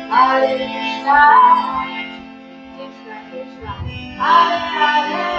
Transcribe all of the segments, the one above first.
Hare Krishna, Krishna Krishna, Hare Hare.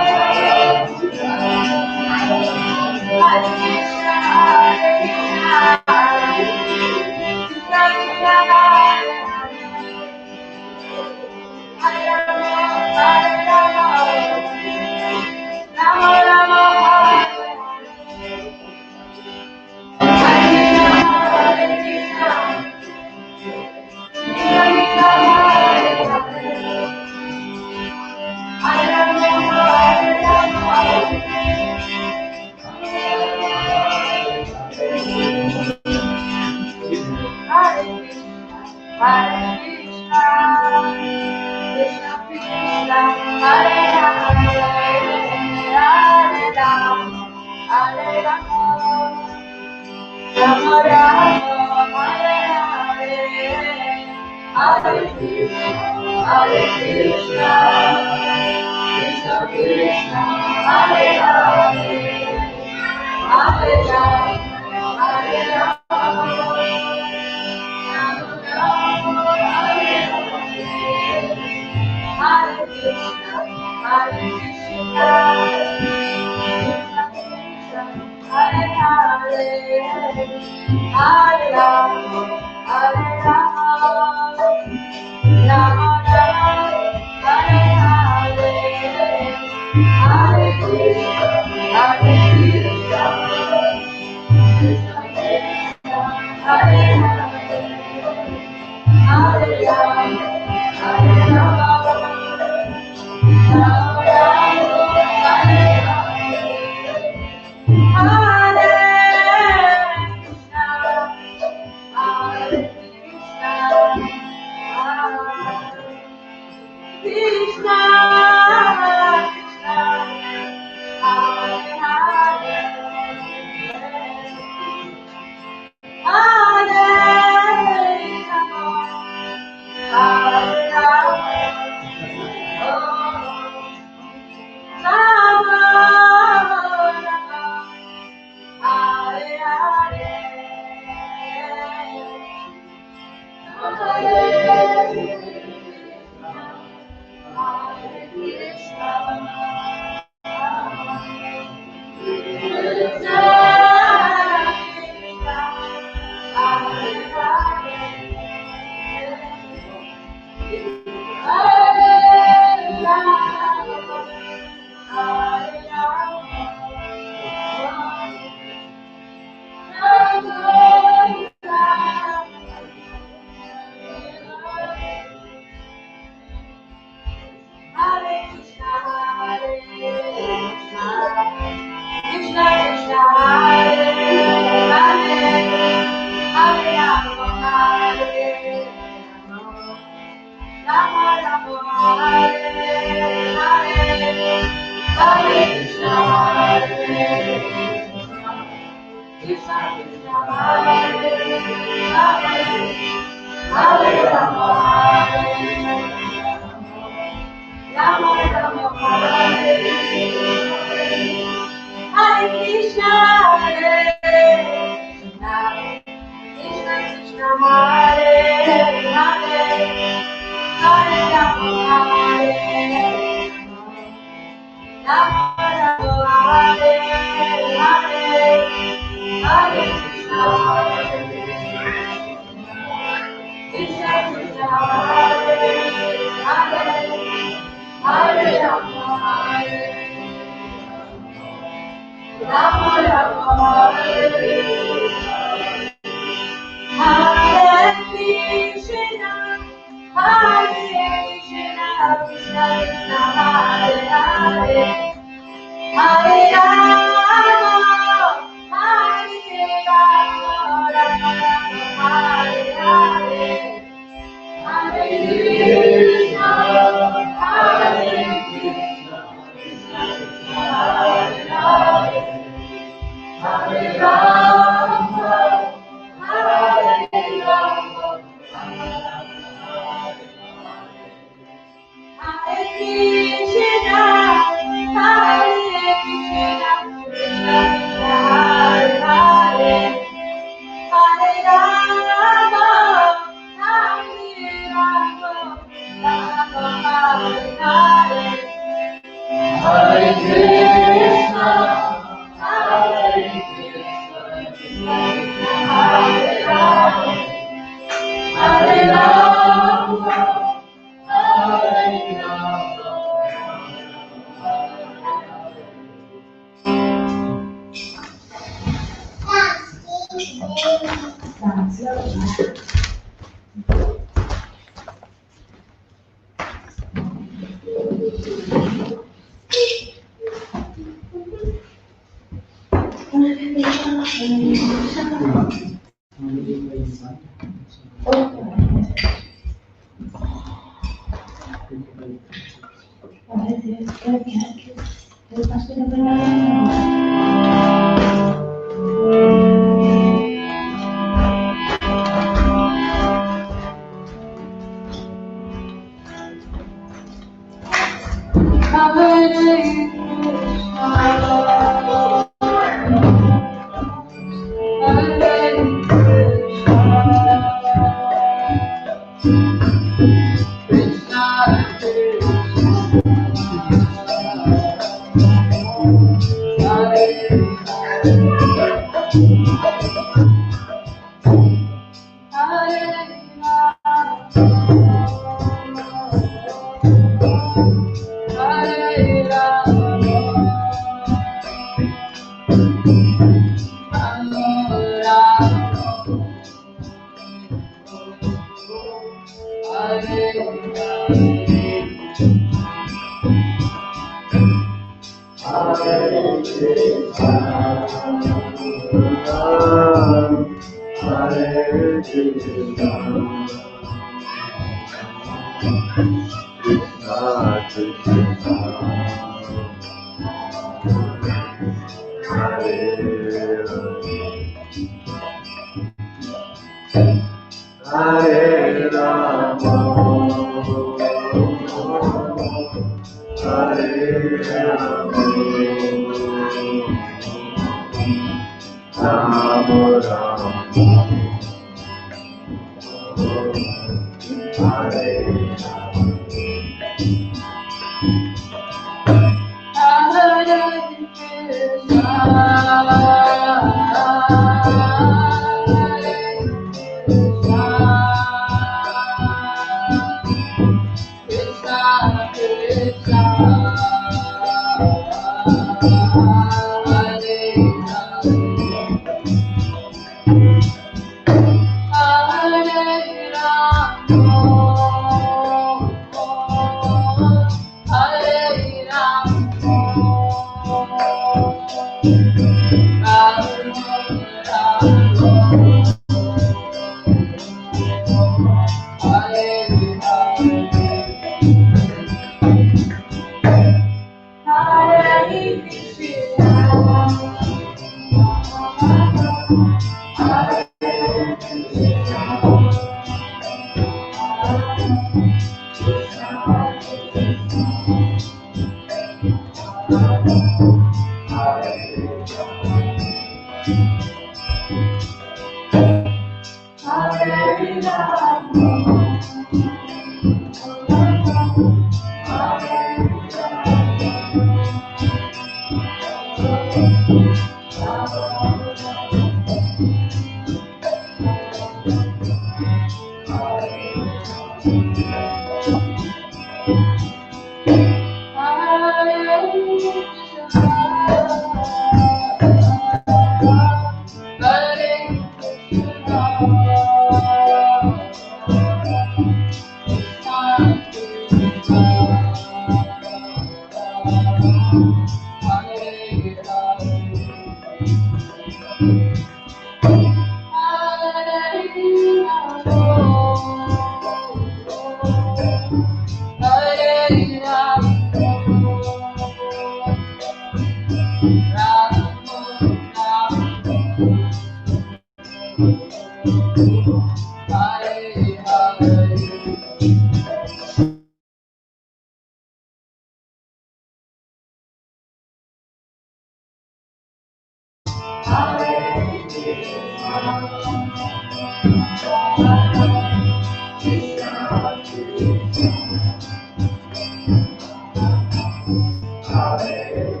Hare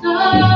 Krishna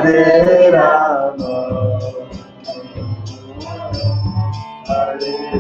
Hare Rama, Hare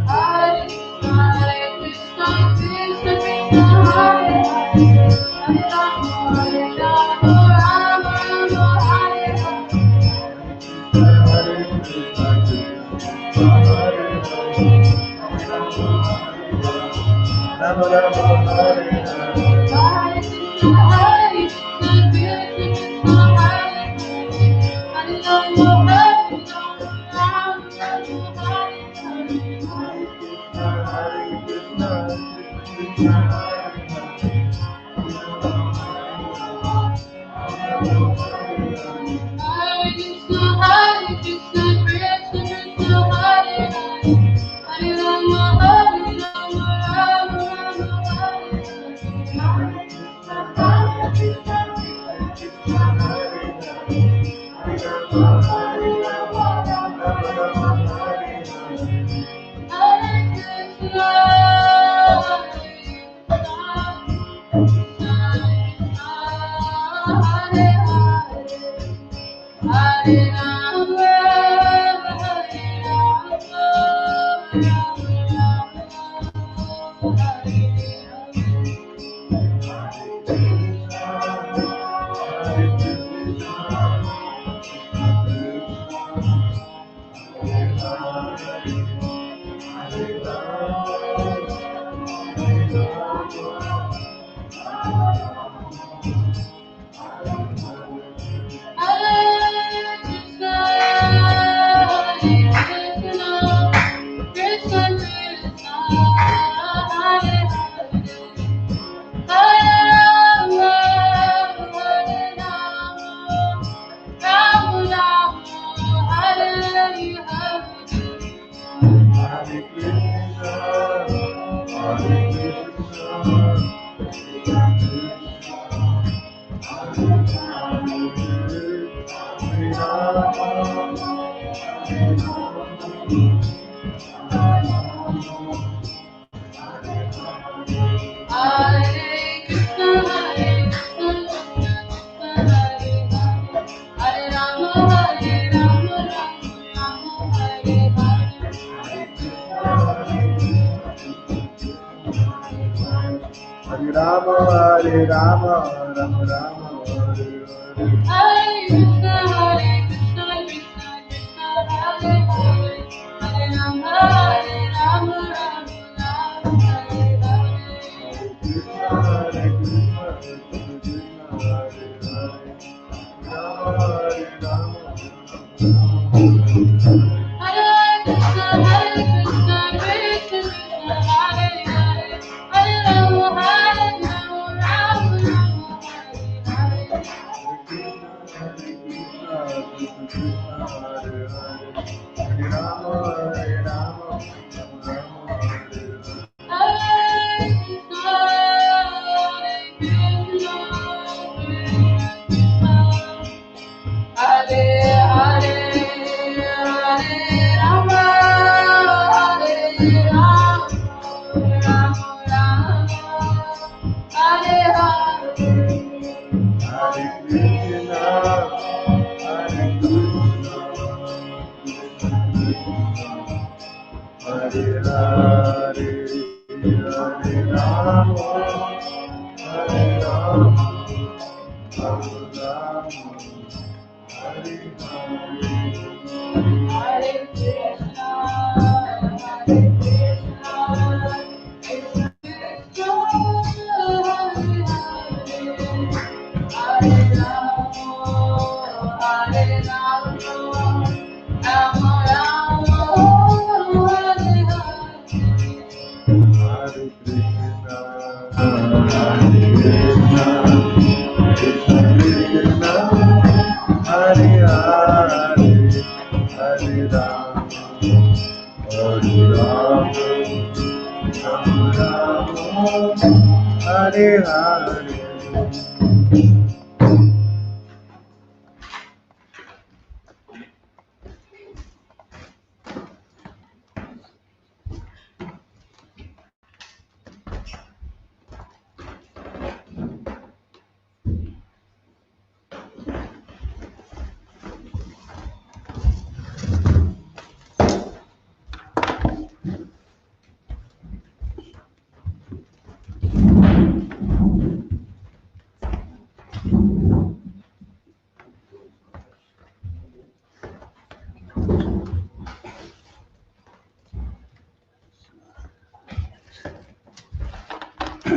Hare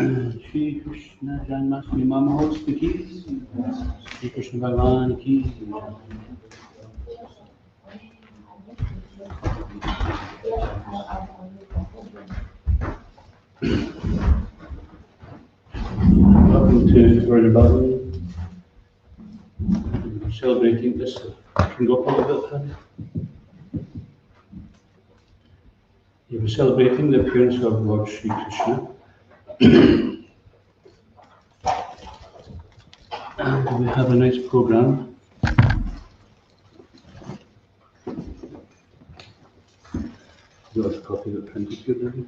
Sri Krishna Janmasthami Mahotsava ki, Sri Krishna Bhavan ki. Welcome to Karuna Bhavan. We're celebrating this. Can go up a little bit, Paddy? Yeah, we're celebrating the appearance of Lord Sri Krishna. And we have a nice program. You got a copy of the printed here, Daddy?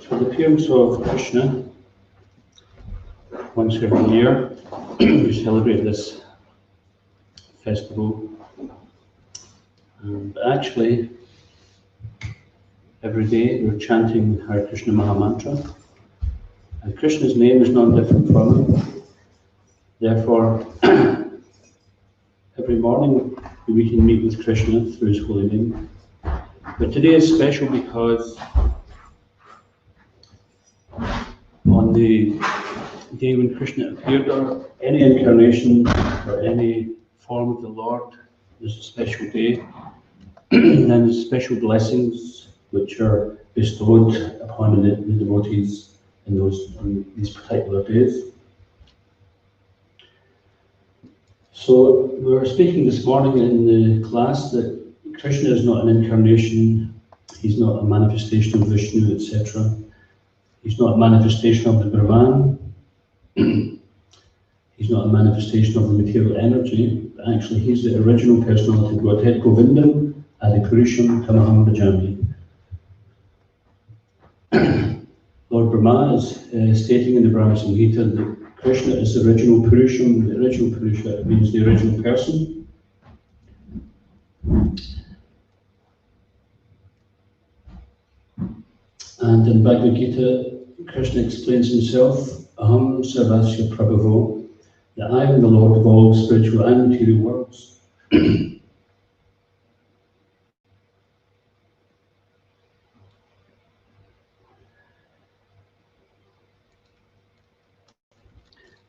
So the appearance of Krishna, once every year, we celebrate this festival. And actually, every day we're chanting Hare Krishna Maha Mantra. And Krishna's name is not different from him. Therefore, every morning we can meet with Krishna through his holy name. But today is special because on the day when Krishna appeared, or any incarnation or any form of the Lord, there's a special day, and there's special blessings which are bestowed upon the devotees on these particular days. So we were speaking this morning in the class that Krishna is not an incarnation, he's not a manifestation of Vishnu, etc. He's not a manifestation of the Brahman. He's not a manifestation of the material energy, but actually he's the original personality of Godhead, Govindam, Adi Purusham, Tamaham Bhajami. Lord Brahma is stating in the Brahma Samhita that Krishna is the original Purusham. The original Purusha means the original person. And in Bhagavad Gita, Krishna explains himself, Aham Sarvasya Prabhu, that I am the Lord of all spiritual and material worlds.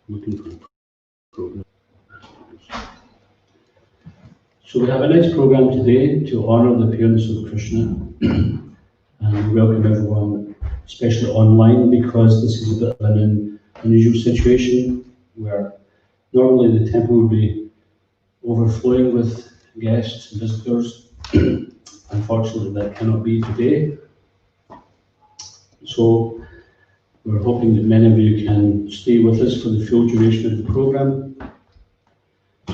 Looking for a program. So we have a nice program today to honor the appearance of Krishna. And we welcome everyone, especially online, because this is a bit of an unusual situation where normally the temple would be overflowing with guests and visitors. Unfortunately, that cannot be today. So we're hoping that many of you can stay with us for the full duration of the program.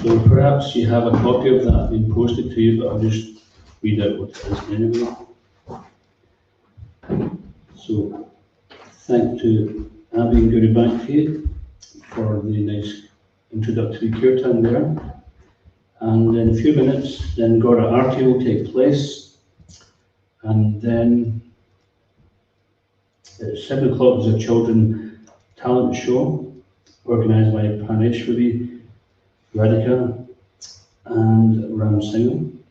So perhaps you have a copy of that being posted to you, but I'll just read out what it is anyway. So, thank to Abhi and Guru Bhakti for the nice introductory kirtan there. And in a few minutes, then Gaura Arati will take place. And then at 7 o'clock is a children talent show organised by Praneshwari, Radhika and Ram Singh.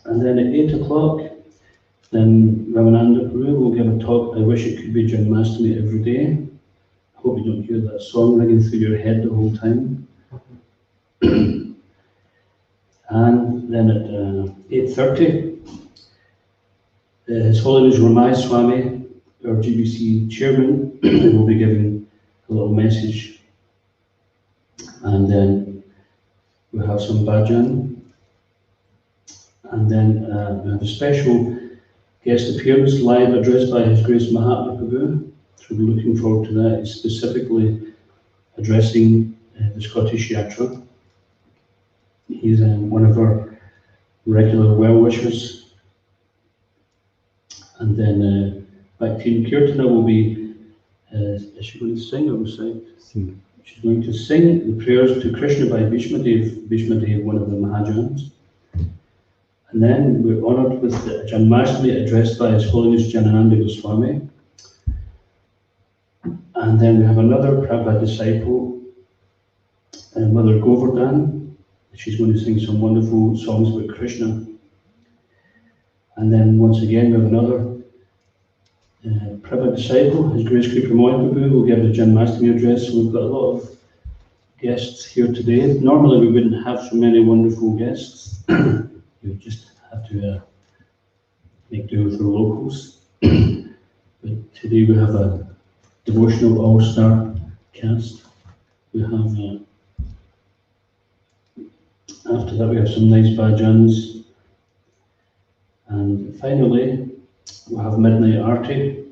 And then at 8 o'clock, then Ramananda Prabhu will give a talk, I wish it could be Janmashtami every day. I hope you don't hear that song ringing through your head the whole time. And then at 8:30, His Holiness Ramai Swami, our GBC chairman, will be giving a little message. And then we'll have some bhajan. And then we have a special guest appearance live addressed by His Grace Mahatma Prabhu. So we're looking forward to that. He's specifically addressing the Scottish Yatra. He's one of our regular well-wishers. And then back team Kirtana will be, is she going to sing or recite? She's going to sing the prayers to Krishna by Bhishmadev, one of the Bhajans. And then we're honoured with the Janmashtami addressed by His Holiness Janananda Goswami. And then we have another Prabhupada disciple, Mother Govardhan. She's going to sing some wonderful songs about Krishna. And then once again we have another Prabhupada disciple, His Grace Kripa Prabhu, will give the Janmashtami address. So we've got a lot of guests here today. Normally we wouldn't have so many wonderful guests. You just have to make do with the locals. But today we have a devotional all-star cast. We have, after that we have some nice Bhajans. And finally, we'll have midnight Arati.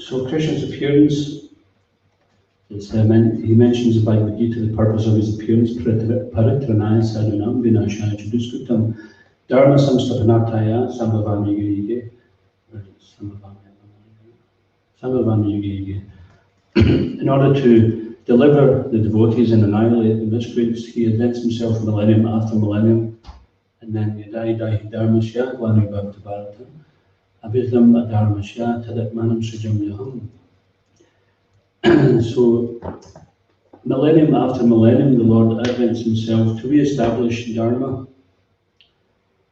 So Krishna's appearance, he mentions the Bhagavad Gita, the purpose of his appearance, paritranaya sadhunam vinashaya chaduskutam dharma samstapanarthaya sambhavami yuge yuge. In order to deliver the devotees and annihilate the miscreants, he invents himself millennium after millennium, and then yadai dharmasya glani bhakta bharata abhidham adharmasya tadatmanam sujam yaham. So, millennium after millennium, the Lord invents himself to re-establish Dharma.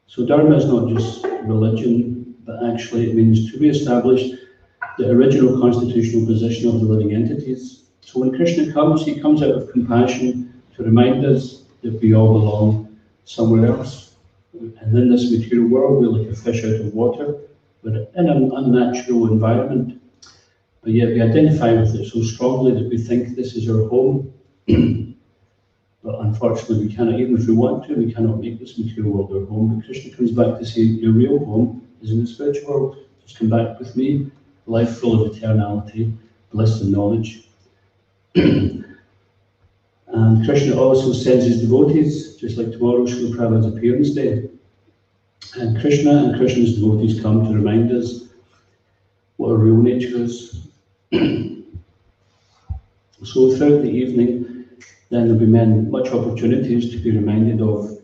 So Dharma is not just religion, but actually it means to re-establish the original constitutional position of the living entities. So when Krishna comes, he comes out of compassion to remind us that we all belong somewhere else. And in this material world, we're like a fish out of water. We're in an unnatural environment. But yet we identify with it so strongly that we think this is our home. But unfortunately, we cannot, even if we want to, we cannot make this material world our home. But Krishna comes back to say, your real home is in the spiritual world. Just come back with me, life full of eternality, bliss and knowledge. And Krishna also sends his devotees, just like tomorrow, Srila Prabhupada's appearance day. And Krishna and Krishna's devotees come to remind us what our real nature is. So throughout the evening, then there'll be much opportunities to be reminded of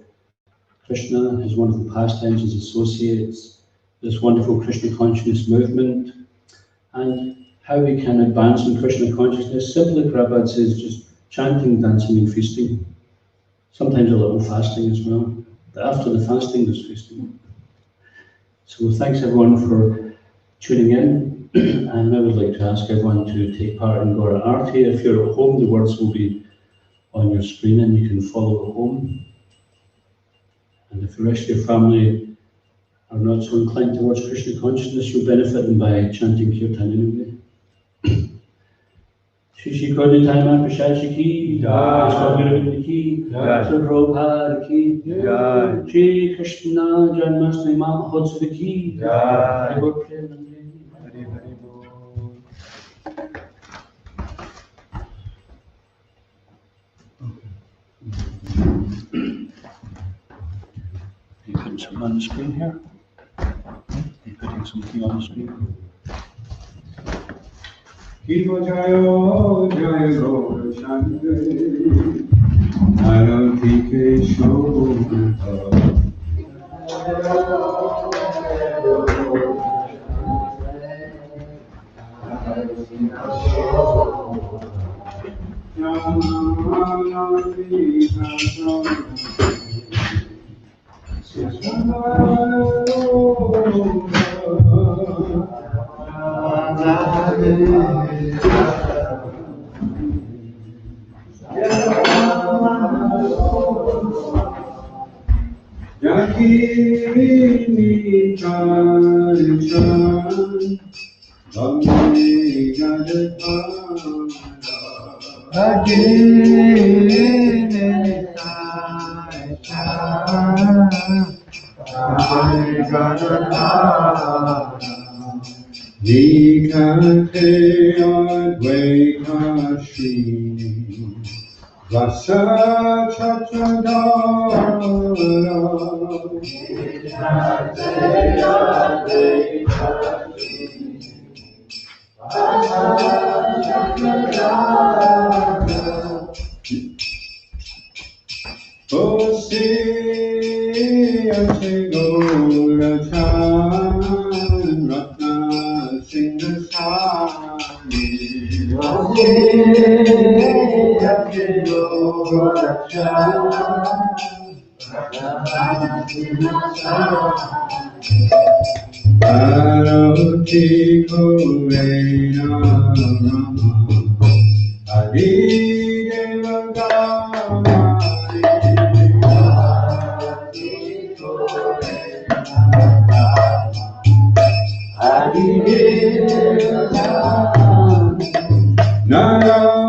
Krishna, his wonderful pastimes, his associates, this wonderful Krishna consciousness movement, and how we can advance in Krishna consciousness. Simply, Prabhupada says, just chanting, dancing, and feasting. Sometimes a little fasting as well. But after the fasting, there's feasting. So thanks everyone for tuning in. And I would like to ask everyone to take part in Gaura Arati. If you're at home, the words will be on your screen and you can follow at home. And if the rest of your family are not so inclined towards Krishna consciousness, you'll benefit them by chanting Kirtan anyway. Shri Shri Krishna Janmasthami ki jai, Swami ki jai, Prabhupada ki jai, Sri Krishna Janmasthami Mahotsav ki jai. Are you putting something on the screen here? Are you putting something on the screen? Kiva Jayo Jayo Lord Shanti Arati Ke Shobha Yakini Charishan Bhakti Jadapara Yakini Charishan Bhakti Jadapara Nikante Advaita Shri Vasa Chachadara Arati Kurena Adi Devagamari Arati Kurena Adi Devagamari Narayani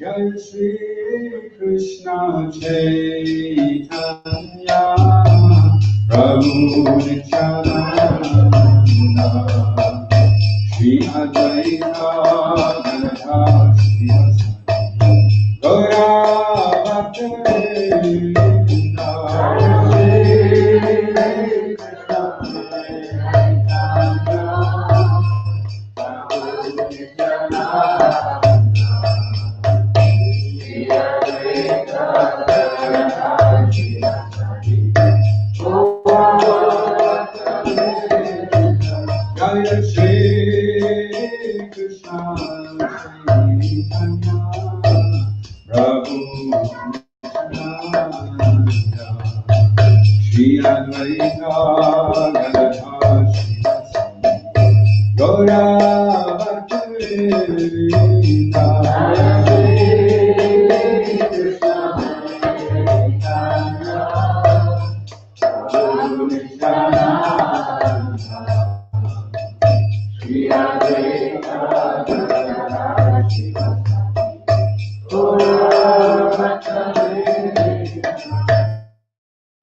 Jai Sri Krishna Chaitanya Prabhu Nityananda Shri Advaita Gadadhar Srivasadi Gaura Bhakta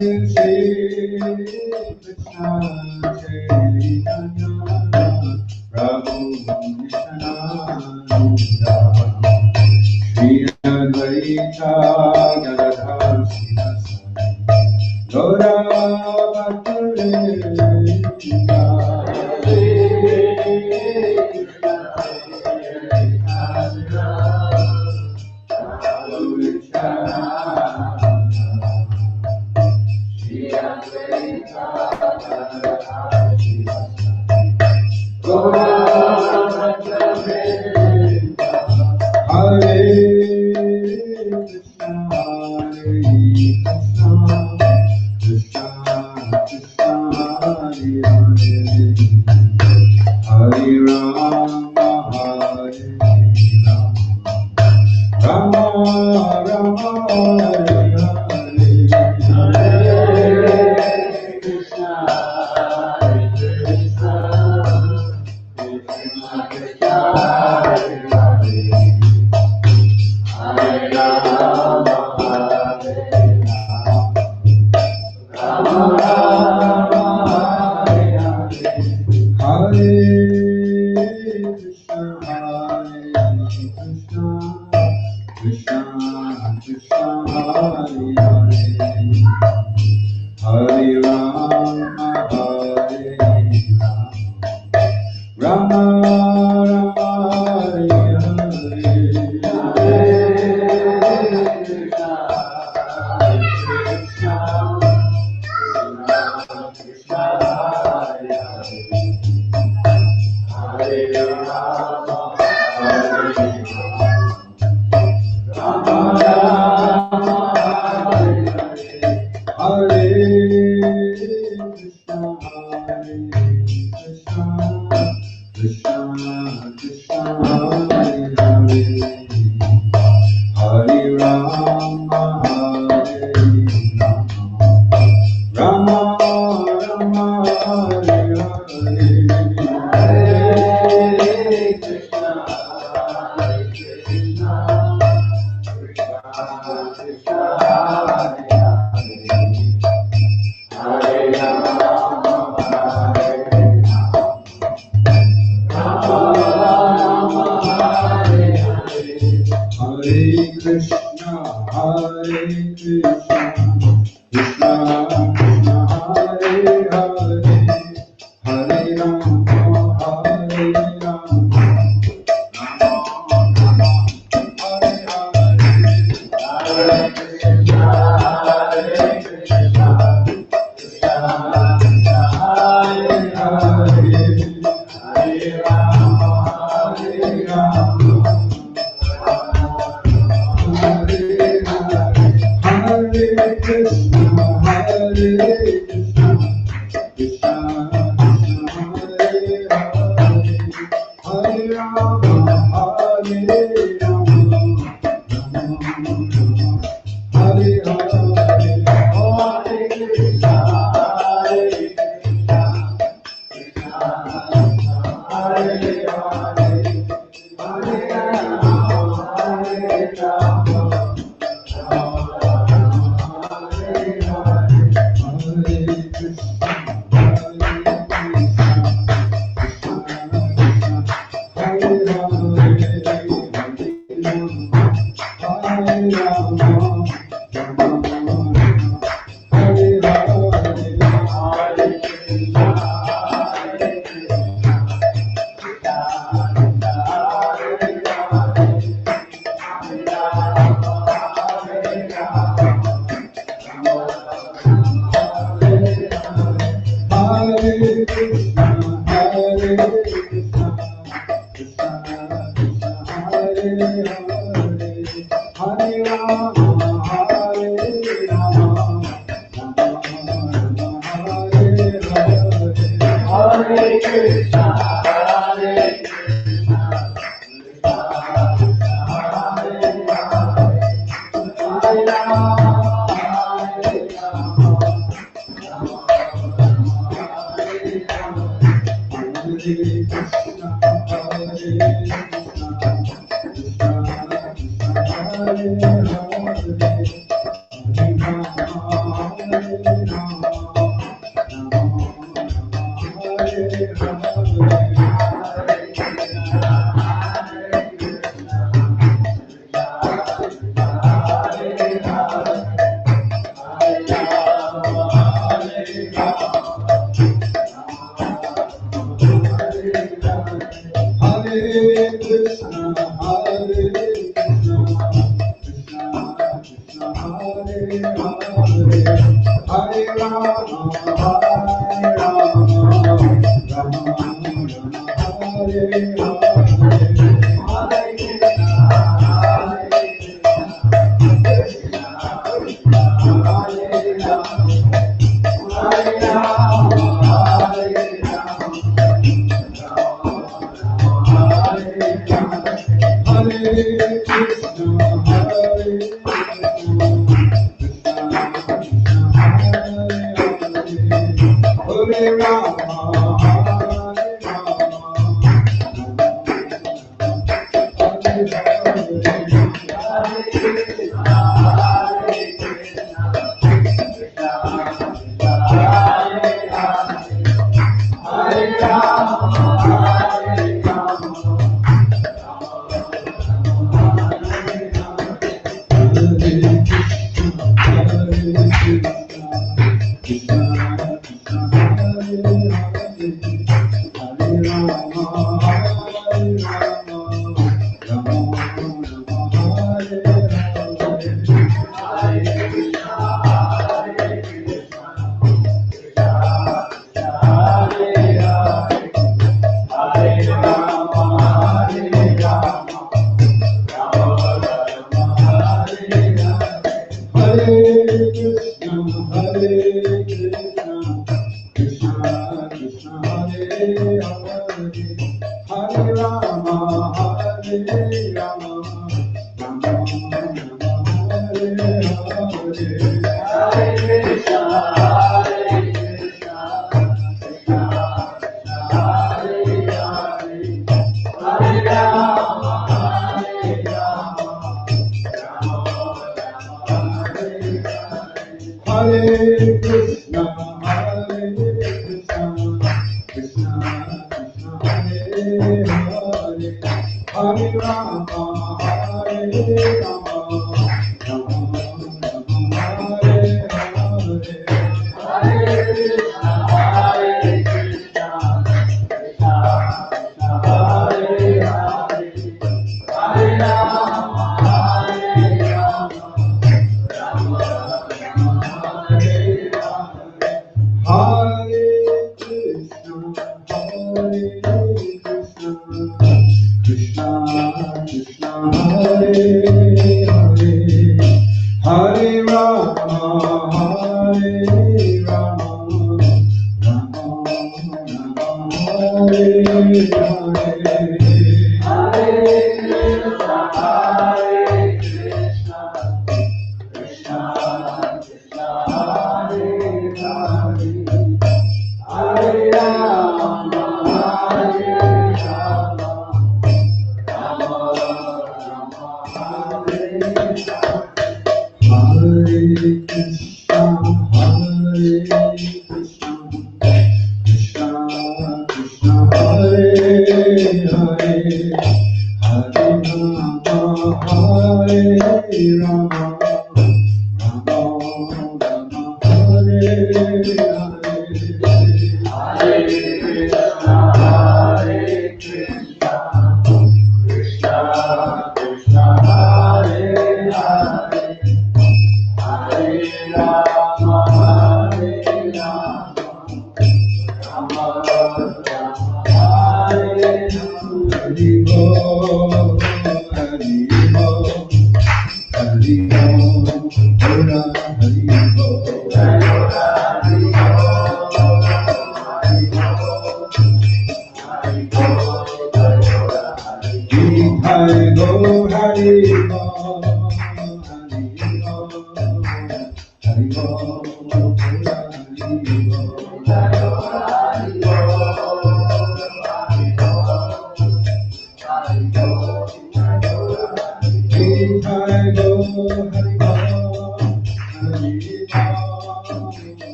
Jai Sri Krishna Chaitanya Prabhu Nityananda Shri Advaita Gadadhar Srivasadi Gaura Bhakta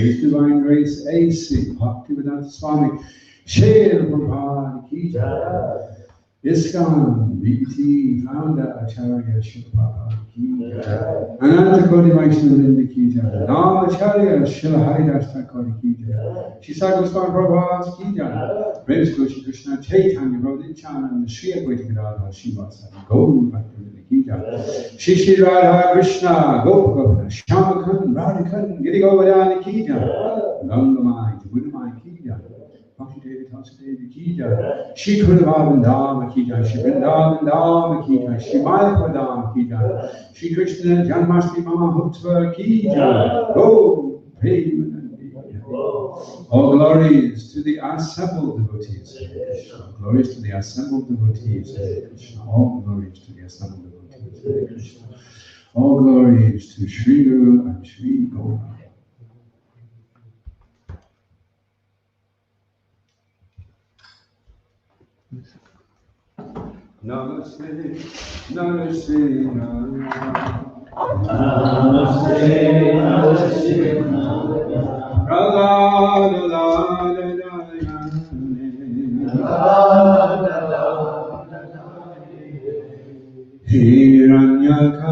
His Divine Grace AC Bhaktivedanta Swami Sri Prabhupada Ki Jai. ISKCON BT Founder Acharya Sri Prabhupada Ki Jai. Ananta Koti Vaishnava Linda Ki Jai. Nam Acharya Sri Haridas Thakur Ki Jai. Shri Goswami Prabhupada Ki Jai. Praise to Sri Krishna Chaitanya Prabhu Nityananda Sri Advaita Gadadhar Srivasadi Gaur Bhaktivedanta Ki Jai. Shri Shri Radha Krishna Gopa Shyamakhan Radhikhan Giri Govardhana Ki Jai. Gangamai Jamunamai Ki Jai. Bhakti Devi Tulsi Devi Ki Jai. Shri Karuna Bhavan Temple Ki Jai. Shri Vrindavan Dham Ki Jai. Shri Mayapur Dham Ki Jai. Shri Krishna Janmashtami Mahatma Ki Jai. Go Premanandi. All glories to the assembled devotees. Glories to the assembled devotees. All glories to the assembled devotees. All glories to Sri Guru and Sri Gaura. Namaste, Namaste, Namaste, Namaste,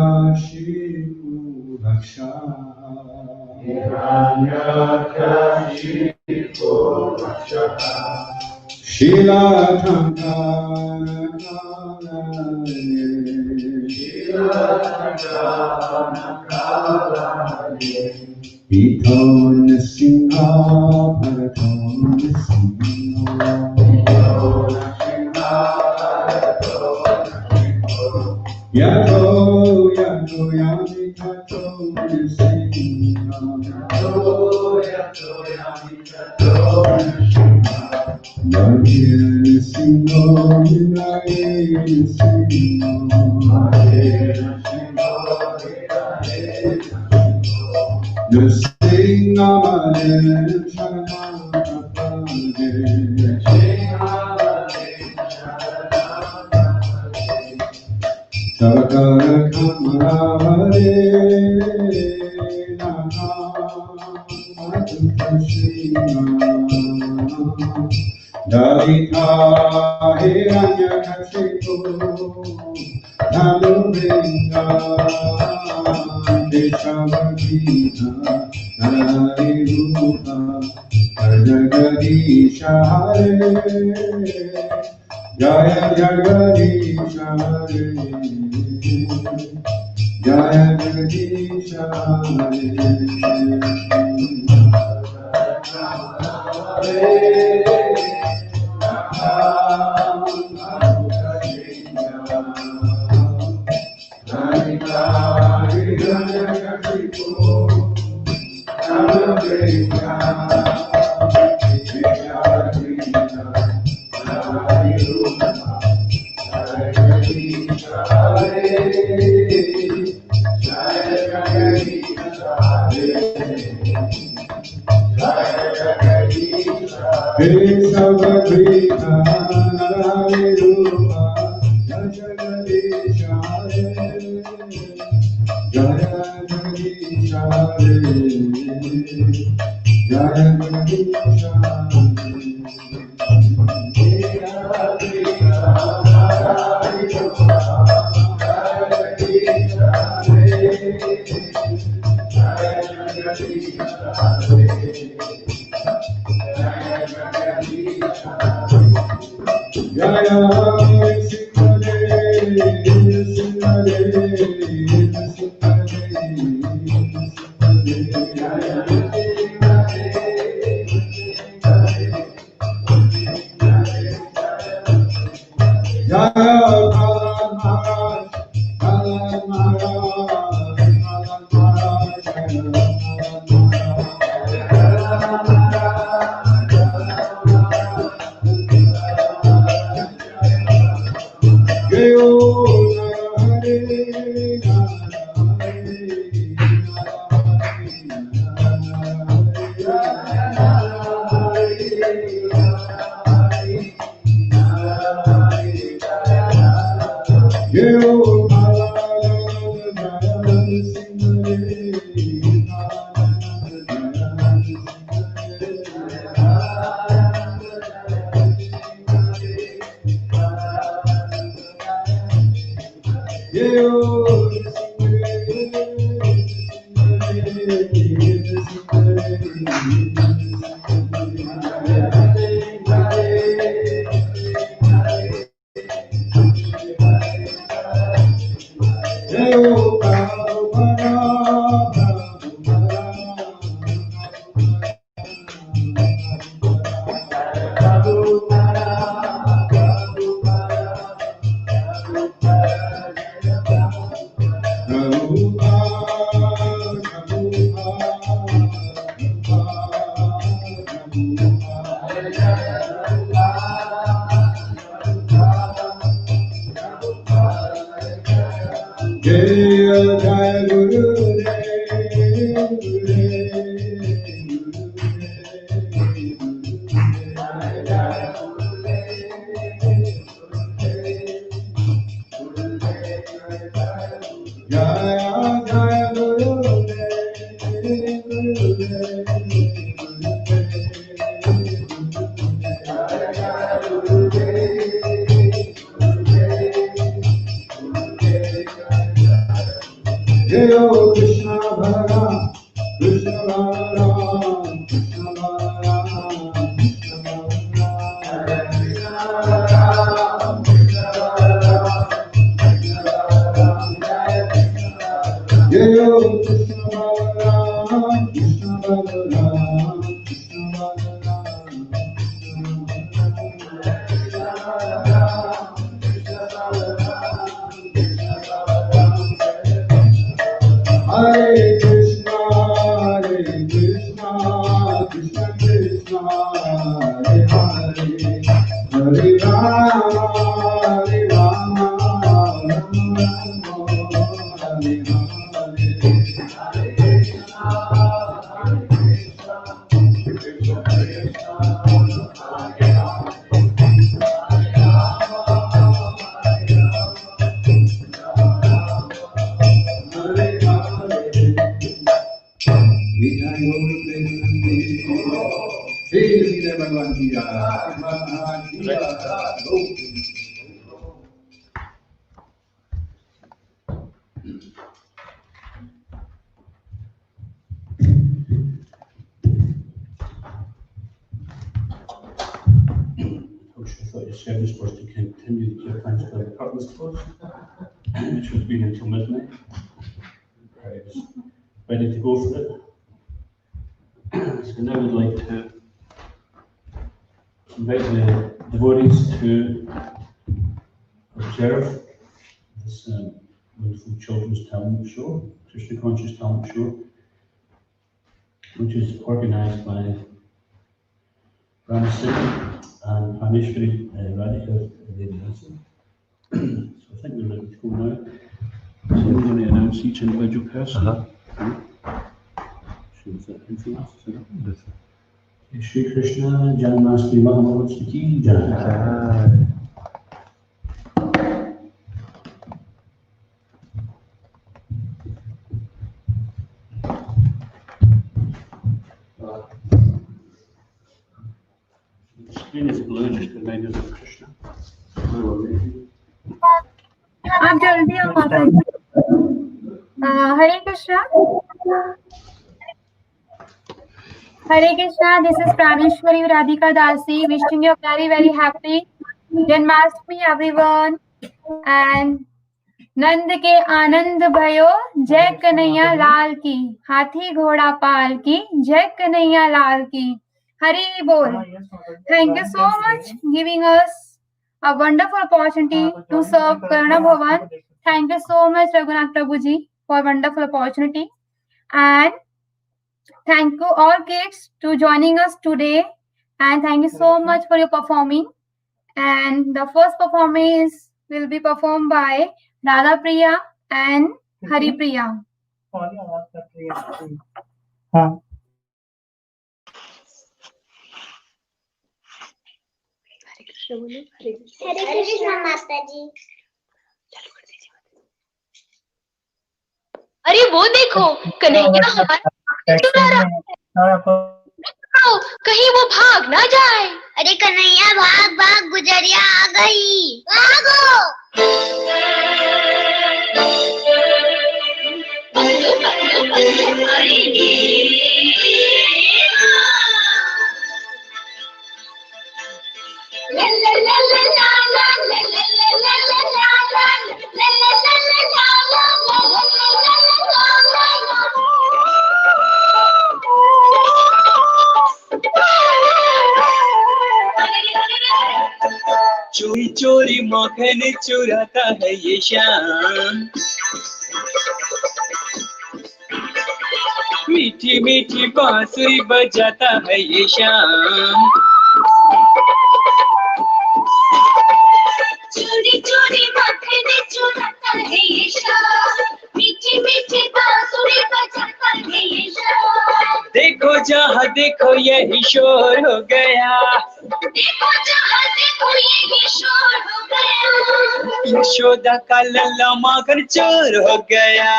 Hiranyakashipu Raksha, Hiranyakashipu Raksha, Shila Tankarakaye, Shila Tankarakaye, Ito Nisinha Parato Nisinha, Yato Yato Yamitato Nisinha, Maria Nisinha, Minaye Nisinha, Nisinha Male Chanakapade, Chakara Kamavare Naha Matukrishna, Dalita Hiranyakashipu Dhanuvinda Deshavakita Narirupa Jagadisha Hare Jaya Jagadisha Hare Jaya Jagadisha Jayo Krishna Balaram, Krishna Balaram, Krishna Balaram, Krishna Balaram, Krishna Balaram, Krishna Balaram, Krishna Balaram, Jayo Krishna Balaram, Krishna Balaram, Krishna Hare Krishna, Krishna Krishna, Hare Hare, Hare Rama, Hare Rama, Rama Rama, Hare Hare, Hare Krishna, Krishna Krishna, Hare I thought your service was to continue the Kirtans till the curtains closed, which was being until midnight. I was ready to go for it. So now we'd like to invite the devotees to observe this wonderful children's talent show, Krishna Conscious Talent Show, which is organised by Ramsingh and Parmeshwari Radhika. So I think we're ready to go now. So we're going to announce each individual person. Sri Krishna Janmasthami Mahatma Jai. The screen is blue, just remind us of Krishna. आप जल्दी आओ माता जी। हरे Krishna. Hare Krishna, this is Praneshwari Radhika Dasi, wishing you a very, very happy Janmashtami everyone. And नंद के आनंद भयो जय कन्हैया लाल की, हाथी घोड़ा पाल की जय कन्हैया लाल की, हरि बोल. Thank you so much giving us a wonderful opportunity to serve Karuna Bhavan. Thank you so much Raghunath Prabhuji for a wonderful opportunity, and thank you all kids to joining us today, and thank you so much for your performing. And the first performance will be performed by Radha Priya and Hari Priya. Hare Krishna Mastaji. अरे वो देखो कन्हैया हमारे चुरा रहा है, कहीं वो भाग ना जाए। अरे कन्हैया भाग भाग, गुजरिया आ गई, भागो। चोरी चोरी मक्खन चुराता है ये शाम, मीठी मीठी बांसुरी बजाता है ये शाम। चोरी चोरी मक्खन चुराता है ये शाम, मीठी मीठी बांसुरी बजाता है ये शाम। देखो जहाँ देखो यही शोर हो गया, देखो जहाँ देखो यही शोर हो गया। यशोदा का लल्ला माखन चोर हो गया।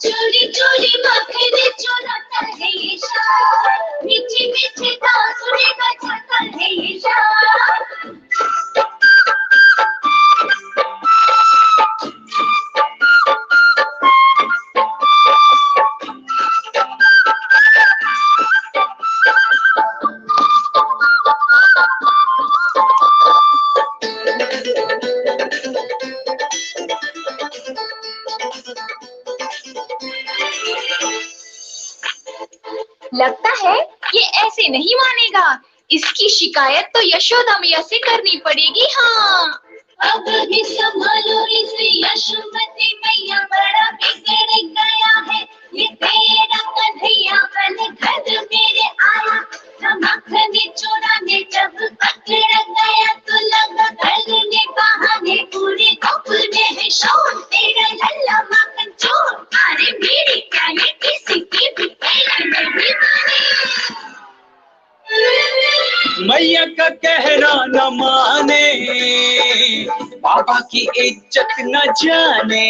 चोरी चोरी मक्खन चुराता है ये शाम, मीठी मीठी बांसुरी बजाता है ये शाम। लगता है ये ऐसे नहीं मानेगा। इसकी शिकायत तो यशोदा मैया से करनी पड़ेगी। हाँ, अब भी संभालो इसे यशोमती मैया, बड़ा बिगड़ गया है ये तेरा कन्हैया। कल घर मेरे आया था माखन चुराने, जब पकड़ गया तो लगा गलने बहाने। पूरे गोप में है शोर, तेरा लल्ला माखन चोर। अरे मेरी क्या ये किसी की भी नहीं माने। मैया का कहना न माने, बाबा की इज्जत न जाने,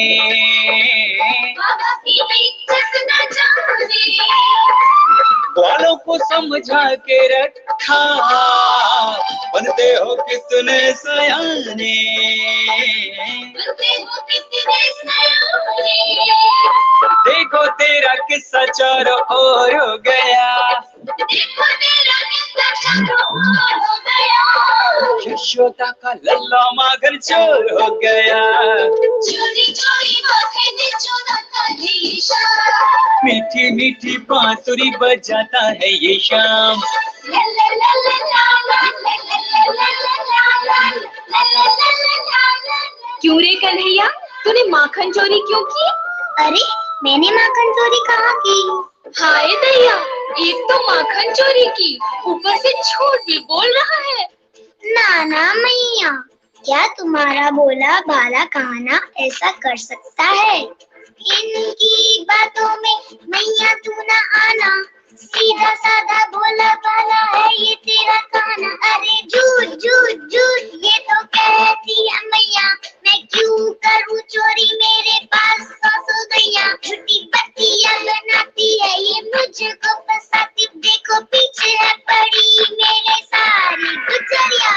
बाबा की इज्जत न जाने। ग्वालों को समझा के रखा, बनते हो कितने सयाने, बनते हो कितने सयाने। देखो तेरा किस्सा चारों ओर हो गया, देखो तेरा किस्सा चारों ओर हो गया। यशोदा का लल्ला मागर चोर हो गया। चोरी चोरी माखन चुराता है ये शाम। मीठी मीठी बांसुरी बजाता है ये शाम। ला ला ला ला ला ला ला ला ला ला। क्यों रे कन्हैया, तूने माखन चोरी क्यों की? अरे मैंने माखन चोरी कहाँ की? हाय दैया, एक तो माखन चोरी की, ऊपर से झूठ भी बोल रहा है। ना ना मैया, क्या तुम्हारा बोला भाला कहना ऐसा कर सकता है? इनकी बातों में मैया तू ना आना, सीधा साधा भोला भाला है ये तेरा कहना। अरे झूठ झूठ झूठ ये तो कहती है मैया, मैं क्यों करूँ चोरी, मेरे पास 100 गैया। झूठी बत्तियां बनाती है ये मुझको फंसाती, देखो पीछे है पड़ी मेरे सारी गुजरिया।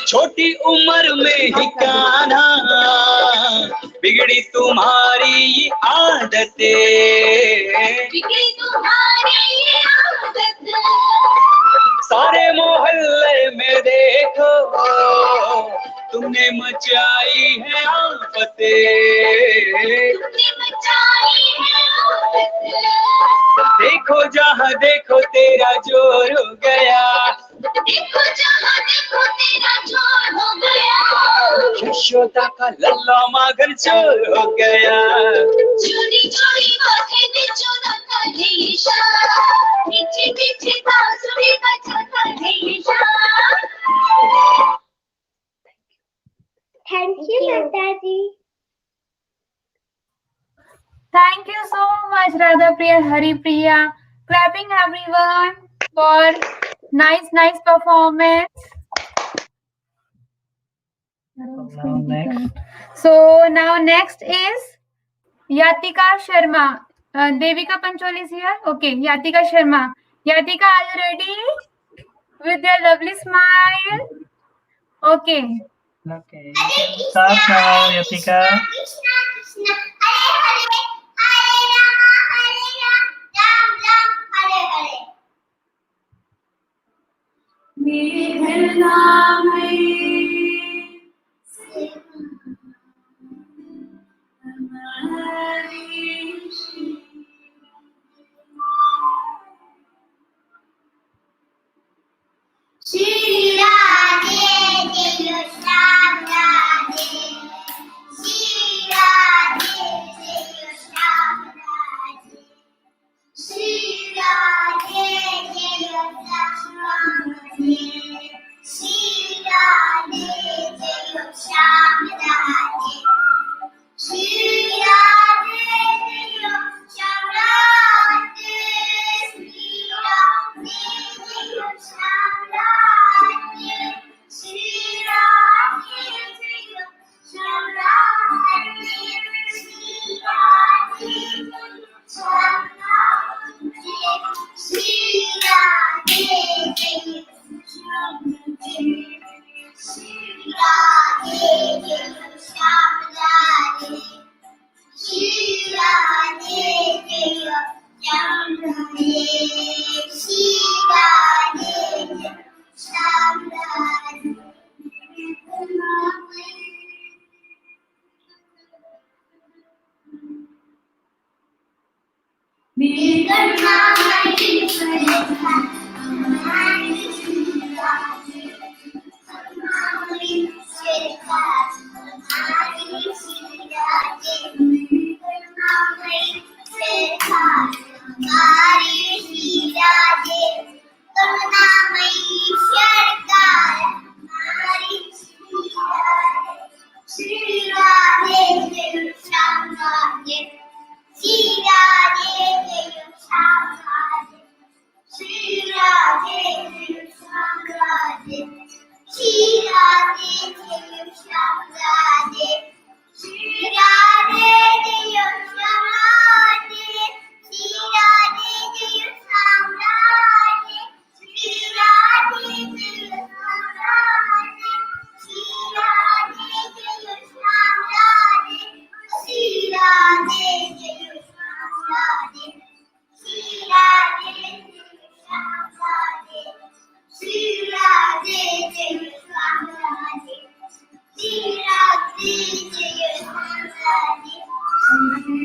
छोटी उम्र में ही कान्हा, बिगड़ी तुम्हारी ये आदतें, बिगड़ी तुम्हारी ये आदत। सारे मोहल्ले में देखो तुमने मचाई है आफतें, तुमने मचाई है आफत। देखो जहाँ देखो तेरा जोर हो गया, देखो जहाँ देखो तेरा जोर हो गया। यशोदा का लल्ला मागर चोर हो गया। चोरी चोरी माखन चुराता है ये शाम। मीठी मीठी बांसुरी बजाता है ये शाम। थैंक यू माता जी। Thank you so much, Radha Priya, Hari Priya. Clapping everyone for nice performance. So now next is Yatika Sharma. Devika Pancholi is here. Okay, Yatika Sharma. Yatika, are you ready? With your lovely smile. Okay. Okay. Start now, Yatika. Krishna Krishna Hare Hare, Hare Rama Ram Ram Hare Hare। मेरे नाम Shri Radhe Jai Shyam Radhe, Shri Radhe Jai Shyam Radhe, Shri Radhe Jai Shyam Radhe, Shri Radhe Jai Shyam Radhe, Shri Radhe Jai Shyam Radhe, Shri Radhe Jai Shyam Radhe, Shri Radhe Jai Shyam Radhe, Shri Radhe Jai Shri Radhe Jai Shyam Radhe, Shri Radhe Jai Shyam Radhe, Shri Radhe Jai Shyam Radhe, Shri Radhe Jai Shyam Radhe। Shyam Radhe Shri Radhe जय श्याम राधे श्री राधे जय श्याम राधे श्री राधे जय श्याम राधे श्री राधे जय श्याम राधे श्री राधे जय Shyam Radhe Shri Radhe Shri Radhe Jai Shyam Radhe Shri Radhe Jai Shyam Radhe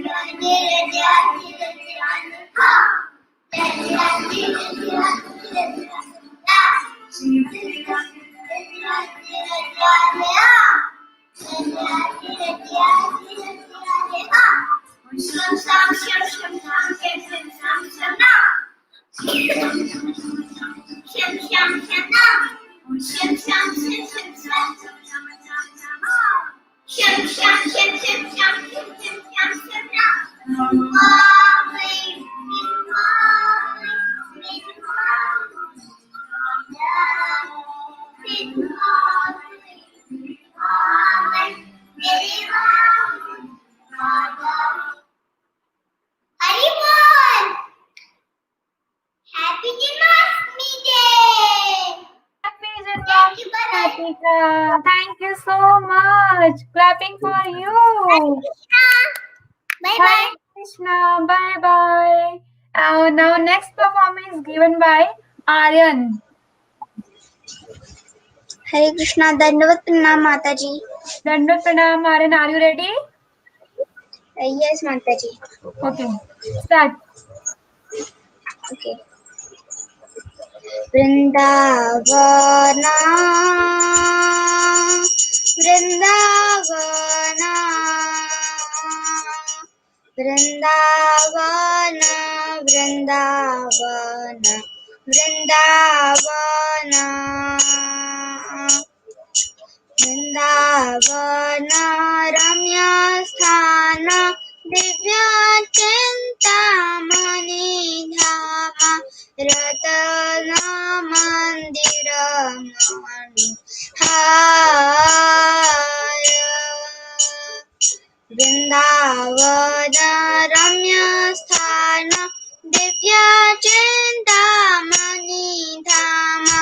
Radhe Radhe Radhe Ha Radhe Radhe Radhe Radhe Ha Shri Radhe Radhe Radhe Radhe Ha Radhe Radhe Radhe Radhe Ha Sham Sham Sham Sham Sham Sham Sham Sham Sham Na Sham sham sham na, sham sham sham sham sham sham sham sham sham na, sham sham sham sham sham sham sham sham sham na. Happy Janmashtami Day! Happy Janmashtami, Radhika. Thank you so much. Clapping for you. Bye Hare bye. Krishna. Bye bye. Now next performance given by Aryan. Hare Krishna, Dandavat Pranam Mataji. Dandavat Pranam, Aryan. Are you ready? Yes, Mataji. Okay. Start. Okay. Vrindavana, Vrindavana, Vrindavana, Vrindavana, Vrindavana, Vrindavana, Ramya Sthana, Divya Chintamani Dhama, Ratana Mandira Mani Haya. Vrindavana Ramya Sthana Divya Chintamani Dhama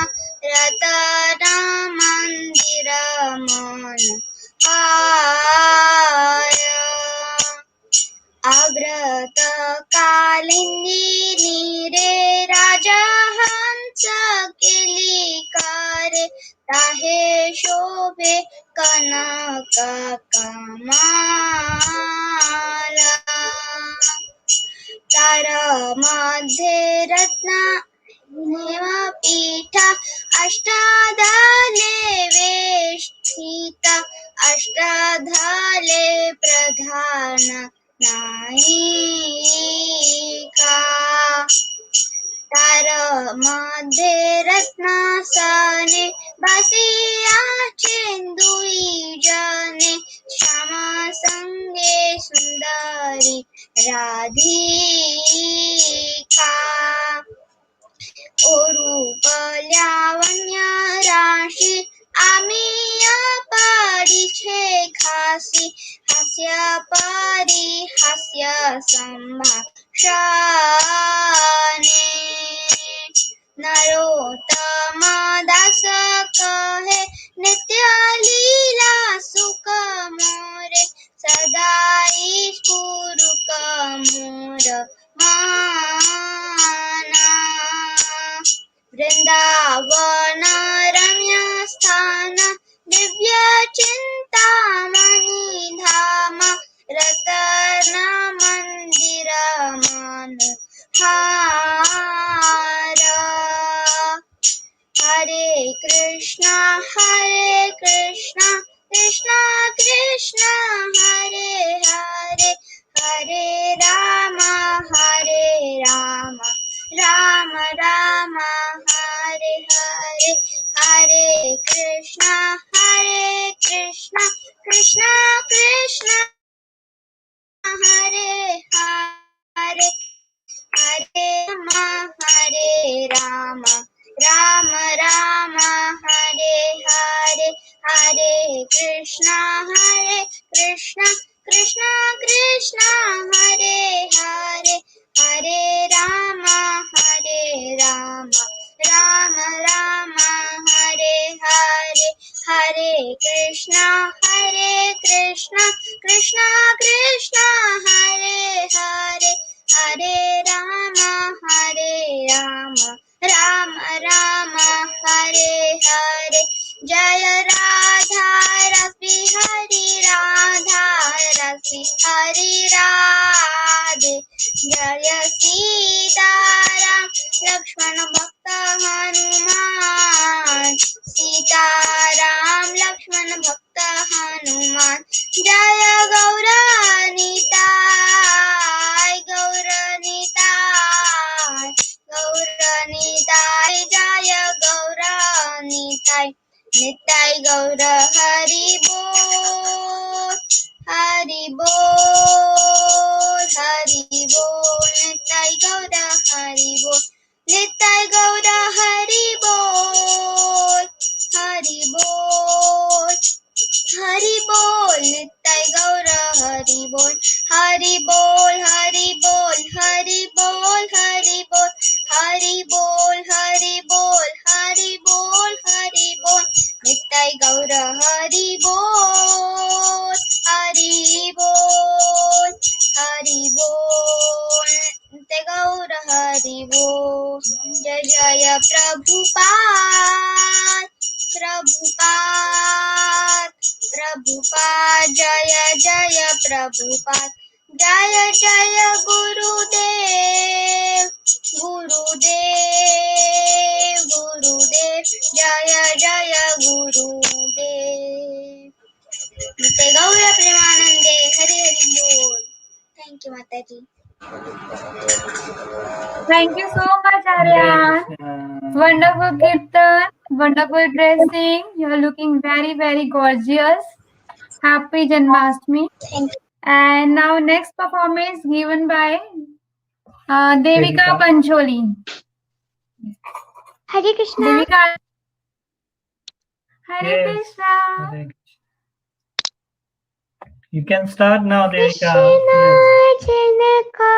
Ratana Mandira Mani Haya. Agrat Kalindi Nire Raja Hansa Kilikare Tahe Shobhe Kanaka Kamala Tara Madhe Ratna Hema Pita Ashtadhale Veshtita Ashtadhale Pradhana Naika Tara Madhe Ratna Sane Basiya Chindui Jane Shama Sange Sundari Radhika Orup Lavanya Rashi Amiya Pariche Khasi Hasya Pari Hasya Sambhashane Narottama Dasa Kahe Nitya Leela Sukha More Sadai Guru Kamura Mana Vrindavana Ramya Sthana Divya Chintamani Dhama Ratana Mandira Manhara. Hare Krishna Krishna Krishna Krishna Krishna Hare Hare Hare Rama Rama Rama Hare Hare Hare Krishna Krishna Krishna Hare Hare Hare Rama Rama Rama Hare Hare Jaya Radha Rafi Hari Radha Rafi Hari Radhe Jaya Sita Ram Lakshman Bhakta Hanuman Sita Ram Lakshman Bhakta Hanuman Jaya Gaura Nitai Jaya Gaura Nitai Nitai Gaura Hari Bol Nitai Gaura Hari Bol Nitai Gaura Hari Bol Hari Bol Nitai Gaura Hari Bol Hari Bol Hari Bol Hari Bol Hari Bol Hari Bol Hari Bol Hari Bol Hari Bol Nitai Gaura Hari Bol Hari Bol Nitai Gaura Hari Bol Jai Jaya Prabhupada Jaya Jaya Prabhupada Jaya Jaya Gurudev Jaya Jaya Gurudev Nitya Gaura Premanande Hari Hari Bol. Thank you, Mataji. Thank you so much, Hare Aryan. Krishna. Wonderful Kirtan, wonderful dressing. You are looking very, very gorgeous. Happy Janmashtami. Thank you. And now next performance given by Devika Devika. Pancholi. Hare Krishna. Devika. Hare Yes. Krishna. Hare Krishna. You can start now, Devika. Krishna Yes. जिनका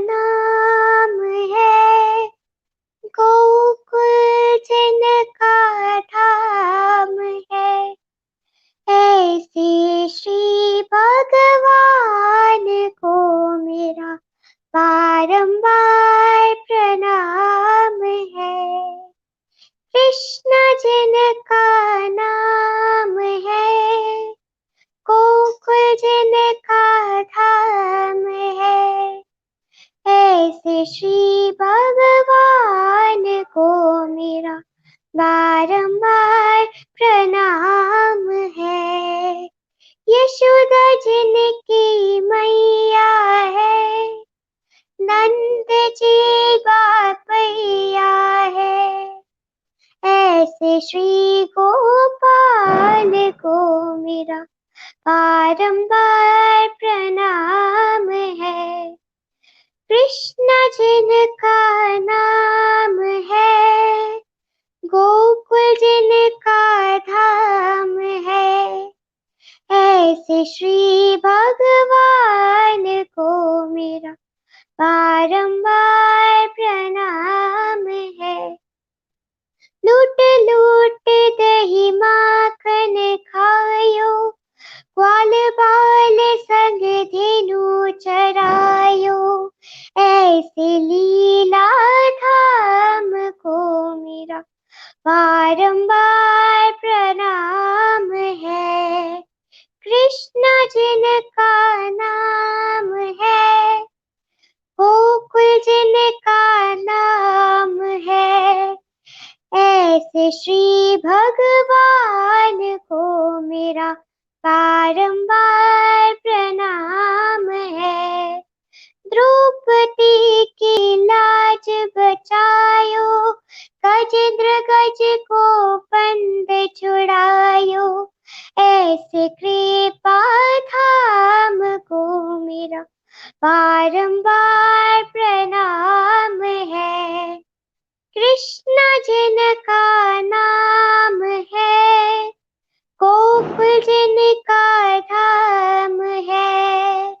नाम है गोकुल जिनका धाम है ऐसे श्री भगवान को मेरा बारंबार प्रणाम है कृष्ण जिनका नाम है गोकुल जिनका धाम है ऐसे श्री भगवान को मेरा बारंबार प्रणाम है यशोदा जिनकी मैया है नंद जी बापैया है ऐसे श्री गोपाल को मेरा बारंबार प्रणाम है कृष्ण जिनका नाम है गोकुल जिनका धाम है ऐसे श्री भगवान को मेरा बारंबार प्रणाम है लूट लूट दही माखन खायो ग्वाल बाल संग धेनु चरायो ऐसे लीला धाम को मेरा बारंबार प्रणाम है कृष्ण जिनका नाम है गोकुल जिनका नाम है ऐसे श्री भगवान को मेरा बारंबार प्रणाम है द्रौपदी की लाज बचायो गजेंद्र गज को बंद छुड़ायो ऐसे कृपा धाम को मेरा बारंबार प्रणाम है कृष्ण जिनका नाम है गोकुल जिन का धाम है।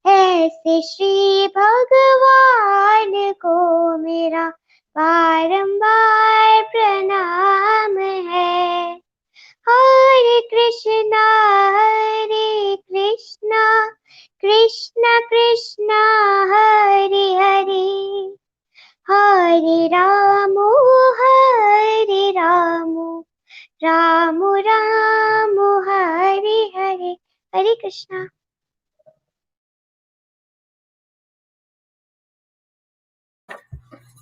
ऐसे श्री भगवान को मेरा बारंबार प्रणाम है। हरे कृष्णा कृष्ण कृष्ण हरे हरे, हरे राम राम राम हरे हरे। हरे Krishna.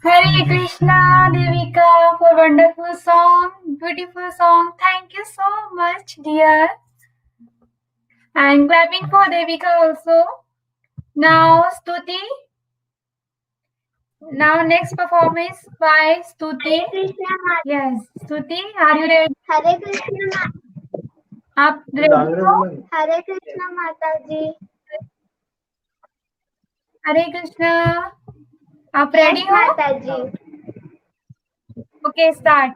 Hare Krishna, Devika, for wonderful song, beautiful song. Thank you so much, dear. And clapping for Devika also. Now Stuti. Now next performance by Stuti. Hare Krishna. Yes, Stuti, are you ready? हरे कृष्णा। आप ready हो? हरे कृष्णा माता जी। हरे कृष्णा, आप ready हो? माता जी। Okay, start.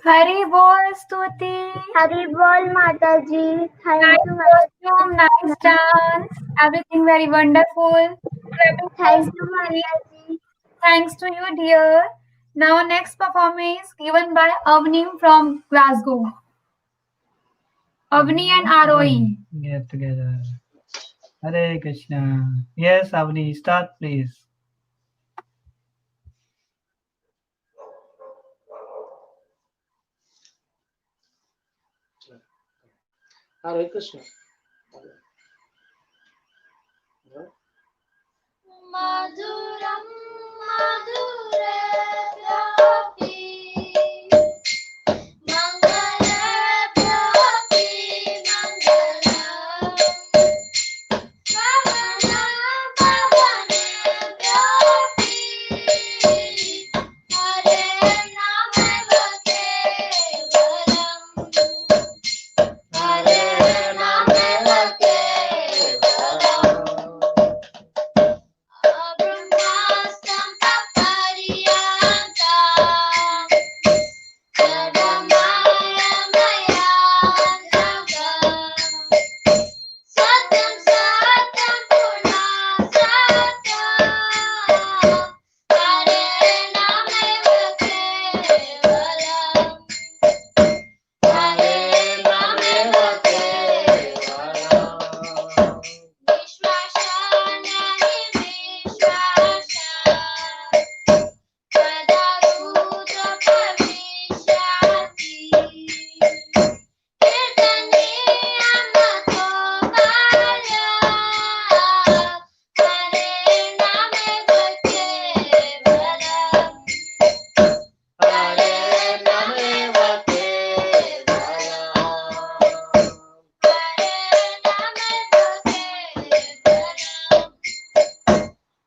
हरी बोल स्तुति। हरि बोल माता जी। Nice costume, nice dance, everything very wonderful. Clapping for thank you Stuti. माता जी। Thanks to you, dear. Now next performance given by Avni from Glasgow. Avni and Aroi. Get together. Hare Krishna. Yes, Avni, start please. Hare Krishna. Madhuram Madhuratapi Mangalatapi Mangalam Karuna Bhavan Temple Hare Nama Kevalam Hare Nama Kevalam Brahmastam Paparyantam Sarvamaya Maya Jagam Satyam Satyam Purna Satyam Hare Nameva Kevalam Hare Nameva Kevalam Vishwashana Vishwasha Padaruta Pavishyati Kirtani Amato Bala Hare Nameva Kevalam Hare Nameva Kevalam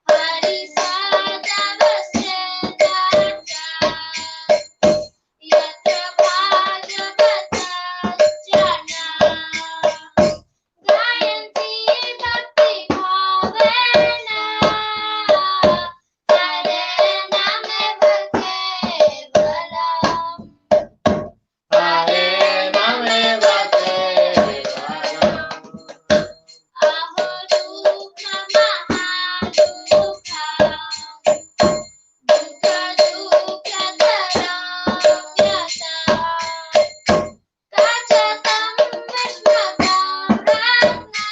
Hari Sadavasya Yatra Bhajapatachana Gayanti Bhakti Bhavana Hare Nameva Kevalam Hare Nameva Kevalam Aho Dukha Mahadukha Dukha Dukha Dharamyata Kachatam Vishmatam Ragna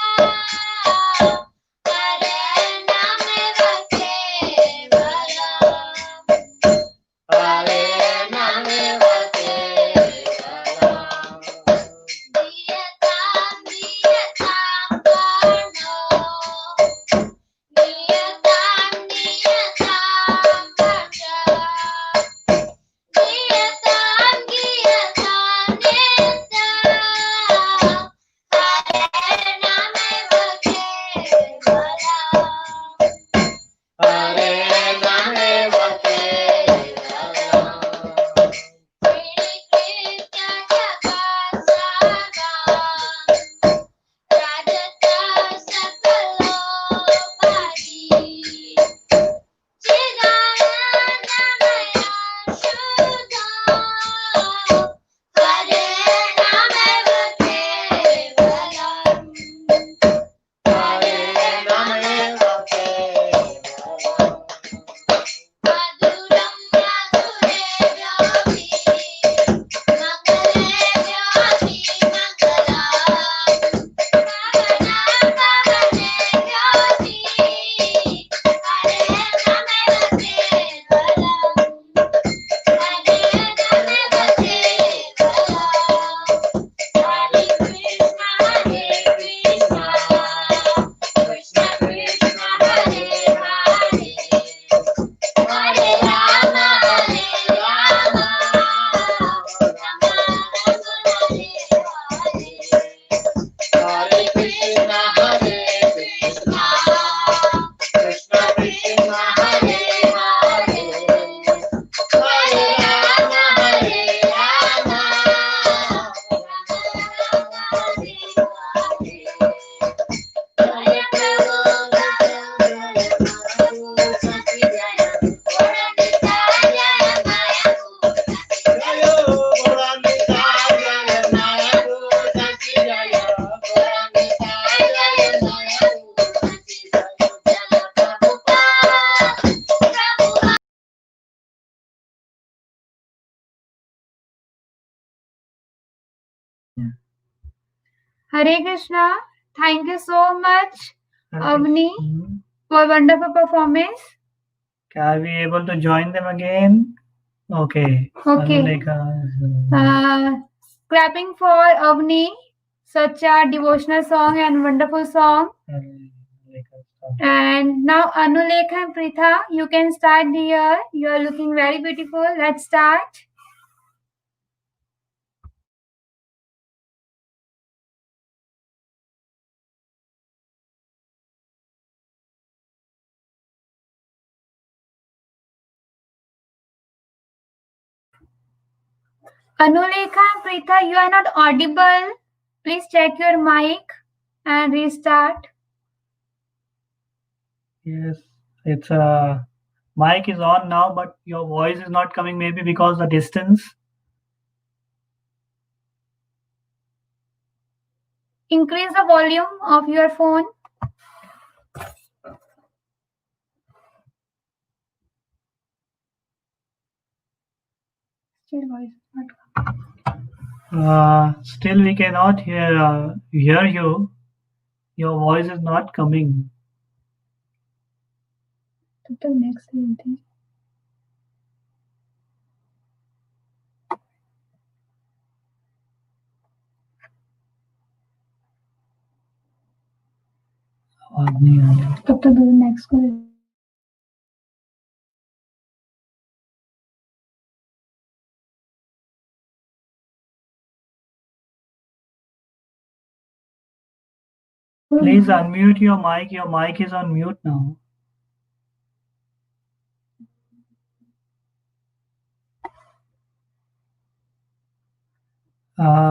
Hare Nameva Kevalam Hare Nameva Kevalam Diyatam Diyatam Karno Diyatam Diyatam Bhaja Diyatam Diyatam Nitya Hare Nameva Kevalam Hare Nameva Kevalam Sri Krishna Janmasthami Rajata Sakalopati Chidanandamaya Shuddha Hare Nameva Kevalam Hare Nameva Kevalam Madhuram Madhure Vyapi Mangale Vyapi Mangalam Bhavana Bhavane Vyapi Hare Nameva Kevalam Hare Nameva Kevalam Hare Krishna Hare Krishna Krishna Krishna Hare Hare Hare Rama Hare Rama Rama Rama Hare Hare Hare Krishna Hare Krishna Krishna Krishna Hare Hare Hare Rama Hare Rama Rama Rama Hare Hare Hare Prabhu Sati Jaya Purnamita Jaya Maya Jaya Purnamita Jaya Maya Sati Jaya Purnamita Jaya Maya Sati Jaya Prabhupada Hare Krishna. Thank you so much, Hare Avni, Krishna. for wonderful performance. Are we able to join them again? Okay. Okay. Anuleka. Clapping for Avni. such a devotional song and wonderful song. And now Anulekha and Pritha, you can start here. You are looking very beautiful. Let's start. Anulekha and Pritha, you are not audible. Please check your mic and restart. Yes, it's mic is on now, but your voice is not coming. Maybe because the distance. Increase the volume of your phone. Still voice is not. Still we cannot hear you. Your voice is not coming. The next thing. आवाज नहीं आ रही. तब तक next करें. Please unmute your mic. Your mic is on mute now.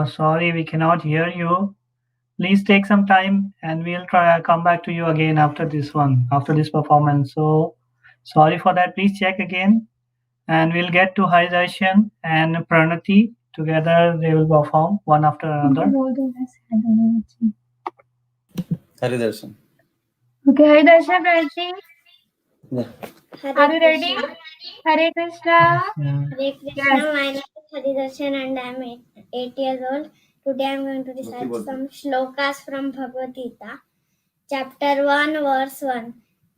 Sorry, we cannot hear you. Please take some time and we'll come back to you again after this performance. So sorry for that. Please check again and we'll get to Hari Darshan and Pranati. Together they will perform one after another. Hari Darshan. Okay, Hari Darshan, Pranati. Yeah. Are you ready? Hare Krishna. Yeah. Hare Krishna, my name is Hari Darshan and I am 8 years old. Today I am going to recite some shlokas from Bhagavad Gita. Chapter 1, verse 1.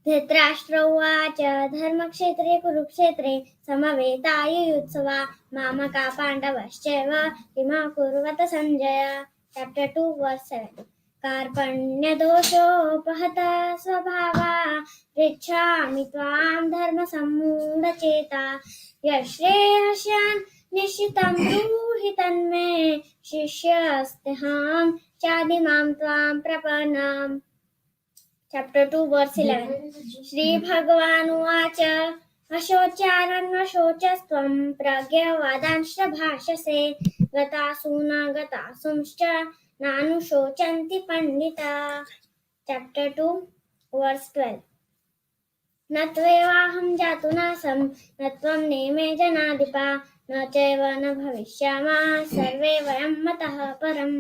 Dhritarashtra उवाच धर्मक्षेत्रे कुरुक्षेत्रे समवेतायुयुत्सवा मामका पाण्डवश्चैव किमकुर्वत Sanjay. Chapter 2, verse 7. कार्पण्यदोषोपहता स्वभावा पृच्छामि त्वां धर्मसम्मूढचेता यश्रेयस्यान् निश्चितं ब्रूहि तन्मे शिष्यस्तेऽहं चादिमां त्वां प्रपन्नाम्. Chapter 2, verse 11. Shri Bhagavan Uvacha अशोच्यानन्वशोचस्त्वं प्रज्ञावादांश्च भाषसे गतासूना गतासुंश्च नानुशोचन्ति Pandita. Chapter 2, verse 12. न त्वेवाहं जातुनासं न त्वं नेमे जनाधिपा न चैव न भविष्यामः सर्वे वयं मतः परम्.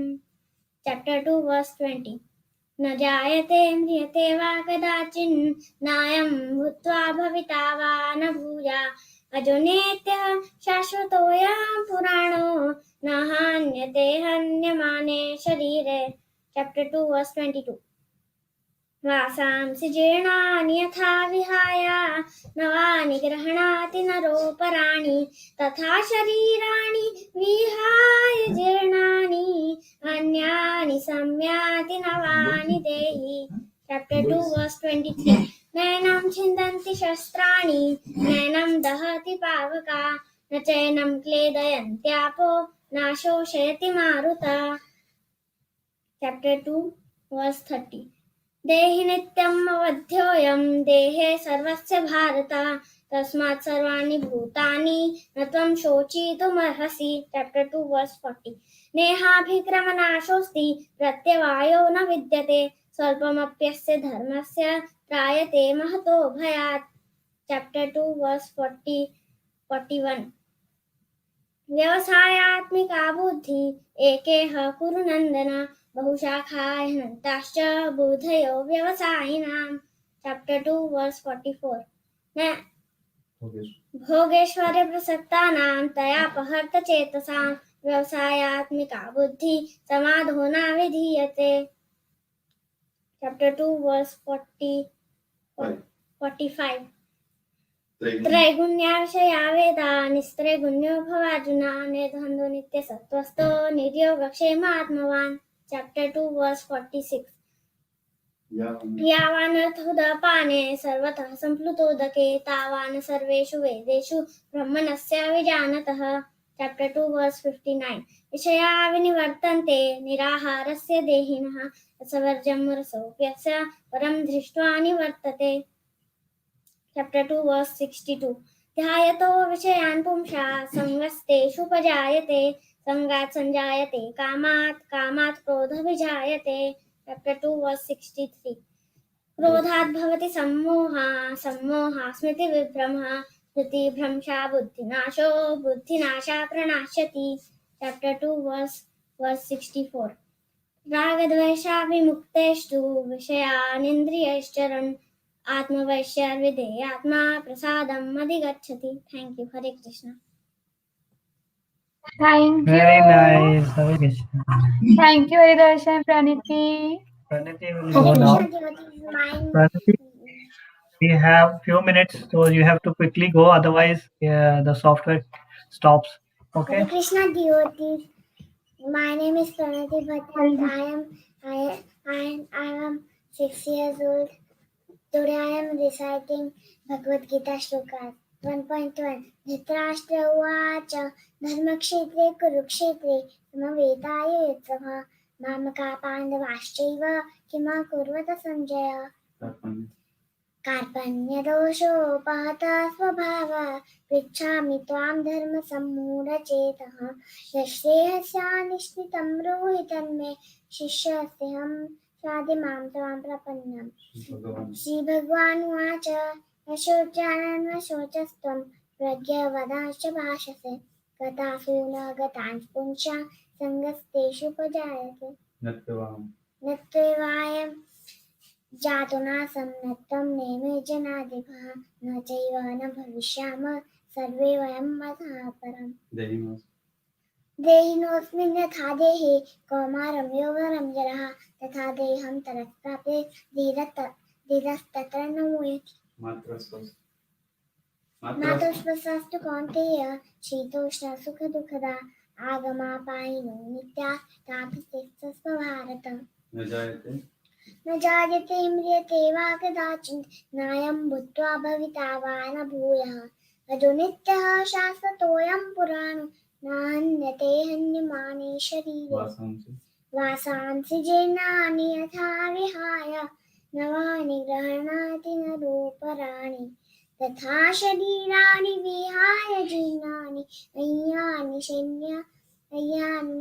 Chapter 2, verse 20. न जायते म्रियते वा कदाचिन् नायं भूत्वा भविता वा न भूया अजो नेत्यः शाश्वतोऽयं पुराणो न हन्यते हन्यमाने शरीरे. Chapter 2, verse 22. वासांसि जीर्णानि यथा विहाय नवानि गृह्णाति नरोपराणि तथा शरीराणि विहाय जीर्णानि अन्यानि संयाति नवानि देहि. Chapter 2, verse 23. नैनं छिन्दन्ति शस्त्राणि नैनं दहति पावका न चैनं क्लेदयन्त्यापो न शोषयति मारुता. Chapter 2, verse 30. देहि नित्यम् अवध्योऽयं देहे सर्वस्य भारत तस्मात् सर्वाणि भूतानि न त्वं शोचितुमर्हसि. Chapter 2, verse 40. नेहाभिक्रमनाशोऽस्ति प्रत्यवायो न विद्यते स्वल्पमप्यस्य धर्मस्य त्रायते महतो भयात्. Chapter 2, verse 41. व्यवसायात्मिका बुद्धि एकेह कुरु नन्दन बहुशाखाः हन्ताश्च बुद्धयो व्यवसायिनाम्. Chapter 2, verse 44. भोगेश्वरे प्रसक्तानां तयापहर्त चेतसां व्यवसायात्मिका बुद्धि समाधो न विधीयते. Chapter 2, verse 45. त्रैगुण्याविषया वेदा निस्त्रैगुण्यो भवार्जुना निर्द्वन्द्वो नित्यसत्त्वस्थो निर्योगक्षेमात्मवान्. chapter 2 verse 46. यावानर्थोदपाने सर्वतः सम्प्लुतोदके तावान सर्वेषु वेदेषु ब्रह्मणस्य विजानतः chapter 2 verse 59. विषया विनिवर्तन्ते निराहारस्य देहिनः रसवर्जं रसोऽप्यस्य परं दृष्ट्वा निवर्तते chapter 2 verse 62. ध्यायतो विषयान् पुंसा संगस्तेषुपजायते संगात् संजायते कामात् कामात् क्रोधविजायते chapter 2 verse 63. क्रोधात् भवति सम्मोहः सम्मोहः स्मृतिविभ्रमः स्मृतिभ्रंशा बुद्धिनाशो बुद्धिनाशा प्रणाश्यति chapter 2 verse 64. रागद्वेषा विमुक्तेषु विषयानिन्द्रियैश्चरन् आत्मवैश्यर्विधेयात्मा प्रसादम् अधिगच्छति. Thank you. Hare Krishna. Thank you. Very nice. Hare Krishna. Thank you, Hare Darshan, Praniti. Pranati will go now. Pranati, we have few minutes, so you have to quickly go. Otherwise, the software stops. Okay. Hare Krishna devotees. My name is Pranati Bhajan. I am 6 years old. Today I am reciting Bhagavad Gita Shlokas. 1.1. Dhritarashtra uvacha dharmakshetre kurukshetre samavetaye yutsava mamaka pandavaschaiva kima kurvata sanjaya. कार्पण्यदोषोपहता स्वभावा पृच्छामि त्वां धर्मसम्मूढचेतः यश्रेयस्यानिश्चितं ब्रूहि तन्मे शिष्यस्तेऽहं शाधि मां त्वां प्रपन्नम्. श्रीभगवानुवाच न शोचानन् न शोचस्त्वं प्रज्ञावदांश्च भाषसे गतासु न गतान् पुंसा सङ्गस्तेषुपजायते न त्वेवायं जातो नासं न त्वं नेमे जनाधिपः न चैव न भविष्यामः सर्वे वयं मतः परम्. देहिनोऽस्मिन् यथा देहे कौमारं यौवनं जरः तथा देहं तरप्राप्ते धीरस्तत्र न मुह्यति. मातुस्पृशास्तु कौन्तेय शीतोष्ण सुखदुःखदा आगमापायिनो नित्या तापस्तेजस्व भारत. न जायते म्रियते वा कदाचित् नायं भूत्वा भविता वा न भूयः अजो नित्यः शाश्वतोऽयं पुराणो न हन्यते हन्यमाने शरीरे. वासांसि जीर्णानि यथा विहाय नवानि गृह्णाति नरोपराणि तथा शरीराणि विहाय जीर्णानि नय्यानि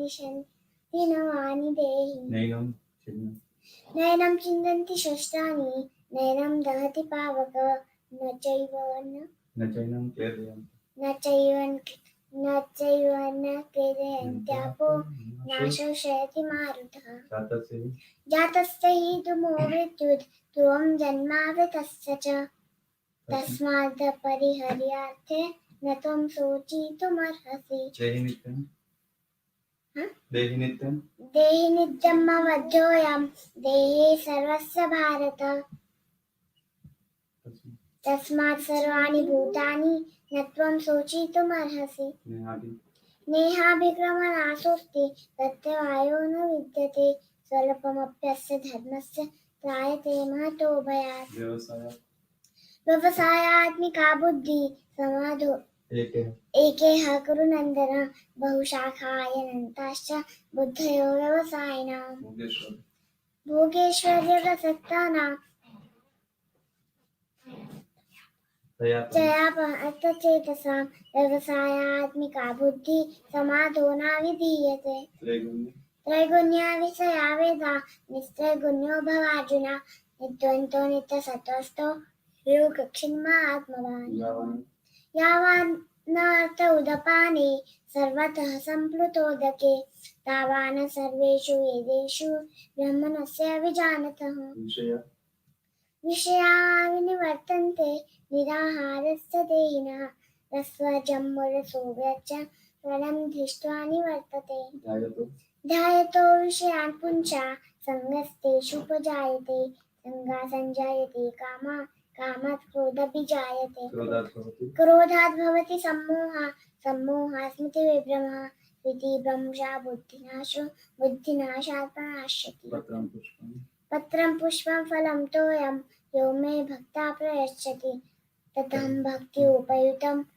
शन्ति नवानि देहि. नैनं चिन्तन्ति शस्त्राणि नैनं दहति पावक न चैव न क्लेदयन्त्यापो न शोषयति मारुतः. जातस्य हि धूमो मृत्युः ध्रुवं जन्मावृतस्य च तस्मात् परिहर्यार्थे न त्वं शोचितुमर्हसि. देहि नित्यम् अवध्योऽयं देहे सर्वस्य भारत तस्मात् सर्वाणि भूतानि न त्वं शोचितुमर्हसि. नेहाभिक्रमनाशोऽस्ति प्रत्यवायो न विद्यते स्वल्पमप्यस्य धर्मस्य त्रायते महतो भयात्. व्यवसायात्मिका बुद्धिः समाधो एकेह कुरु नन्दन बहुशाखायनन्ताश्च बुद्धयो व्यवसायिनां. भोगेश्वर्यप्रसक्तानां चयापहतचेतसां व्यवसायात्मिका बुद्धिः समाधो न विधीयते. त्रैगुण्या विषया वेदा निस्त्रैगुण्यो भवार्जुन निद्वन्तो नित्यसत्त्वस्थो योगक्षिन्मात्मवान्. यावान् न अर्थ उदपाने सर्वतः सम्प्लुतोदके तावान् सर्वेषु वेदेषु ब्रह्मणस्य विजानतः. विषया विनिवर्तन्ते निराहारस्य देहिनः रसवर्जं रसोऽप्यस्य परं दृष्ट्वा निवर्तते. ध्यायतो विषयान् पुंसा सङ्गस्तेषुपजायते संगात् संजायते कामात् क्रोधभिजायते. क्रोधात् भवति सम्मोहः सम्मोहः स्मृतिविभ्रमः विधिभ्रंशा बुद्धिनाशो बुद्धिनाशात् प्रणश्यति पत्रं पुष्पं फलं तोयं यो मे भक्ता प्रयच्छति तदहं भक्ति उपयुक्तम्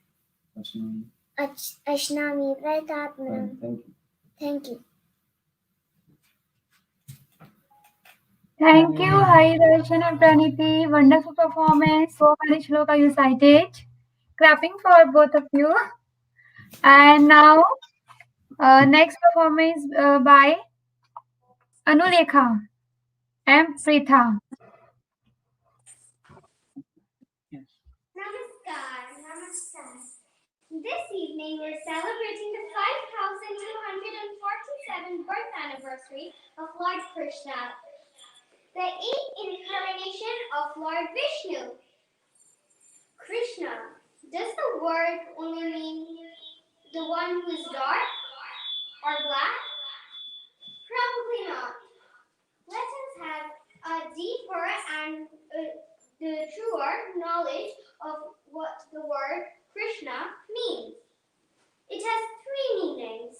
अश्नामि प्रयतात्मनं. Thank you. Thank you, Hari Darshan and Praniti. Wonderful performance. So many shloka you cited. Clapping for both of you. And now, next performance by Anulekha and Pritha. Namaskar. This evening we're celebrating the 5247th birth anniversary of Lord Krishna, the 8th incarnation of Lord Vishnu. Krishna, does the word only mean the one who is dark or black? Probably not. Let us have a deeper and the truer knowledge of what the word Krishna means. It has three meanings.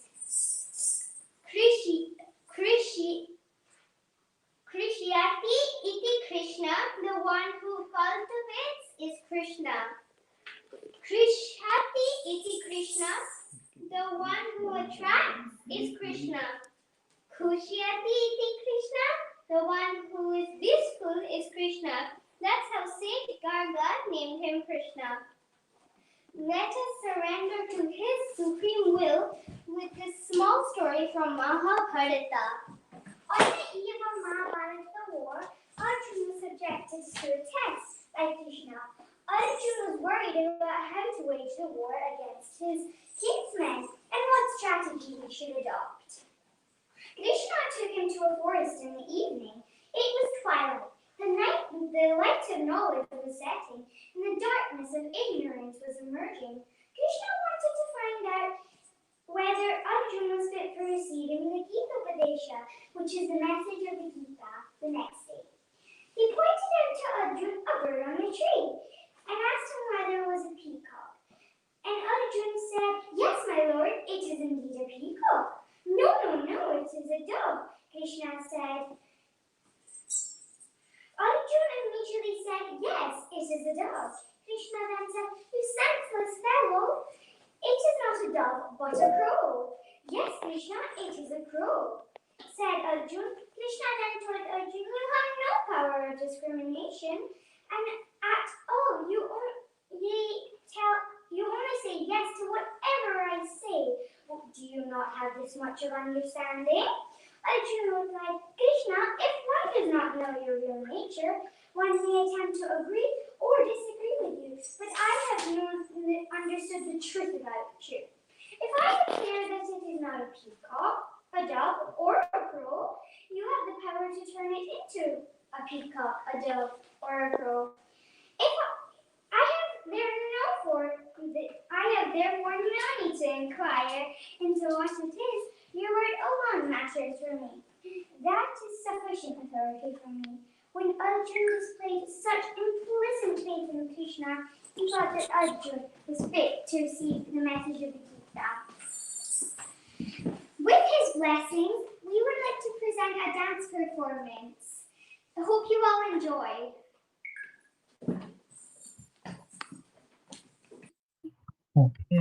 Krishyati iti Krishna, the one who cultivates is Krishna. Krishyati iti Krishna, the one who attracts is Krishna. Kushyati iti Krishna, the one who is blissful is Krishna. That's how Saint Garga named him Krishna. Let us surrender to his supreme will with this small story from Mahabharata. On the eve of Mahabharata war, Arjuna was subjected to a test by Krishna. Arjuna was worried about how to wage the war against his kinsmen and what strategy he should adopt. Krishna took him to a forest in the evening. It was twilight. The light of knowledge was setting, and the darkness of ignorance was emerging. Krishna wanted to find out whether Arjuna was fit for receiving the Gita Upadesha, which is the message of the Gita, the next day. He pointed out to Arjuna a bird on a tree and asked him whether it was a peacock. And Arjuna said, "Yes, my lord, it is indeed a peacock." No, it is a dove. Krishna said. Arjuna immediately said, "Yes, it is a dove." Krishna then said, "You senseless fellow, it is not a dove, but a crow." "Yes, Krishna, it is a crow," said Arjuna. Krishna then told Arjuna, "You have no power of discrimination, and at all you only say yes to whatever I say. Well, do you not have this much of understanding?" Arjuna replied, "Krishna, if one does not know your real nature, one may attempt to agree or disagree with you, but I have understood the truth about you. If I declare that it is not a peacock, a dove, or a crow, you have the power to turn it into a peacock, a dove, or a crow. I have therefore no need to inquire into what it is. Your word alone matters for me. That is sufficient authority for me." When Arjuna displayed such implicit faith in Krishna, he thought that Arjuna was fit to receive the message of the Gita. With his blessings, we would like to present a dance performance. I hope you all enjoy. Okay.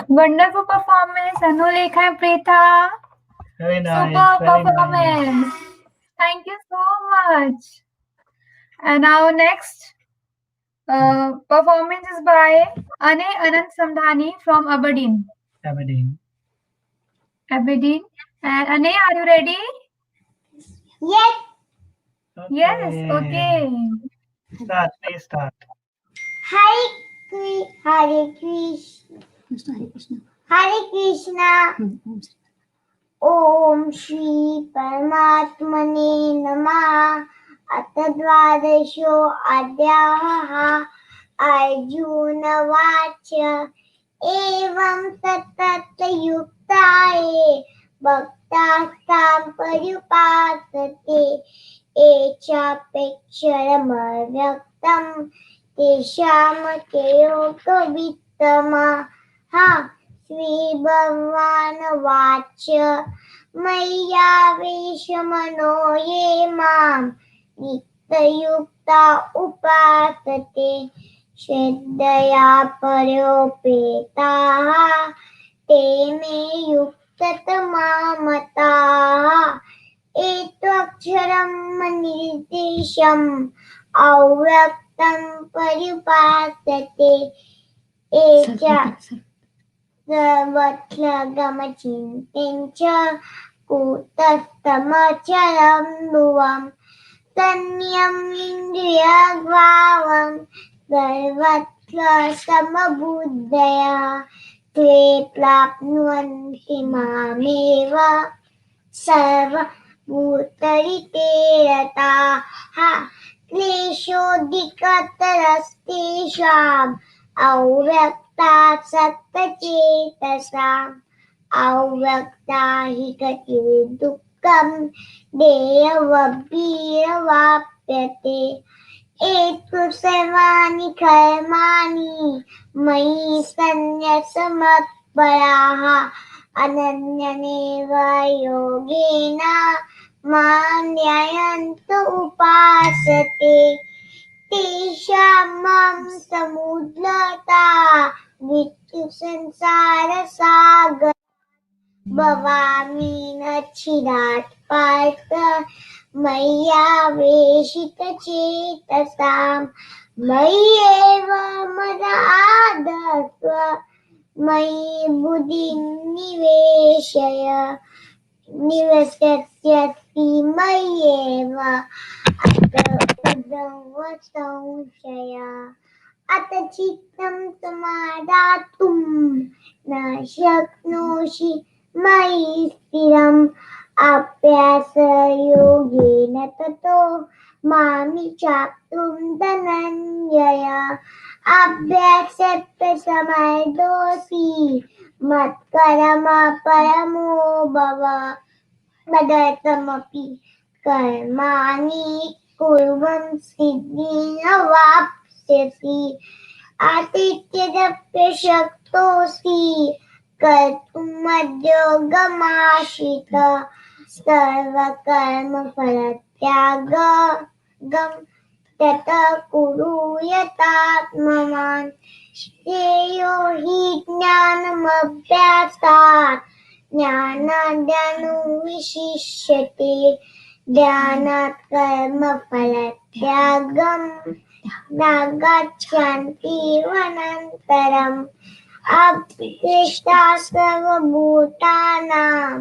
Wonderful performance, Anulekha and Preetha. Very nice. Super Very performance. nice. Thank you so much. And our next performance is by Ane Anand Samdhani from Aberdeen. Aberdeen. And Ane, are you ready? Yes. Yes, okay. Start, please start. Hare Krishna. Hare Krishna. Om Shri Paramatmane Namah. Atadvadasho Adhyaha. Arjuna Vacha. Evam Tatat Yuktaye. Bhaktastam Parupasate. Echapeksharamayaktam. Tesham Keyogavittama. Ha. Sri Bhagavan Vacha. Maya Veshamano Ye Mam. Nityayukta Upasate. Shraddhaya Paryopetaha. Te me Yuktatama Mataha. Etvaksharam Nirtesham. Avyaktam Paripasate. Echa Sarvatlagamacintencha. Kutastamacharam Duvam. Tanyam Indriyagvavam. Sarvatra Samabuddhaya. Te Plapnuvanti Mameva. Sarva Bhutarite Rataha. Kleshodikatarasteesham. Avyakta Sattvachetasam. Avyakta Hikatir Dukkam. Deyavabhiravapyate. Etu Sevani Karmani. Mayi Sanyasamatparaha. Ananyaneva Yogena. Manyayantu Upasate. Teshamam Samudlata. Vittu Sansara Sagar. Bhavami Nachirat Partha. Maya Veshita Chetasam. Mayeva Madadasva. Mayi Buddhi Nivesaya. Nivasasya मय्येव संशया अत चित्तं समादातुं न शक्नोषि मयि स्थिरम् अभ्यासयोगेन ततो मामि चाप्तुं धनञ्जय अभ्यासेऽप्यसमर्थोऽसि मत्कर्म परमो भव मदर्थमपि कर्माणि कुर्वन् सिद्धिमवाप्स्यसि आतिथ्यदप्यशक्तोऽसि कर्तुं मद्योगमाश्रितः सर्वकर्मफलत्यागं ततः कुरु यथात्मवान् श्रेयो हि ज्ञानमभ्यासात् ज्ञानादनुविशिष्यते ध्यानात् कर्मफलत्यागं न गच्छन्ति वनन्तरम् अभ्यष्टा सर्वभूतानां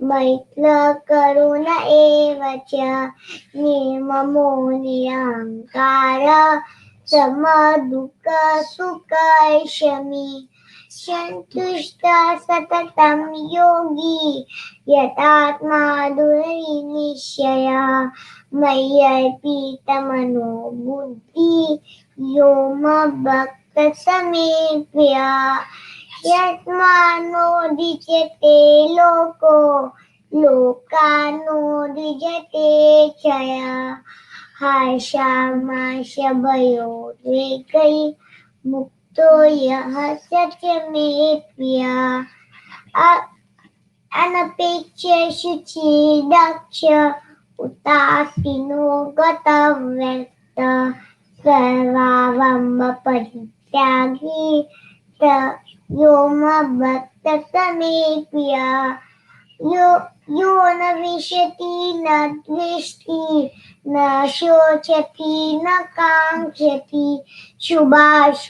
मैत्रः करुण एव च निर्ममो निरहङ्कारः समदुःखसुखक्षमी सन्तुष्टः सततं योगी यतात्मा दुर्निश्चयः मय्यर्पितमनो बुद्धिः यो मद्भक्तः समे प्रियः यस्मान्नोदिच्यते लोको लोकान्नोदिजते च यः हर्षामर्षभयोद्वेगैः मुक्तो यः स च मे प्रियः अनपेक्ष्य शुचिर्दक्ष उदासीनो गतव्यक्तः सर्वावलम्बपरित्यागी यो मद्भक्तः समे प्रियः यो न विशति न द्वेष्टि न शोचति न काङ्क्षति शुभाशुभपरित्यागी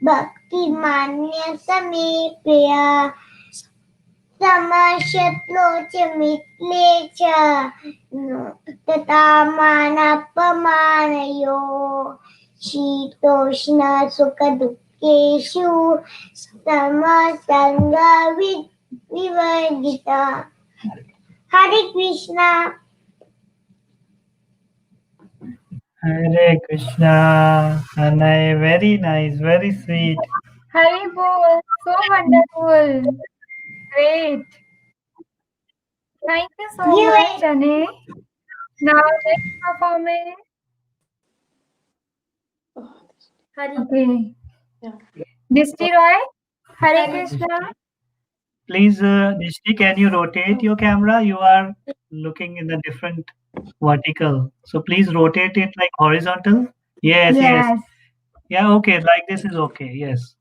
भक्तिमान्यः समे प्रियः समशत्रो च मित्रे च तथा मानापमानयोः शीतोष्ण सुखदुःखेषु समसंगविवर्जितः हरे Krishna Hare Krishna. Anay, very nice, very sweet. Hari Bol, so wonderful. Great. Thank you so much, Ane. Now next performance. Okay. Dishti Roy, Hare Krishna. Please, Nishti, can you rotate your camera? You are looking in a different vertical. So please rotate it like horizontal. Yes, yes. Yes. Yeah, okay. Like this is okay. Yes.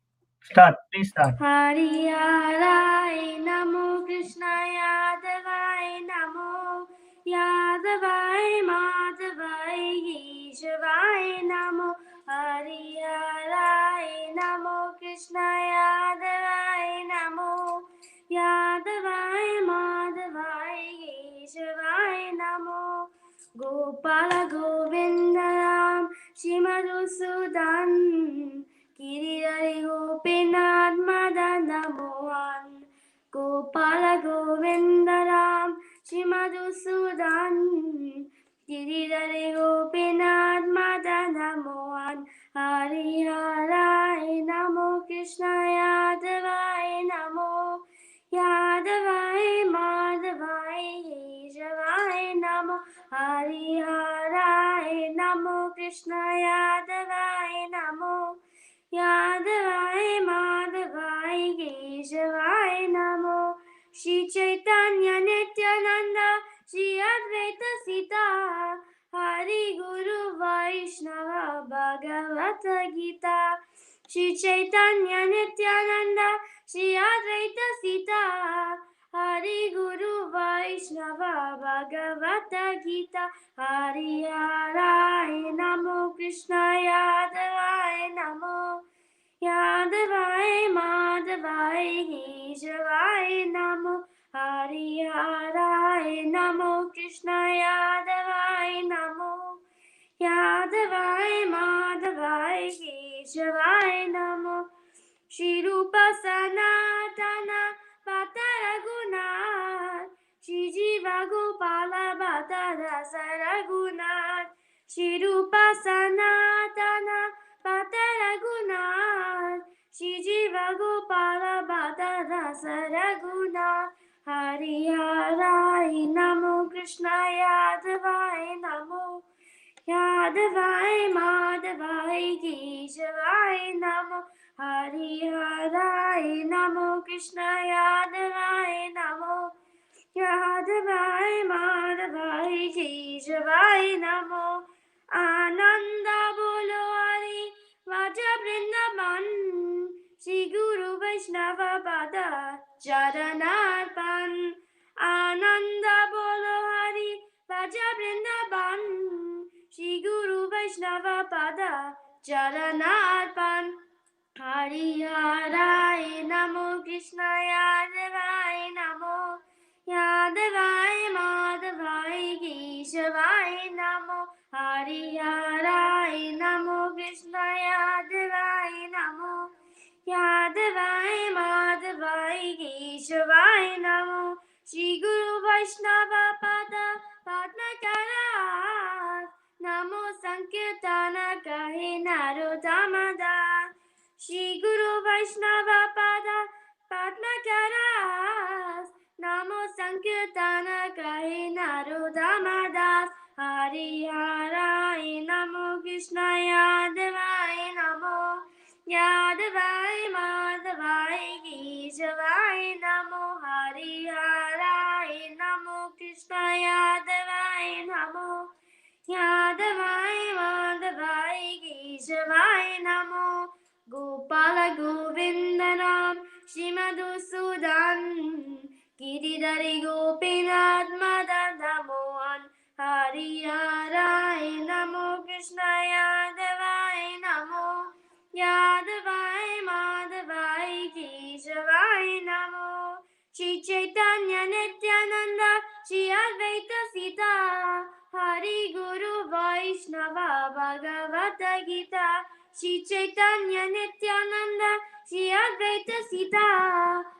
Start. Please start. हरिहराय नमो कृष्णाय यादवाय नमो यादवाय माधवाय केशवाय नमो हरिहराय नमो कृष्णाय यादवाय नमो यादवाय माधवाय केशवाय नमो गोपाल गोविंद राम श्रीमधुसूदन गिरिहरि गोपीनाथ मदन मोहन गोपाल गोविंद राम श्री मधुसूदन गिरिहरि गोपीनाथ मदन मोहन हरिहराय नमो कृष्ण यादवाय नमो यादवाय माधवाय केशवाय नमो हरिहराय नमो कृष्ण यादवाय नमो यादवाय माधवाय केशवाय नमो श्री चैतन्य नित्यानंद श्री अद्वैत सीता हरि गुरु वैष्णव भगवत गीता श्री चैतन्य नित्यानंद श्री अद्वैत सीता हरि गुरु वैष्णव भगवत गीता हरिहराय नमो कृष्ण यादवाय नमो यादवाय माधवाय केशवाय नमो Hariharaya Namo, Krishna Yadavaya Namo, Yadavaya Madhavaya Keshavaya Namo, Shri Rupa Sanatana Bhata Raghunath, Shri Jiva Gopala Bhata Rasa Raghunath, Shri Rupa Sanatana Bhata Raghunath, Shri Jiva Gopala Bhata Rasa Raghunath. Hariharaya Namo, Krishna Yadavaya Namo, Yadavaya Madhavaya Keshavaya Namo, Hariharaya Namo, Krishna Yadavaya Namo, Yadavaya Madhavaya Keshavaya Namo. Ananda Bolo Hari Vaja Vrindavan, Shri Guru Vaishnava Pada Charanarpan. Ananda Bolo Hari Vaja Vrindavan, Shri Guru Vaishnava Pada Charanarpan. Hariharaya Namo, Krishna Yadavaya Namo, Yadavaya Madhavaya Keshavaya Namo, Hariharaya Namo, Krishna Yadavaya Namo, Yadavaya Madhavaya Keshavaya Namo, Shri Guru Vaishnava Pada Padmakara, Namo Sankirtana Kahe Narodamada, Shri Guru Vaishnava Pada Padmakaras, Namo Sankirtana Kahe Narodamadas. Hariharaya Namo, Krishna Yadavaya Namo, Yadavaya Madhavaya Keshavaya Namo, Hariharaya Namo, Krishna Yadavaya Namo, Yadavaya Madhavaya Keshavaya Namo. Gopala Govindanam Shimadhusudan Giridhari Gopinath Madadamohan. Hariharaya Namo, Krishna Yadavaya Namo, Yadavaya Madhavaya Keshavaya Namo. Shri Chaitanya Nityananda Shri Advaita Sita Hari Guru Vaishnava Bhagavata Gita. Shri Chaitanya Nityananda Shri Advaita Sita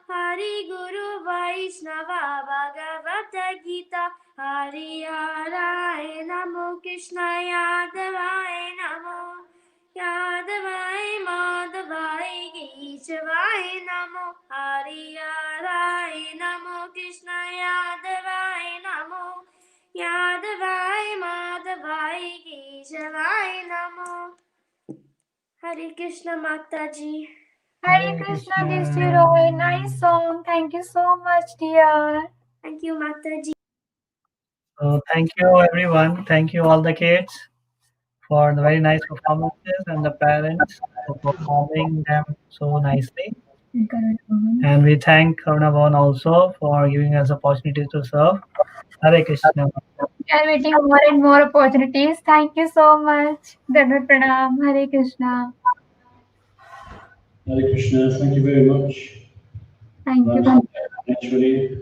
Hari Guru Vaishnava Bhagavata Gita. Hariharaya Namo, Krishna Yadavaya Namo, Yadavaya Madhavaya Keshavaya Namo, Hariharaya Namo, Krishna Yadavaya Namo, Yadavaya Madhavaya Keshavaya Namo. Hare Krishna Mataji. Hare Krishna, Desi Roy. Nice song. Thank you so much, dear. Thank you, Mataji. So thank you everyone. Thank you all the kids for the very nice performances and the parents for performing them so nicely. And we thank Karuna Bhavan also for giving us opportunity to serve. Hare Krishna. We are waiting more and more opportunities. Thank you so much. Dandavat Pranam. Hare Krishna. Hare Krishna, thank you very much. Thank you. Actually,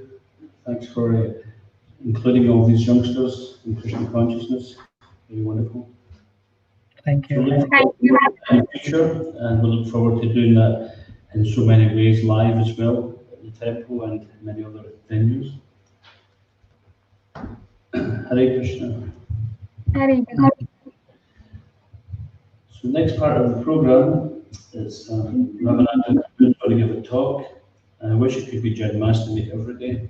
thanks for including all these youngsters in Krishna consciousness. Very wonderful. Thank So you. look forward to that in the future, and we look forward to doing that in so many ways, live as well, at the temple and many other venues. Hare Krishna. Hare Krishna. So the next part of the program is Ramananda is going to give a talk, and I wish it could be Janmashtami every day.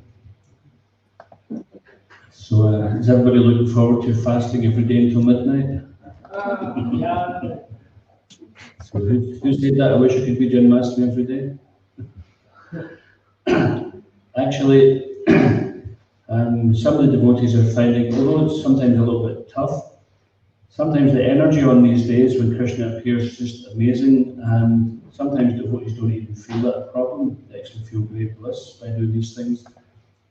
So is everybody looking forward to fasting every day until midnight? Yeah. So who said that? I wish it could be Janmashtami every day. Actually, some of the devotees are finding, although it's sometimes a little bit tough, sometimes the energy on these days when Krishna appears is just amazing, and sometimes devotees don't even feel that a problem. They actually feel great bliss by doing these things.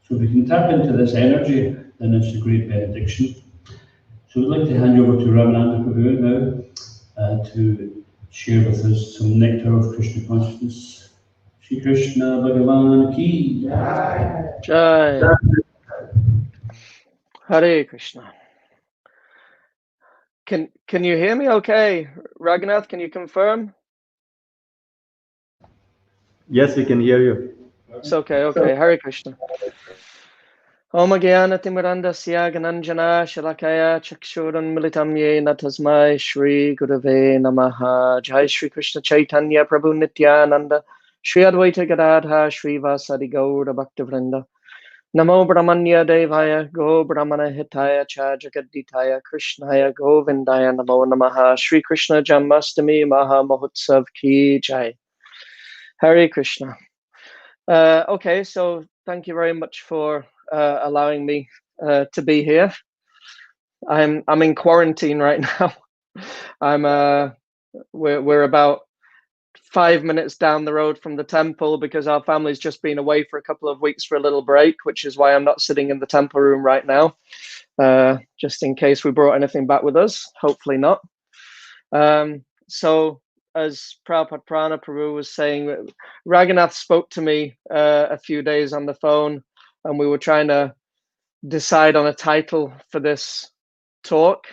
So if we can tap into this energy, then it's a great benediction. So we'd like to hand you over to Ramananda Prabhu now to share with us some nectar of Krishna consciousness. Sri Krishna Bhavan ki Jai. Jai. Hare Krishna. Can you hear me okay? Raghunath, can you confirm? Yes, we can hear you. It's okay, okay. Hare Krishna. Om Gyana Timurandasya Gananjana Shalakaya Chakshuran Militam Yena Tasmai Shri Gurave Namaha. Jai Shri Krishna Chaitanya Prabhu Nityananda Shri Advaita Gadadha Shri Vasadi Gaura Bhaktivrinda. Namo Brahmanya Devaya Go Brahmana Hitaya Cha Jagaditaya Krishnaya Govindaya Namo Namaha. Sri Krishna Janmashtami Maha Mahotsav Ki Jai. Hare Krishna. Okay, so thank you very much for allowing me to be here. I'm in quarantine right now. We're about 5 minutes down the road from the temple because our family's just been away for a couple of weeks for a little break, which is why I'm not sitting in the temple room right now, just in case we brought anything back with us. Hopefully not. So as Prabhupada Prana Prabhu was saying, Raghunath spoke to me a few days on the phone, and we were trying to decide on a title for this talk.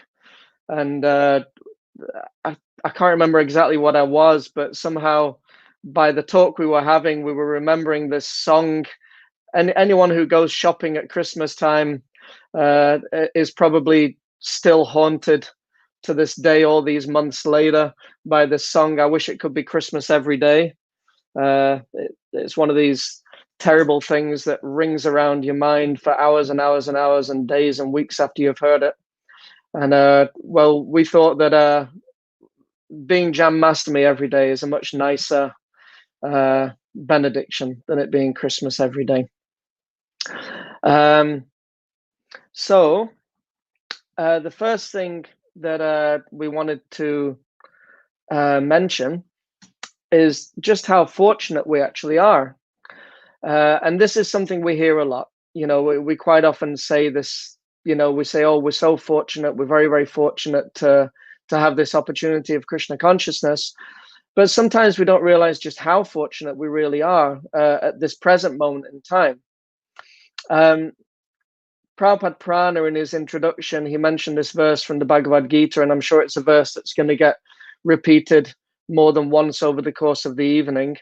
And I can't remember exactly what I was, but somehow by the talk we were having, we were remembering this song. And anyone who goes shopping at Christmas time is probably still haunted to this day, all these months later, by this song, I Wish It Could Be Christmas Every Day. It's one of these terrible things that rings around your mind for hours and hours and hours and days and weeks after you've heard it. And well, we thought that being Janmashtami every day is a much nicer benediction than it being Christmas every day. So the first thing that we wanted to mention is just how fortunate we actually are. And this is something we hear a lot. You know, we quite often say this, you know, we say, oh, we're so fortunate. We're very, very fortunate to have this opportunity of Krishna consciousness. But sometimes we don't realize just how fortunate we really are at this present moment in time. Prabhupada Prana, in his introduction, he mentioned this verse from the Bhagavad Gita, and I'm sure it's a verse that's going to get repeated more than once over the course of the evening.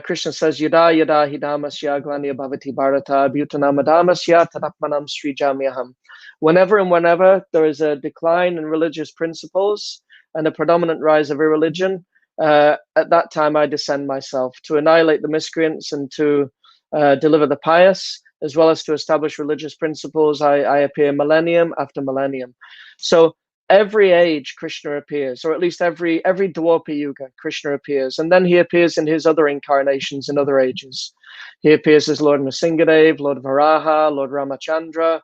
Krishna says, Yada yada hidamasya glanya bhavati bharata bhutanamadamasya tadapmanam srijamyaham. Whenever and whenever there is a decline in religious principles and a predominant rise of irreligion, at that time I descend myself to annihilate the miscreants and to deliver the pious, as well as to establish religious principles. I appear millennium after millennium. So every age Krishna appears, or at least every Dwapara Yuga Krishna appears, and then he appears in his other incarnations in other ages. He appears as Lord Nrsingadev, Lord Varaha, Lord Ramachandra,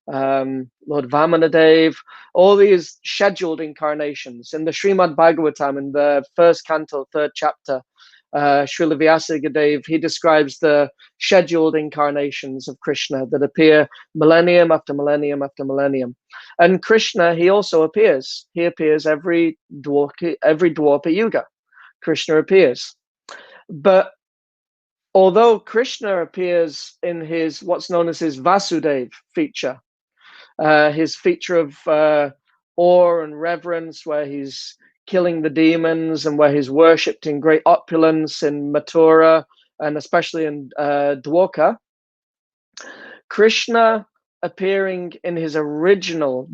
Lord Vamanadev, all these scheduled incarnations. In the Srimad Bhagavatam, in the first canto, third chapter, Srila Vyasadeva, he describes the scheduled incarnations of Krishna that appear millennium after millennium after millennium. And Krishna, he also appears. He appears every Dwapara Yuga. Krishna appears. But although Krishna appears in his what's known as his Vasudeva feature, his feature of awe and reverence, where he's killing the demons and where he's worshipped in great opulence in Mathura and especially in Dwarka, Krishna appearing in his original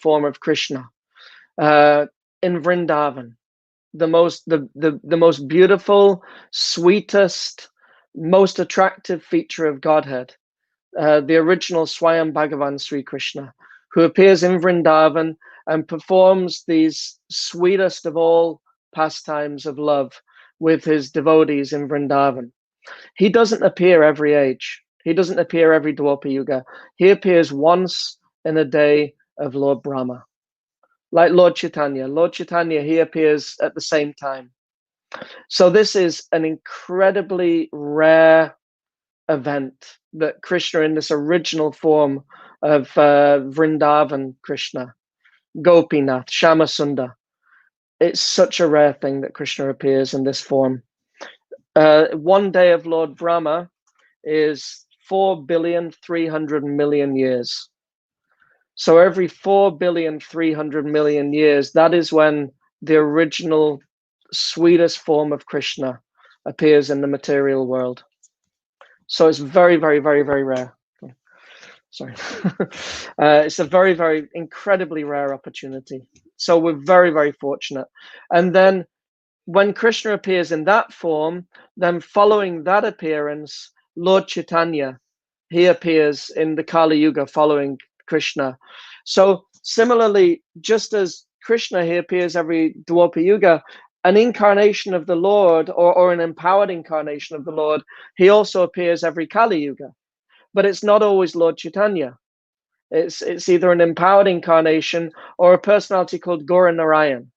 form of Krishna in Vrindavan, the most beautiful, sweetest, most attractive feature of Godhead, the original Swayam Bhagavan Sri Krishna, who appears in Vrindavan and performs these sweetest of all pastimes of love with his devotees in Vrindavan. He doesn't appear every age. He doesn't appear every Dwapara Yuga. He appears once in a day of Lord Brahma. Like Lord Chaitanya. Lord Chaitanya, he appears at the same time. So this is an incredibly rare event that Krishna in this original form of Vrindavan Krishna, Gopinath, Shyamasundar. It's such a rare thing that Krishna appears in this form. One day of Lord Brahma is 4,300,000,000 years. So every 4,300,000,000 years, that is when the original sweetest form of Krishna appears in the material world. So it's very, very, very, very rare. Sorry. It's a very, very incredibly rare opportunity. So we're very, very fortunate. And then when Krishna appears in that form, then following that appearance, Lord Chaitanya, he appears in the Kali Yuga following Krishna. So similarly, just as Krishna, he appears every Dwapara Yuga, an incarnation of the Lord or an empowered incarnation of the Lord, he also appears every Kali Yuga. But it's not always Lord Chaitanya. It's either an empowered incarnation or a personality called Gaura Narayan,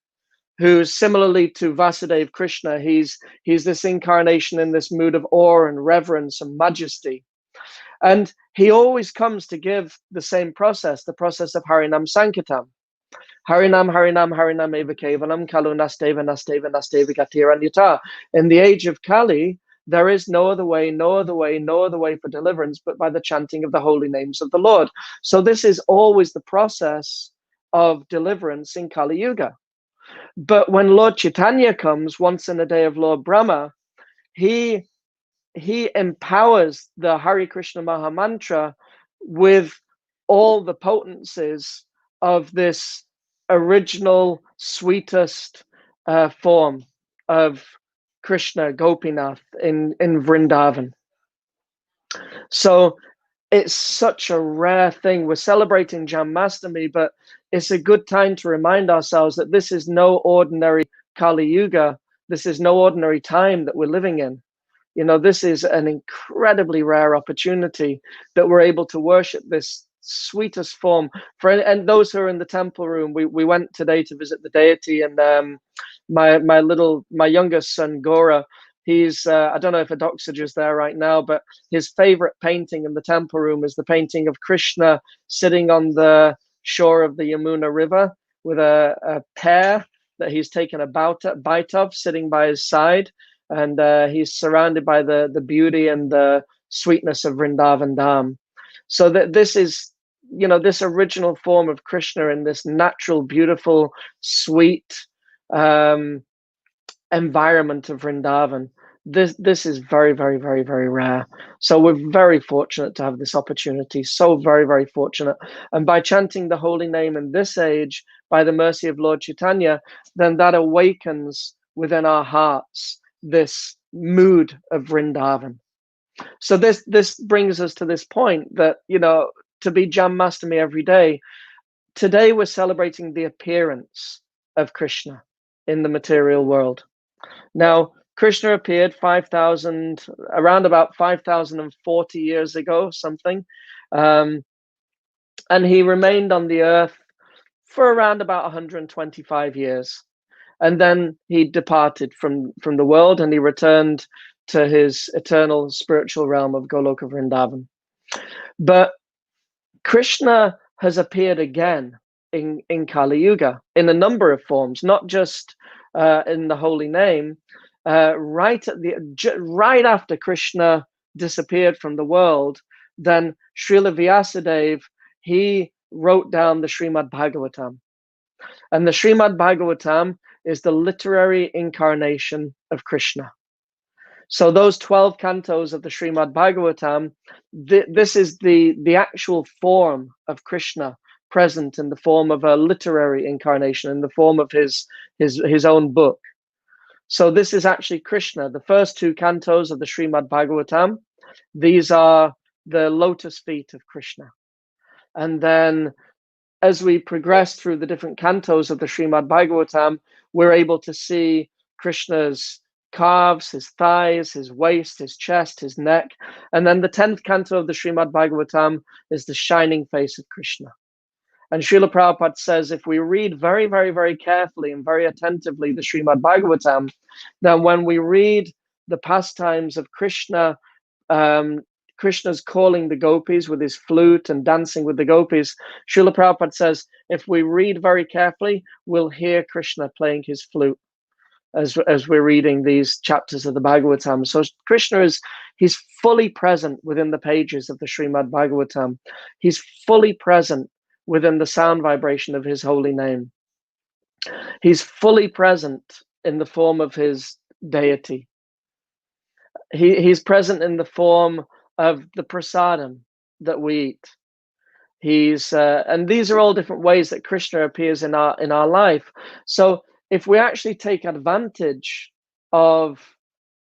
who similarly to Vasudeva Krishna, he's this incarnation in this mood of awe and reverence and majesty. And he always comes to give the same process, the process of Harinam Sankirtan. Harinam, Harinam, Harinam eva kevalam, kalu nasteva, nasteva, nasteva gatiranyata. In the age of Kali, there is no other way, no other way, no other way for deliverance but by the chanting of the holy names of the Lord. So this is always the process of deliverance in Kali Yuga. But when Lord Chaitanya comes once in a day of Lord Brahma, he empowers the Hare Krishna Maha Mantra with all the potencies of this original sweetest form of Krishna Gopinath in Vrindavan. So it's such a rare thing. We're celebrating Janmashtami, but it's a good time to remind ourselves that this is no ordinary Kali Yuga. This is no ordinary time that we're living in. You know, this is an incredibly rare opportunity that we're able to worship this sweetest form. And those who are in the temple room, we went today to visit the deity, and my youngest son Gora, he's I don't know if Adoxage is there right now, but his favorite painting in the temple room is the painting of Krishna sitting on the shore of the Yamuna River with a pear that he's taken a bite of, sitting by his side. And he's surrounded by the beauty and the sweetness of Vrindavan Dham. So that this is, you know, this original form of Krishna in this natural, beautiful, sweet environment of Vrindavan. This is very, very, very, very rare. So we're very fortunate to have this opportunity. So very, very fortunate. And by chanting the holy name in this age, by the mercy of Lord Chaitanya, then that awakens within our hearts this mood of Vrindavan. So this brings us to this point that, you know, to be Janmashtami every day, today we're celebrating the appearance of Krishna in the material world. Now, Krishna appeared around about 5,040 years ago, something. And he remained on the earth for around about 125 years. And then he departed from the world and he returned to his eternal spiritual realm of Goloka Vrindavan. But Krishna has appeared again in Kali Yuga in a number of forms, not just in the holy name. Right after Krishna disappeared from the world, then Srila Vyasadeva, he wrote down the Srimad Bhagavatam. And the Srimad Bhagavatam is the literary incarnation of Krishna. So those 12 cantos of the Srimad Bhagavatam, this is the actual form of Krishna present in the form of a literary incarnation, in the form of his own book. So this is actually Krishna. The first 2 cantos of the Srimad Bhagavatam, these are the lotus feet of Krishna. And then as we progress through the different cantos of the Srimad Bhagavatam, we're able to see Krishna's calves, his thighs, his waist, his chest, his neck. And then the 10th canto of the Srimad Bhagavatam is the shining face of Krishna. And Srila Prabhupada says, if we read very, very, very carefully and very attentively the Srimad Bhagavatam, then when we read the pastimes of Krishna, Krishna's calling the gopis with his flute and dancing with the gopis, Srila Prabhupada says, if we read very carefully, we'll hear Krishna playing his flute. as we're reading these chapters of the Bhagavatam. So Krishna he's fully present within the pages of the Srimad Bhagavatam. He's fully present within the sound vibration of his holy name. He's fully present in the form of his deity. He's present in the form of the prasadam that we eat. And these are all different ways that Krishna appears in our life. So if we actually take advantage of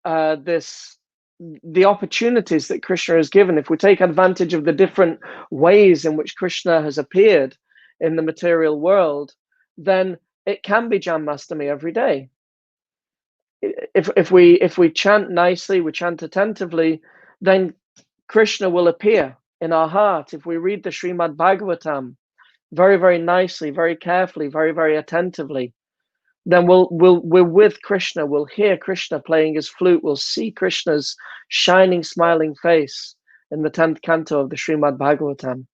the opportunities that Krishna has given, if we take advantage of the different ways in which Krishna has appeared in the material world, then it can be Janmashtami every day. If we chant nicely, we chant attentively, then Krishna will appear in our heart. If we read the Srimad Bhagavatam very, very nicely, very carefully, very, very attentively, then we're with Krishna. We'll hear Krishna playing his flute. We'll see Krishna's shining, smiling face in the 10th canto of the Srimad Bhagavatam.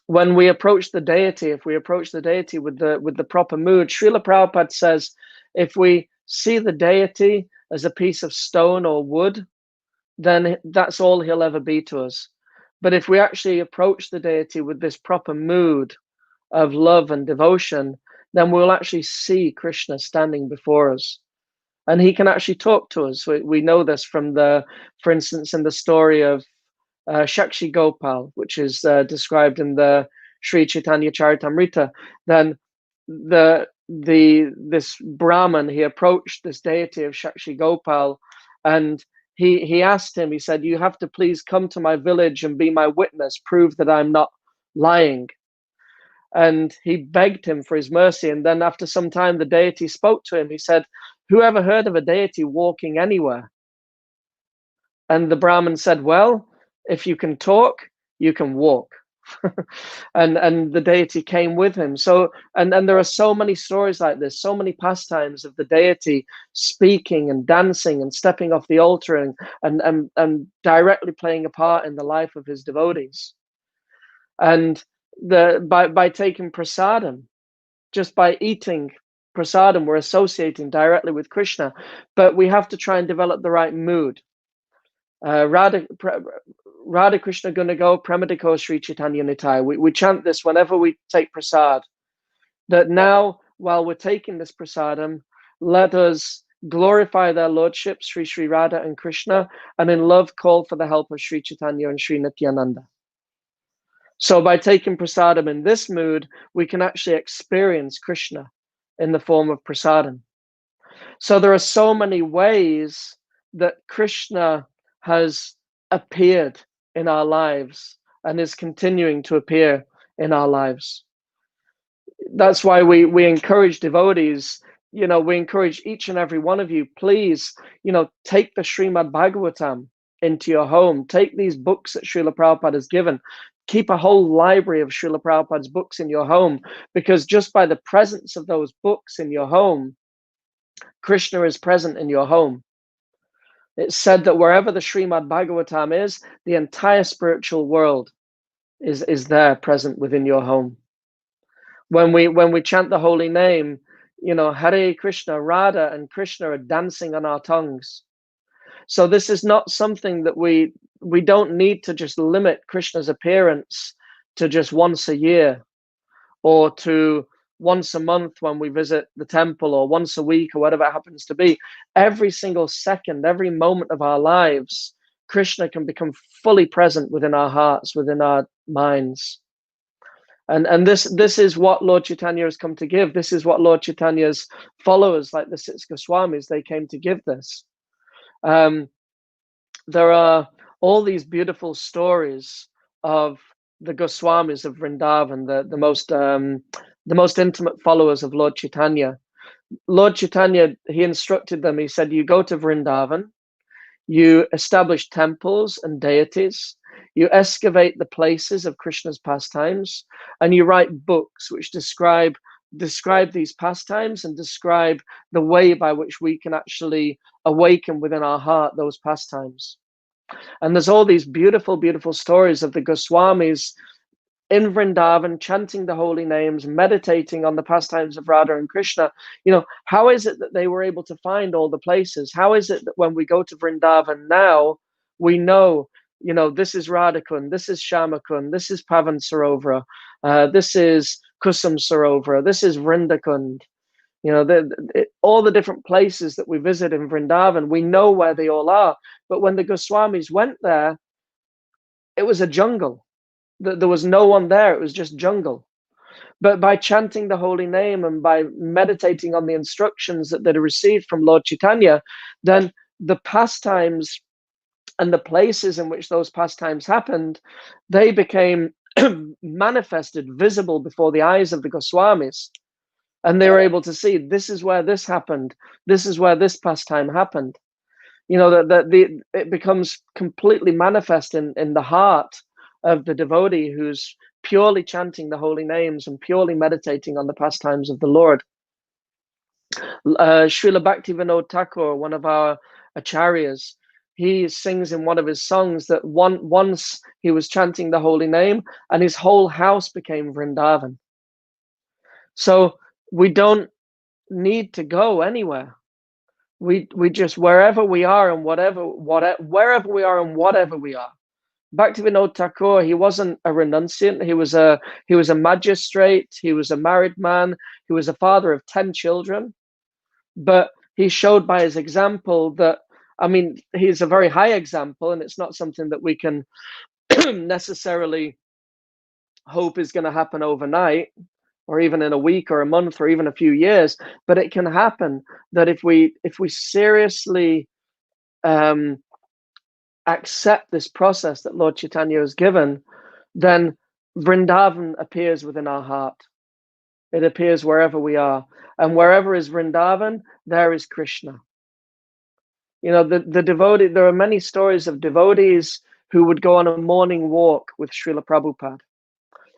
When we approach the deity, if we approach the deity with the proper mood, Srila Prabhupada says, if we see the deity as a piece of stone or wood, then that's all he'll ever be to us. But if we actually approach the deity with this proper mood of love and devotion, then we'll actually see Krishna standing before us. And he can actually talk to us. We know this from for instance, in the story of Shakshi Gopal, which is described in the Sri Chaitanya Charitamrita. Then this Brahman, he approached this deity of Shakshi Gopal, and he asked him, he said, you have to please come to my village and be my witness, prove that I'm not lying. And he begged him for his mercy. And then after some time, the deity spoke to him. He said, who ever heard of a deity walking anywhere? And the Brahmin said, well, if you can talk, you can walk. and the deity came with him. So and there are so many stories like this, so many pastimes of the deity speaking and dancing and stepping off the altar and directly playing a part in the life of his devotees. And by taking prasadam, just by eating prasadam, we're associating directly with Krishna. But we have to try and develop the right mood. Radha Krishna Gunago Pramadiko Sri Chaitanya Nitai. We chant this whenever we take prasad. That now, while we're taking this prasadam, let us glorify their lordship, Sri Sri Radha and Krishna, and in love call for the help of Sri Chaitanya and Sri Nityananda. So by taking prasadam in this mood, we can actually experience Krishna in the form of prasadam. So there are so many ways that Krishna has appeared in our lives and is continuing to appear in our lives. That's why we encourage devotees, we encourage each and every one of you, please, take the Srimad Bhagavatam into your home. Take these books that Srila Prabhupada has given. Keep a whole library of Srila Prabhupada's books in your home, because just by the presence of those books in your home, Krishna is present in your home. It's said that wherever the Srimad Bhagavatam is, the entire spiritual world is there present within your home. When we chant the holy name, Hare Krishna, Radha and Krishna are dancing on our tongues. So this is not something that we don't need to just limit Krishna's appearance to just once a year, or to once a month when we visit the temple, or once a week, or whatever it happens to be. Every single second, every moment of our lives, Krishna can become fully present within our hearts, within our minds. And this is what Lord Chaitanya has come to give. This is what Lord Chaitanya's followers, like the 6 Goswamis, they came to give this. There are all these beautiful stories of the Goswamis of Vrindavan, the most intimate followers of Lord Chaitanya. Lord Chaitanya, he instructed them, he said, you go to Vrindavan, you establish temples and deities, you excavate the places of Krishna's pastimes, and you write books which describe these pastimes and describe the way by which we can actually awaken within our heart those pastimes. And there's all these beautiful, beautiful stories of the Goswamis in Vrindavan, chanting the holy names, meditating on the pastimes of Radha and Krishna. You know, how is it that they were able to find all the places? How is it that when we go to Vrindavan now, we know, you know, this is Radhakund, this is Shamakund, this is Pavan Sarovara, this is Kusum Sarovara, this is Vrindakund. You know, all the different places that we visit in Vrindavan, we know where they all are. But when the Goswamis went there, it was a jungle. There was no one there. It was just jungle. But by chanting the holy name and by meditating on the instructions that they received from Lord Chaitanya, then the pastimes and the places in which those pastimes happened, they became manifested, visible before the eyes of the Goswamis. And they were able to see, this is where this happened. This is where this pastime happened. You know, it becomes completely manifest in the heart of the devotee who's purely chanting the holy names and purely meditating on the pastimes of the Lord. Srila Bhaktivinoda Thakur, one of our acharyas, he sings in one of his songs that once he was chanting the holy name and his whole house became Vrindavan. So we don't need to go anywhere. We just, wherever we are and wherever we are and whatever we are. Bhaktivinoda Thakur, he wasn't a renunciant. He was a magistrate. He was a married man. He was a father of 10 children. But he showed by his example that, I mean, he's a very high example, and it's not something that we can necessarily hope is going to happen overnight, or even in a week or a month or even a few years. But it can happen that if we seriously accept this process that Lord Chaitanya has given, then Vrindavan appears within our heart. It appears wherever we are. And wherever is Vrindavan, there is Krishna. You know, the devotee, there are many stories of devotees who would go on a morning walk with Srila Prabhupada.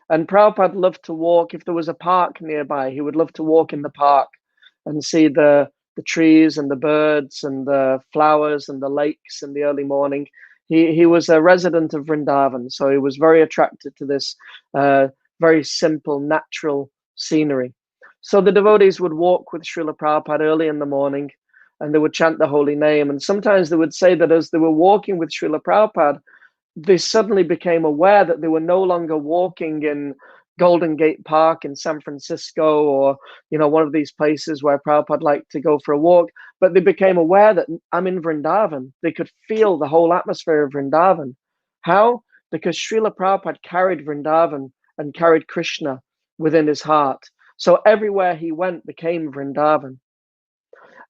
And Prabhupada loved to walk. If there was a park nearby, he would love to walk in the park and see the trees and the birds and the flowers and the lakes in the early morning. He was a resident of Vrindavan, so he was very attracted to this very simple, natural scenery. So the devotees would walk with Srila Prabhupada early in the morning, and they would chant the holy name. And sometimes they would say that as they were walking with Srila Prabhupada, they suddenly became aware that they were no longer walking in Golden Gate Park in San Francisco, or, you know, one of these places where Prabhupada liked to go for a walk, but they became aware that I'm in Vrindavan. They could feel the whole atmosphere of Vrindavan. How? Because Srila Prabhupada carried Vrindavan and carried Krishna within his heart. So everywhere he went became Vrindavan.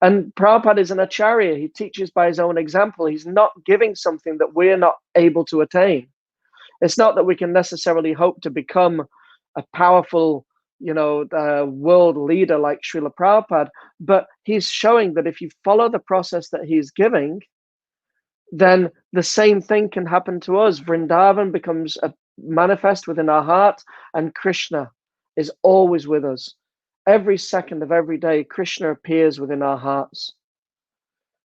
And Prabhupada is an acharya. He teaches by his own example. He's not giving something that we're not able to attain. It's not that we can necessarily hope to become a powerful, you know, world leader like Srila Prabhupada, but he's showing that if you follow the process that he's giving, then the same thing can happen to us. Vrindavan becomes a manifest within our heart, and Krishna is always with us. Every second of every day, Krishna appears within our hearts.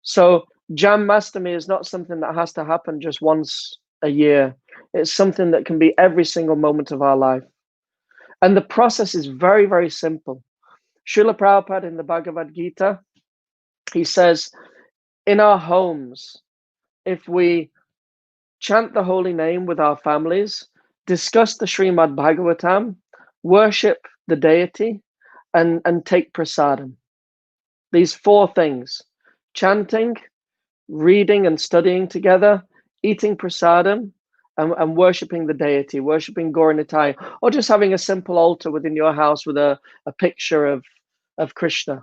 So Janmashtami is not something that has to happen just once a year. It's something that can be every single moment of our life. And the process is very, very simple. Srila Prabhupada in the Bhagavad Gita, he says, in our homes, if we chant the holy name with our families, discuss the Srimad Bhagavatam, worship the deity, and take prasadam. These 4 things: chanting, reading and studying together, eating prasadam, and worshipping the deity, worshipping Gauranitai, or just having a simple altar within your house with a picture of Krishna.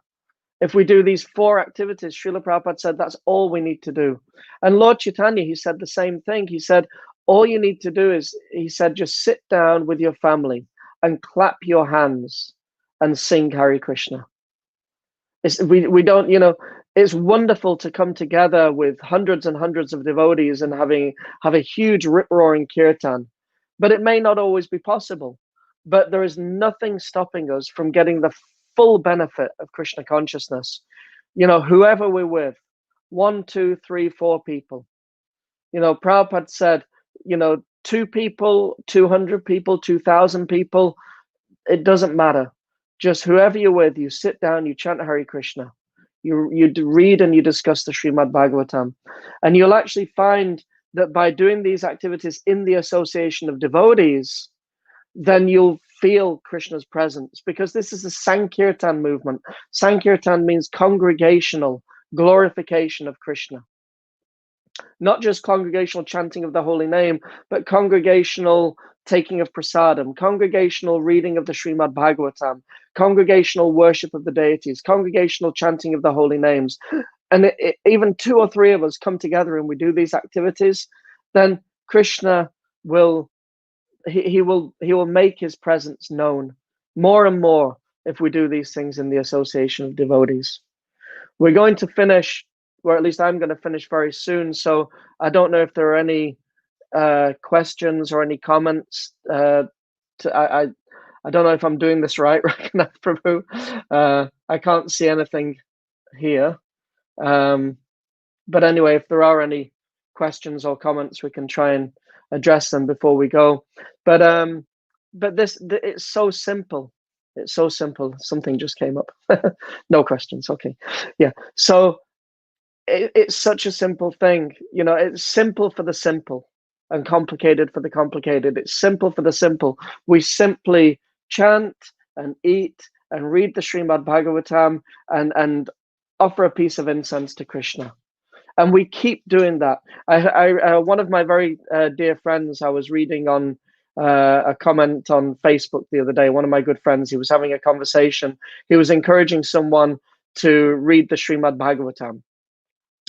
If we do these 4 activities, Srila Prabhupada said that's all we need to do. And Lord Chaitanya, he said the same thing. He said, all you need to do is, he said, just sit down with your family and clap your hands and sing Hare Krishna. We don't, you know, it's wonderful to come together with hundreds and hundreds of devotees and have a huge rip-roaring kirtan, but it may not always be possible. But there is nothing stopping us from getting the full benefit of Krishna consciousness. You know, whoever we're with, 1, 2, 3, 4 people. You know, Prabhupada said, you know, 2 people, 200 people, 2,000 people, it doesn't matter. Just whoever you're with, you sit down, you chant Hare Krishna. You read and you discuss the Srimad Bhagavatam. And you'll actually find that by doing these activities in the association of devotees, then you'll feel Krishna's presence, because this is the Sankirtan movement. Sankirtan means congregational glorification of Krishna. Not just congregational chanting of the holy name, but congregational taking of prasadam, congregational reading of the Srimad Bhagavatam, congregational worship of the deities, congregational chanting of the holy names. And even 2 or 3 of us come together and we do these activities, then Krishna will he will make his presence known more and more if we do these things in the association of devotees. We're going to finish, or at least I'm going to finish very soon, so I don't know if there are any questions or any comments. I don't know if I'm doing this right, Prabhu. I can't see anything here. But anyway, if there are any questions or comments, we can try and address them before we go. But it's so simple. It's so simple. Something just came up. No questions. Okay. Yeah. So it's such a simple thing. You know, it's simple for the simple and complicated for the complicated. It's simple for the simple. We simply chant and eat and read the Srimad Bhagavatam and offer a piece of incense to Krishna. And we keep doing that. One of my very dear friends, I was reading on a comment on Facebook the other day, one of my good friends, he was having a conversation. He was encouraging someone to read the Srimad Bhagavatam.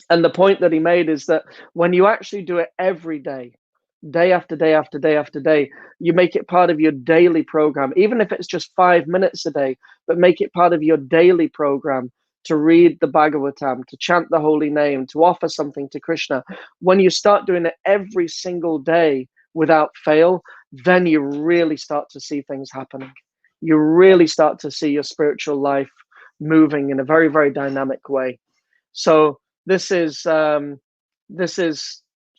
And the point that he made is that when you actually do it every day, day after day after day after day, you make it part of your daily program, even if it's just 5 minutes a day, but make it part of your daily program to read the Bhagavatam, to chant the holy name, to offer something to Krishna. When you start doing it every single day without fail, then you really start to see things happening. You really start to see your spiritual life moving in a very, very dynamic way. So this is Srila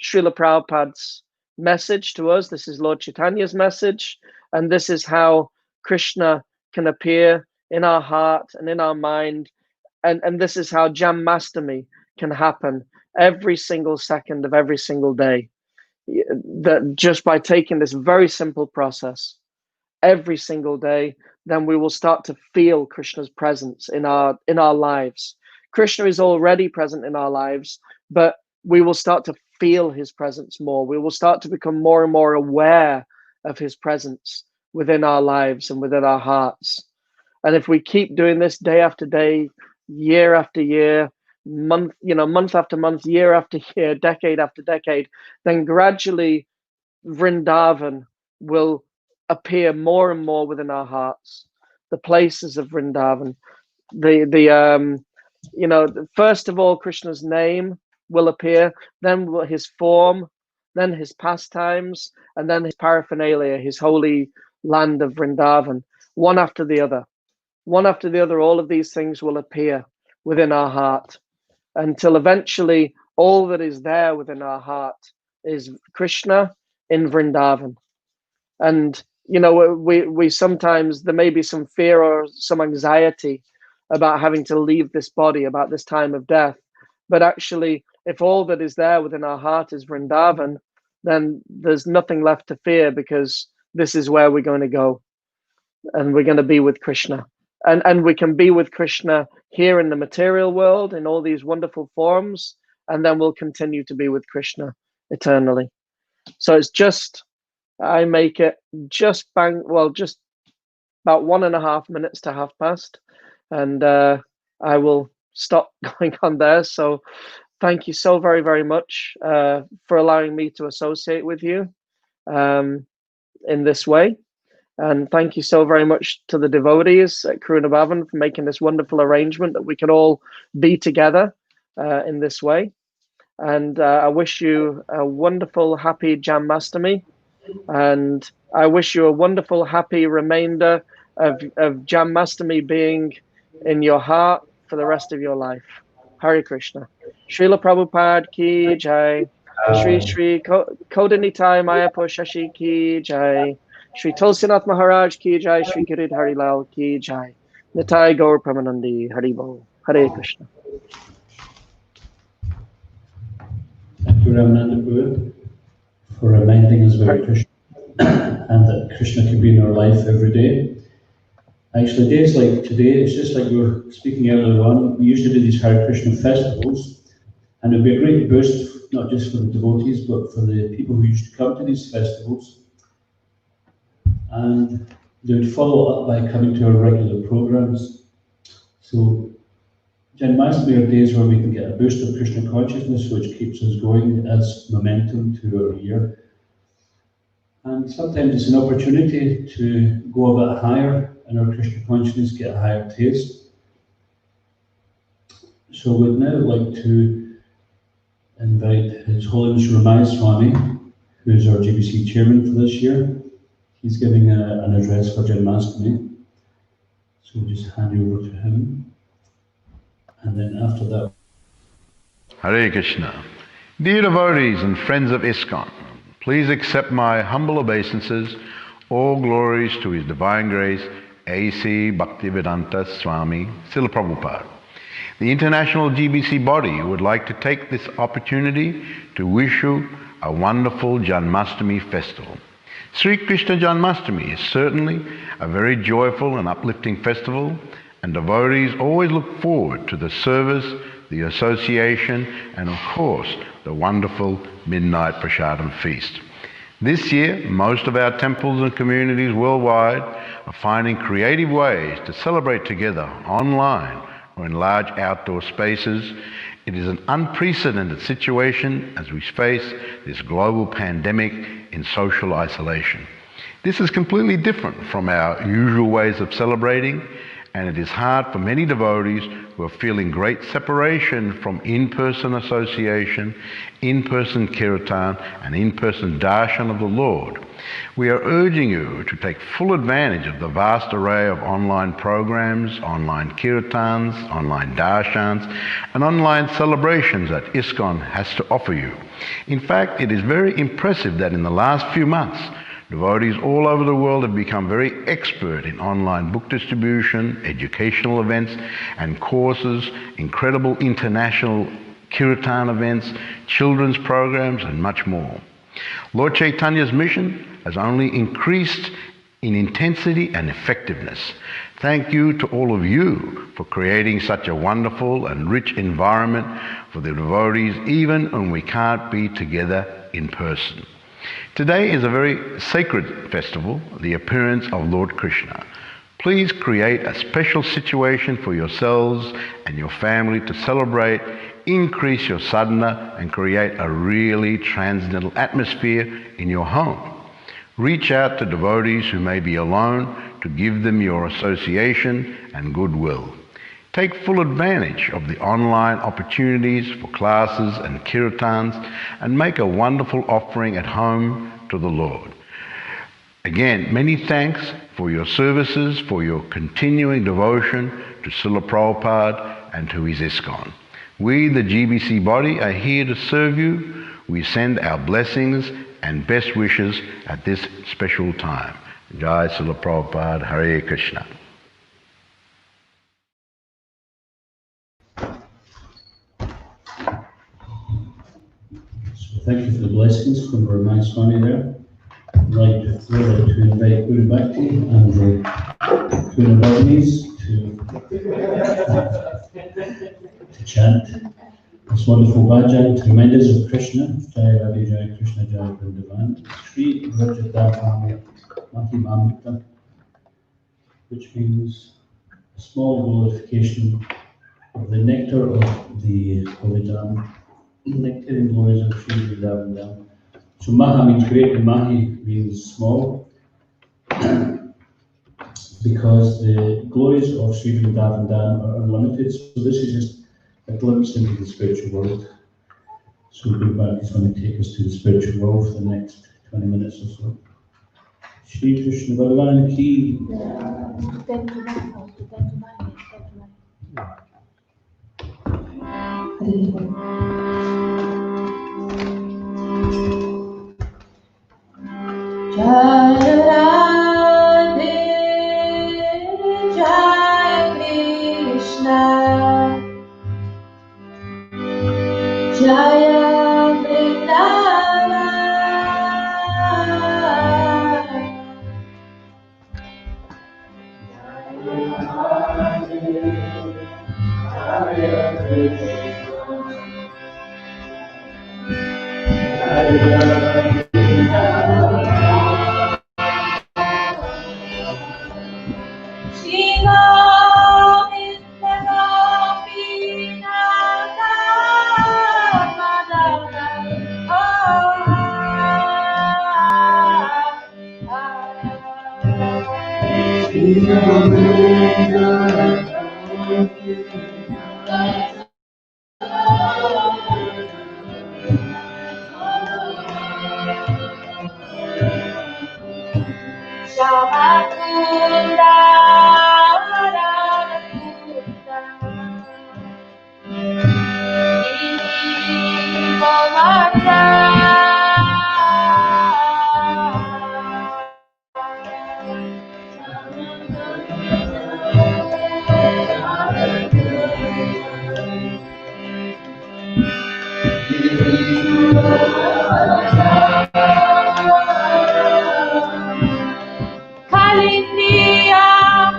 Prabhupada's message to us. This is Lord Chaitanya's message. And this is how Krishna can appear in our heart and in our mind. And this is how Janmashtami can happen every single second of every single day. That just by taking this very simple process every single day, then we will start to feel Krishna's presence in our lives. Krishna is already present in our lives, but we will start to feel his presence more. We will start to become more and more aware of his presence within our lives and within our hearts. And if we keep doing this day after day, year after year, month after month, year after year, decade after decade, then gradually Vrindavan will appear more and more within our hearts. The places of Vrindavan, first of all, Krishna's name will appear, then his form, then his pastimes, and then his paraphernalia, his holy land of Vrindavan, one after the other. One after the other, all of these things will appear within our heart until eventually all that is there within our heart is Krishna in Vrindavan. And, we sometimes, there may be some fear or some anxiety about having to leave this body, about this time of death. But actually, if all that is there within our heart is Vrindavan, then there's nothing left to fear, because this is where we're going to go. And we're going to be with Krishna. And we can be with Krishna here in the material world in all these wonderful forms, and then we'll continue to be with Krishna eternally. So it's just, I make it just about 1.5 minutes to past, and I will stop going on there. So thank you so very, very much for allowing me to associate with you in this way. And thank you so very much to the devotees at Karuna Bhavan for making this wonderful arrangement that we can all be together in this way. And I wish you a wonderful, happy Janmashtami. And I wish you a wonderful, happy remainder of Janmashtami being in your heart for the rest of your life. Hare Krishna. Srila Prabhupada ki jai. Shri Kodanitai Mayapo Shashi Ki Jai. Shri Tulsinath Maharaj Ki Jai. Shri Girid Harilal Ki Jai. Nitai Gaur Pramanandi Haribo. Hare Krishna. Thank you, Ramananda Prabhu, for reminding us about Krishna and that Krishna can be in our life every day. Actually, days like today, it's just like we were speaking earlier on. We used to do these Hare Krishna festivals, and it would be a great boost, not just for the devotees, but for the people who used to come to these festivals. And they would follow up by coming to our regular programs. So, Janmashtami are days where we can get a boost of Krishna consciousness, which keeps us going as momentum to our year. And sometimes it's an opportunity to go a bit higher in our Krishna consciousness, get a higher taste. So we'd now like to invite His Holiness Ramai Swami, who is our GBC chairman for this year. He's giving an address for Janmashtami. So we'll just hand you over to him. And then after that... Hare Krishna. Dear devotees and friends of ISKCON, please accept my humble obeisances. All glories to His Divine Grace, A.C. Bhaktivedanta Swami, Srila Prabhupada. The International GBC body would like to take this opportunity to wish you a wonderful Janmashtami festival. Sri Krishna Janmasthami is certainly a very joyful and uplifting festival, and devotees always look forward to the service, the association, and of course, the wonderful midnight prasadam feast. This year, most of our temples and communities worldwide are finding creative ways to celebrate together online or in large outdoor spaces. It is an unprecedented situation as we face this global pandemic in social isolation. This is completely different from our usual ways of celebrating, and it is hard for many devotees who are feeling great separation from in-person association, in-person kirtan, and in-person darshan of the Lord. We are urging you to take full advantage of the vast array of online programs, online kirtans, online darshans, and online celebrations that ISKCON has to offer you. In fact, it is very impressive that in the last few months, devotees all over the world have become very expert in online book distribution, educational events and courses, incredible international kirtan events, children's programs, and much more. Lord Chaitanya's mission has only increased in intensity and effectiveness. Thank you to all of you for creating such a wonderful and rich environment for the devotees, even when we can't be together in person. Today is a very sacred festival, the appearance of Lord Krishna. Please create a special situation for yourselves and your family to celebrate, increase your sadhana, and create a really transcendental atmosphere in your home. Reach out to devotees who may be alone to give them your association and goodwill. Take full advantage of the online opportunities for classes and kirtans and make a wonderful offering at home to the Lord. Again, many thanks for your services, for your continuing devotion to Srila Prabhupada and to his ISKCON. We, the GBC body, are here to serve you. We send our blessings and best wishes at this special time. Jai Srila Prabhupada, Hare Krishna. Thank you for the blessings from Ramai Swami there. I'd like to invite Guru Bhakti and the Karuna Bhavan to chant this wonderful bhajan to remind us of Krishna. Jai Radhe Jai Krishna Jai Vrindavan. Sri Recitations Mahimamrita, which means a small glorification of the nectar of the Holy Dham. Nectar and glories of Sri Vrindavan. So Maha means great and Mahi means small, because the glories of Sri Vrindavan are unlimited. So this is just a glimpse into the spiritual world. So Guru Bhakti is going to take us to the spiritual world for the next 20 minutes or so. Sri Krishna Bhavan Ki. Jaya Vrindavan. Shiva Vindana Pinaka Madana. Shamakunda Radakunda Nivamata Kalindiya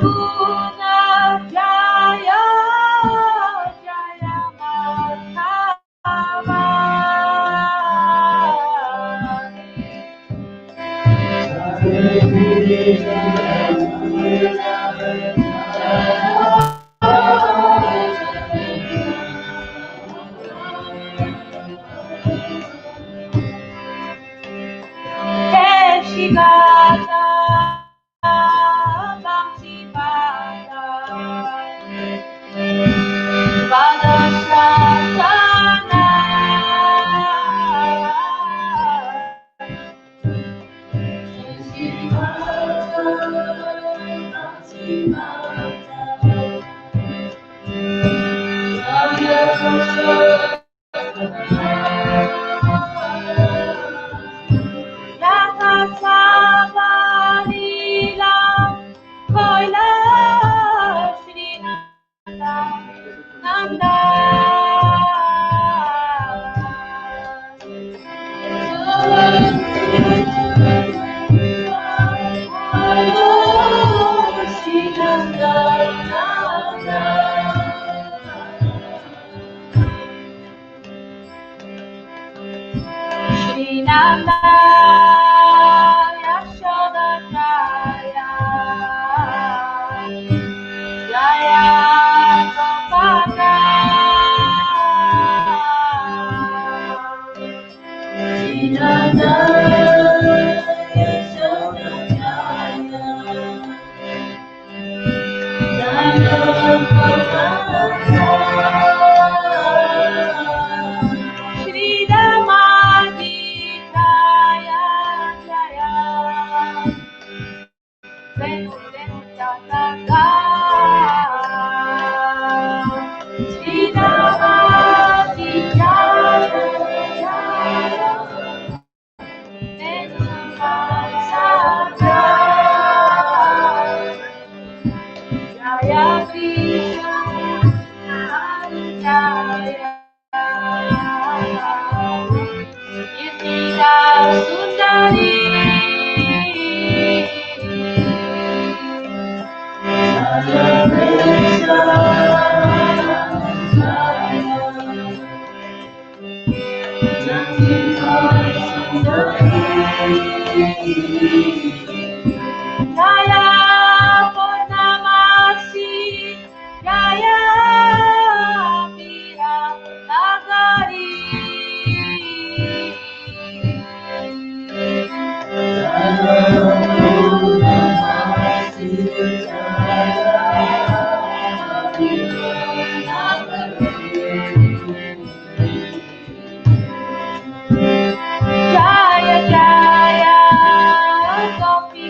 Puna Jaya Jaya Mahatma. Keshigata Bhakti Bhata Vadashatana Yatasavalila Koila Sri Nanda Sri Nanda Shri Nanda Yashoda Jaya Jaya Gopala Shri Nanda Yashoda Jaya Jaya Gopala Shri Ramaditaya Jaya Venu Venu Jataka Shri Ramaditaya Jaya Venu Vasaka Jaya Krishna Jaya Nitya Sundari Jaya Krishna Nitya Sundari Jaya Purnamasi Jaya Mira Nagari Jaya Jaya Gopi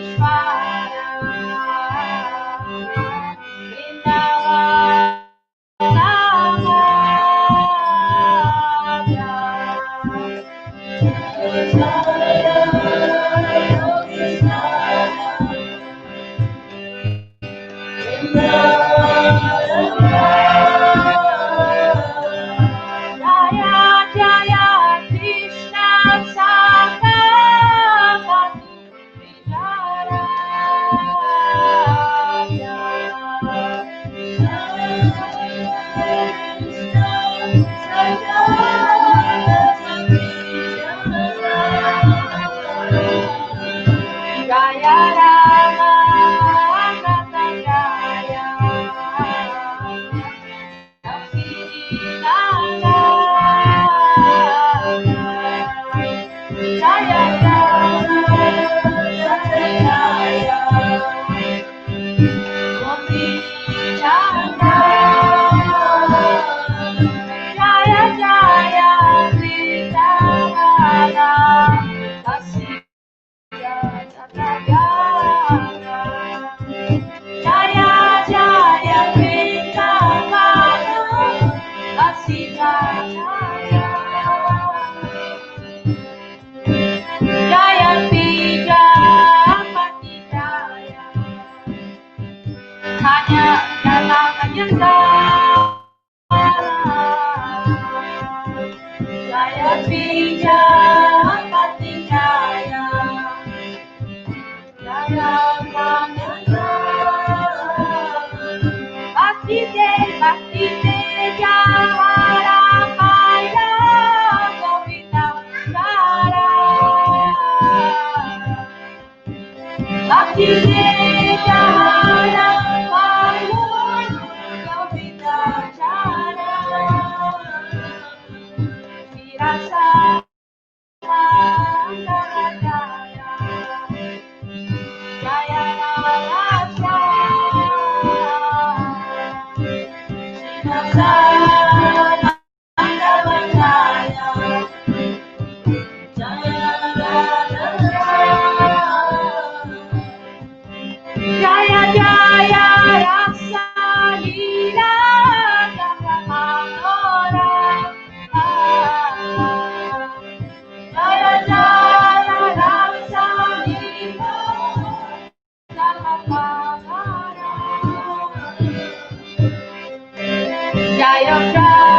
Jaya Rama Rama Jaya Jaya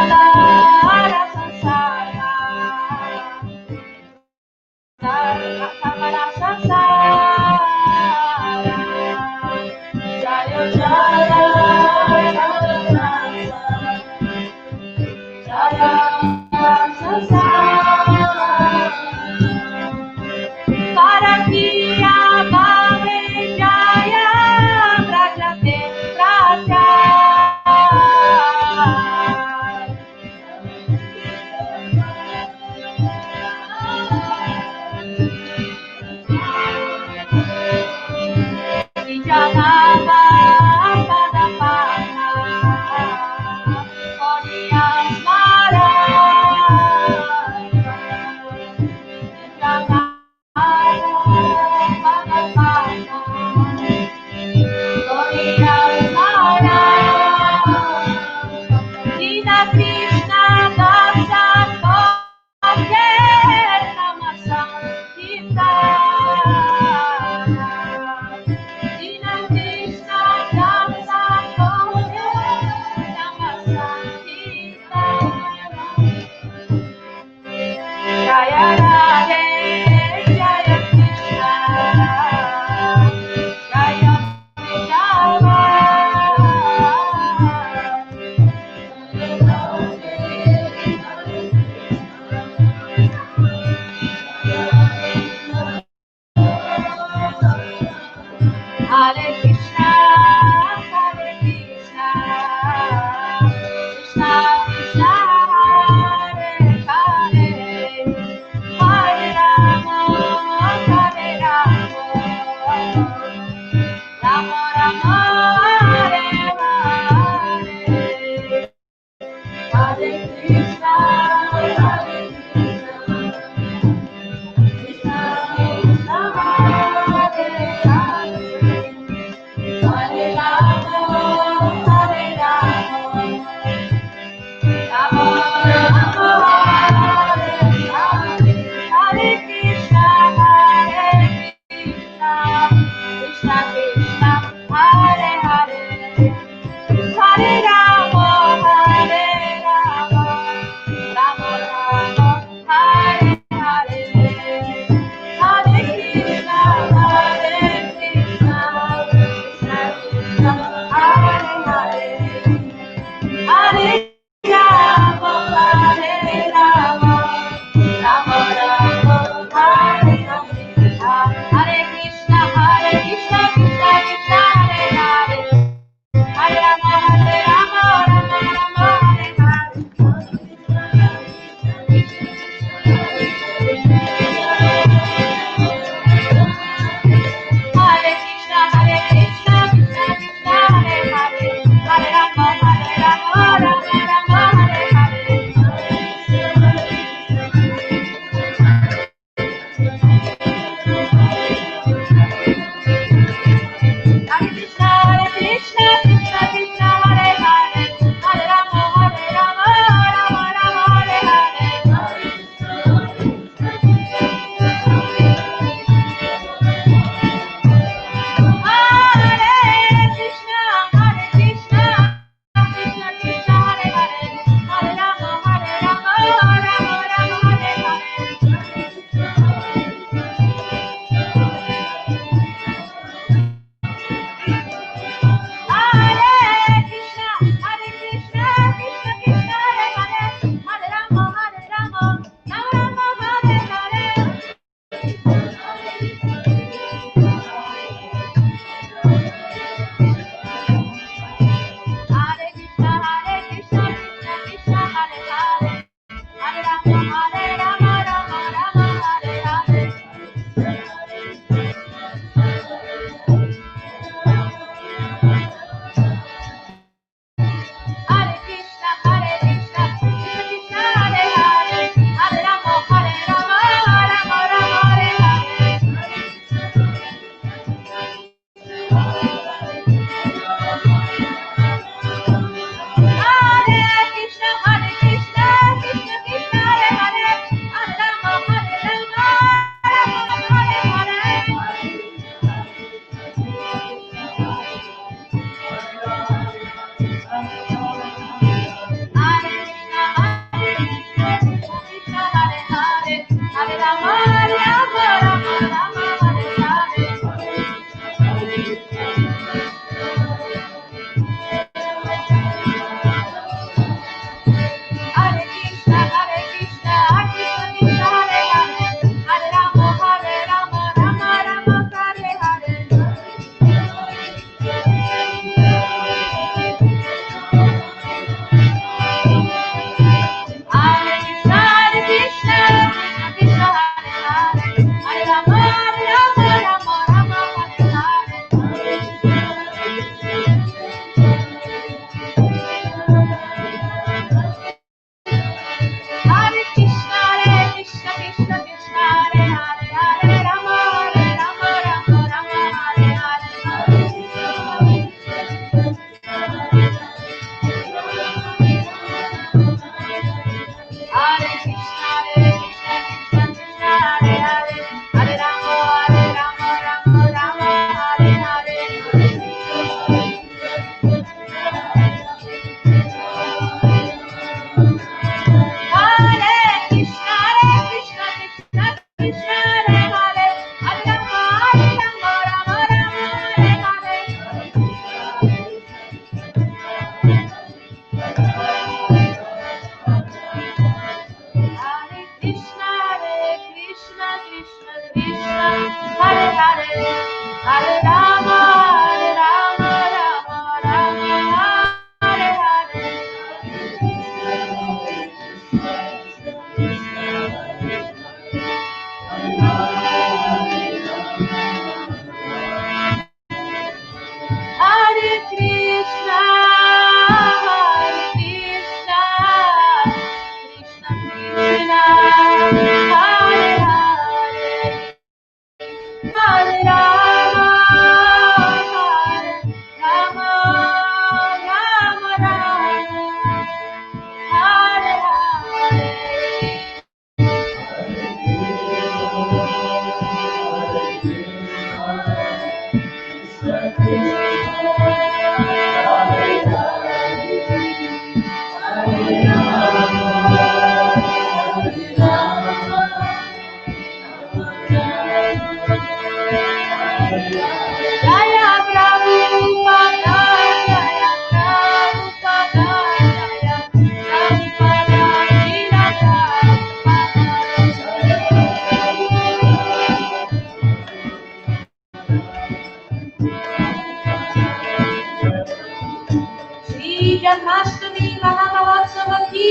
Sri Janmashtami Mahamahotsav ki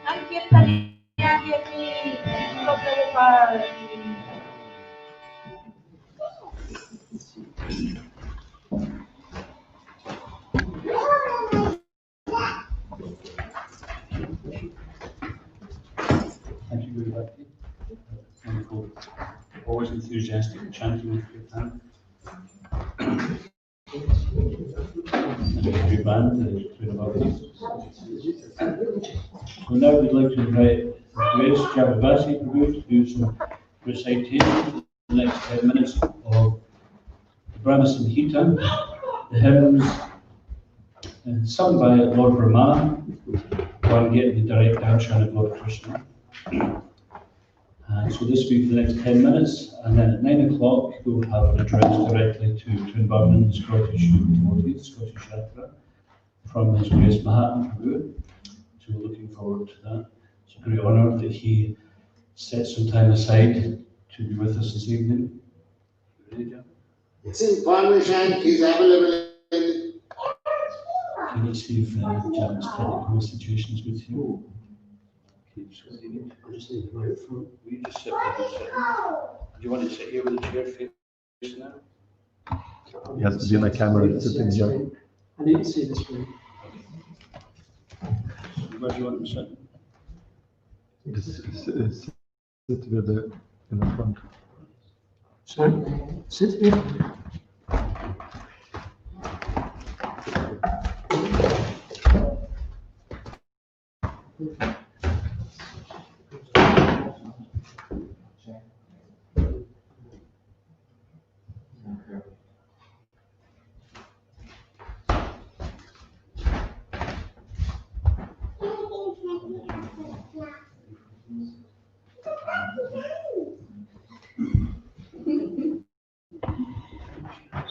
Sankirtaniya ki Prabhupada. Thank you very much. Wonderful. Always enthusiastic chanting with Kirtan. And a good band playing about this. So now we'd like to invite Grace Javabasi Prabhu to do some recitations in the next 10 minutes of Brahma Samhita, the hymns sung by Lord Brahma, one getting the direct darshan of Lord Krishna. So this will be for the next 10 minutes, and then at 9 o'clock we'll have an address directly to Twin Bhavan, the Scottish devotee, the Scottish Yatra, from His Grace Mahatma Prabhu. So we're looking forward to that. It's a great honour that he set some time aside to be with us this evening. This information is available in... Let's see if Jan's technical situations with you. Okay, so I just need the microphone. Will you just sit there? Do you want to sit here with the chair facing now? Yes, to be on the camera sitting here. I need to see this room. Where do you want to sit? Just sit with the in the front. Sorry? Sit here.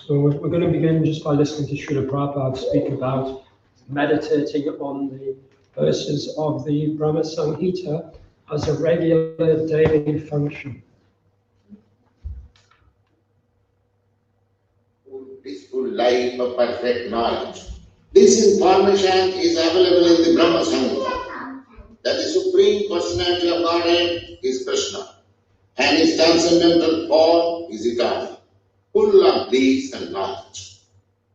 So we're going to begin just by listening to Srila Prabhupada speak about meditating on the verses of the Brahma Samhita as a regular daily function. Peaceful life of perfect knowledge. This information is available in the Brahma Samhita, that the Supreme Personality of Godhead is Krishna, and his transcendental form is eternal, full of bliss and knowledge.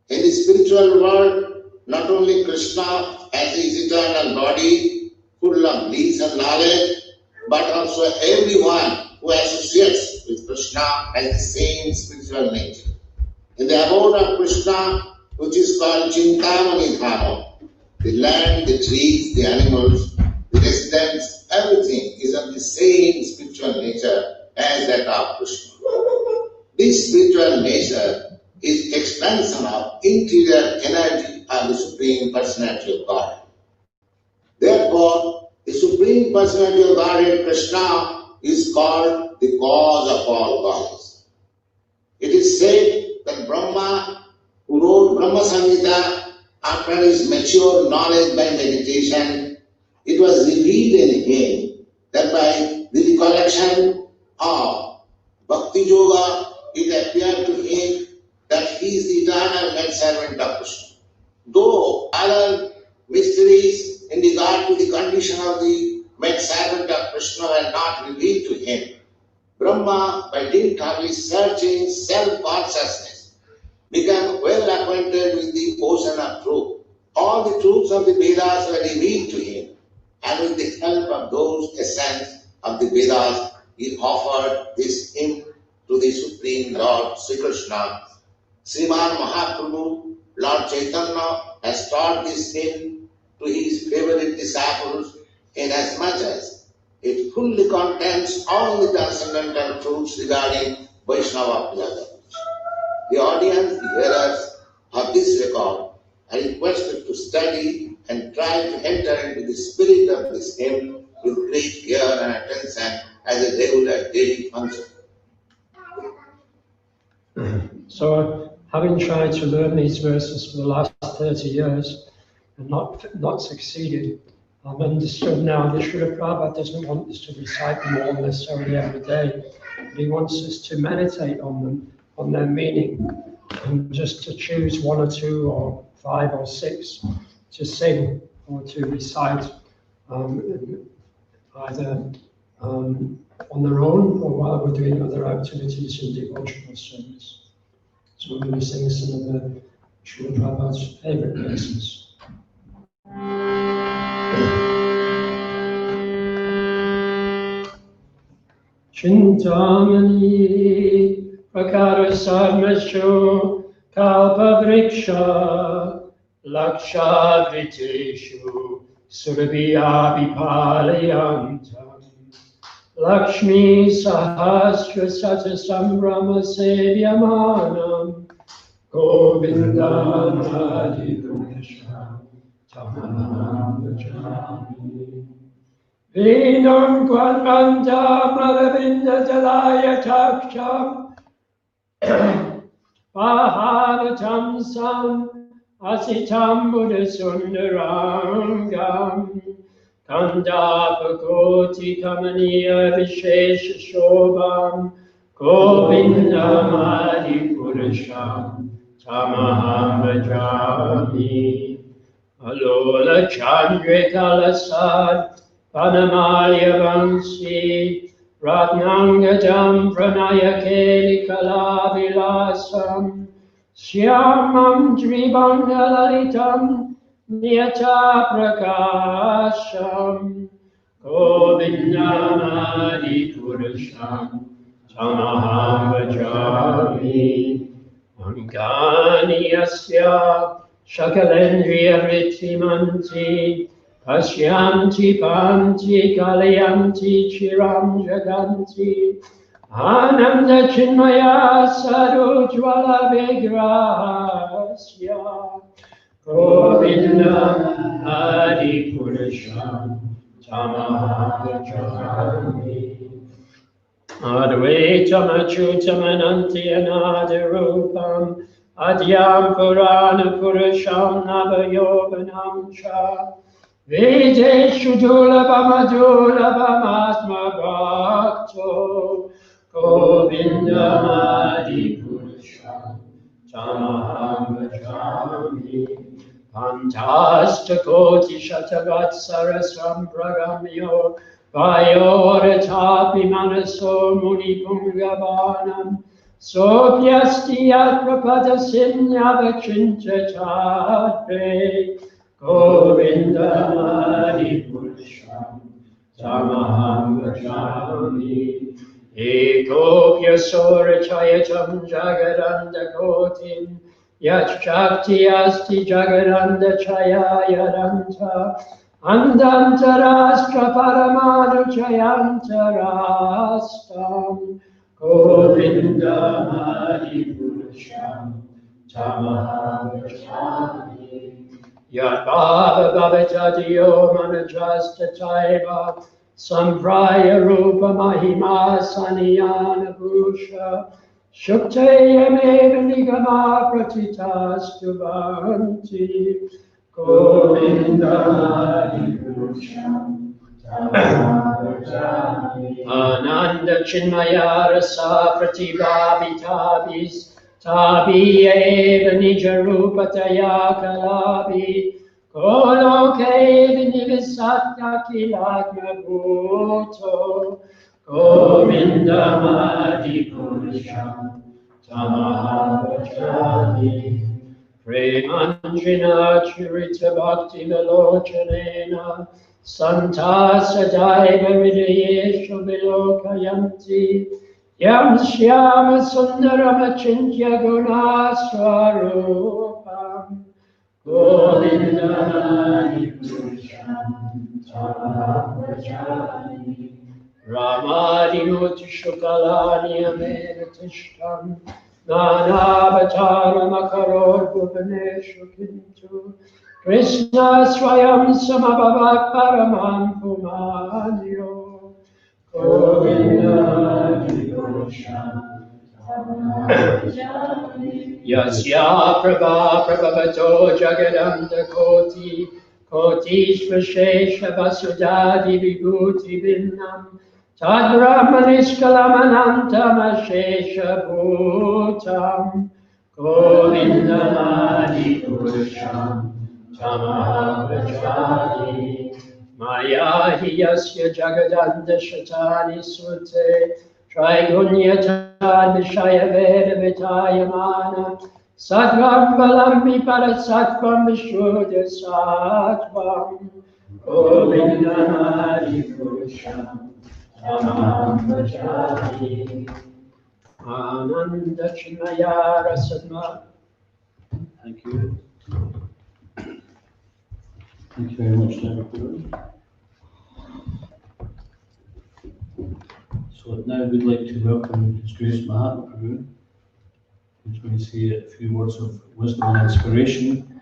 In the spiritual world, not only Krishna as his eternal body, full of bliss and knowledge, but also everyone who associates with Krishna has the same spiritual nature. In the abode of Krishna, which is called Chintamani Dhama, the land, the trees, the animals, the residents, everything is of the same spiritual nature as that of Krishna. This spiritual nature is expansion of interior energy of the Supreme Personality of God. Therefore, the Supreme Personality of Godhead, Krishna, is called the cause of all causes. It is said that Brahma, who wrote Brahma Samhita, after his mature knowledge by meditation, it was revealed in him that by the recollection of Bhakti Yoga, it appeared to him that he is the eternal maidservant of Krishna. Though other mysteries in regard to the condition of the maidservant of Krishna were not revealed to him, Brahma, by dint of his searching self-consciousness, became well acquainted with the ocean of truth. All the truths of the Vedas were revealed to him, and with the help of those essence of the Vedas, he offered this hymn to the Supreme Lord Sri Krishna. Sriman Mahaprabhu, Lord Chaitanya, has taught this hymn to his favorite disciples, inasmuch as it fully contains all the transcendental truths regarding Vaishnava pilgrimage. The audience, the hearers of this record, are requested to study and try to enter into the spirit of this hymn with great care and attention as a regular daily function. So, having tried to learn these verses for the last 30 years and not succeeded, I've understood now that Srila Prabhupada doesn't want us to recite them all necessarily every day, but he wants us to meditate on them, on their meaning, and just to choose one or two or 5 or 6 to sing or to recite either on their own or while we're doing other activities in devotional service. So we're going to sing some of the Srila Prabhupada's favorite verses. Chintamani prakara sarmasho kalpa vriksha laksha vriteshu surabhiya vipalayantam Lakshmi sahasra sata sambrahma sevyamanam Govindam adivurasham tamam vajami Vinam Kwanmanta Maravinda Jalaya Taksham Pahanatam Sam Asitam Buddha Sundarangam Kandapakoti Kamaniya Vishesha Shobham Govindam Adipurasham Tamaham Vajami Alola Chandrika Lasad Panamaya Vansi Ratnangadam Pranayakeli Kalavilasam Syamam Dribangalalitam Niyata Prakasham Govindamadi Purasham Tamaham Vajami Angani Asya Shakalendriya Ritimanti Pashyanti Panti Kalayanti Chiram Jaganti Ananda Chinmaya Sarujvala Vigrasya Govinda Adi Purasham Tamahagajami Advaitam Achutam Ananti Anadarupam Adyam Purana Purusham Navayoganam Cha Vedeshu Dulabhamadulabhamatma Bhakto Govindamadi Purusham Tamaham Bhajami Pantastakoti Shatavatsarasam Pragamyo Vayoratapi Manaso Munipumgavanam Sopyastiyat Prapadasinyavachincha Chatre Govindamadi Purusham Tamaham Bhajami Ekopya Sora Chayatam Jagadanda Kotim Yat Shakti Asti Jagadanda Chayayadanta Andantarastra Paramanu Chayantarastam Govindamadi Purusham Tamaham Bhajami Yat Bhava Bhavajadiyo Manajasta Taiva Sampraya Rupa Mahima Saniyana Bhusha Shukteyameva Nigama Pratitastu Bhanti Govindamadi Purusham Tamaham Bhajami Ananda Chinmaya Rasa Pratibhavitabis Tabi eva nija rupataya kalabi Koloke vinivisatya kilatma bhuto Govindamadi Purusham Tamaham Bhajami Premanjina Chirita Bhakti Velochanena Santa Sadaiva Hridayeshu Vilokayanti Yam Shyama Sundarama Chintya Gunaswarupam Govindamadi Purusham Tamaham Bhajami Ramadi Muti Shukalani Amenatishtam Nanavataram Akaror Bhuvaneshu Kintu Krishna Swayam Samabhavak Paramam Pumanyo Govindamadi Purusham Tamaham Bhajami Yasya Prabha Prabhavato Jagadanta Koti Kotishvashesha Vasudadi Vibhuti Vinnam Tadramanishkalamanantam Ashesha Bhutam Govindamadi Purusham Tamaham Bhajami Maya Hiyasya Jagadanda Shatani Sute Trigunyatan Vishaya Veda Vitayamana Sattvam Balambi Parasattvam Vishuddha Sattvam Govindamadi Purusham Tamaham Bhajami Ananda Chinmaya Rasadma. Thank you. Thank you very much, Dr. Prabhu. So now we'd like to welcome His Grace Mahatma Prabhu, who's going to say a few words of wisdom and inspiration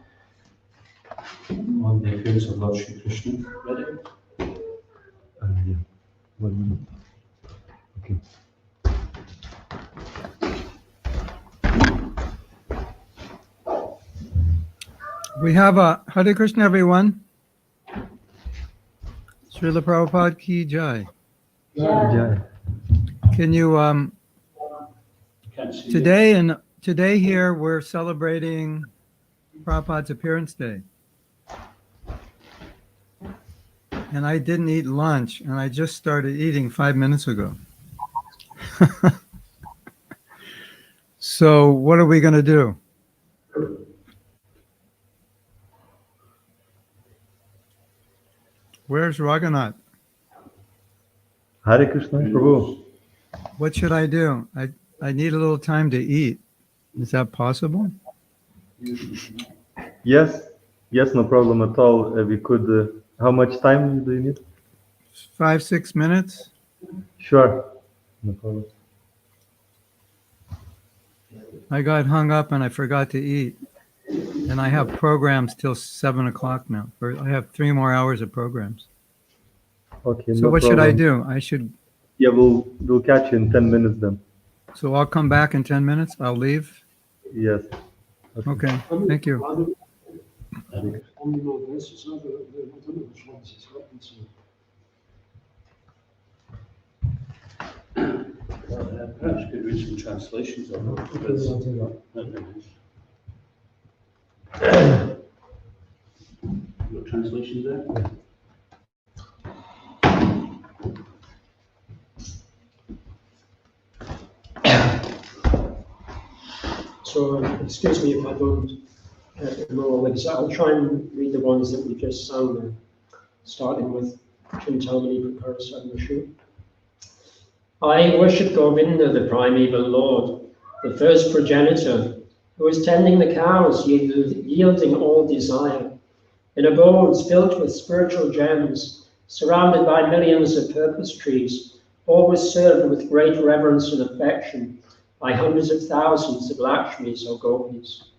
on the appearance of Lord Sri Krishna. Ready? Yeah. 1 minute. Okay. We have a Hare Krishna, everyone. Srila Prabhupada ki jai. Jai. Can you Can't see today here we're celebrating Prabhupada's appearance day. And I didn't eat lunch, and I just started eating 5 minutes ago. So what are we going to do? Where's Raghunath? Hare Krishna, Prabhu. What should I do? I need a little time to eat. Is that possible? Yes, no problem at all. We could. How much time do you need? 5-6 minutes. Sure, no problem. I got hung up and I forgot to eat. And I have programs till 7 o'clock now. I have 3 more hours of programs. Okay. So no what problem. should I do? I should. Yeah, we'll catch you in 10 minutes then. So I'll come back in 10 minutes. I'll leave. Yes. Okay, thank you. Only more verses. I don't know which ones he's got into. Perhaps you could read some translations of it. Because that'd be nice. Your translations there? So, excuse me if I don't know all these. I'll try and read the ones that we just sang there, starting with Chintamani Prakara Sadmashu. I worship Govinda, the primeval Lord, the first progenitor, who is tending the cows, yielding all desire, in abodes built with spiritual gems, surrounded by millions of purpose trees, always served with great reverence and affection by hundreds of thousands of Lakshmis or Gopis.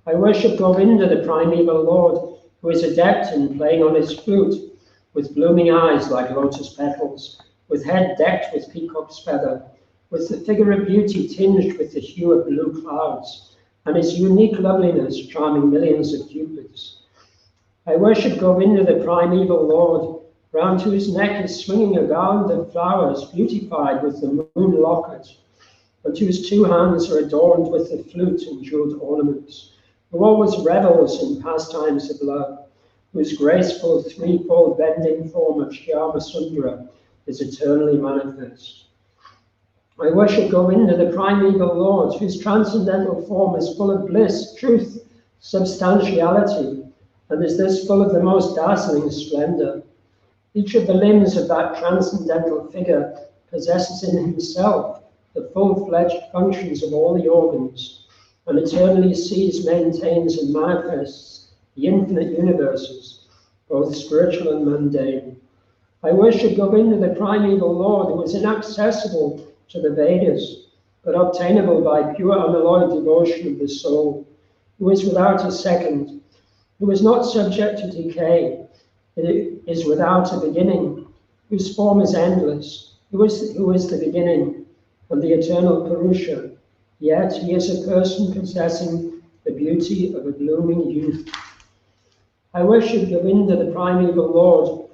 I worship Govinda, the primeval Lord, who is adept in playing on his flute, with blooming eyes like lotus petals, with head decked with peacock's feather, with the figure of beauty tinged with the hue of blue clouds, and his unique loveliness charming millions of cupids. I worship Govinda, the primeval Lord, round whose neck is swinging a garland of flowers beautified with the moon locket, and whose two hands are adorned with the flute and jeweled ornaments, who always revels in pastimes of love, whose graceful threefold bending form of Janmashtami is eternally manifest. I worship Govinda, the primeval Lord, whose transcendental form is full of bliss, truth, substantiality, and is thus full of the most dazzling splendor. Each of the limbs of that transcendental figure possesses in himself the full-fledged functions of all the organs, and eternally sees, maintains, and manifests the infinite universes, both spiritual and mundane. I worship Govinda, the primeval Lord, who is inaccessible to the Vedas, but obtainable by pure unalloyed devotion of the soul, who is without a second, who is not subject to decay, is without a beginning, whose form is endless, who is the beginning, and the eternal Purusha, yet he is a person possessing the beauty of a blooming youth. I worship Govinda, the primeval Lord.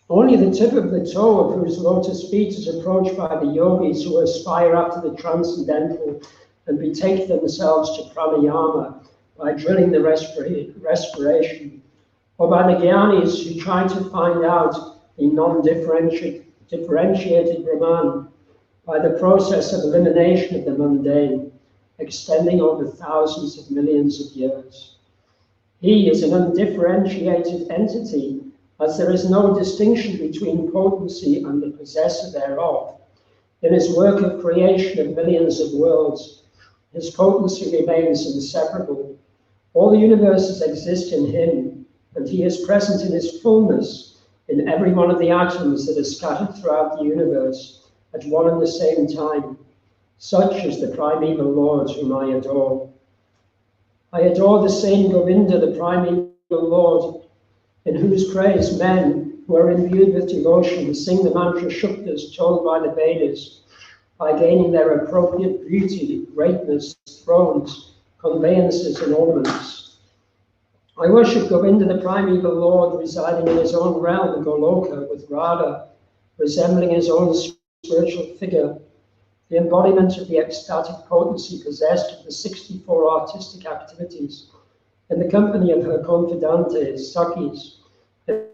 Only the tip of the toe of whose lotus feet is approached by the yogis who aspire after the transcendental and betake themselves to pranayama by drilling the respiration, or by the jnanis who try to find out the non-differentiated Brahman by the process of elimination of the mundane, extending over thousands of millions of years. He is an undifferentiated entity, as there is no distinction between potency and the possessor thereof. In his work of creation of millions of worlds, his potency remains inseparable. All the universes exist in him, and he is present in his fullness in every one of the atoms that are scattered throughout the universe at one and the same time. Such is the primeval Lord whom I adore. I adore the same Govinda, the primeval Lord, in whose praise men who are imbued with devotion sing the mantra Shuktas told by the Vedas, by gaining their appropriate beauty, greatness, thrones, conveyances, and ornaments. I worship Govinda, the primeval Lord, residing in his own realm, Goloka, with Radha, resembling his own spiritual figure, the embodiment of the ecstatic potency possessed of the 64 artistic activities, in the company of her confidantes, Sakis,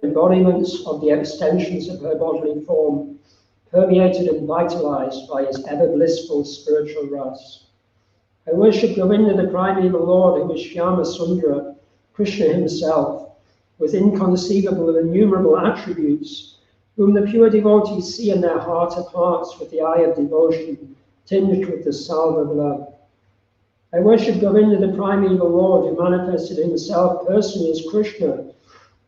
embodiments of the extensions of her bodily form, permeated and vitalized by his ever-blissful spiritual ras. I worship Govinda, the primeval Lord, who is Shyama Sundara, Krishna himself, with inconceivable and innumerable attributes, whom the pure devotees see in their heart of hearts with the eye of devotion, tinged with the salve of love. I worship Govinda, the primeval Lord, who manifested himself personally as Krishna,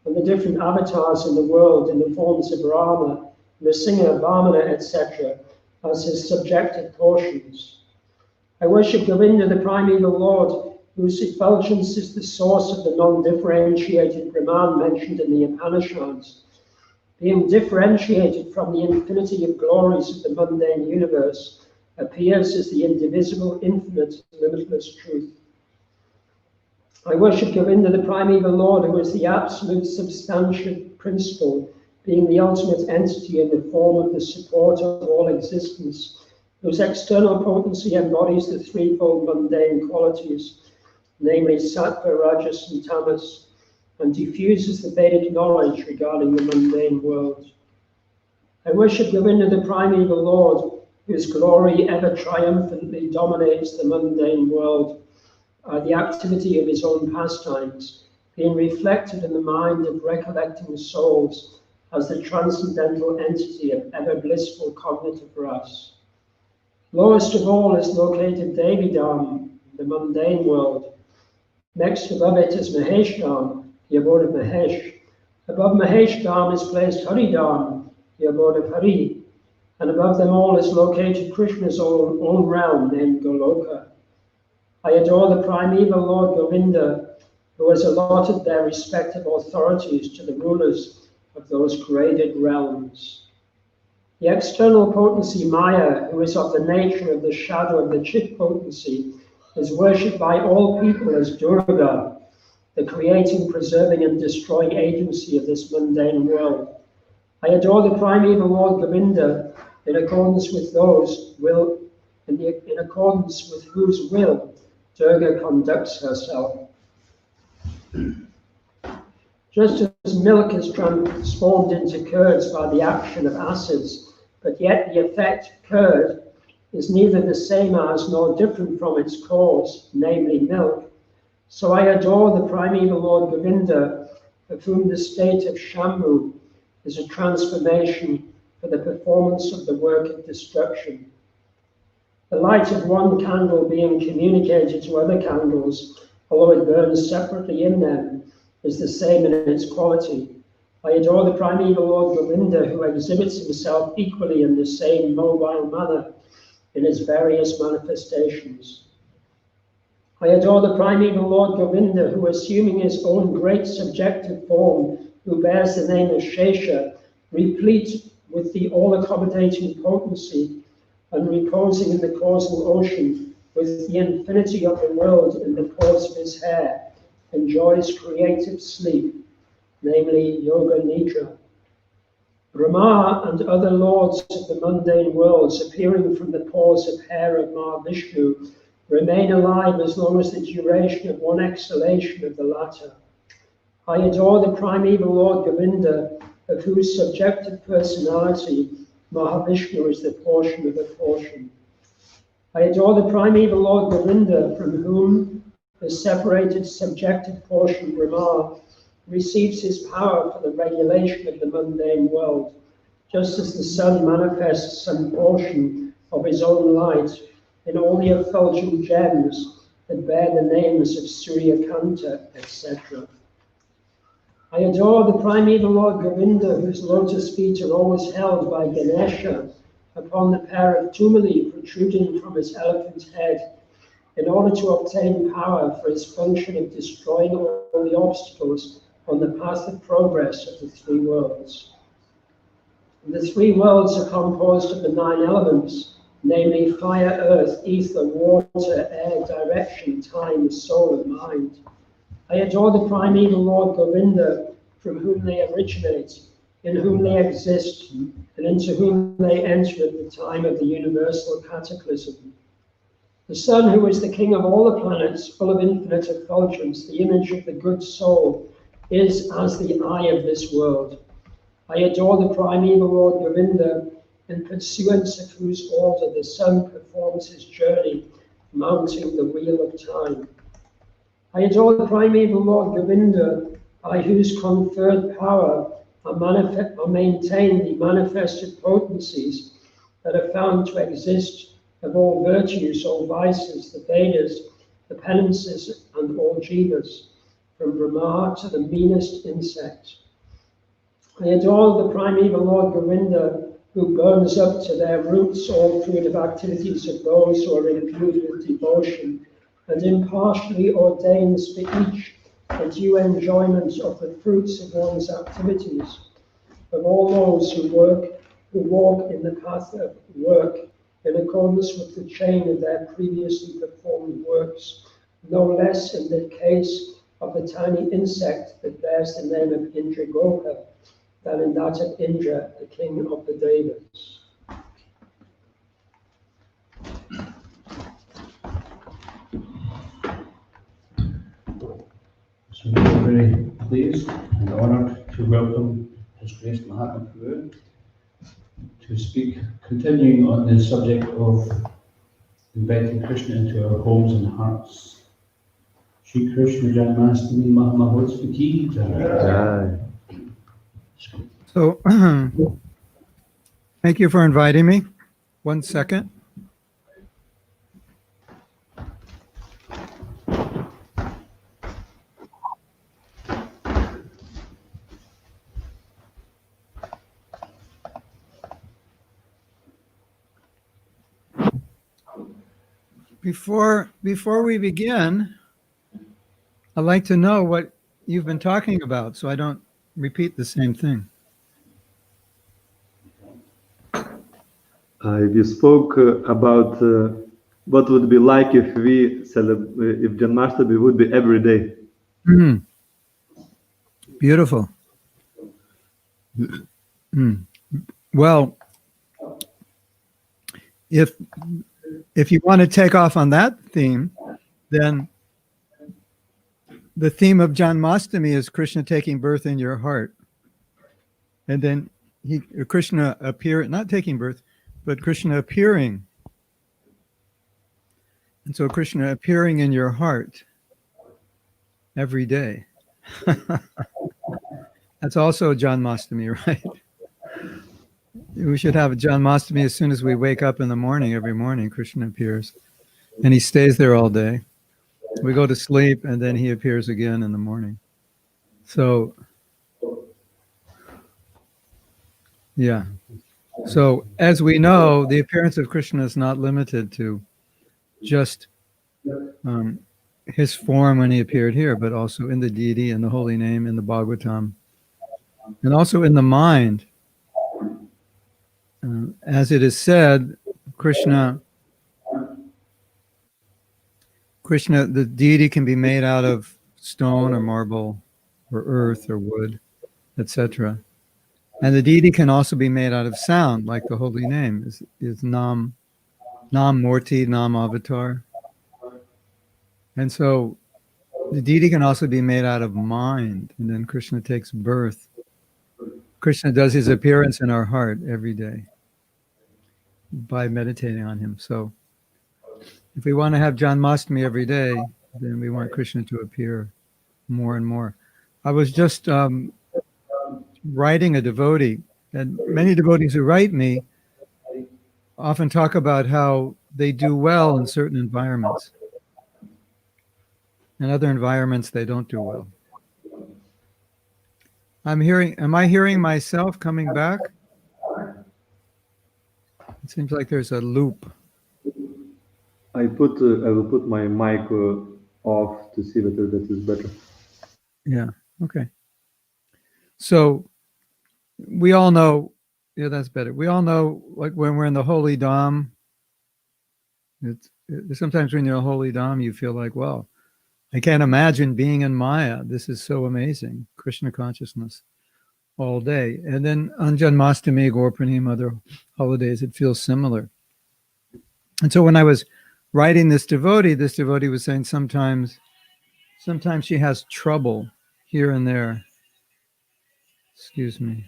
and the different avatars in the world in the forms of Rama, Nrsimha, Vamana, etc., as his subjective portions. I worship Govinda, the primeval Lord, whose effulgence is the source of the non-differentiated Brahman mentioned in the Upanishads, being differentiated from the infinity of glories of the mundane universe, appears as the indivisible, infinite, limitless truth. I worship Govinda, the primeval Lord, who is the absolute substantial principle, being the ultimate entity in the form of the support of all existence, whose external potency embodies the threefold mundane qualities, namely sattva, rajas, and tamas, and diffuses the Vedic knowledge regarding the mundane world. I worship Govinda, the primeval Lord, whose glory ever triumphantly dominates the mundane world, the activity of his own pastimes, being reflected in the mind of recollecting souls as the transcendental entity of ever blissful cognitive rasa. Lowest of all is located Devidam, the mundane world. Next above it is Maheshgam, the abode of Mahesh. Above Maheshgam is placed Haridam, the abode of Hari. And above them all is located Krishna's own realm named Goloka. I adore the primeval Lord Govinda, who has allotted their respective authorities to the rulers of those graded realms. The external potency Maya, who is of the nature of the shadow of the Chit potency, is worshipped by all people as Durga, the creating, preserving, and destroying agency of this mundane world. I adore the primeval Lord Govinda in accordance with whose will Durga conducts herself. Just as milk is transformed into curds by the action of acids, but yet the effect curd is neither the same as nor different from its cause, namely milk, so I adore the primeval Lord Govinda, of whom the state of Shambhu is a transformation for the performance of the work of destruction. The light of one candle being communicated to other candles, although it burns separately in them, is the same in its quality. I adore the primeval Lord Govinda, who exhibits himself equally in the same mobile manner in his various manifestations. I adore the primeval Lord Govinda, who, assuming his own great subjective form, who bears the name of Shesha, replete with the all-accommodating potency and reposing in the causal ocean with the infinity of the world in the pores of his hair, enjoys creative sleep, namely Yoga Nidra. Brahma and other lords of the mundane worlds, appearing from the pores of hair of Mahavishnu, remain alive as long as the duration of one exhalation of the latter. I adore the primeval Lord Govinda, of whose subjective personality Mahavishnu is the portion of a portion. I adore the primeval Lord Govinda, from whom the separated subjective portion Brahma receives his power for the regulation of the mundane world, just as the sun manifests some portion of his own light in all the effulgent gems that bear the names of Suryakanta, etc. I adore the primeval Lord Govinda, whose lotus feet are always held by Ganesha upon the pair of tumuli protruding from his elephant's head, in order to obtain power for his function of destroying all the obstacles on the path of progress of the three worlds. The three worlds are composed of the 9 elements, namely fire, earth, ether, water, air, direction, time, soul, and mind. I adore the primeval Lord Govinda, from whom they originate, in whom they exist, and into whom they enter at the time of the universal cataclysm. The sun, who is the king of all the planets, full of infinite effulgence, the image of the good soul, is as the eye of this world. I adore the primeval Lord Govinda, in pursuance of whose order the sun performs his journey, mounting the wheel of time. I adore the primeval Lord Govinda, by whose conferred power are maintained the manifested potencies that are found to exist of all virtues, all vices, the Vedas, the penances, and all jivas, from Brahma to the meanest insect. I adore the primeval Lord Govinda, who burns up to their roots all fruitive activities of those who are imbued with devotion, and impartially ordains for each the due enjoyment of the fruits of one's activities, of all those who walk in the path of work in accordance with the chain of their previously performed works, no less in the case of the tiny insect that bears the name of Indragopa than in that of Indra, the king of the Devas. So we are very pleased and honoured to welcome His Grace Mahatma Prabhu to speak, continuing on the subject of inviting Krishna into our homes and hearts. Sri Krishna Janmasthami Mahamahotsav ki jai. So, thank you for inviting me. 1 second. Before we begin, I'd like to know what you've been talking about so I don't repeat the same thing. We spoke about what would be like if if Janmashtami would be every day. Beautiful. Well, if you want to take off on that theme, then the theme of Janmashtami is Krishna taking birth in your heart. And then Krishna not taking birth, but Krishna appearing. And so Krishna appearing in your heart every day. That's also Janmashtami, right? We should have a Janmashtami as soon as we wake up in the morning. Every morning, Krishna appears. And he stays there all day. We go to sleep, and then he appears again in the morning. So, yeah. So, as we know, the appearance of Krishna is not limited to just his form when he appeared here, but also in the deity, in the holy name, in the Bhagavatam, and also in the mind. As it is said, Krishna, the deity can be made out of stone or marble or earth or wood, etc. And the deity can also be made out of sound, like the holy name is Nam Murti, Nam Avatar. And so the deity can also be made out of mind, and then Krishna takes birth. Krishna does his appearance in our heart every day by meditating on him. So if we want to have Janmashtami every day, then we want Krishna to appear more and more. I was just writing a devotee, and many devotees who write me often talk about how they do well in certain environments. In other environments, they don't do well. Am I hearing myself coming back? It seems like there's a loop. I will put my mic off to see whether that is better. Yeah, okay. So we all know, yeah, that's better. We all know, like when we're in the Holy Dham, sometimes when you're in a Holy Dham, you feel like, well, I can't imagine being in Maya. This is so amazing. Krishna consciousness all day. And then on Janmashtami, Gaurapunim, other holidays, it feels similar. And so when I was writing this devotee was saying sometimes she has trouble here and there. Excuse me.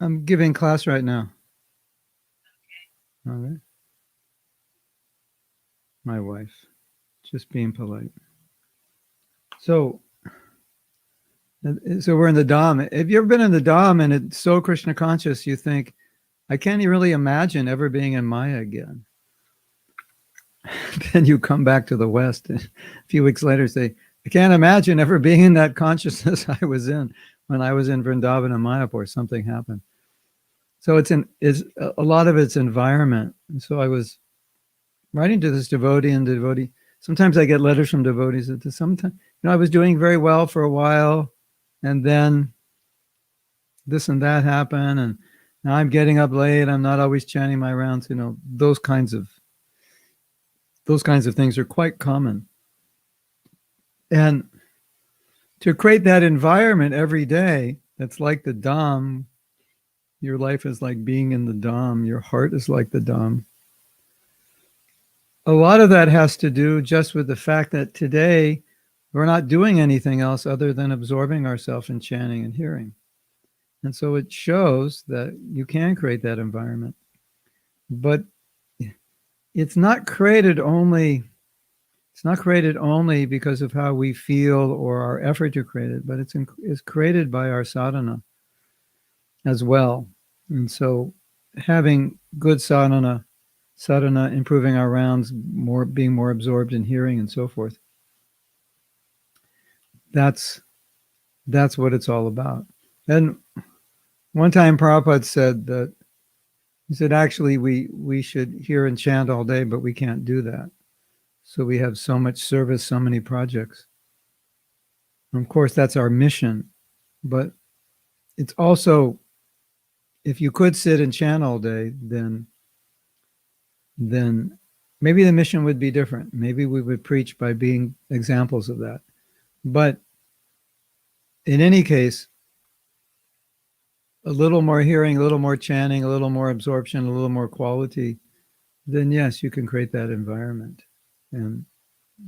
I'm giving class right now. All right. My wife, just being polite. So we're in the Dham. Have you ever been in the Dham and it's so Krishna conscious, you think, I can't really imagine ever being in Maya again. Then you come back to the West, and a few weeks later say, I can't imagine ever being in that consciousness I was in when I was in Vrindavan and Mayapur. Something happened. So it's a lot of it's environment. And so I was writing to this devotee, and the devotee, sometimes I get letters from devotees that sometimes, I was doing very well for a while, and then this and that happened, and Now I'm getting up late. I'm not always chanting my rounds. Those kinds of things are quite common. And to create that environment every day, that's like the Dham. Your life is like being in the Dham. Your heart is like the Dham. A lot of that has to do just with the fact that today we're not doing anything else other than absorbing ourselves in chanting and hearing. And so it shows that you can create that environment. But it's not created only because of how we feel or our effort to create it, but it's created by our sadhana as well. And so having good sadhana, improving our rounds, being more absorbed in hearing and so forth, that's what it's all about. And one time Prabhupada said that, he said, actually, we should hear and chant all day, but we can't do that. So we have so much service, so many projects. And of course, that's our mission. But it's also, if you could sit and chant all day, then maybe the mission would be different. Maybe we would preach by being examples of that. But in any case, a little more hearing, a little more chanting, a little more absorption, a little more quality, then yes, you can create that environment. And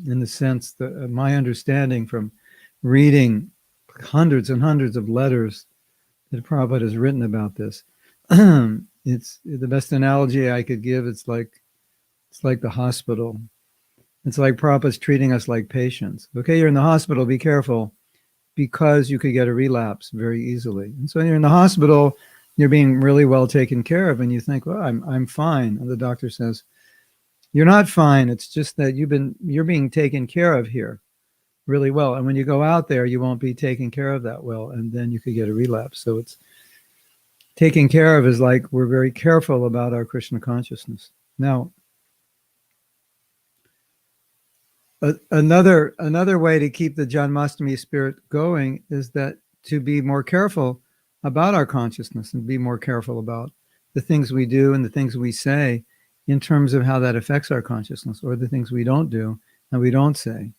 in the sense that my understanding from reading hundreds and hundreds of letters that Prabhupada has written about this, it's the best analogy I could give. It's like the hospital. It's like Prabhupada's treating us like patients. Okay, you're in the hospital, be careful, because you could get a relapse very easily. And so you're in the hospital, you're being really well taken care of, and you think, well, I'm fine. And the doctor says, you're not fine. It's just that you're being taken care of here really well. And when you go out there, you won't be taken care of that well, and then you could get a relapse. So it's taking care of is like we're very careful about our Krishna consciousness. Now, another way to keep the Janmashtami spirit going is that to be more careful about our consciousness and be more careful about the things we do and the things we say in terms of how that affects our consciousness, or the things we don't do and we don't say,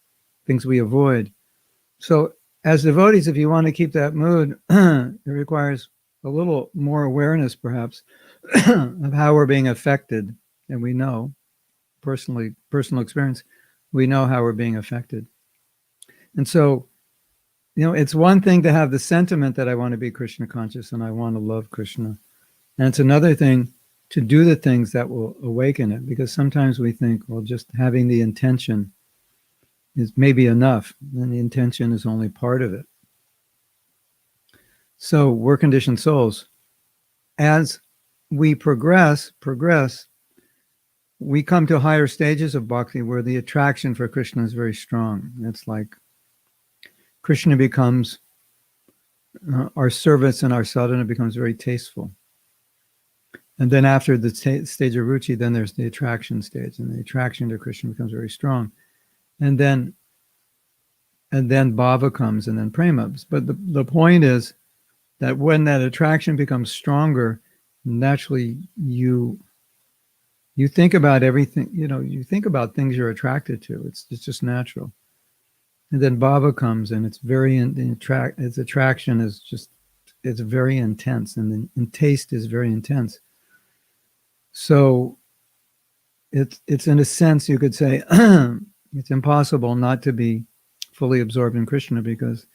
things we avoid. So as devotees, if you want to keep that mood, it requires a little more awareness perhaps of how we're being affected. And we know, personal experience, we know how we're being affected. And so, it's one thing to have the sentiment that I want to be Krishna conscious and I want to love Krishna. And it's another thing to do the things that will awaken it, because sometimes we think, well, just having the intention is maybe enough, and the intention is only part of it. So we're conditioned souls. As we progress, we come to higher stages of bhakti where the attraction for Krishna is very strong. It's like Krishna becomes, our service and our sadhana becomes very tasteful. And then after the stage of ruchi, then there's the attraction stage, and the attraction to Krishna becomes very strong. And then bhava comes, and then prema. But the point is that when that attraction becomes stronger, naturally you think about everything, you think about things you're attracted to. It's just natural. And then bhava comes, and it's its attraction is just, it's very intense, and taste is very intense. So it's in a sense, you could say, it's impossible not to be fully absorbed in Krishna, because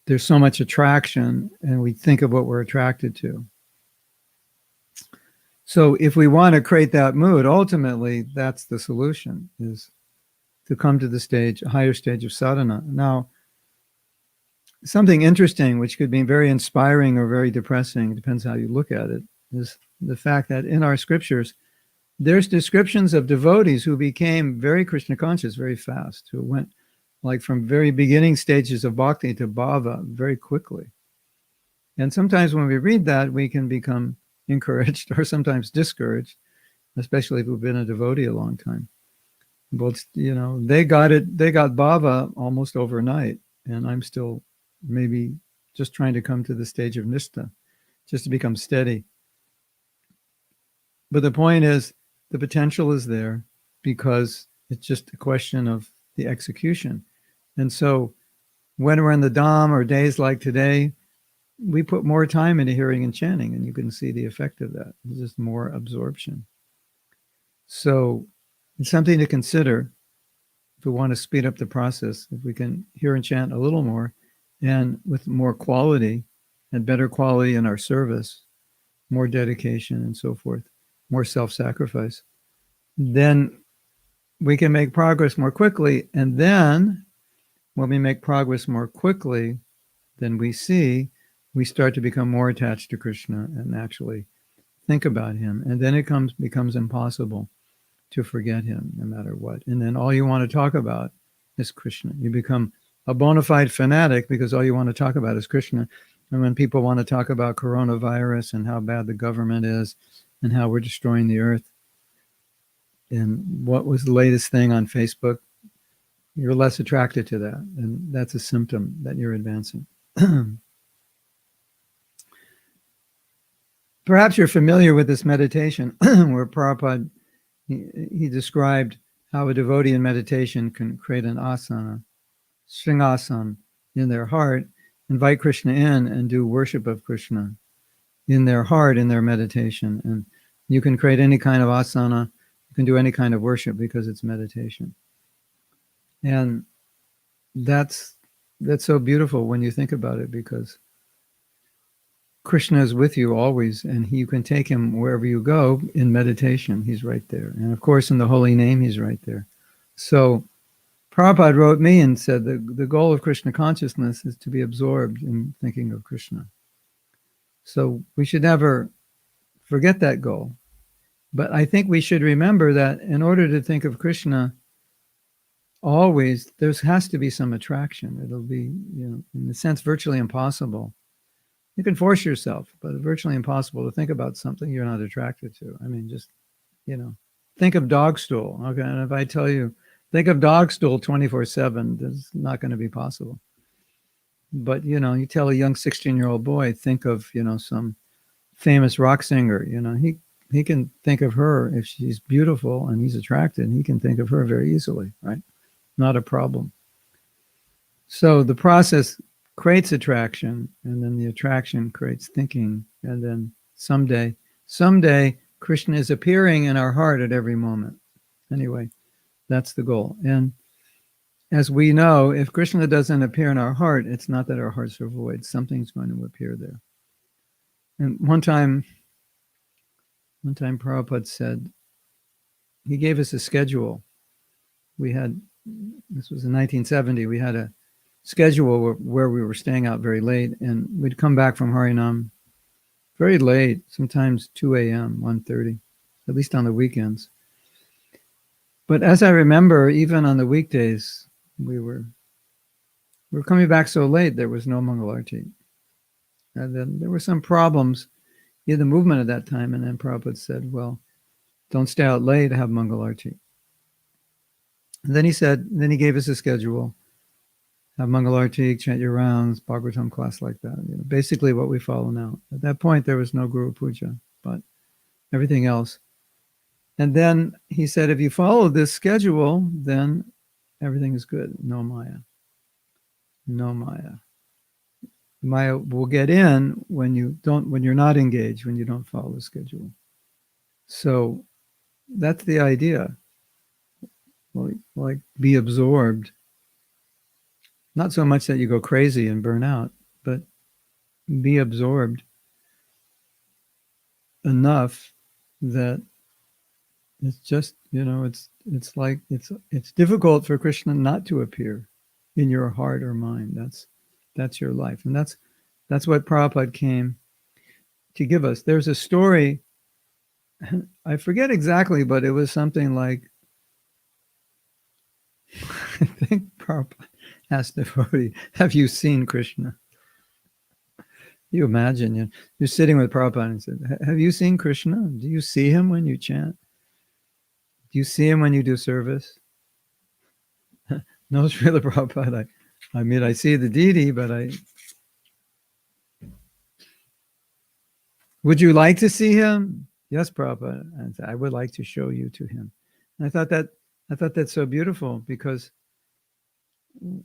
there's so much attraction, and we think of what we're attracted to. So if we want to create that mood, ultimately, that's the solution, is to come to the higher stage of sadhana. Now, something interesting, which could be very inspiring or very depressing, depends how you look at it, is the fact that in our scriptures, there's descriptions of devotees who became very Krishna conscious very fast, who went like from very beginning stages of bhakti to bhava very quickly. And sometimes when we read that, we can become encouraged or sometimes discouraged, especially if we've been a devotee a long time. But, they got bhava almost overnight, and I'm still maybe just trying to come to the stage of nishta, just to become steady. But the point is, the potential is there because it's just a question of the execution. And so when we're in the Dham or days like today, we put more time into hearing and chanting, and you can see the effect of that. It's just more absorption. So it's something to consider if we want to speed up the process, if we can hear and chant a little more and with more quality and better quality in our service, more dedication and so forth, more self-sacrifice, then we can make progress more quickly. And then when we make progress more quickly than we see, we start to become more attached to Krishna and actually think about him. And then it becomes impossible to forget him no matter what. And then all you want to talk about is Krishna. You become a bona fide fanatic because all you want to talk about is Krishna. And when people want to talk about coronavirus and how bad the government is and how we're destroying the earth and what was the latest thing on Facebook, you're less attracted to that. And that's a symptom that you're advancing. Perhaps you're familiar with this meditation where Prabhupada, he described how a devotee in meditation can create an asana, sringasana, in their heart, invite Krishna in and do worship of Krishna in their heart, in their meditation. And you can create any kind of asana, you can do any kind of worship because it's meditation. And that's so beautiful when you think about it, because Krishna is with you always, and you can take him wherever you go in meditation. He's right there. And of course, in the holy name, he's right there. So Prabhupada wrote me and said the goal of Krishna consciousness is to be absorbed in thinking of Krishna. So we should never forget that goal. But I think we should remember that in order to think of Krishna always, there has to be some attraction. It'll be, in a sense, virtually impossible. You can force yourself, but it's virtually impossible to think about something you're not attracted to. I mean, just, think of dog stool. Okay, and if I tell you, think of dog stool 24/7, that's not going to be possible. But, you tell a young 16-year-old boy, think of, some famous rock singer, he can think of her if she's beautiful and he's attracted, and he can think of her very easily, right? Not a problem. So the process creates attraction, and then the attraction creates thinking, and then someday Krishna is appearing in our heart at every moment. Anyway, that's the goal. And as we know, if Krishna doesn't appear in our heart, it's not that our hearts are void. Something's going to appear there. And one time Prabhupada said, he gave us a schedule. This was in 1970, we had a schedule where we were staying out very late, and we'd come back from Harinam very late, sometimes 2 a.m., 1:30, at least on the weekends. But as I remember, even on the weekdays, we were coming back so late, there was no Mangalarti. And then there were some problems in the movement at that time, and then Prabhupada said, well, don't stay out late, have Mangalarti. And then he gave us a schedule. Have Mangalarti, chant your rounds, Bhagavatam class like that. Basically what we follow now. At that point, there was no Guru Puja, but everything else. And then he said, if you follow this schedule, then everything is good. No Maya. No Maya. Maya will get in when you're not engaged, when you don't follow the schedule. So that's the idea. Like be absorbed. Not so much that you go crazy and burn out, but be absorbed enough that it's just, it's like it's difficult for Krishna not to appear in your heart or mind. That's your life. And that's what Prabhupada came to give us. There's a story, I forget exactly, but it was something like, I think Prabhupada asked the devotee, have you seen Krishna? You imagine, you're sitting with Prabhupada and said, have you seen Krishna? Do you see him when you chant? Do you see him when you do service? No, Srila Prabhupada, I mean, I see the deity, but would you like to see him? Yes, Prabhupada. And I would like to show you to him. And I thought that's so beautiful, because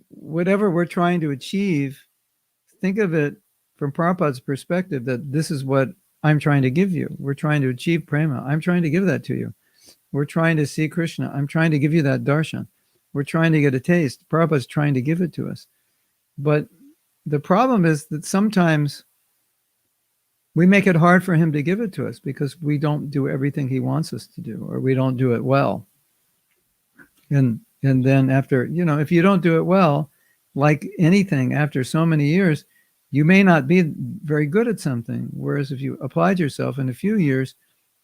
whatever we're trying to achieve, think of it from Prabhupada's perspective, that this is what I'm trying to give you. We're trying to achieve prema. I'm trying to give that to you. We're trying to see Krishna. I'm trying to give you that darshan. We're trying to get a taste. Prabhupada's trying to give it to us. But the problem is that sometimes we make it hard for him to give it to us because we don't do everything he wants us to do, or we don't do it well. And then after, if you don't do it well, like anything, after so many years, you may not be very good at something. Whereas if you applied yourself in a few years,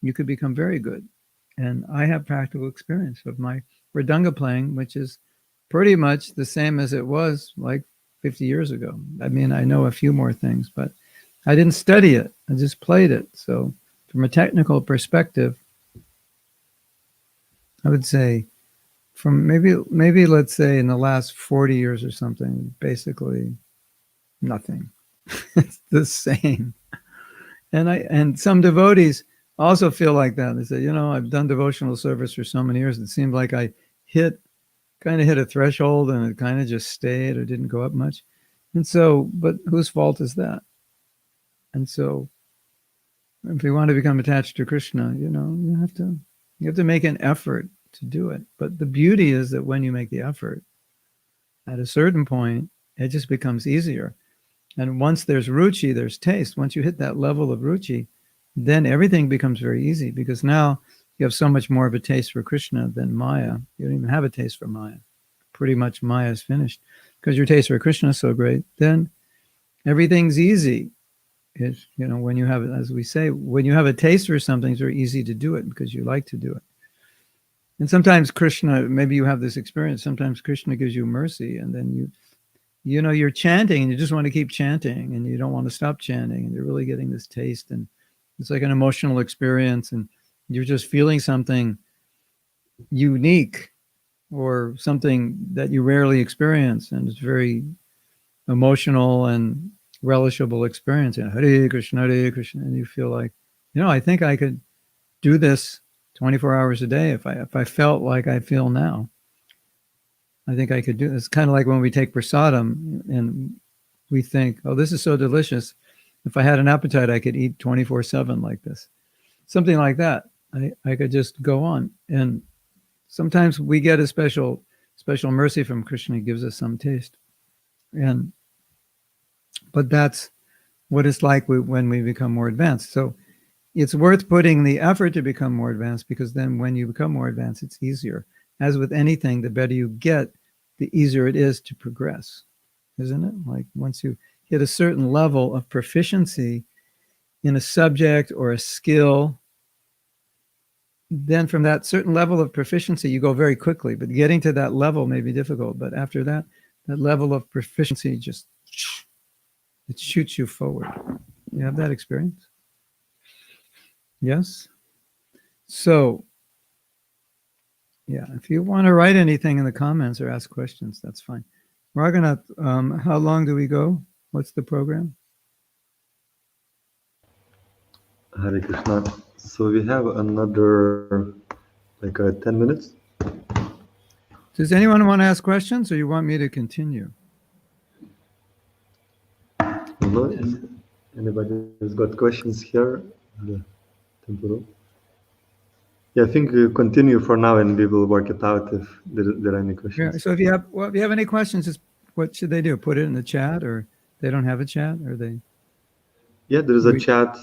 you could become very good. And I have practical experience of my Mridanga playing, which is pretty much the same as it was like 50 years ago. I mean, I know a few more things, but I didn't study it. I just played it. So from a technical perspective, I would say from maybe let's say in the last 40 years or something, basically nothing. It's the same. And some devotees also feel like that. They say, I've done devotional service for so many years. It seemed like I kind of hit a threshold and it kind of just stayed or didn't go up much. And so, but whose fault is that? And so if you want to become attached to Krishna, you have to make an effort to do it. But the beauty is that when you make the effort, at a certain point, it just becomes easier. And once there's ruchi, there's taste. Once you hit that level of ruchi, then everything becomes very easy, because now you have so much more of a taste for Krishna than Maya. You don't even have a taste for Maya. Pretty much Maya is finished. Because your taste for Krishna is so great, then everything's easy. It's, when you have, as we say, when you have a taste for something, it's very easy to do it because you like to do it. And sometimes Krishna, maybe you have this experience, sometimes Krishna gives you mercy, and then you're chanting and you just want to keep chanting and you don't want to stop chanting, and you're really getting this taste, and it's like an emotional experience, and you're just feeling something unique or something that you rarely experience, and it's very emotional and relishable experience. Hare Krishna, and you feel like, I think I could do this 24 hours a day if I felt like I feel now. I think I could do this. It's kind of like when we take prasadam and we think, oh, this is so delicious. If I had an appetite, I could eat 24/7 like this. Something like that. I could just go on. And sometimes we get a special mercy from Krishna. He gives us some taste. But that's what it's like when we become more advanced. So it's worth putting the effort to become more advanced, because then when you become more advanced, it's easier. As with anything, the better you get, the easier it is to progress, isn't it? Like once you hit a certain level of proficiency in a subject or a skill, then from that certain level of proficiency, you go very quickly. But getting to that level may be difficult. But after that, that level of proficiency just, it shoots you forward. You have that experience? Yes? So, yeah, if you want to write anything in the comments or ask questions, that's fine. We're going to, how long do we go? What's the program? Hare Krishna. So we have another, 10 minutes. Does anyone want to ask questions, or you want me to continue? No, anybody has got questions here in the temple? Yeah, I think we continue for now, and we will work it out if there are any questions. Yeah, so if you have any questions, what should they do? Put it in the chat, or they don't have a chat, or they? Yeah, there is a chat.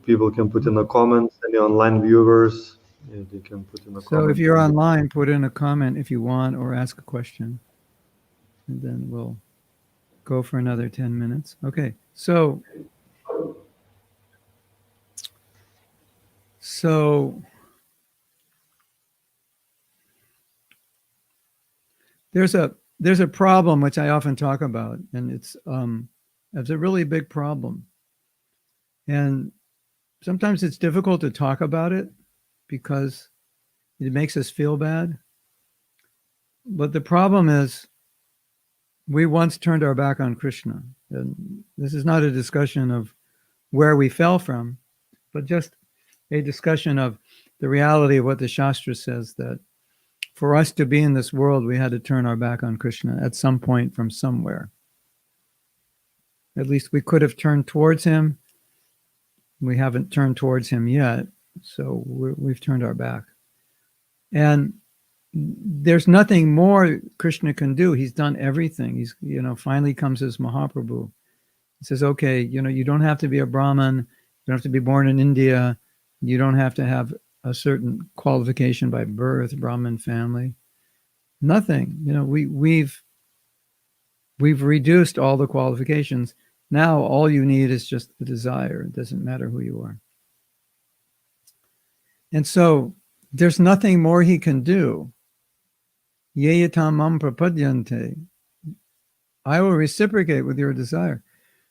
People can put in a comment. Any online viewers, they can put in a comment. So if you're online, put in a comment if you want, or ask a question, and then we'll go for another 10 minutes. Okay, so there's a problem which I often talk about, and it's a really big problem. And sometimes it's difficult to talk about it because it makes us feel bad. But the problem is, we once turned our back on Krishna. And this is not a discussion of where we fell from, but just a discussion of the reality of what the Shastra says, that for us to be in this world, we had to turn our back on Krishna at some point from somewhere. At least we could have turned towards him. We haven't turned towards him yet, so we've turned our back. And there's nothing more Krishna can do. He's done everything. He's, finally comes as Mahaprabhu. He says, okay, you don't have to be a Brahmin. You don't have to be born in India. You don't have to have a certain qualification by birth, Brahmin family. Nothing. We've reduced all the qualifications. Now all you need is just the desire. It doesn't matter who you are. And so there's nothing more he can do. Yeyatamam prapadyante. I will reciprocate with your desire.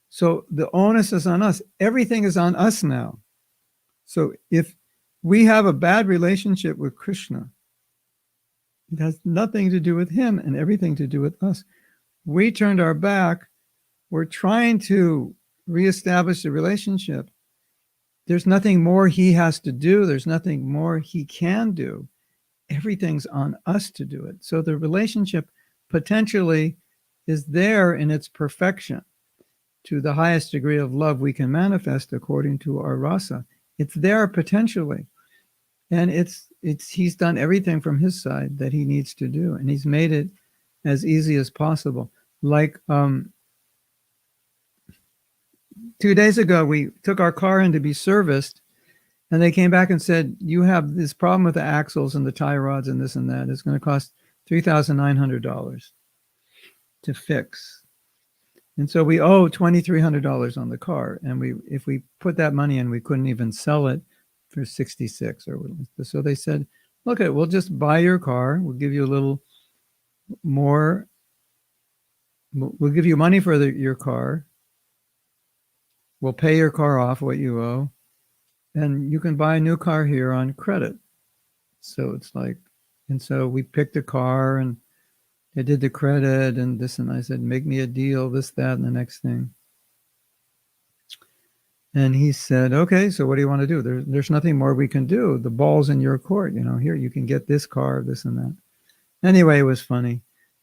So the onus is on us. Everything is on us now. So if we have a bad relationship with Krishna, it has nothing to do with him and everything to do with us. We turned our back. We're trying to reestablish the relationship. There's nothing more he has to do. There's nothing more he can do. Everything's on us to do it. So the relationship potentially is there in its perfection to the highest degree of love we can manifest according to our rasa. It's there potentially. And he's done everything from his side that he needs to do. And he's made it as easy as possible. Like 2 days ago, we took our car in to be serviced, and they came back and said, you have this problem with the axles and the tie rods and this and that. It's going to cost $3,900 to fix. And so we owe $2,300 on the car. And if we put that money in, we couldn't even sell it for 66 or whatever. So they said, look, we'll just buy your car. We'll give you a little more. We'll give you money for your car. We'll pay your car off what you owe. And you can buy a new car here on credit. So it's like, and so we picked a car and they did the credit and this, and I said, make me a deal, this, that, and the next thing. And he said, okay, so what do you want to do? There's nothing more we can do. The ball's in your court. Here, you can get this car, this and that. Anyway, it was funny.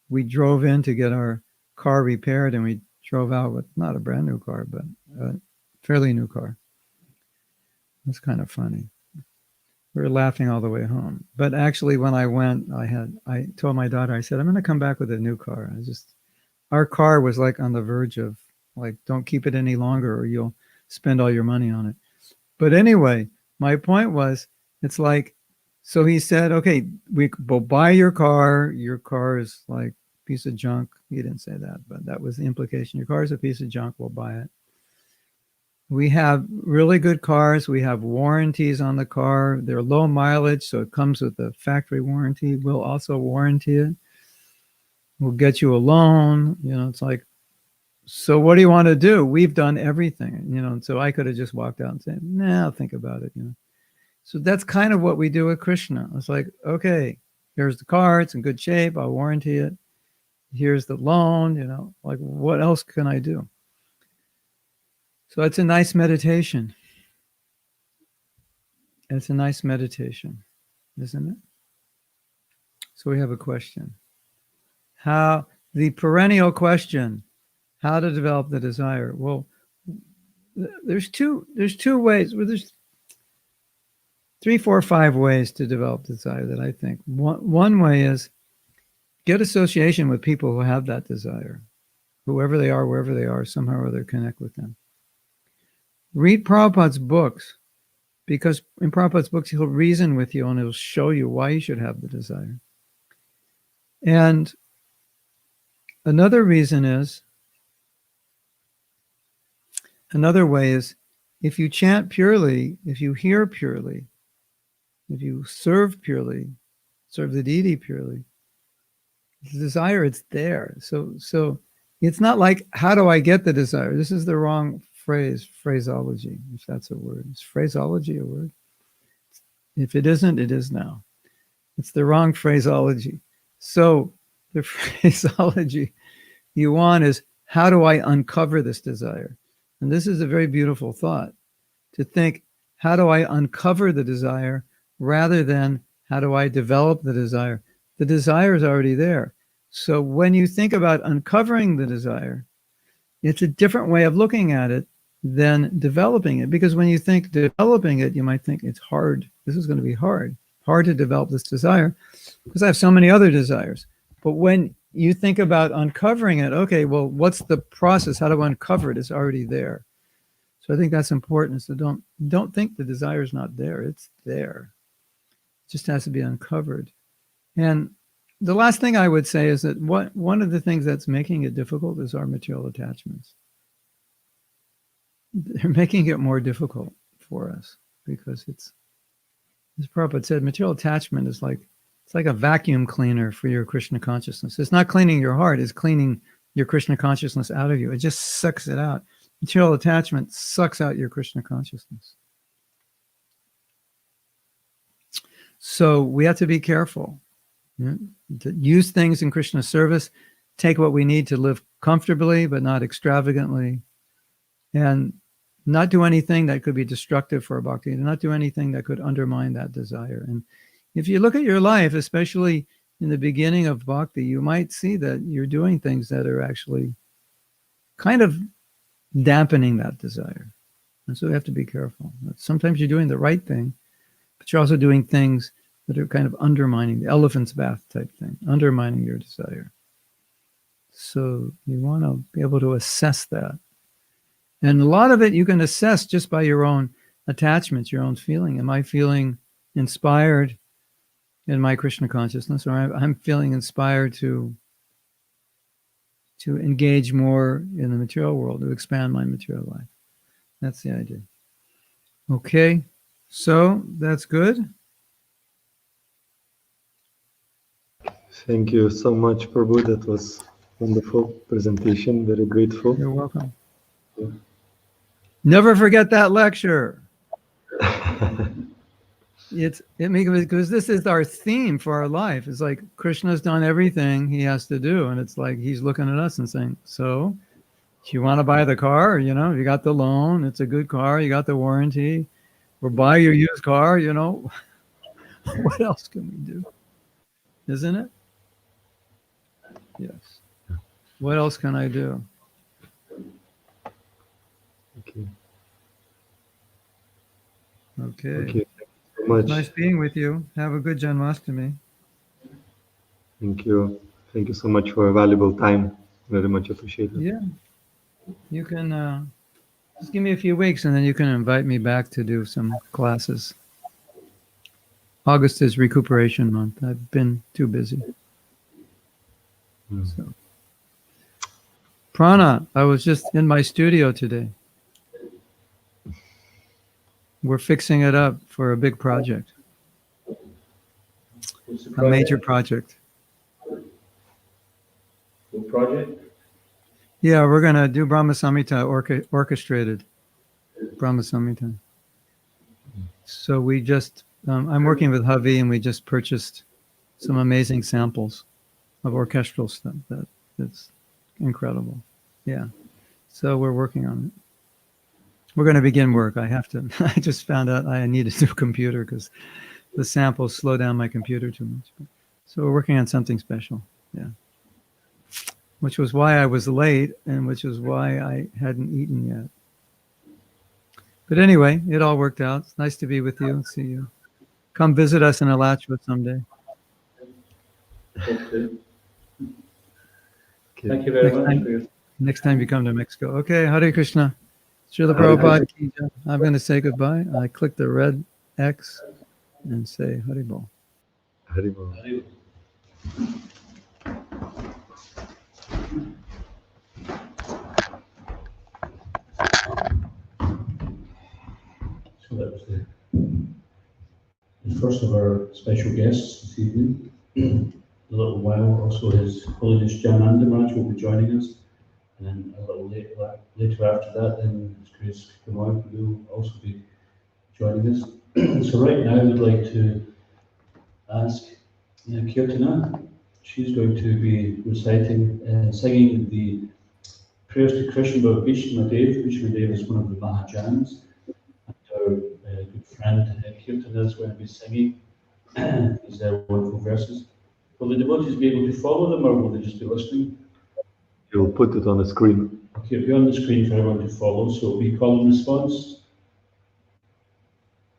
We drove in to get our car repaired and we drove out with not a brand new car, but a fairly new car. It was kind of funny. We were laughing all the way home. But actually, when I went, I told my daughter, I said, I'm going to come back with a new car. Our car was like on the verge of like, don't keep it any longer or you'll spend all your money on it. But anyway, my point was, it's like, so he said, okay, we'll buy your car. Your car is like a piece of junk. He didn't say that, but that was the implication. Your car is a piece of junk. We'll buy it. We have really good cars. We have warranties on the car. They're low mileage, so it comes with a factory warranty. We'll also warranty it. We'll get you a loan. It's like, so what do you want to do? We've done everything, and so I could have just walked out and said, nah, I'll think about it, So that's kind of what we do with Krishna. It's like, okay, here's the car. It's in good shape. I'll warranty it. Here's the loan, like what else can I do? So it's a nice meditation. It's a nice meditation, isn't it? So we have a question. The perennial question, how to develop the desire. Well, there's two ways. Well, there's 3, 4, 5 ways to develop desire that I think. One way is get association with people who have that desire. Whoever they are, wherever they are, somehow or other connect with them. Read Prabhupada's books, because in Prabhupada's books, he'll reason with you and he'll show you why you should have the desire. And another way is, if you chant purely, if you hear purely, if you serve purely, serve the deity purely, the desire, it's there. So it's not like, how do I get the desire? This is the wrong phraseology, if that's a word. Is phraseology a word? If it isn't, it is now. It's the wrong phraseology. So the phraseology you want is, how do I uncover this desire? And this is a very beautiful thought, to think, how do I uncover the desire rather than how do I develop the desire? The desire is already there. So when you think about uncovering the desire, it's a different way of looking at it than developing it. Because when you think developing it, you might think it's hard. This is going to be hard to develop this desire because I have so many other desires. But when you think about uncovering it, okay, well, what's the process? How do I uncover it? It's already there. So I think that's important. So don't think the desire is not there. It's there. It just has to be uncovered. And the last thing I would say is that one of the things that's making it difficult is our material attachments. They're making it more difficult for us because it's, as Prabhupada said, material attachment is like, it's like a vacuum cleaner for your Krishna consciousness. It's not cleaning your heart, it's cleaning your Krishna consciousness out of you. It just sucks it out. Material attachment sucks out your Krishna consciousness. So we have to be careful. To use things in Krishna's service, take what we need to live comfortably, but not extravagantly, and not do anything that could be destructive for bhakti, and not do anything that could undermine that desire. And if you look at your life, especially in the beginning of bhakti, you might see that you're doing things that are actually kind of dampening that desire. And so we have to be careful. Sometimes you're doing the right thing, but you're also doing things that are kind of undermining, the elephant's bath type thing, undermining your desire. So you want to be able to assess that. And a lot of it you can assess just by your own attachments, your own feeling. Am I feeling inspired in my Krishna consciousness, or I'm feeling inspired to engage more in the material world, to expand my material life? That's the idea. Okay, so that's good. Thank you so much, Prabhu. That was wonderful presentation. Very grateful. You're welcome. Yeah. Never forget that lecture. Because this is our theme for our life. It's like Krishna's done everything he has to do, and it's like he's looking at us and saying, so you want to buy the car, you got the loan, it's a good car, you got the warranty, or buy your used car, what else can we do? Isn't it? Yes. What else can I do? Okay. Okay. Thank you so much. Nice being with you. Have a good Janmashtami. Thank you. Thank you so much for a valuable time. Very much appreciated. Yeah. You can just give me a few weeks and then you can invite me back to do some classes. August is recuperation month. I've been too busy. So. Prana, I was just in my studio today. We're fixing it up for a big project. A major project. What project? Yeah, we're going to do Brahma Samhita, orchestrated Brahma Samhita. So we just, I'm working with Havi and we just purchased some amazing samples of orchestral stuff. That's incredible. Yeah. So we're working on it. We're going to begin work. I just found out I need a new computer because the samples slow down my computer too much. So we're working on something special. Yeah. Which was why I was late and which is why I hadn't eaten yet. But anyway, it all worked out. It's nice to be with you and see you. Come visit us in Alachua someday. Okay. Thank you very much. Next time you come to Mexico. Okay, Hare Krishna. Srila Prabhupada ki jai. I'm going to say goodbye. I click the red X and say Hare Bol. Hare Bol. So that was the first of our special guests this evening. In a little while, also His Holiness Jananda Maharaj will be joining us. And then a little later after that, then His Grace Kamal will also be joining us. So right now, I would like to ask Kirtana. She's going to be reciting and singing the prayers to Krishna by Vishnu Dev. Vishnu Dev is one of the Bhajans. Our good friend Kirtans going to be singing these wonderful verses. Will the devotees be able to follow them, or will they just be listening? You'll put it on the screen. Okay, it'll be on the screen for everyone to follow, so it'll be call and response.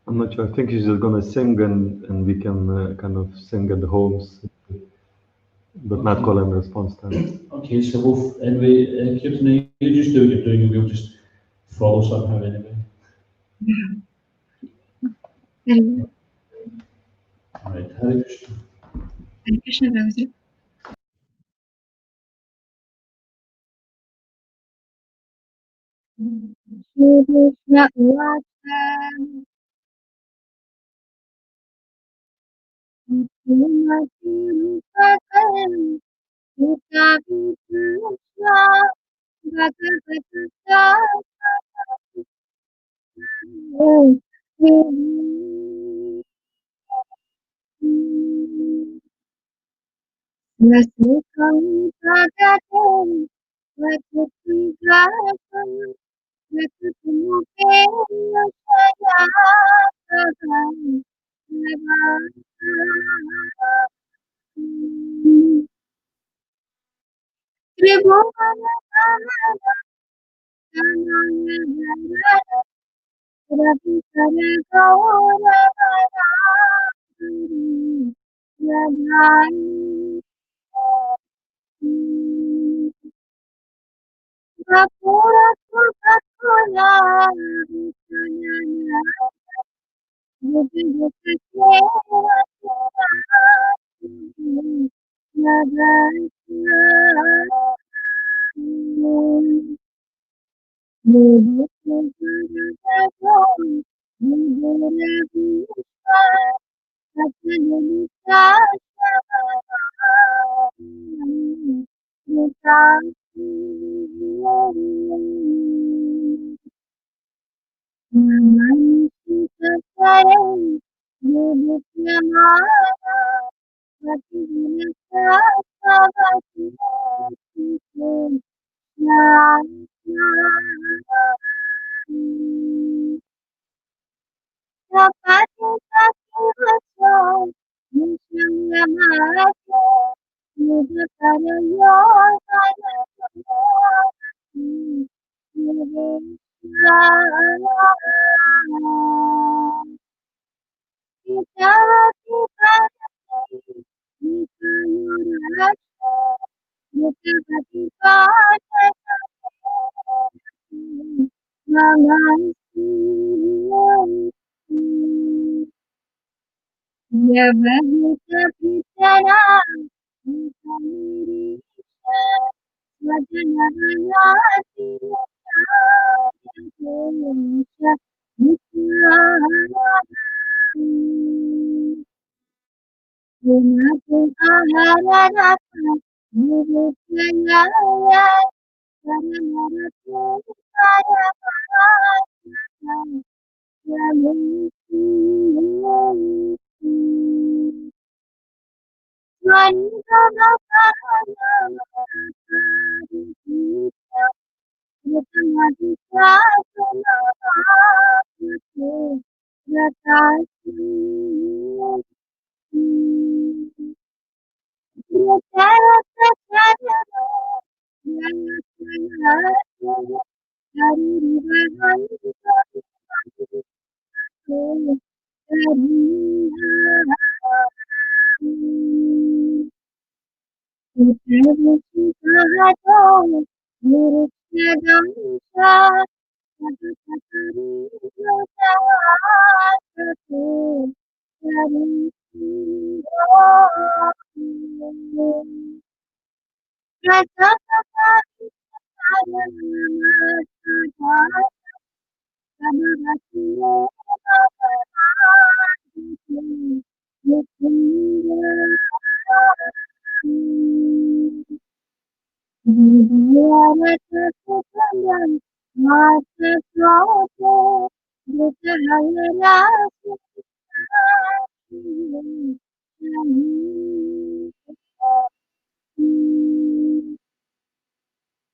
I'm not sure. I think he's just gonna sing, and we can kind of sing at the homes, but not call and response time. Okay, so we'll, anyway, Kirtan, you just do what you're doing, and we'll just follow somehow anyway. All right, Hare Krishna. Hare Krishna, Prabhuji. Shri Krishna Uvacha Srimati Rupakam Sita Vikrishna Bhagavata Vasikam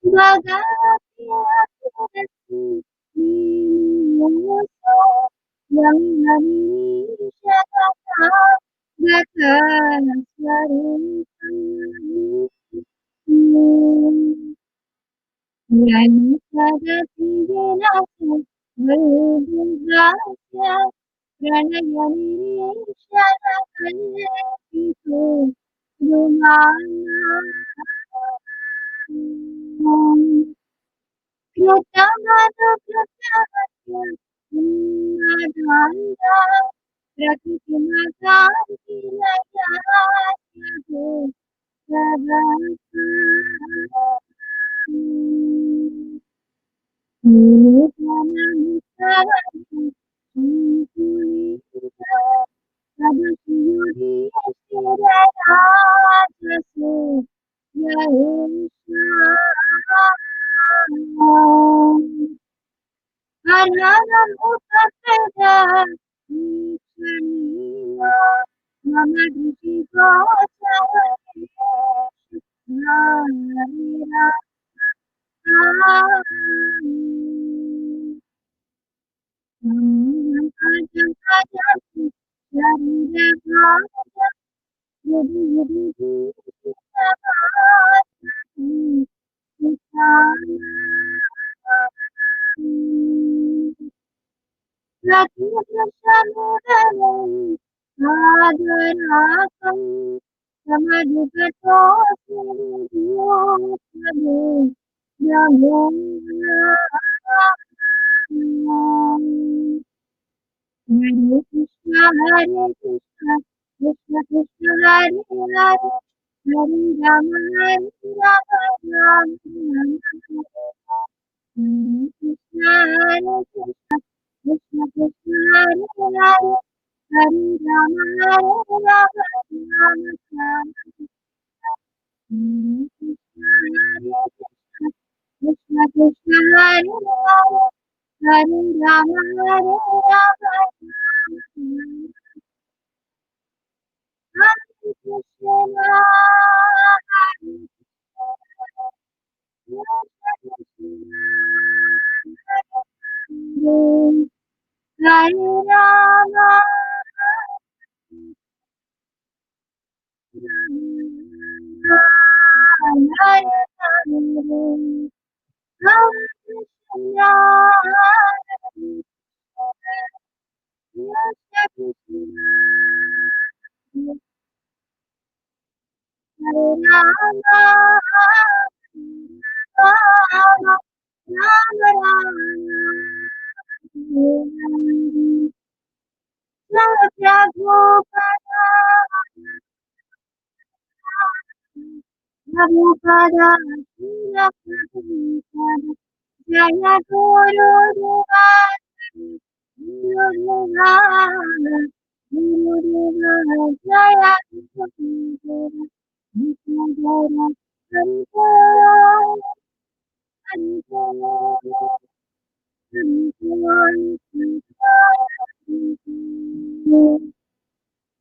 Pragatam Vasikam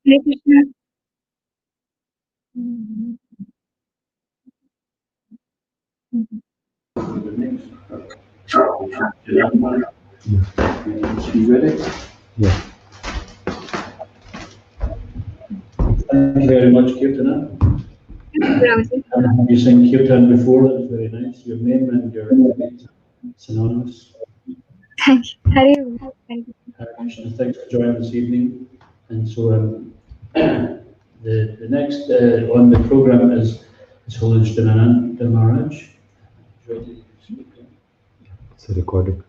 Hare Krishna. You ready? Yeah. Thank you very much, Kirtana. You sang Kirtan before, that was very nice. Your name and your date synonymous. Thank you. Hare Krishna, thanks for joining this evening. And so the next on the program is His Holiness Dhanananda Maharaj. It's a recording.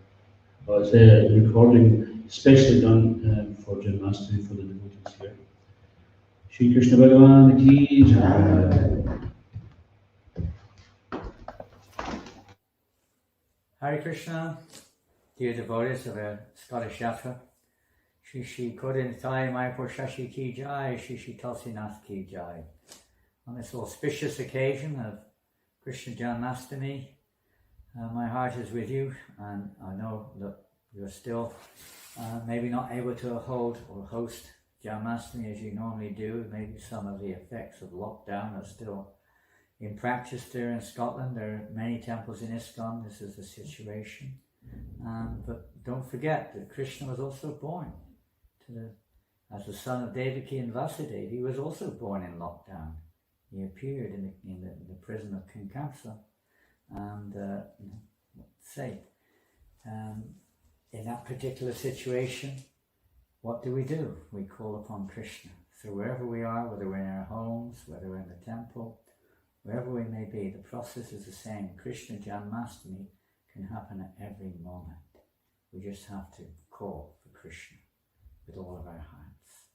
It's a recording specially done for Janmashtami for the devotees here. Sri Krishna Bhavan ki jai. Hare Krishna, dear devotees of the Scottish Yatra. Shri Shri Kodinthai Mayapur Shashi Ki Jai, Shri Shri Tulsinath Ki Jai. On this auspicious occasion of Krishna Janmashtami, my heart is with you, and I know that you're still maybe not able to hold or host Janmashtami as you normally do. Maybe some of the effects of lockdown are still in practice there in Scotland. There are many temples in ISKCON. This is the situation. But don't forget that Krishna was also born as the son of Devaki and Vasudeva, he was also born in lockdown. He appeared in the prison of Kinkamsa, and in that particular situation, what do? We call upon Krishna. So wherever we are, whether we're in our homes, whether we're in the temple, wherever we may be, the process is the same. Krishna Janmashtami can happen at every moment. We just have to call for Krishna with all of our hearts.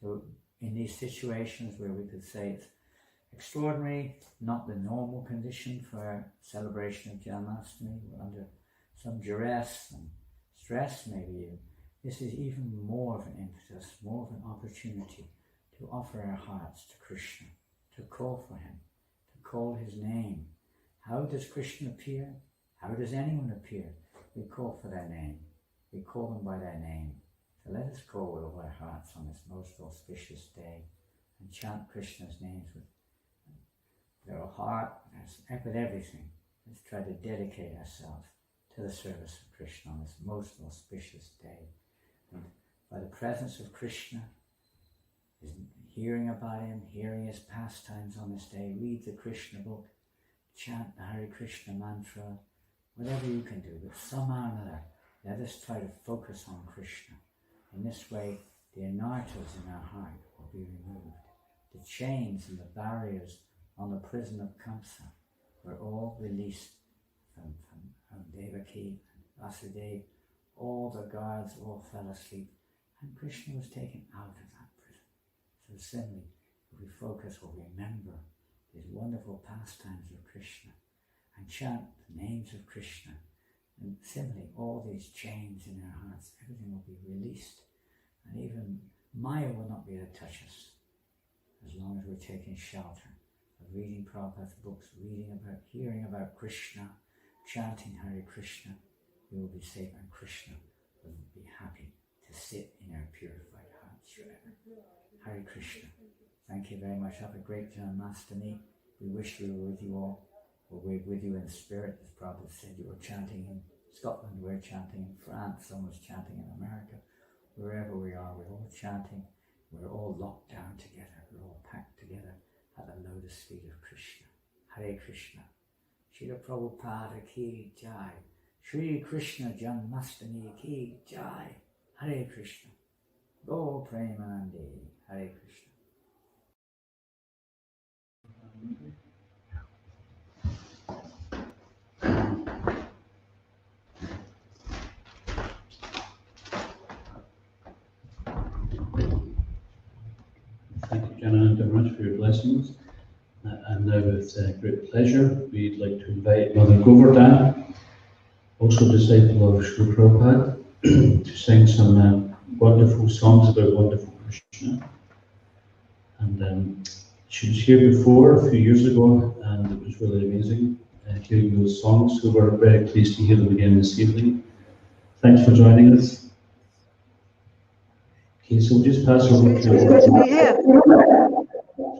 So in these situations where we could say it's extraordinary, not the normal condition for celebration of Janmashtami, we're under some duress and stress maybe even, this is even more of an impetus, more of an opportunity to offer our hearts to Krishna, to call for him, to call his name. How does Krishna appear? How does anyone appear? We call for their name. We call them by their name. So let us call with all our hearts on this most auspicious day and chant Krishna's names with our heart, with everything. Let's try to dedicate ourselves to the service of Krishna on this most auspicious day. And by the presence of Krishna, hearing about him, hearing his pastimes on this day, read the Krishna book, chant the Hare Krishna mantra, whatever you can do, but somehow or another, let us try to focus on Krishna. In this way, the anarthas in our heart will be removed. The chains and the barriers on the prison of Kamsa were all released from Devaki and Vasudeva. All the guards all fell asleep, and Krishna was taken out of that prison. So similarly, if we focus or remember these wonderful pastimes of Krishna and chant the names of Krishna, and similarly, all these chains in our hearts, everything will be released, and even Maya will not be able to touch us as long as we're taking shelter of reading Prabhupada's books, hearing about Krishna, chanting Hare Krishna. We will be safe, and Krishna will be happy to sit in our purified hearts forever. Hare Krishna. Thank you very much. Have a great Janmashtami. We wish we were with you all. We're with you in spirit, as Prabhu said. You were chanting in Scotland, we're chanting in France, someone's chanting in America. Wherever we are, we're all chanting. We're all locked down together. We're all packed together at the lotus feet of Krishna. Hare Krishna. Srila Prabhupada ki jai. Sri Krishna Janmashtami ki jai. Hare Krishna. Go Premanandi. Hare Krishna. Thank you, Jana, very much for your blessings. And now with great pleasure, we'd like to invite Mother Govardhan, also disciple of Sri Prabhupada, to sing some wonderful songs about wonderful Krishna. And she was here before, a few years ago, and it was really amazing hearing those songs, so we're very pleased to hear them again this evening. Thanks for joining us. Okay, so we'll just pass over to... Good to be here.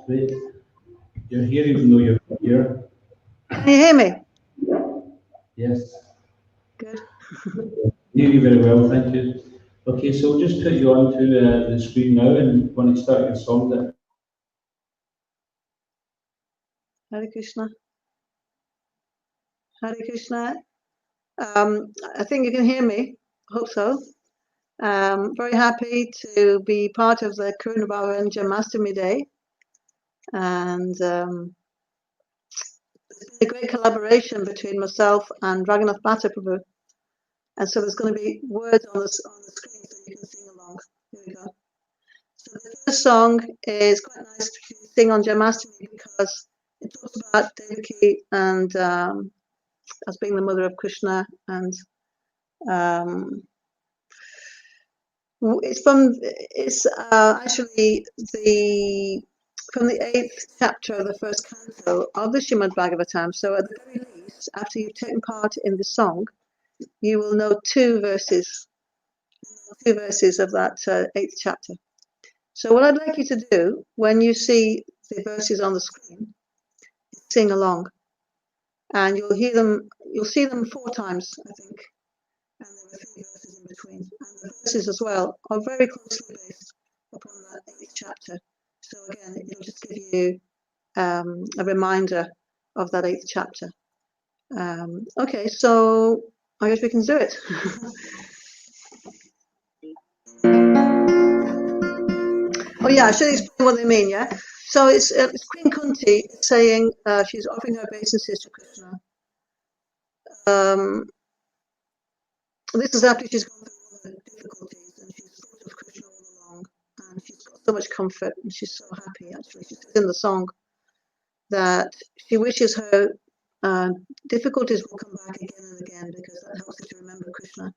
Great. You're here even though you're not here. Can you hear me? Yes. Good. Hear you very well, thank you. Okay, so we'll just put you onto the screen now, and when you start your song there. Hare Krishna. Hare Krishna. I think you can hear me. Hope so. Very happy to be part of the Karuna Bhavan Janmasthami Day, and a great collaboration between myself and Raghunath Bhatta Prabhu. And so there's going to be words on the screen so you can sing along. Here we go. So the first song is quite nice to sing on Janmashtami because it talks about Devaki and as being the mother of Krishna, and it's actually from the 8th chapter of the first canto of the Srimad Bhagavatam. So at the very least, after you've taken part in the song, you will know two verses of that 8th chapter. So what I'd like you to do when you see the verses on the screen, sing along, and you'll see them 4 times, I think, and there are 3 verses in between. And the verses as well are very closely based upon that 8th chapter. So again, it'll just give you a reminder of that 8th chapter. Okay, so I guess we can do it. Oh yeah, I should explain what they mean, yeah? So it's Queen Kunti saying she's offering her obeisances to Krishna. This is after she's gone through all the difficulties and she's thought of Krishna all along, and she's got so much comfort and she's so happy. Actually, she says in the song that she wishes her difficulties will come back again and again because that helps her to remember Krishna.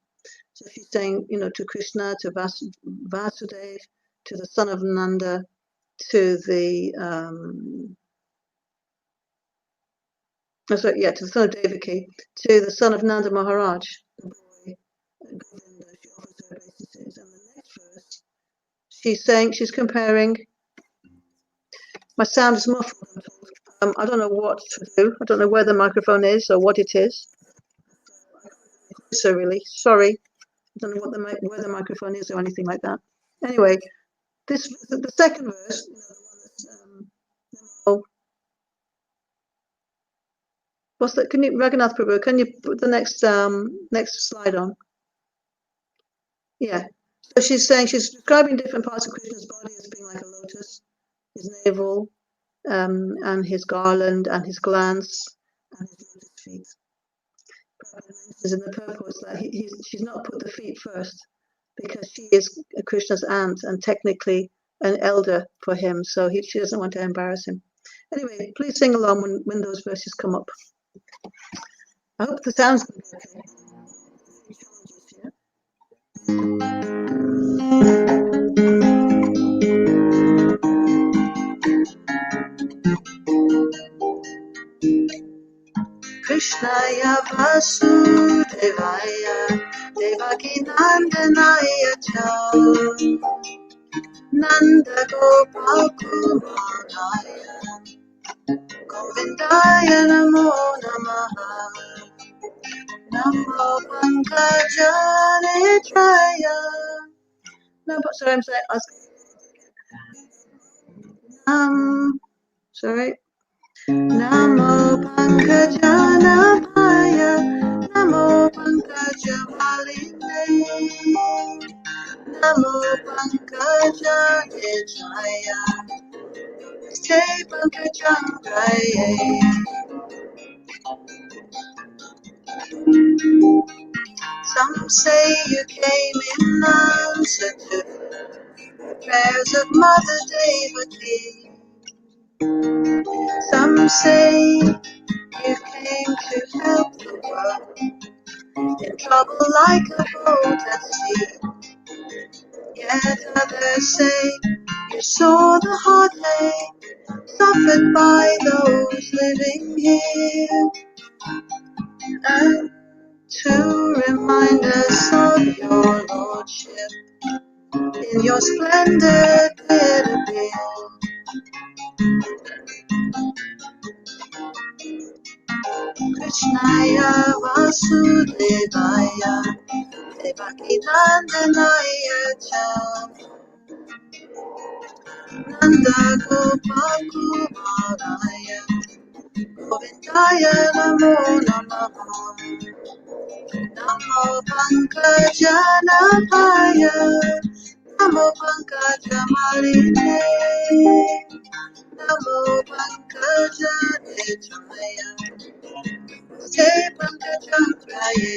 So she's saying, you know, to Krishna, to Vasudev, to the son of Nanda, to the to the son of Devaki, to the son of Nanda Maharaj, the boy Govinda. She offers her obeisances, and the next verse, she's saying, she's comparing. My sound is muffled, I'm told. I don't know what to do. I don't know where the microphone is or what it is. So really, sorry. I don't know where the microphone is or anything like that. Anyway, the second verse, you know, the one that's what's that? Can you, Raghunath Prabhu? Can you put the next slide on? Yeah. So she's saying, she's describing different parts of Krishna's body as being like a lotus, his navel, and his garland, and his glance, and his lotus feet. Is in the purport that she's not put the feet first because she is Krishna's aunt and technically an elder for him, so she doesn't want to embarrass him. Anyway, please sing along when those verses come up. I hope the sound's going to be okay. Krishnaya Vasudevaya Devaki Nandanaya Cha Nanda Gopal Kumaraya Govindaya Namo Namaha Namo Pankaja Netraya. No, but sorry, I'm saying, sorry. Namo Pankajana Paya, Namo Pankajamalinde, Namo Pankajane Jaya, Ste Pankajangaye. Some say you came in answer to the prayers of Mother Devaki. Some say you came to help the world in trouble like a boat at sea. Yet others say you saw the heartache suffered by those living here, and to remind us of your lordship in your splendid clear appeal. Krishnaya Vasudevaya Devaki Nandanaya Cha Nanda Gopal Kumaraya Govindaya Namo Namaha Namo Pankajana Paya Namo Pankajamalite Namo Pankajane Jaya Ste Pankajangaye.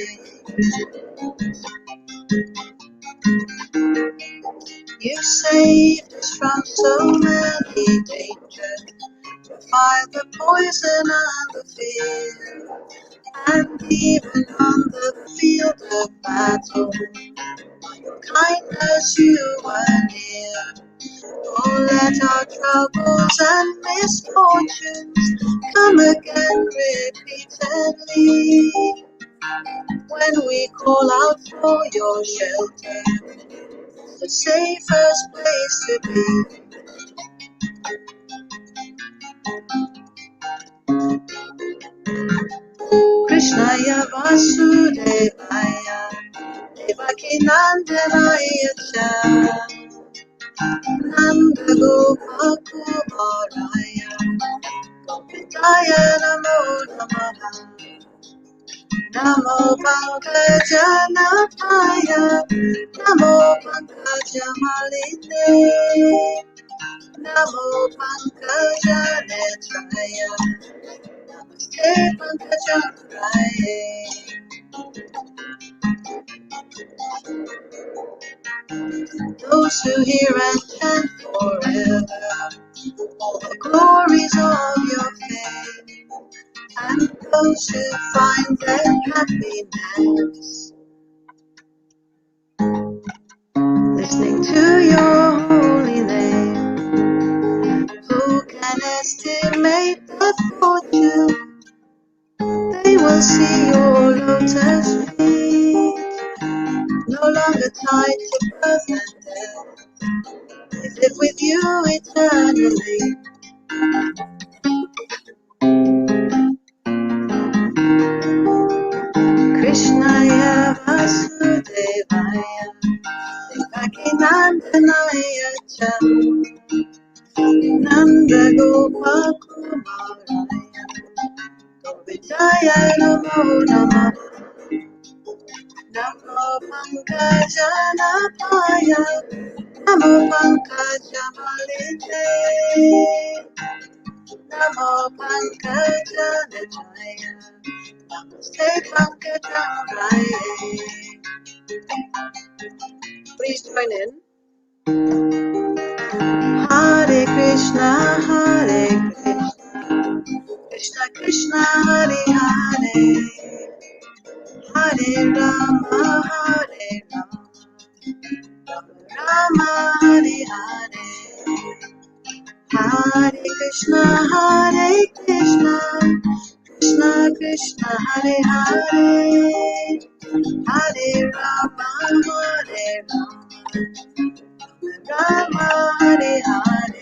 You saved us from so many dangers, defiled the poison and the fear, and even on the field of battle, by your kindness you were near. Oh, let our troubles and misfortunes come again repeatedly, when we call out for your shelter, the safest place to be. Krishnaya Vasudevaya Devaki Netraya Namo Namaha. Namo Pankajanapaya. Namo Pankajamalite. Namo Pankajanetraya. Namaste Pankajatraya. Those who hear and chant forever all the glories of your fame, and those who find their happiness listening to your holy name. Who can estimate the fortune? They will see your lotus feet, no longer tied to birth and death. They live with you eternally. Krishnaya Vasudevaya Devaki Nandanaya Cha Nanda Gopakumaraya Govinda Namo Namaha. Namo Pankajanapaya. Namo Pankajamalite. Namo Pankajanapaya. Namaste Pankajamalite. Please join in. Hare Krishna, Hare Krishna, Krishna Krishna, Hare Hare, Hare Rama, Hare Rama, Rama Hare Hare, Hare Krishna, Hare Krishna, Krishna Krishna, Hare Hare, Hare Rama, Hare Rama, Rama Hare Hare.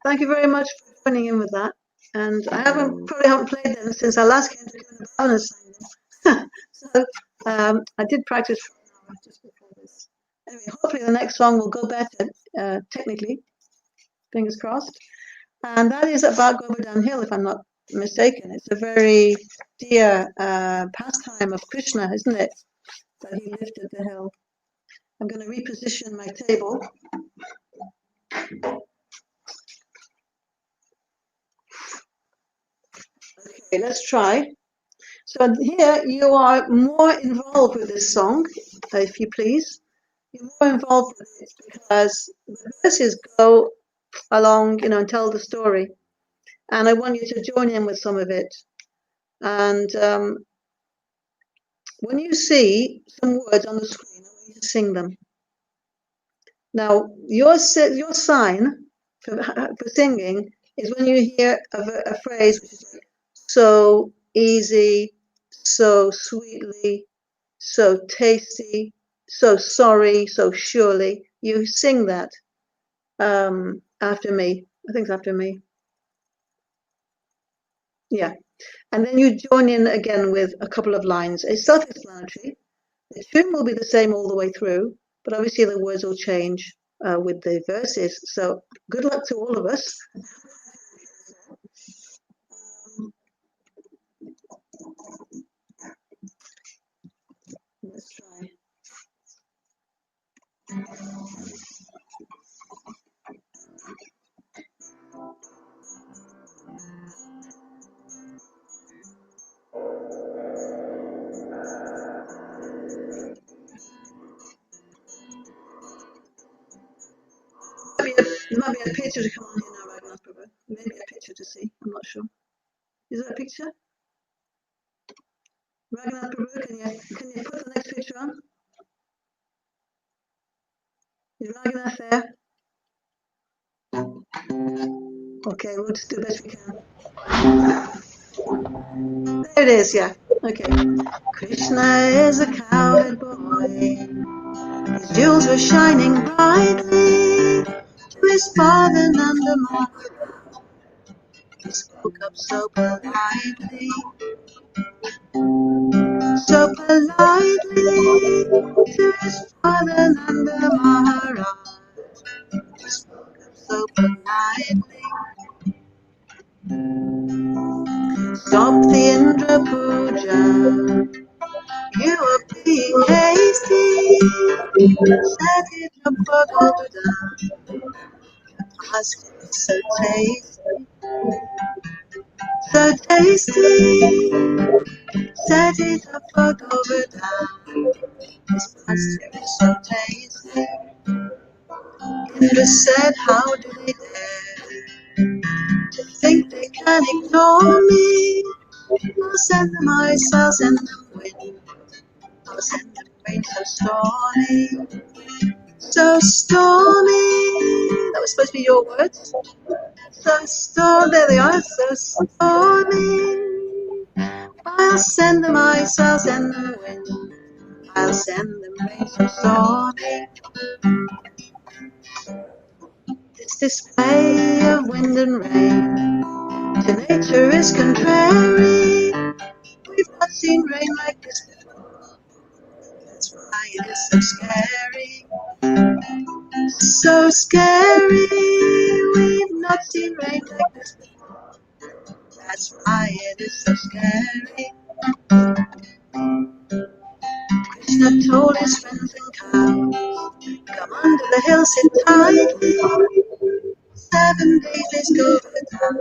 Thank you very much for joining in with that. And I probably haven't played them since I last came to Karuna Bhavan and sang them. So I did practice for an hour just before this. Anyway, hopefully the next song will go better technically. Fingers crossed. And that is about Govardhan Hill, if I'm not mistaken. It's a very dear pastime of Krishna, isn't it? That he lifted the hill. I'm going to reposition my table. Okay, let's try. So here you are more involved with this song, if you please. You're more involved with it because the verses go along, and tell the story. And I want you to join in with some of it. And when you see some words on the screen, I want you to sing them. Now, your sign for singing is when you hear a phrase which is so easy, so sweetly, so tasty, so sorry, so surely. You sing that after me. I think it's after me. Yeah. And then you join in again with a couple of lines. It's self-explanatory. The tune will be the same all the way through, but obviously the words will change with the verses. So good luck to all of us. Let's try. There might be a picture to come on here now, right now, Prabhu. Maybe a picture to see. I'm not sure. Is there a picture? Raghunath Prabhu, can you put the next picture on? Is Raghunath there? Okay, we'll just do the best we can. There it is, yeah. Okay. Krishna is a cowherd boy. His jewels were shining brightly to his father Nanda Maharaj. He spoke up so politely. so politely to his father Nanda Maharaj. So politely, stop the Indra Puja. You are being hasty. Set it up for Govardhan. Ask so tasty, so tasty. Set it up for Govardhan. This pasta is so tasty. Indra said, how do they dare to think they can ignore me? I'll send them ice, I'll send them wind, I'll send them rain so stormy, so stormy. That was supposed to be your words. So stormy, there they are, so stormy. I'll send them ice, I'll send them wind, I'll send them rain so stormy. This display of wind and rain to nature is contrary. We've not seen rain like this before. That's why it is so scary. So scary. We've not seen rain like this before. That's why it is so scary. Krishna told his friends and cows, come under the hill, sit tightly. 7 days let's go to the town.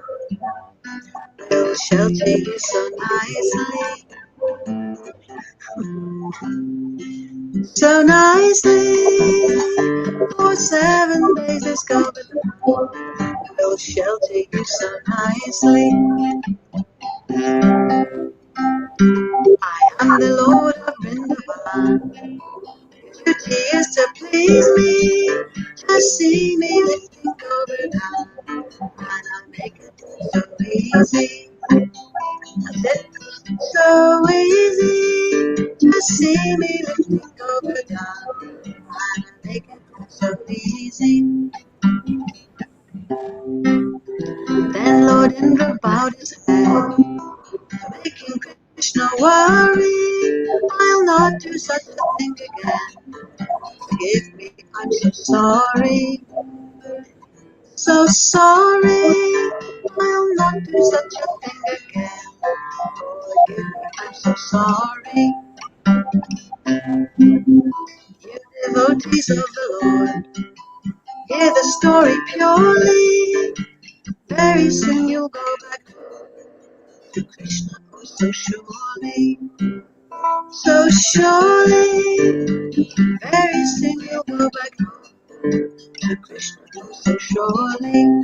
We'll shelter you so nicely. So nicely. For 7 days let's go to the town. We'll shelter you so nicely. I am the Lord of Vrindavan. Duty is to please me. Just see me lifting Govardhan, and I'll make it so easy. That's it. So easy. Just see me lifting Govardhan, and I'll make it so easy. Then Lord Indra bowed his head, making Krishna worry. I'll not do such a thing again. Forgive me, I'm so sorry. So sorry. I'll not do such a thing again. Forgive me, I'm so sorry. You devotees of the Lord, hear the story purely. Very soon you'll go back to Krishna, oh so surely. So surely. Very soon you'll go back to Krishna, oh so surely.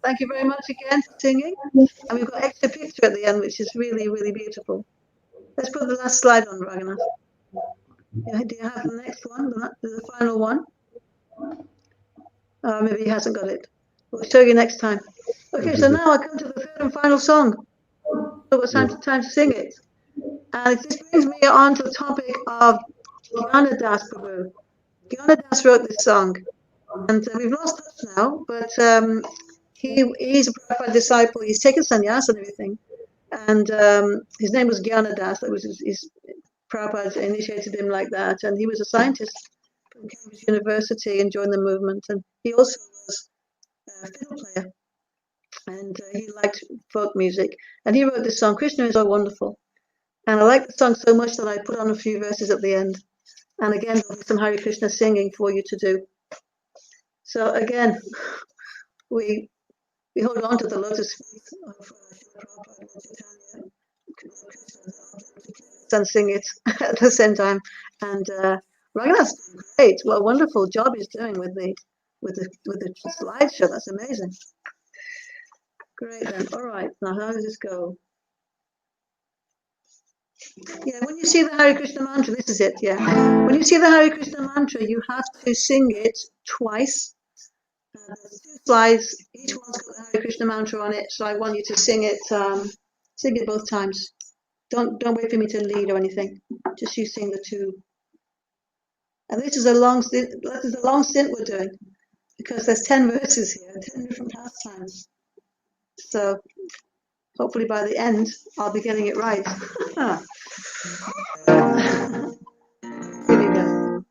Thank you very much again for singing. And we've got extra picture at the end, which is really, really beautiful. Let's put the last slide on, Raghunath. Yeah, do you have the next one, the final one? Maybe he hasn't got it. We'll show you next time. Okay, so now I come to the third and final song. So it's time to sing it. And this brings me on to the topic of Gyanadas Prabhu. Gyanadas wrote this song. And we've lost touch now, but he's a Prabhupada disciple. He's taken sannyas and everything. And his name was Gyanadas. That was his Prabhupada initiated him like that. And he was a scientist from Cambridge University and joined the movement. And he also was a fiddle player. And he liked folk music. And he wrote this song, Krishna is so wonderful. And I like the song so much that I put on a few verses at the end. And again, there'll be some Hare Krishna singing for you to do. So again, we hold on to the lotus feet of Prabhupada and sing it at the same time. And Raghunath's doing great. What a wonderful job he's doing with the slideshow. That's amazing. Great then. All right. Now how does this go? Yeah, when you see the Hare Krishna mantra, this is it. Yeah, when you see the Hare Krishna mantra, you have to sing it twice. There's 2 slides. Each one's got the Hare Krishna mantra on it. So I want you to sing it both times. Don't wait for me to lead or anything. Just you sing the 2. And this is a long stint we're doing because there's 10 verses here, 10 different pastimes. So Hopefully by the end, I'll be getting it right. Here we go.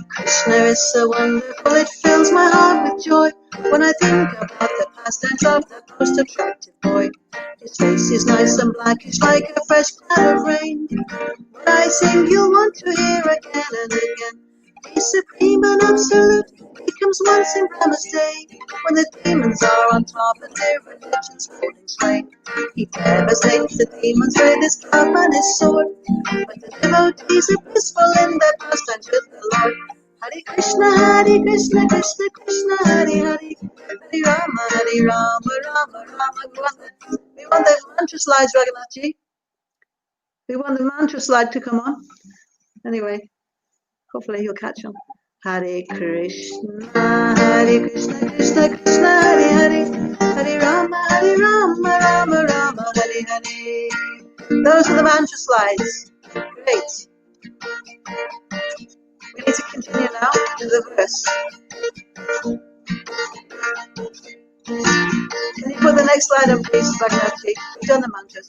Krishna is so wonderful, it fills my heart with joy when I think about the pastimes of that most attractive boy. His face is nice and blackish like a fresh cloud of rain. What I sing you'll want to hear again and again. He's supreme and absolute. He comes once in Brahma's day, when the demons are on top and their religion's holding sway. He devastates the demons with his club and his sword, but the devotees are blissful in their pastimes with the Lord. Hare Krishna, Krishna Krishna, Hare Hare, Hare Rama, Rama Rama. We want the mantra slides, Raghunathji. We want the mantra slide to come on. Anyway, hopefully he'll catch on. Hare Krishna, Krishna Krishna, Hare Hare, Hare Rama, Rama Rama, Hare Hare. Those are the mantra slides. Great. We need to continue now to the verse. Can you put the next slide on, please, Raghunathji? We've done the mantras.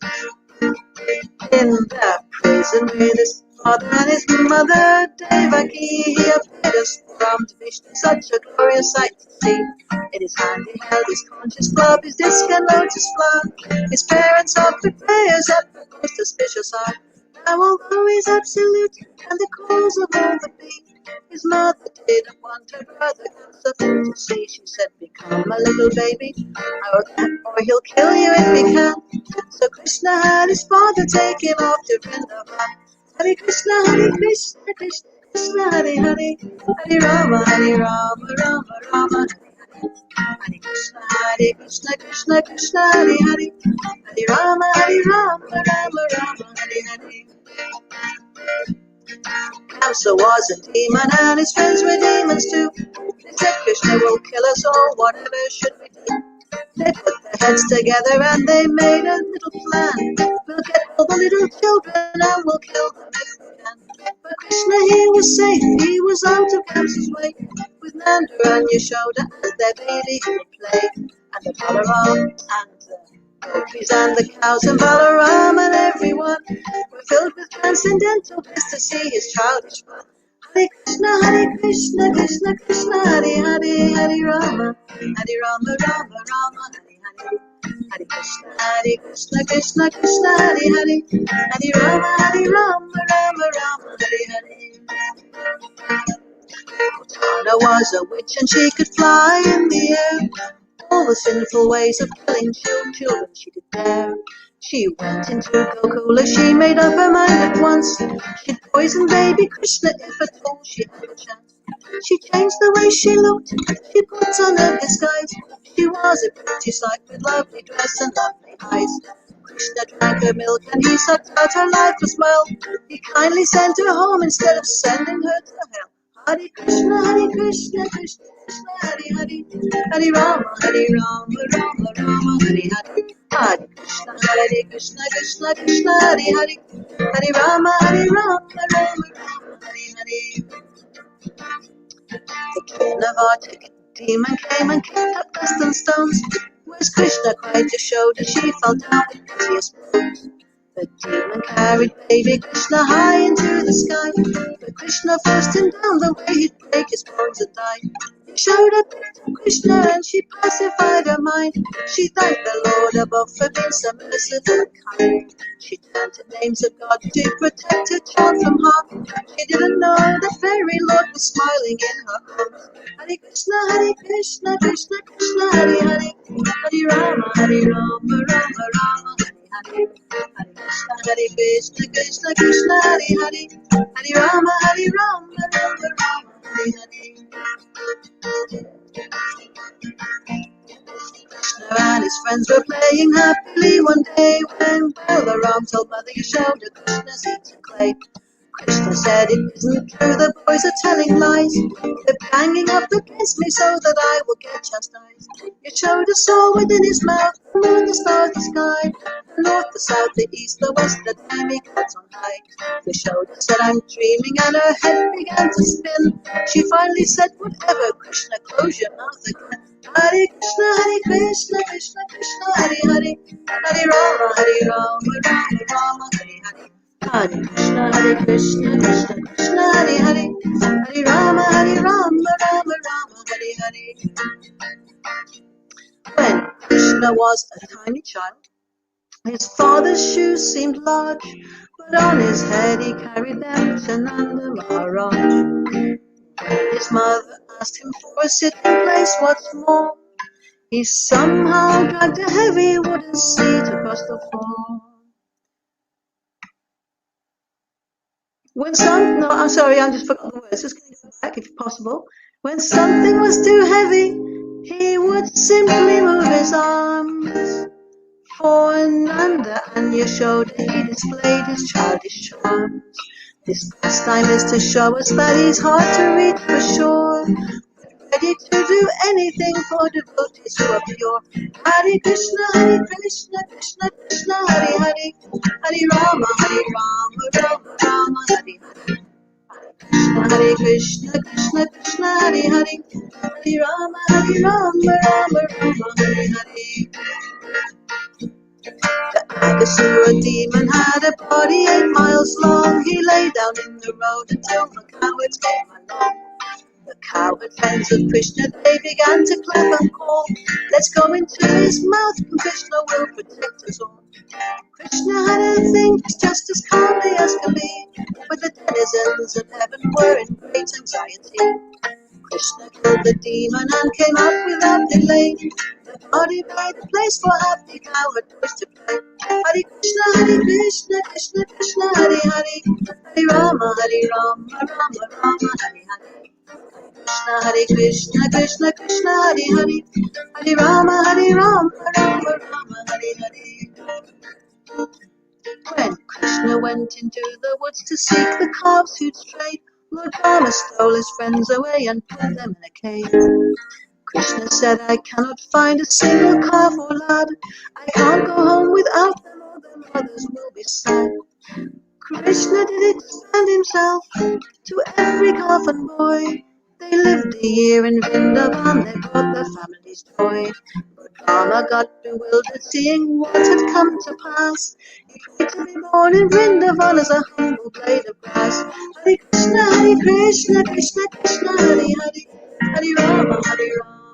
In the prison with his father and his mother, Devaki, he appeared as formed Vishnu, such a glorious sight to see. In his hand he held his conscious club, his disc and lotus flower. His parents offered prayers at the most auspicious hour. Now although he's absolute and the cause of all the pain, his mother didn't want her brother Kamsa to see. She said, become a little baby, or he'll kill you if he can. So Krishna had his father take him off to Vrindavan. Hare Krishna, Krishna Krishna, Hare Hare, Hare Rama, Rama Rama. Hare Krishna, Krishna Krishna, Hare Hare, Hare Rama, Rama Rama, Hare Hare. Kamsa was a demon and his friends were demons too. They said Krishna will kill us all, whatever should we do? They put their heads together and they made a little plan. We'll get all the little children and we'll kill them if we can. But Krishna, he was safe, he was out of Kamsa's way. With Nanda and Yashoda as their baby he would play. And the Balaram and the gopis and the cows and Balaram and everyone were filled with transcendental bliss to see his childish fun. Hare Krishna, Krishna Krishna, Hare Hare, Hare Rama, Rama Rama, Hare Hare. Hare Krishna, Krishna Krishna, Hare Hare, Hare Rama, Rama, Hare Hare. Karuna was a witch and she could fly in the air. All the sinful ways of killing children she did dare. She went into Gokula, she made up her mind at once. She'd poison baby Krishna if at all she had a chance. She changed the way she looked, she put on her disguise. She was a pretty sight with lovely dress and lovely eyes. Krishna drank her milk and he sucked out her life as well. He kindly sent her home instead of sending her to hell. Hare Krishna, Krishna Krishna, Hare Hare, Hare Rama, Rama Rama, Hare Hare. Hare Krishna, Krishna Krishna, Hare Hare, Hare Rama, Rama Rama, Hare Hare. The king of Arati demon came and kicked up dust and stones. Whereas Krishna cried to show that she fell down with piteous moans. The demon carried baby Krishna high into the sky, but Krishna forced him down the way he'd break his bones and die. He showed her to Krishna and she pacified her mind. She thanked the Lord above for being so merciful and kind. She chanted names of God to protect her child from harm. She didn't know the fairy Lord was smiling in her arms. Hare Krishna, Krishna Krishna, Hare Hare, Hare Rama, Rama Rama, Hare Hare. Hare Krishna, Krishna Krishna, Hare Hare, Hare Rama, Rama Rama, Hare Hare. Krishna and his friends were playing happily one day when Balaram told Mother Yashoda Krishna's eating clay. Krishna said, it isn't true, the boys are telling lies. They're banging up against me so that I will get chastised. Yashoda saw within his mouth the moon, the stars, the sky, the north, the south, the east, the west, the demigods on high. Yashoda said, I'm dreaming, and her head began to spin. She finally said, whatever, Krishna, close your mouth again. Hare Krishna, Krishna, Krishna, Hare Hare, Hare Rama, Rama, Rama, Hare Hare. Hare Krishna, Krishna, Krishna, Hare Hare, Hare Rama, Rama, Rama, Hare Hare. When Krishna was a tiny child, his father's shoes seemed large, but on his head he carried them to Nanda Maharaj. His mother asked him for a sitting place once more. He somehow dragged a heavy wooden seat across the floor. I'm sorry, I just forgot the words. Just going to go back if possible. When something was too heavy, he would simply move his arms. For Nanda and Yashoda, he displayed his childish charms. This pastime is to show us that he's hard to reach for sure, ready to do anything for devotees who are pure. Hare Krishna, Krishna, Krishna, Hare Hare, Hare Rama, Rama, Rama, Hare Hare. Hare Krishna, Krishna, Krishna, Hare Hare, Hare Rama, Rama, Rama, Hare Hare. The Aghasura demon had a body 8 miles long. He lay down in the road until the cowards came along. The coward friends of Krishna, they began to clap and call, let's go into his mouth, and Krishna will protect us all. Krishna had to think just as calmly as can be, but the denizens of heaven were in great anxiety. Krishna killed the demon and came up without delay. The body made a place for happy coward boys to play. Hare Krishna, Krishna, Krishna, Hare Hare, Hare Rama, Rama, Rama, Hare Hare. Hare Krishna, Krishna, Krishna, Hare Hare, Hare Rama, Rama, Rama, Hare Hare. When Krishna went into the woods to seek the calves who'd strayed, Lord Rama stole his friends away and put them in a cave. Krishna said, I cannot find a single calf or lad. I can't go home without them, or their mothers will be sad. Krishna did expand himself to every calf and boy. They lived a year in Vrindavan, they brought their families joy. But Rama got bewildered, seeing what had come to pass. He prayed to be born in Vrindavan as a humble blade of grass. Hare Krishna, Krishna, Krishna, Hare Hare, Hare Rama, Rama, Rama,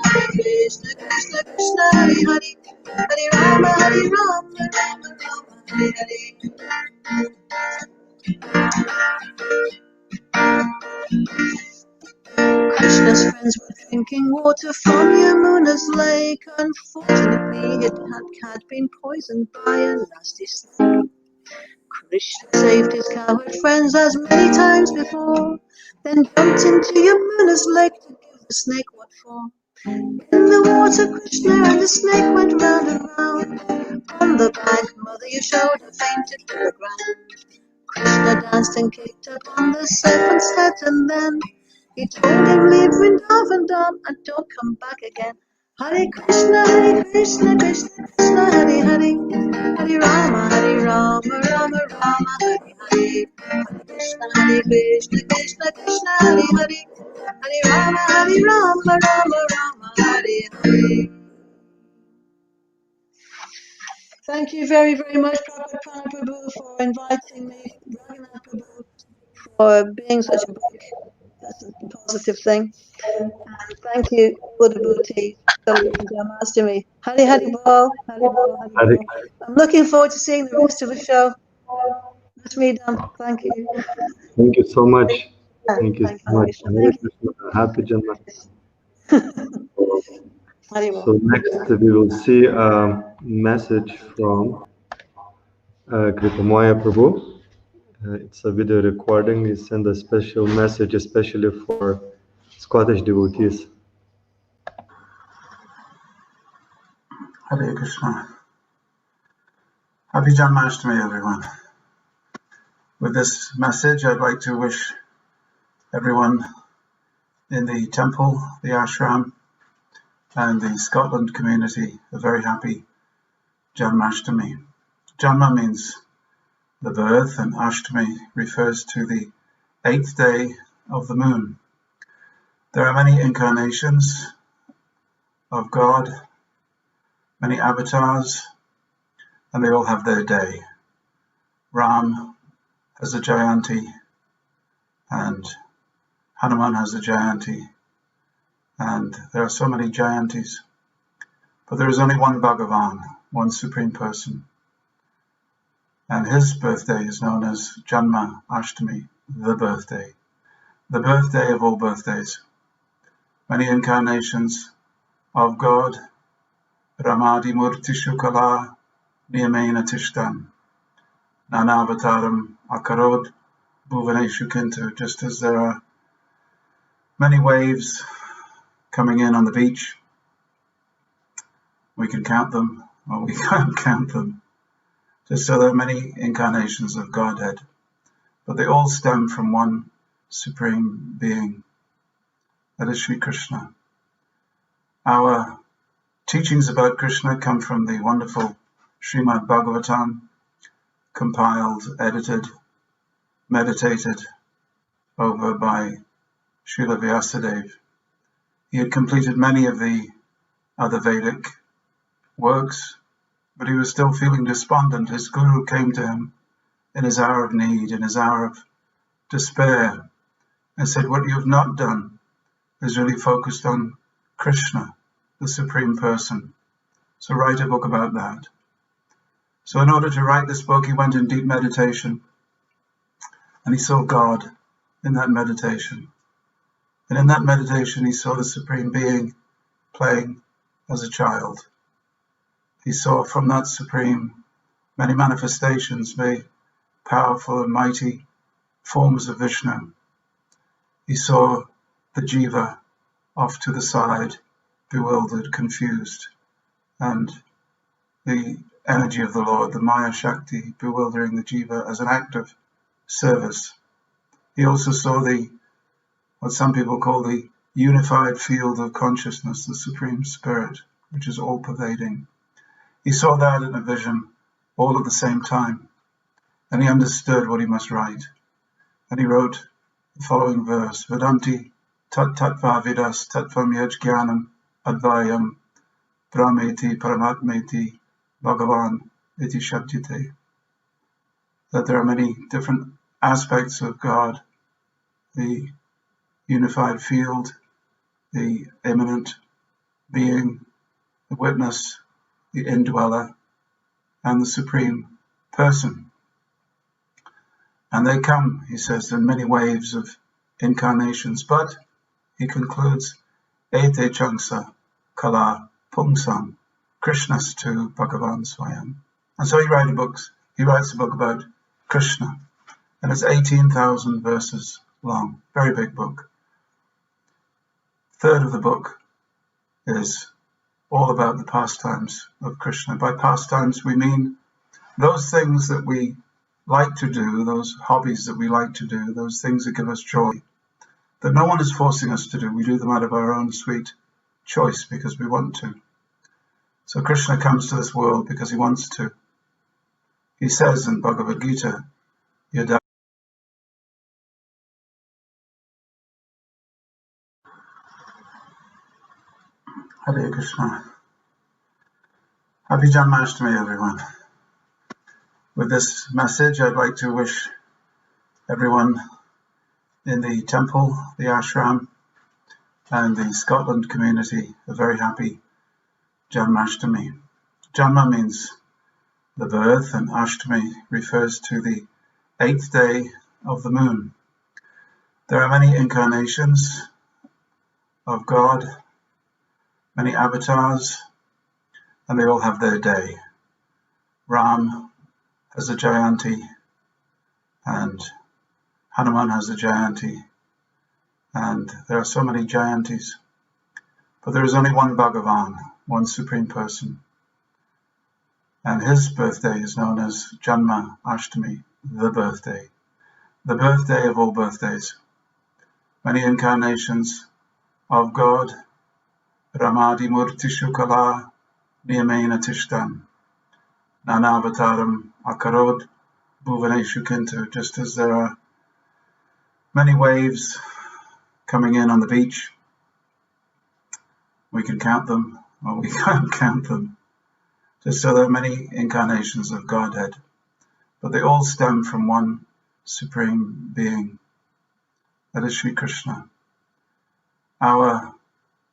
Hare Krishna, Krishna, Krishna, Hare Hare, Hare Rama, Rama, Rama, Hare Hare. Krishna's friends were drinking water from Yamuna's lake. Unfortunately, it had been poisoned by a nasty snake. Krishna saved his coward friends as many times before, then jumped into Yamuna's lake to give the snake what for. In the water, Krishna and the snake went round and round. On the bank, Mother Yashoda fainted to the ground. Krishna danced and kicked up on the serpent's head, and then he told him, leave Vrindavan and don't come back again. Hare Krishna, Krishna, Krishna, Hare Hare, Hare Rama, Rama, Rama, Hare Hare. Krishna, Krishna, Krishna, Hare Hare, Hare Rama, Rama, Rama, Hare Hare. Thank you very, very much, Prabhu, for inviting me, Raghunath Prabhu, for being such a big, positive thing. And thank you, all the devotees, Janmashtami. Hari Hari Bol, Hari Bol, Hari Bol. I'm looking forward to seeing the rest of the show. That's me done. Thank you. Thank you so much. Thank you so much. Happy Janmashtami. So next we will see a message from Kritamoya Prabhu. It's a video recording. He sent a special message especially for Scottish devotees. Hare Krishna. Happy Janmashtami, everyone. With this message, I'd like to wish everyone in the temple, the ashram, and the Scotland community a very happy Janmashtami. Janma means the birth, and Ashtami refers to the 8th day of the moon. There are many incarnations of God, many avatars, and they all have their day. Ram has a Jayanti, and Hanuman has a Jayanti, and there are so many Jayantis. But there is only one Bhagavan, one Supreme Person, and his birthday is known as Janmashtami, the birthday of all birthdays. Many incarnations of God, Ramadi Murtishu Kala Niyamena Tishtan, Nanavataram Akarod Bhuvaneshu Kintu, just as there are many waves coming in on the beach. We can count them, or we can't count them. Just so there are many incarnations of Godhead, but they all stem from one Supreme Being, that is Sri Krishna. Our teachings about Krishna come from the wonderful Srimad Bhagavatam, compiled, edited, meditated over by Srila Vyasadeva. He had completed many of the other Vedic works, but he was still feeling despondent. His guru came to him in his hour of need, in his hour of despair, and said, what you have not done is really focused on Krishna, the Supreme Person. So write a book about that. So in order to write this book, he went in deep meditation, and he saw God in that meditation. And in that meditation, he saw the Supreme Being playing as a child. He saw from that Supreme many manifestations, very powerful and mighty forms of Vishnu. He saw the Jiva off to the side, bewildered, confused, and the energy of the Lord, the Maya Shakti, bewildering the Jiva as an act of service. He also saw what some people call the unified field of consciousness, the Supreme Spirit, which is all-pervading. He saw that in a vision all at the same time, and he understood what he must write. And he wrote the following verse, Vedanti tat tattva vidas tattvam yaj jnanam advayam brahmeti paramatmeti bhagavan iti shabdite. That there are many different aspects of God, the unified field, the immanent being, the witness, the indweller, and the Supreme Person. And they come, he says, in many waves of incarnations, but he concludes, Ete Changsa Kala Pungsam, Krishnas to Bhagavan Swayam. And so he writes a book about Krishna, and it's 18,000 verses long, very big book. Third of the book is all about the pastimes of Krishna. By pastimes, we mean those things that we like to do, those hobbies that we like to do, those things that give us joy, that no one is forcing us to do. We do them out of our own sweet choice because we want to. So Krishna comes to this world because he wants to. He says in Bhagavad Gita, Yada Hare Krishna. Happy Janmashtami, everyone. With this message, I'd like to wish everyone in the temple, the ashram, and the Scotland community a very happy Janmashtami. Janma means the birth, and Ashtami refers to the 8th day of the moon. There are many incarnations of God, many avatars, and they all have their day. Ram has a Jayanti, and Hanuman has a Jayanti, and there are so many Jayantis. But there is only one Bhagavan, one Supreme Person, And his birthday is known as Janmashtami, the birthday of all birthdays. Many incarnations of God, Ramadi Murti Shukala Niyamena Tishtam, Nanavataram Akarod Bhuvaneshu Kintu, just as there are many waves coming in on the beach. We can count them, or we can't count them. Just so there are many incarnations of Godhead, but they all stem from one supreme being, that is Sri Krishna. Our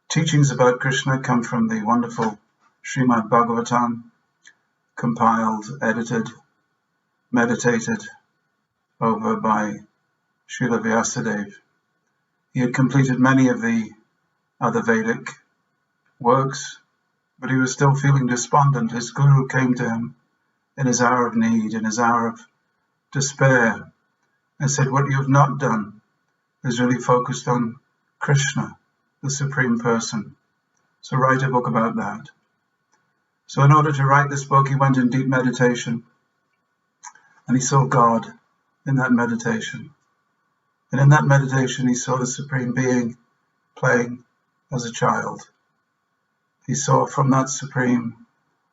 teachings about Krishna come from the wonderful Srimad Bhagavatam, compiled, edited, meditated over by Srila Vyasadeva. He had completed many of the other Vedic works, but he was still feeling despondent. His guru came to him in his hour of need, in his hour of despair, and said, what you have not done is really focused on Krishna, the Supreme Person. So write a book about that. So in order to write this book, he went in deep meditation, and he saw God in that meditation. And in that meditation, he saw the Supreme Being playing as a child. He saw from that Supreme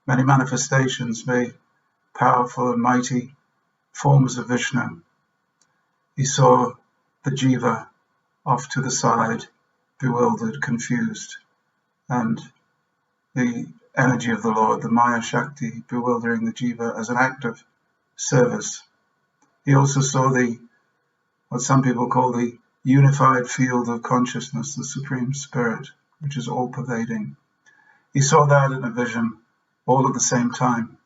many manifestations, very powerful and mighty forms of Vishnu. He saw the Jiva off to the side, bewildered, confused, and the energy of the Lord, the Maya Shakti, bewildering the Jiva as an act of service. He also saw what some people call the unified field of consciousness, the Supreme Spirit, which is all-pervading. He saw that in a vision all at the same time,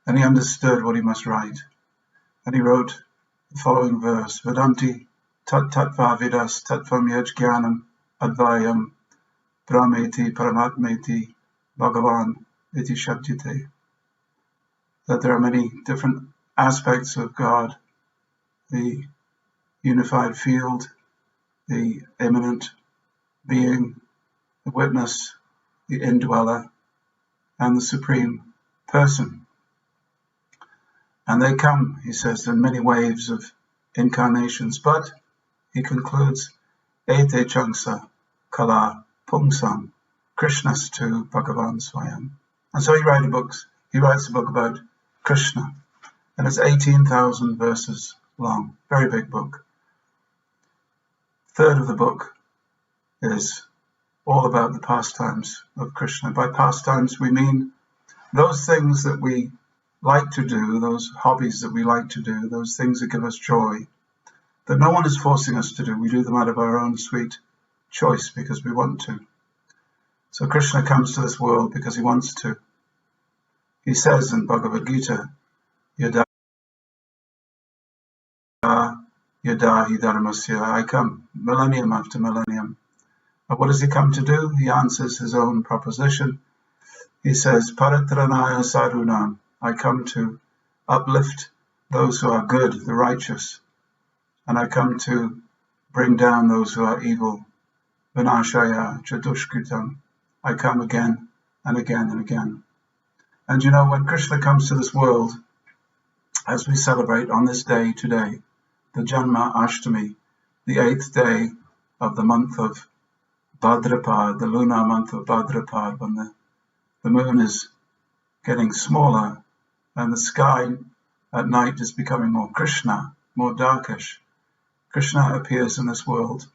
and he understood what he must write. And he wrote the following verse, Vedanti tat tattva vidas tattvam yaj jnanam advayam brahmeti paramatmeti bhagavan iti shabdite. That there are many different aspects of God, the unified field, the immanent being, the witness, the indweller, and the Supreme Person. And they come, he says, in many waves of incarnations, but he concludes, Ete Changsa Kala Pungsam Krishnastu Bhagavan Swayam. And so he writes a book about Krishna, and it's 18,000 verses long, very big book. Third of the book is all about the pastimes of Krishna. By pastimes, we mean those things that we like to do, those hobbies that we like to do, those things that give us joy, that no one is forcing us to do. We do them out of our own sweet choice because we want to. So Krishna comes to this world because he wants to. He says in Bhagavad Gita, Yada Yadahi Dharmasya, I come millennium after millennium. And what does he come to do? He answers his own proposition. He says, Paratranaya Sarunam, I come to uplift those who are good, the righteous, and I come to bring down those who are evil. Vinashaya Chadushkritam, I come again and again and again. And you know, when Krishna comes to this world, as we celebrate on this day today, the Janmashtami, the 8th day of the month of Bhadrapad, the lunar month of Bhadrapad, when the moon is getting smaller and the sky at night is becoming more Krishna, more darkish. Krishna appears in this world,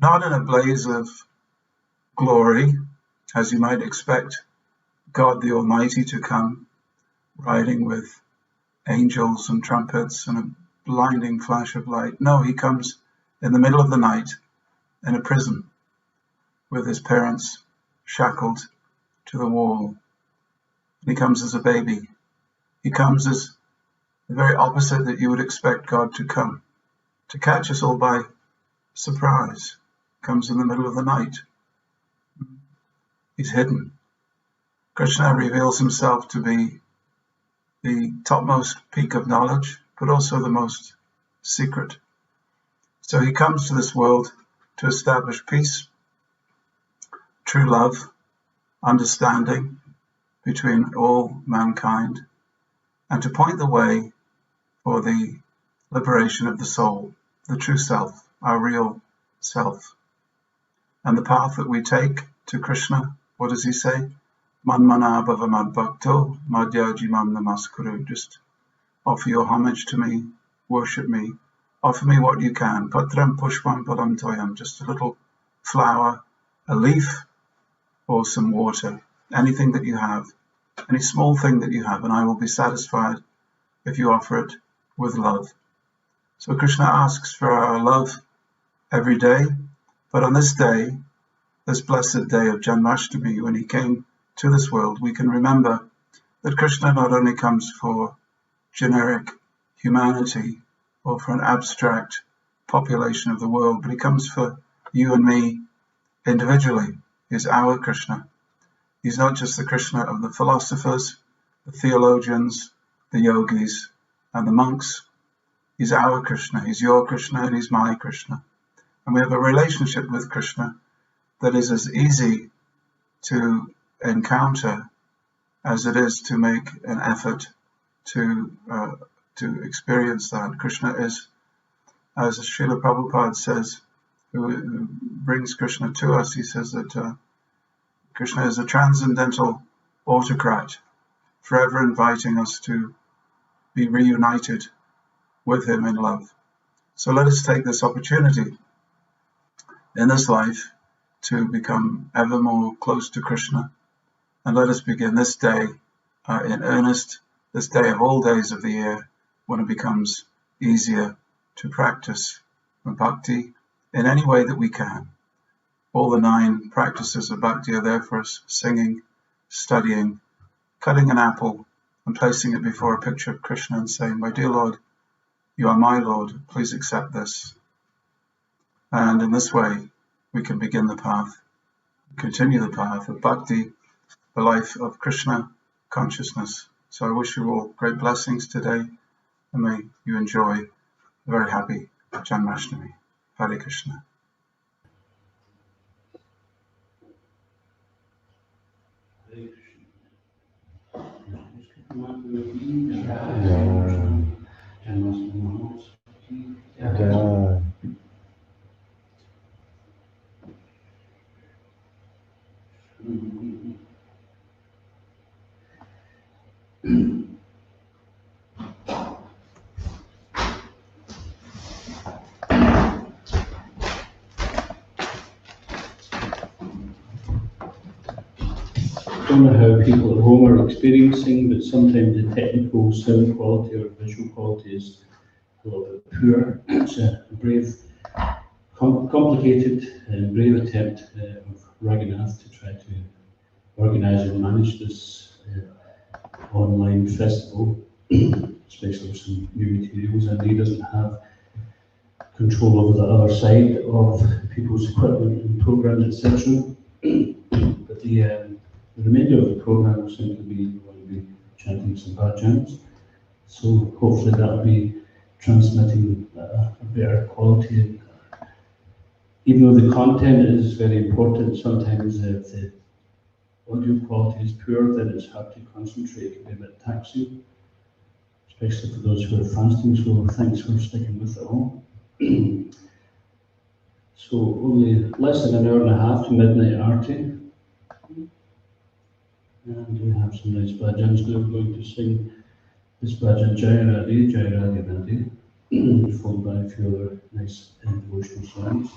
not in a blaze of glory, as you might expect God the Almighty to come, riding with angels and trumpets and a blinding flash of light. No, he comes in the middle of the night in a prison with his parents shackled to the wall. And he comes as a baby. He comes as the very opposite that you would expect God to come, to catch us all by surprise. Comes in the middle of the night. He's hidden. Krishna reveals himself to be the topmost peak of knowledge, but also the most secret. So he comes to this world to establish peace, true love, understanding, between all mankind, and to point the way for the liberation of the soul, the true self, our real self. And the path that we take to Krishna, what does he say? Manmana bhava mad bhakto madhyajimam namaskuru. Just offer your homage to me, worship me, offer me what you can. Patram pushpam palam toyam, just a little flower, a leaf, or some water, anything that you have, any small thing that you have, and I will be satisfied if you offer it with love. So Krishna asks for our love every day, but on this day, this blessed day of Janmashtami, when he came to this world, we can remember that Krishna not only comes for generic humanity or for an abstract population of the world, but he comes for you and me individually. He's our Krishna. He's not just the Krishna of the philosophers, the theologians, the yogis, and the monks. He's our Krishna. He's your Krishna and he's my Krishna. And we have a relationship with Krishna that is as easy to encounter as it is to make an effort to experience that. Krishna is, as Srila Prabhupada says, who brings Krishna to us, he says that Krishna is a transcendental autocrat, forever inviting us to be reunited with him in love. So let us take this opportunity in this life to become ever more close to Krishna, and let us begin this day in earnest, this day of all days of the year, when it becomes easier to practice bhakti in any way that we can. All the 9 practices of bhakti are there for us: singing, studying, cutting an apple and placing it before a picture of Krishna and saying, "My dear Lord, you are my Lord, please accept this." And in this way, we can begin the path, continue the path of bhakti, the life of Krishna consciousness. So I wish you all great blessings today, and may you enjoy a very happy Janmashtami. Hare Krishna. I don't know how people at home are experiencing, but sometimes the technical sound quality or visual quality is a little bit poor. It's a brave, complicated and brave attempt of Raghunath to try to organise and manage this online festival, especially with some new materials, and he doesn't have control over the other side of people's equipment and programs, etc. But the remainder of the program will simply be going to be chanting some Bhajans. So hopefully that will be transmitting a better quality. Even though the content is very important, sometimes if the audio quality is poor, then it's hard to concentrate. It can be a bit taxing, especially for those who are fasting. So thanks for sticking with it all. So only less than an hour and a half to midnight Arati. And we have some nice bhajans. Now we're going to sing this bhajan Jai Arati, Jai Arati, followed by a few other nice devotional songs.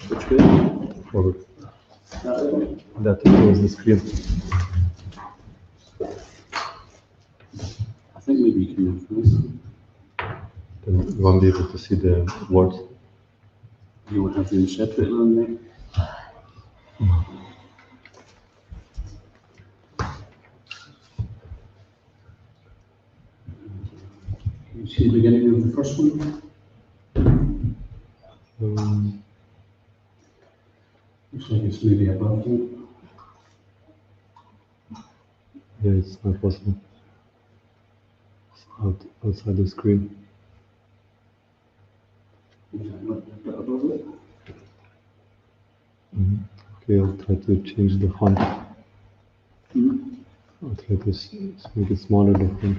Which way? Or that was the screen. I think maybe you can influence them. Then you won't be able to see the words. You would have them separately on there. Can you see the beginning of the first one? Looks like it's maybe above it. Yeah, it's not possible. It's outside the screen. Is that not a bit above it? Okay, I'll try to change the font. I'll try to make it smaller, the font.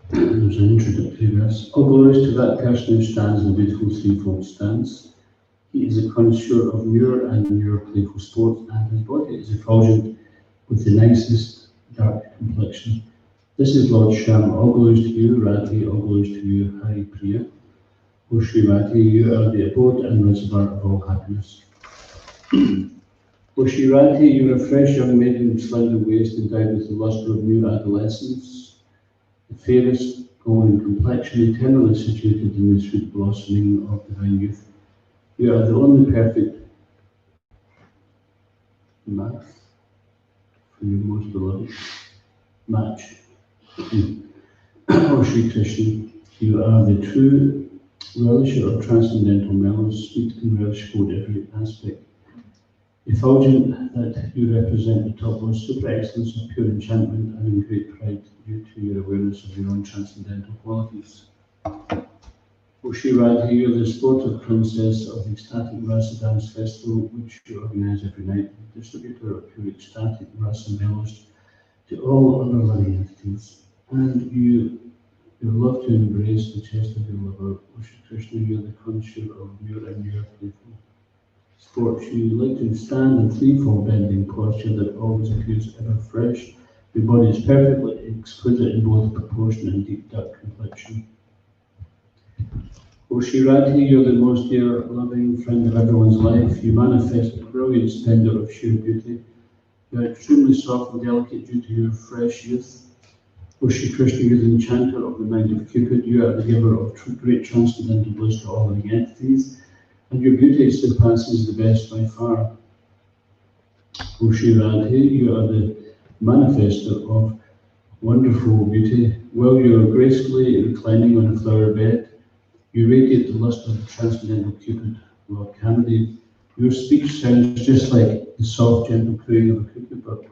There's an introductory verse. All glories to that person who stands in a beautiful threefold stance. He is a connoisseur of newer and newer playful sports, and his body is effulgent with the nicest dark complexion. This is Lord Sham. All glories to you, Rati. All glories to you, Hari Priya. O Shri Rati, you are the abode and reservoir of all happiness. O Shri Rati, you are a fresh young maiden with slender waist endowed with the lustre of new adolescence. The fairest golden complexion, eternally situated in the sweet blossoming of divine youth. You are the only perfect match for your most beloved match. O Sri Krishna, you are the true relisher of transcendental mellows, sweet and relishful at every aspect. Effulgent that you represent the topmost super excellence of pure enchantment and in great pride due to your awareness of your own transcendental qualities. O Shri Radha, you are the sportive princess of the ecstatic rasa dance festival which you organize every night, the distributor of pure ecstatic rasa mellows to all other living entities. And you love to embrace the chest of your lover. O Shri Krishna, you are the connoisseur of newer and newer playful sports. You like to stand in threefold bending posture that always appears ever fresh. Your body is perfectly exquisite in both proportion and deep dark complexion. O Shri Radha, you're the most dear, loving friend of everyone's life. You manifest a brilliant splendour of sheer beauty. You are extremely soft and delicate due to your fresh youth. O Shri Krishna, you're the enchanter of the mind of Cupid. You are the giver of great transcendental bliss to all living entities, and your beauty surpasses the best by far. O Shri Radha, you are the manifester of wonderful beauty. While you are gracefully reclining on a flower bed, you radiate the lust of the transcendental Cupid, Lord Kamadeva. Your speech sounds just like the soft, gentle cooing of a cuckoo bird.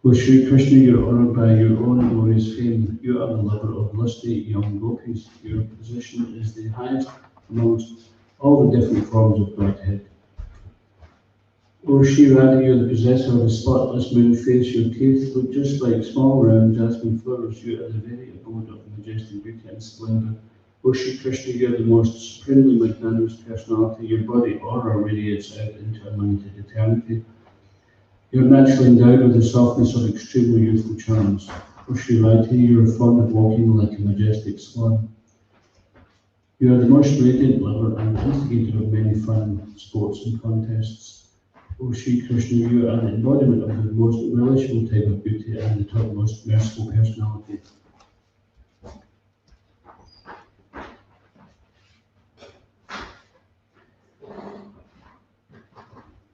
O Shri Krishna, you are honoured by your own glorious fame. You are the lover of lusty young gopis. Your position is the highest amongst all the different forms of Godhead. O Shri Radha, you are the possessor of a spotless moon face. Your teeth look just like small round jasmine flowers. You are the very abode of majestic beauty and splendour. O Shri Krishna, you are the most supremely magnanimous personality. Your body aura radiates out into unlimited eternity. You are naturally endowed with the softness of extremely youthful charms. O Shri Radha, you are fond of walking like a majestic swan. You are the most radiant lover and instigator of many fun sports and contests. O Shri Krishna, you are the embodiment of the most relishable type of beauty and the topmost merciful personality.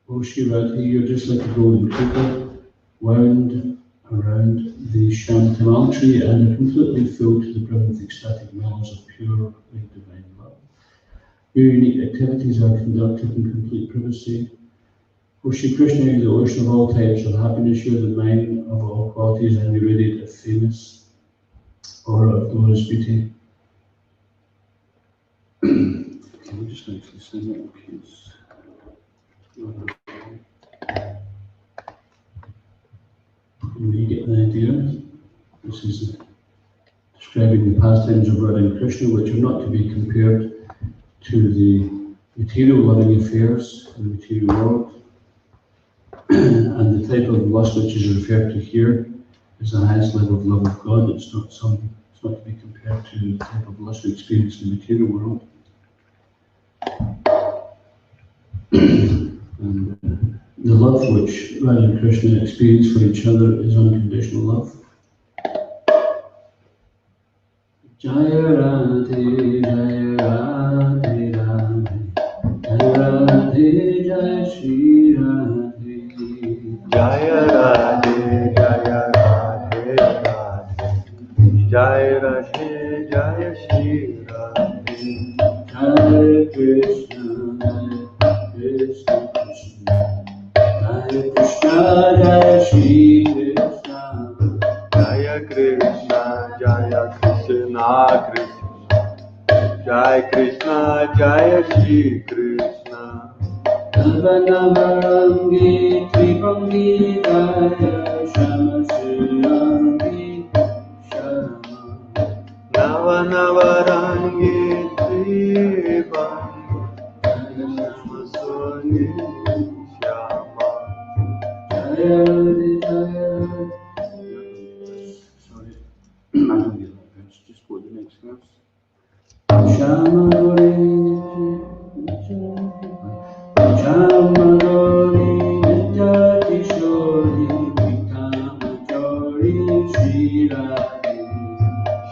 O Shri Radha, you are just like a golden creeper, wound around the Shantamal tree and are completely filled to the brim with ecstatic mellows of pure, divine love. Your unique activities are conducted in complete privacy. O Shri Krishna, you are the ocean of all types of happiness. You are the mine of all qualities and you radiate a famous aura of glorious beauty. Okay. we'll just actually send it in case. You get the idea. This is describing the pastimes of Radha and Krishna, which are not to be compared to the material loving affairs in the material world. And the type of lust which is referred to here is the highest level of love of God. It's not to be compared to the type of lust we experience in the material world. And the love which Radha and Krishna experience for each other is unconditional love. Jaya Radhe, Jaya Radhe, Radhe, Jaya Radhe, Jaya Shri Radhe. Jaya Radhe, Jaya Radhe, Radhe, Jaya Radhe, Jaya Shri Radhe. Hare Krishna, Krishna Krishna, Hare Krishna, Jaya Shri Krishna. Jaya Krishna, Jaya Krishna, Krishna, Jaya Krishna, Jaya Shri Krishna. Navanavangi Trivangi Jaya Shama Srirangi Shama. Navanavarangi Trivangi Shama Soni Shama. Jaya Jaya. Sorry, I don't get that verse. Just go to the next verse. Shama Gori Shama Gori Nitya Kishori Pitama Jori Shri Radhe.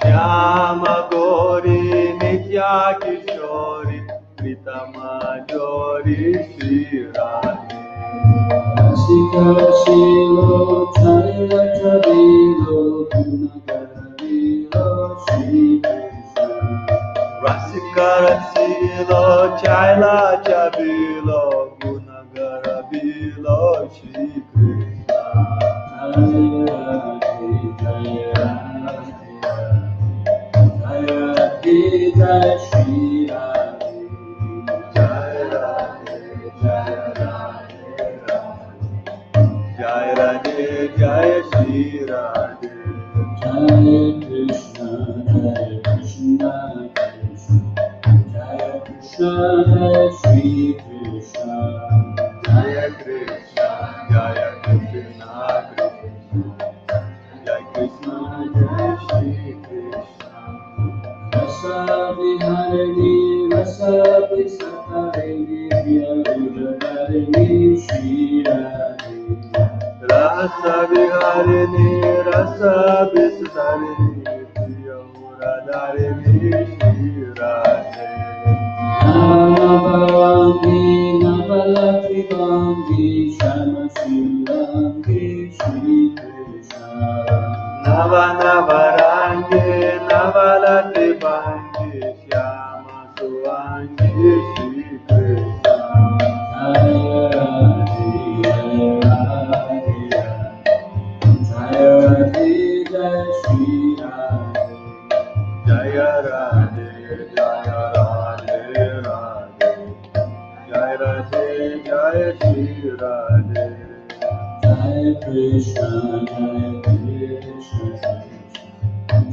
Shama Gori Nitya Kishori Pritama Jori Shri Radhe. Rasika Shilo Chaya Chavilo Punagarvilo Shri Krishna. Rasika Rasilo Chaila Chavilo Gunagarabilo Shri Krishna. Jaya Radhe, Jaya Shri Radhe. Jaya Radhe, Jaya Radhe, Jaya Radhe, Jaya Shri Radhe. Jaya Krishna, Jaya Krishna, Jaya Krishna, Jaya Shri Krishna. Jaya Krishna, Jaya Krishna, Jaya Krishna, Jaya Shri Krishna. Rasa Viharini, Rasa Visakarini, Vyarudharini, Shri Radhe. Rasa Viharini, Rasa Visarini, Vyarudharini, Shri Radhe. Navavangi, Navalatrivangi, Shama Srirangi, Shri Krishna. Navanavarangi, Navalativangi, Shama Suvangi, Shri Krishna. Jaya Radhe, Jaya Radhe, Jaya Shri Radhe. Jaya Radhe, Jaya Radhe, Radhe, Jaya Radhe, Jaya Shri Radhe. Jaya Krishna, Jaya Krishna,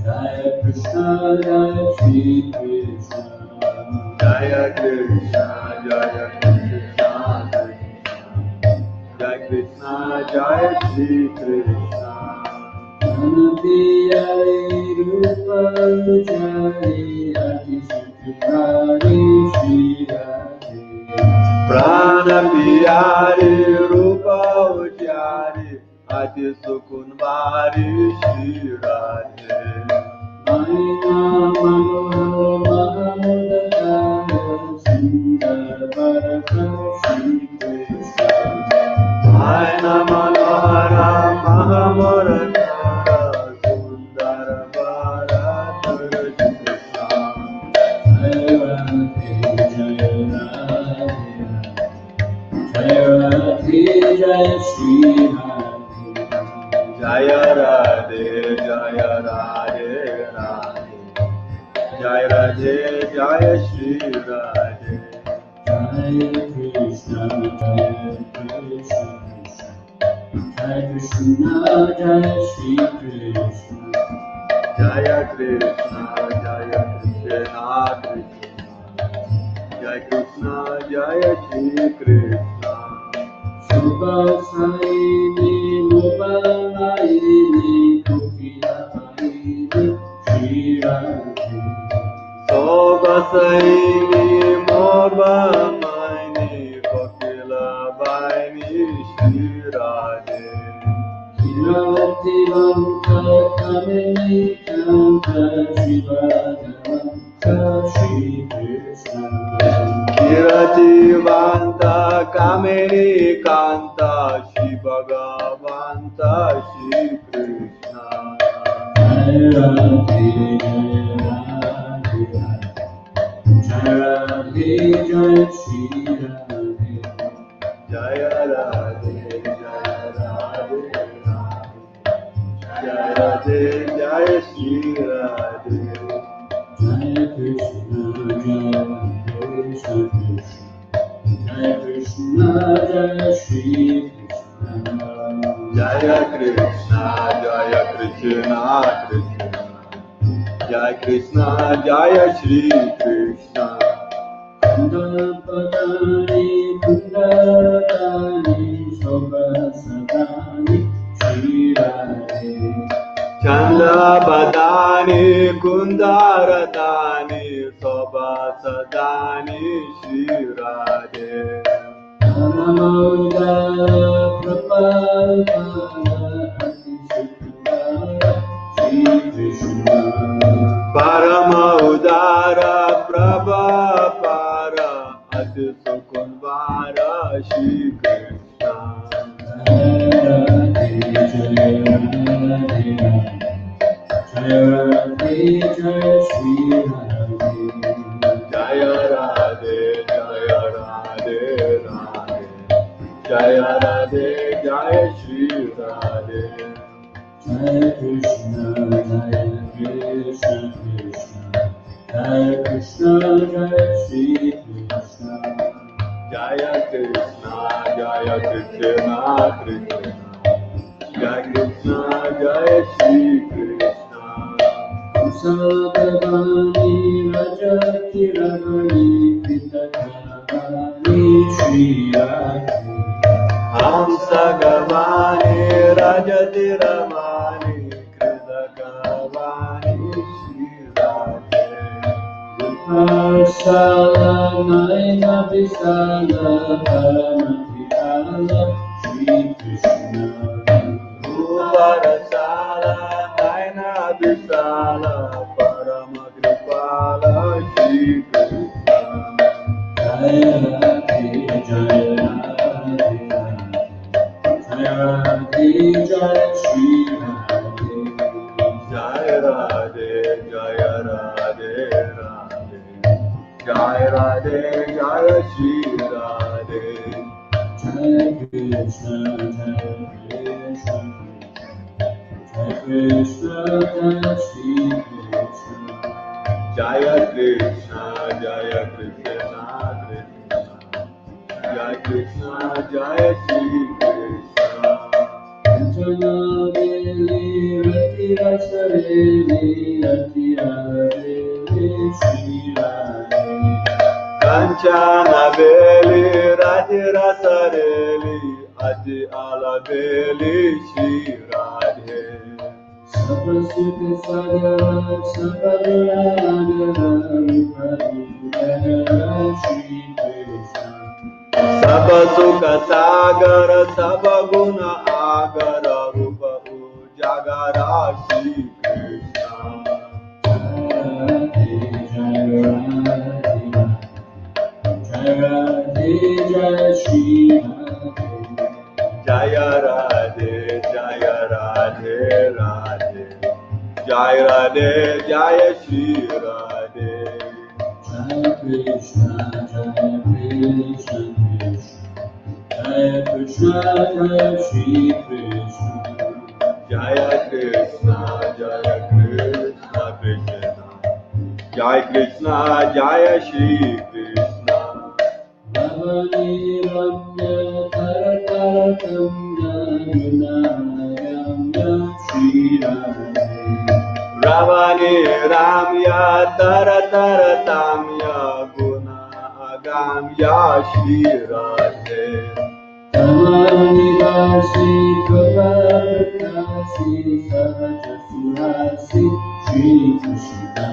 Jaya Krishna, Jaya Shri Krishna. Jaya Krishna, Jaya Krishna, Jaya Krishna, Jaya Shri Krishna. Anapiyare Rupa Jari Ati Sukhari Shri Radhe. Prana Piyari Rupa Ujari Ati Sukunvari Shri Radhe. Aina Manohar Mahamudaya Sundar Bharata Shri Krishna. Aina Manohara Mahamurata Sundara Bharata Shri Krishna. Jaya Radhe, Jaya Radhe, Jaya Radhe, Jaya Shri Radhe. Jaya Radhe, Jaya Radhe, Radhe, Jaya Radhe, Jaya Shri Radhe. Jaya Krishna, Jaya Krishna, Jaya Krishna, Jaya Shri Krishna. Shubha Saini, Mubaini, Kukiya Haini, Shri Radhe. Shubha Saini, Mubaini, Kukiya Haini, Shri Radhe. Kirati Vanta Kamini Kanta Shivadavanta Shri Krishna. Kirati Vanta Kamini Kanta Shivagavanta Shri Krishna. Jai Radhe, Jai Radhe, Jai Shri Radhe. Jaya Radhe, Jaya Radhe, Jaya Radhe, Jaya Shri Radhe. Jai Krishna, Jai Krishna Krishna. Jai Krishna, Jai Shri Krishna. Jaya Krishna, Jaya Krishna, Krishna. Jaya Krishna, Jaya Shri Krishna. Kundapadani, Kundarani, Shobhasadani, Shri Radhe. Chanda Badani, Kundaradani, Sobhasadani, Shri Radhe. Paramauda Prabhupada Atisukara Shri Krishna. Parama Udara Prabhapara Adisukunvara Shri Krishna. Jaya Radhe, Jaya Shri Radhe. Jaya Radhe, Jaya Radhe, Radhe. Jaya Radhe, Jaya Shri Radhe. Jaya Krishna, Jaya Krishna Krishna. Jaya Krishna, Jaya Shri Krishna. Jaya Krishna, Jaya Krishna, Krishna. Jaya Krishna, Jaya Shri Krishna. Kusadavani, Rajati Ravani, Pitakavani, Shri Radhe. Hamsa Gavani, Rajati Ramani, Krishna Gavani, Shri Radhe. Viparsala, Naina Visala, Paramatipala, Shri Krishna. Uparasala, Naina Visala, Paramakripala, Shri Krishna. Jaya Radhe, Jaya Radhe, Jaya Radhe, Jaya Shri Radhe. Jaya Radhe, Jaya Radhe, Radhe. Jaya Radhe, Jaya Shri Radhe. Jaya Krishna, Jaya Krishna, Jaya Krishna, Jaya Shri Krishna. Jaya Krishna, Jaya Krishna, Krishna. Jaya Krishna, Jaya Shri Krishna. Jaya Veli, Rati Rasareli, Rati Arati, Shri Radhe. Kanchana Veli, Radhi Rasareli, Adi Alabeli, Shri Radhe. Sabasukha Sagar, Sabaduragara, Rupaduragara, Shri Krishna. Sabasukha Sagar, Sabaguna Agara, Rupa Ujagara, Shri Krishna. Jaya Radhe, Jaya Shri Radhe. Jaya Radhe, Jaya Radhe, Radhe. Jaya Radhe, Jaya Shri Radhe. Jaya Krishna, Jaya Krishna Krishna. Jaya Krishna, Jaya Shri Krishna. Jaya Krishna, Jaya Krishna, Krishna. Jaya Krishna, Jaya Shri Krishna. Ravani Ramya Tara Tara Tamya Guna Agamya Shri Radhe Tamani Vasi Prabhakasi Sahaja Suhasi Shri Krishna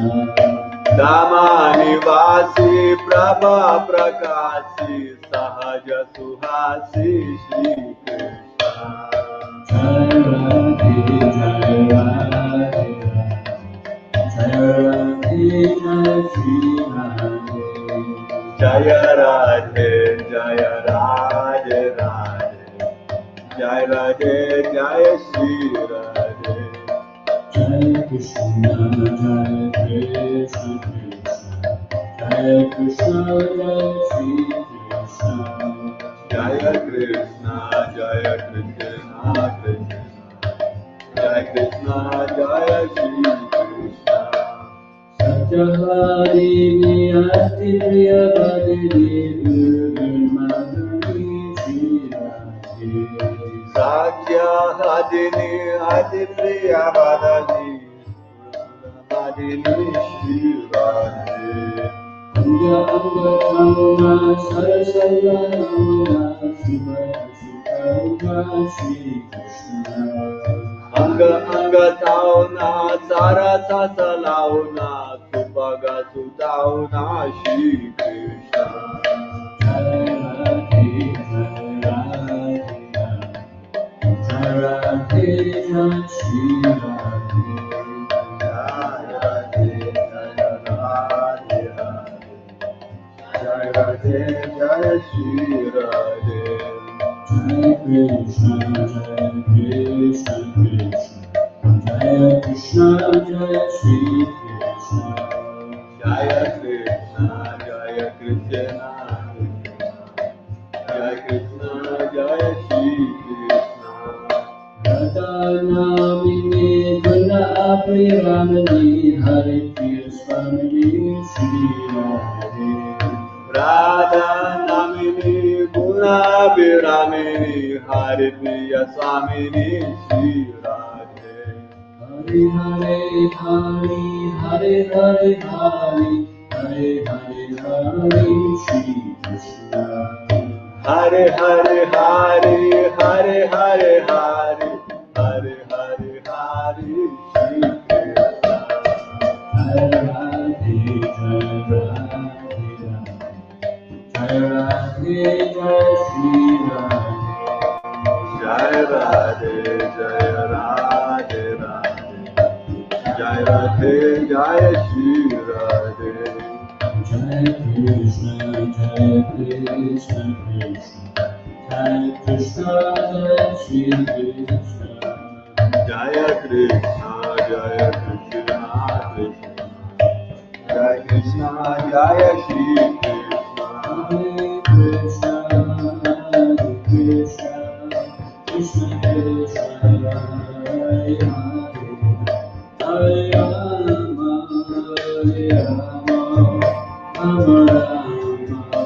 Damani Vasi Prabha Prakasi Sahaja Suhasi Shri Krishna Jai Radhe Jai Radhe Jai Radhe Jai Shri Radhe Jaya Radhe Jaya Radhe Radhe Jai Radhe Jaya Shri Radhe Jai Krishna Jai Krishna Krishna Jai Krishna Jai Shri Krishna Jaya Krishna Jaya Krishna Krishna Jai Krishna Jaya Shri Krishna Satyavadini Asti Priyavadini Madhuri Shri Radhe Satyavadini Asti Priyavadini Madhuri Shri Radhe Anga Anga Kamuna Sarasaya Ramuna Shiva Shikauga Shri Krishna Anga Anga Tauna Sarasa Salauna Supaga Sutauna Shri Krishna Jai Radhe Jai Radhe Jai Shri Radhe Jai Radhe Jai Radhe Jai Shri Radhe Jai Krishna Jai Krishna Krishna Jai Krishna Jai Shri Krishna Jai Krishna Jai Krishna Jai Krishna Jai Shri Krishna Radha Namini Guna Apriramani Hare Krishna Shri Radhe Radha Namini Guna Viramini Hari Priya Swamini Shri Radhe Hari Hare Hari Hare Hare Hari Hare Hare Hari Shri Krishna Hare Hare Hari Hare Hare Hari Hare Hare Hari Shri Krishna Hare Radhe Jai Radhe Jai Shri Radhe Jai Radhe Jai Radhe Radhe Jai Radhe Jai Shri Radhe Jai Krishna Jai Krishna Krishna Jai Krishna Jai Shri Krishna Jai Krishna Jai Krishna Krishna Jai Krishna Jai Shri Krishna Hare Krishna Hare Krishna Krishna Krishna Hare Hare Hare Rama Hare Rama Rama Rama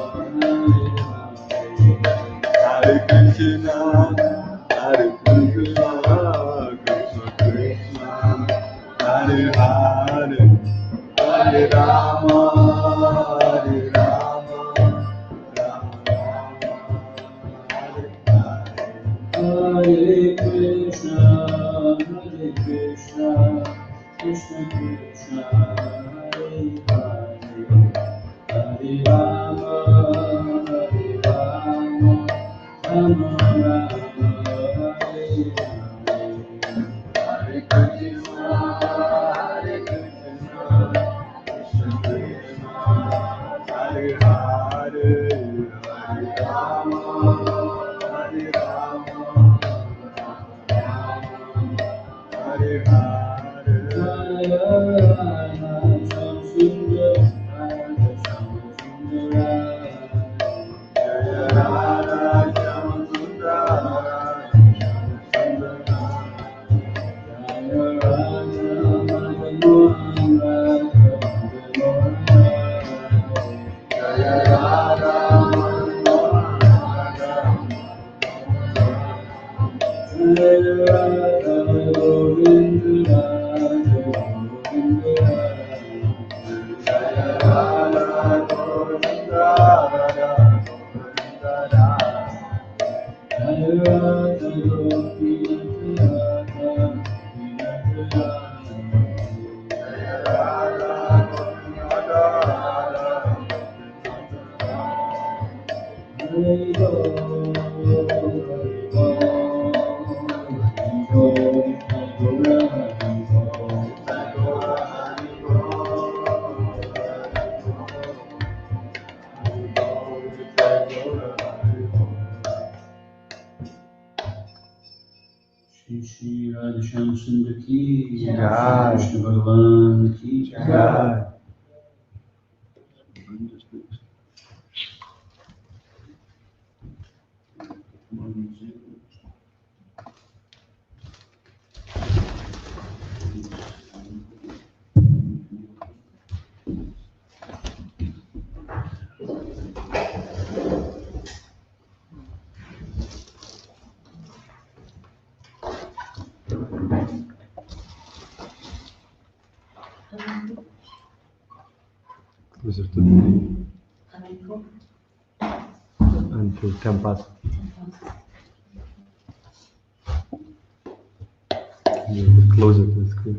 Hare Krishna Hare Krishna Krishna Krishna Hare Hare Hare Rama Hare Rama Hare Krishna Krishna Krishna Hare Hare Hare Rama Hare Rama Rama Rama Hare Hare Krishna Hare Krishna Krishna Krishna Hare Hare Hare Rama Hare Rama Hare Hare Jaya Radha Sundar Radha Sundara Jaya Radha Sundar Jaya Radha Madhumohan Radha Jaya Radha Shri Radhesham Sundar ki Jai, Krishna Bhagavan ki Jai. Was it today? Until 10 past. You will close it, it's clear.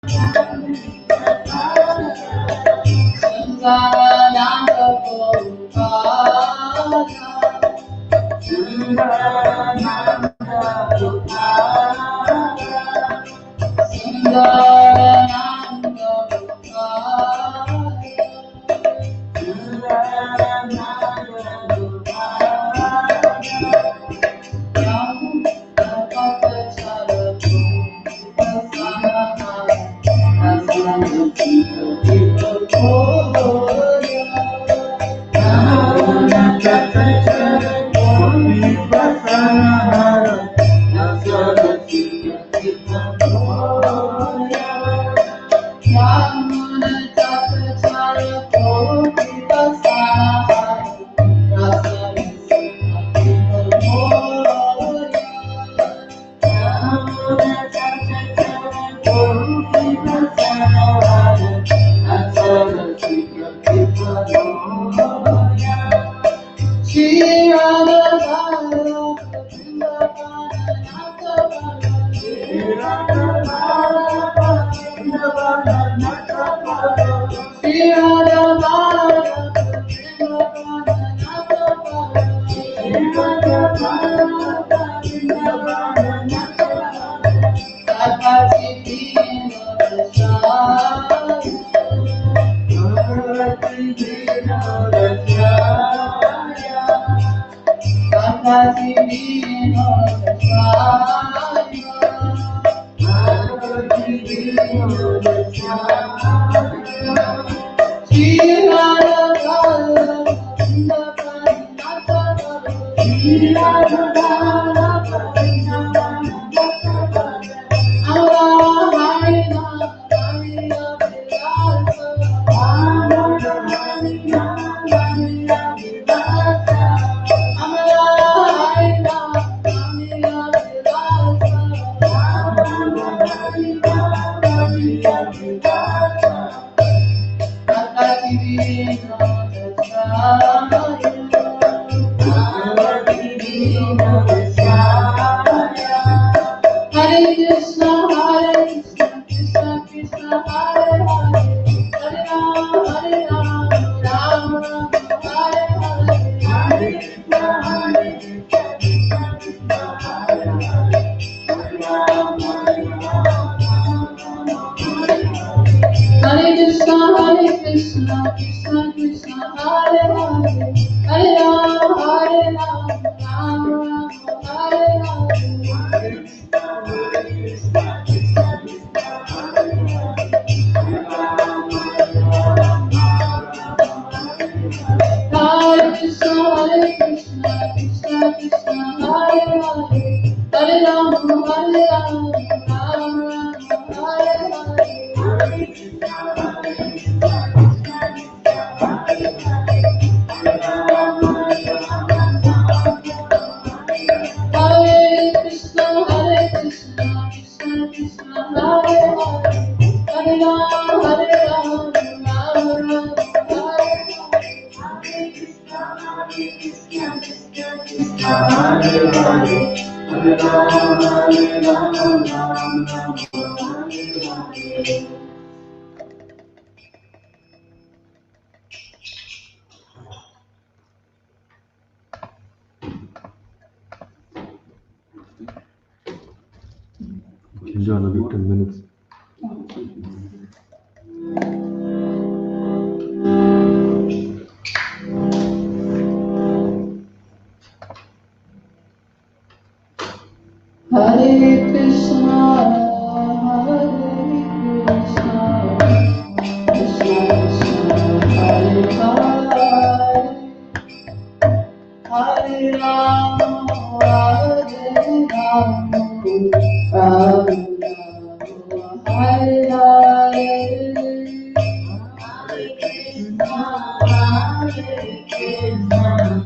Can do another 10 minutes. Hare Krishna, Krishna Krishna, Hare Hare, Hare Rama, Hare Rama, Rama Rama, Hare Hare, Hare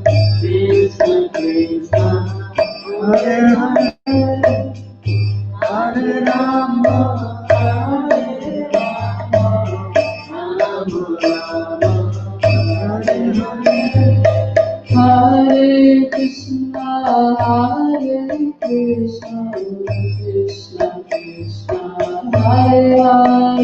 Krishna, Krishna Krishna, Hare Hare. Hare Rama, Hare Rama, Rama Rama, Hare Hare. Hare Krishna, Hare Krishna, Krishna Krishna, Hare Hare.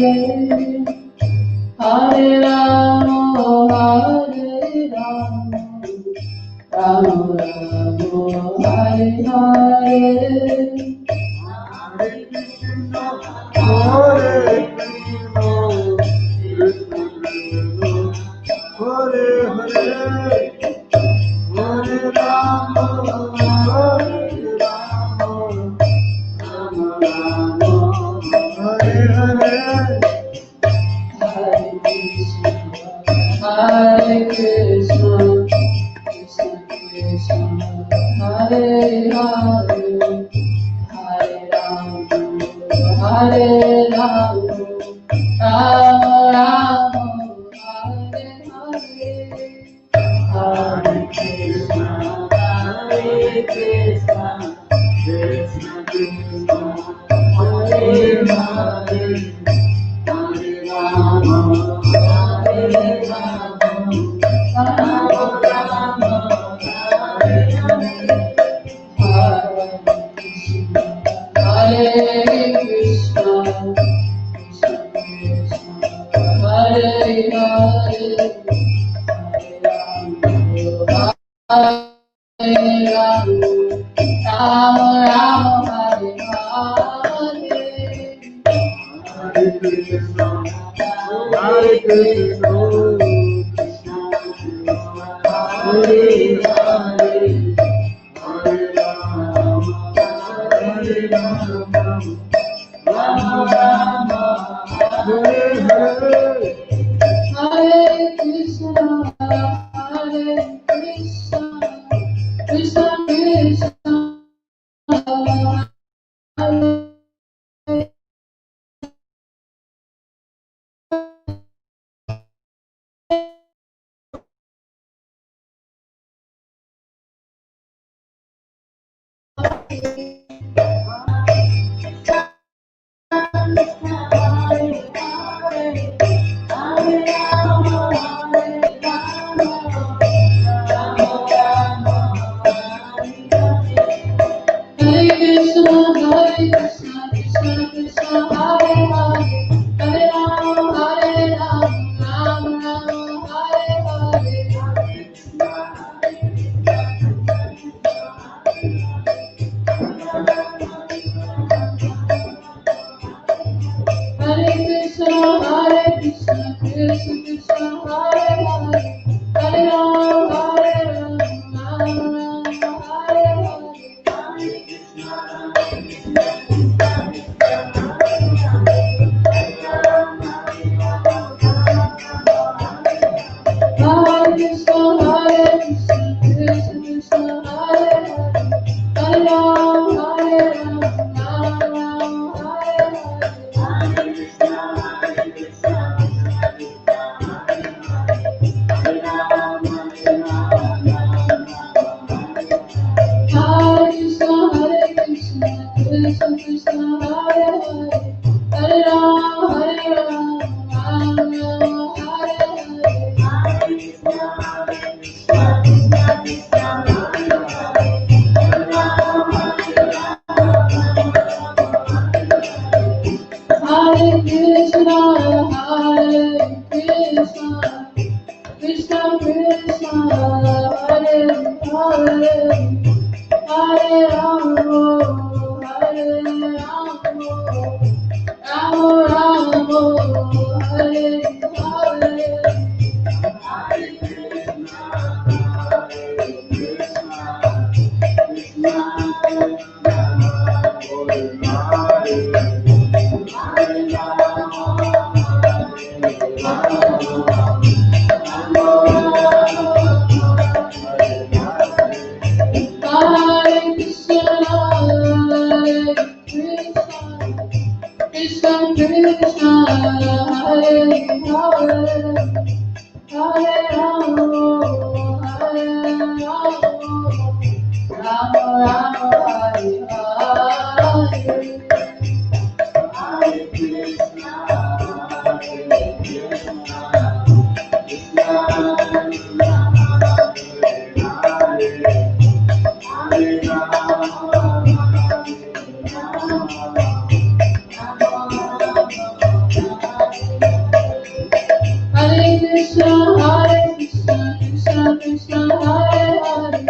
Krishna, Krishna Krishna, Hare Hare,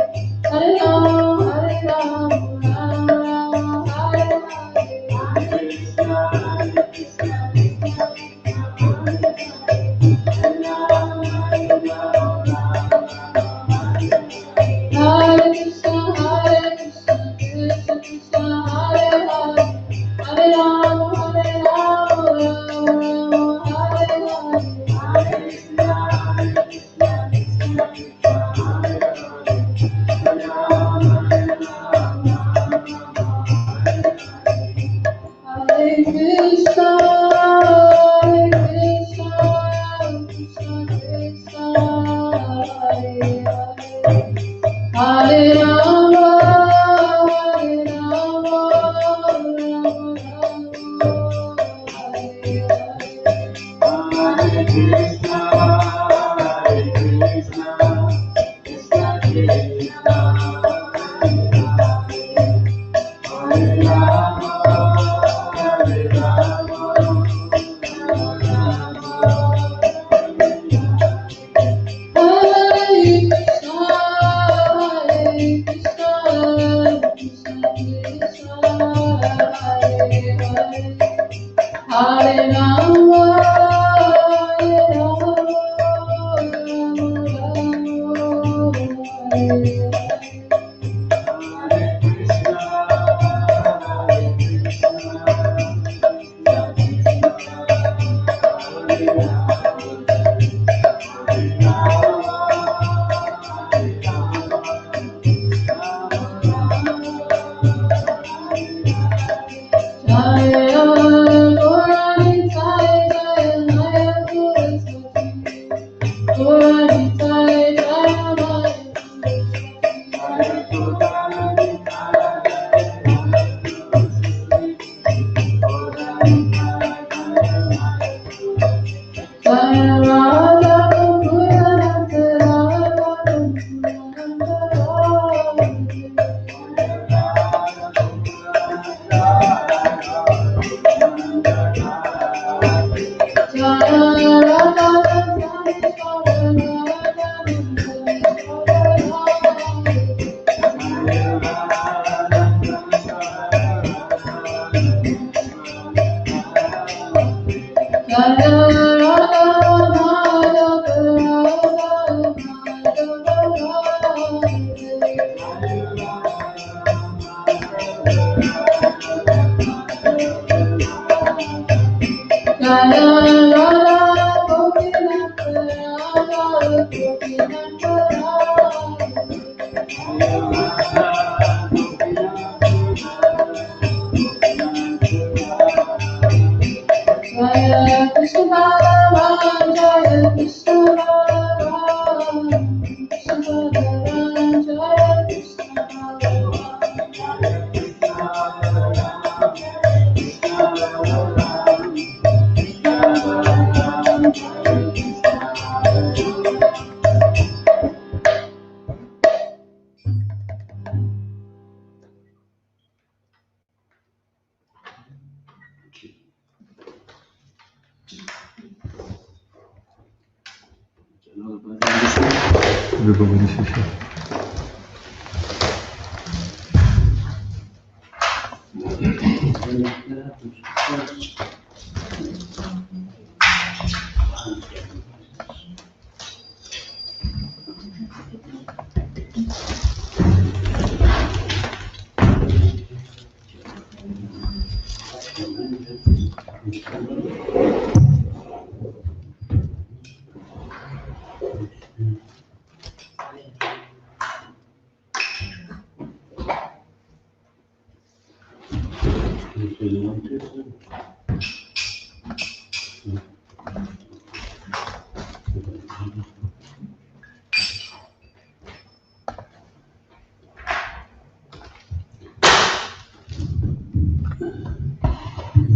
Hare Hare Rama, Hare Rama,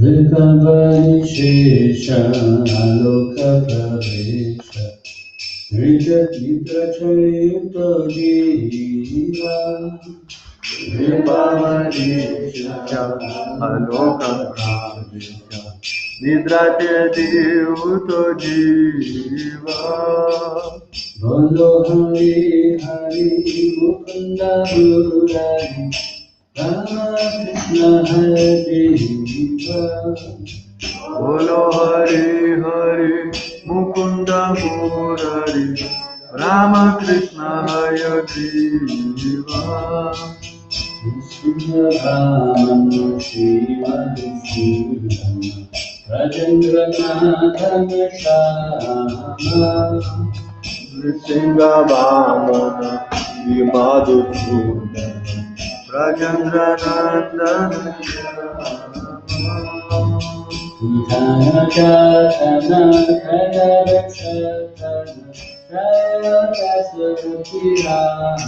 Vikavanisesha aloka pravesha Nitra chayuta jiva Vikavanisesha aloka pravesha Nidrate divuto jiva Bolo Hari Hari Mukunda Murari Rama Krishna Hare Deva Bolo Hari Hari Mukunda Murari Rama Krishna Hare Deva Krishna Rama Shiva Shiva Rajendra Natha Shama Nrisinga Vamana Vimadutsuda Rajendra Nandana Udhana Jatana Kadara Shatana Jaya Dasarati Rama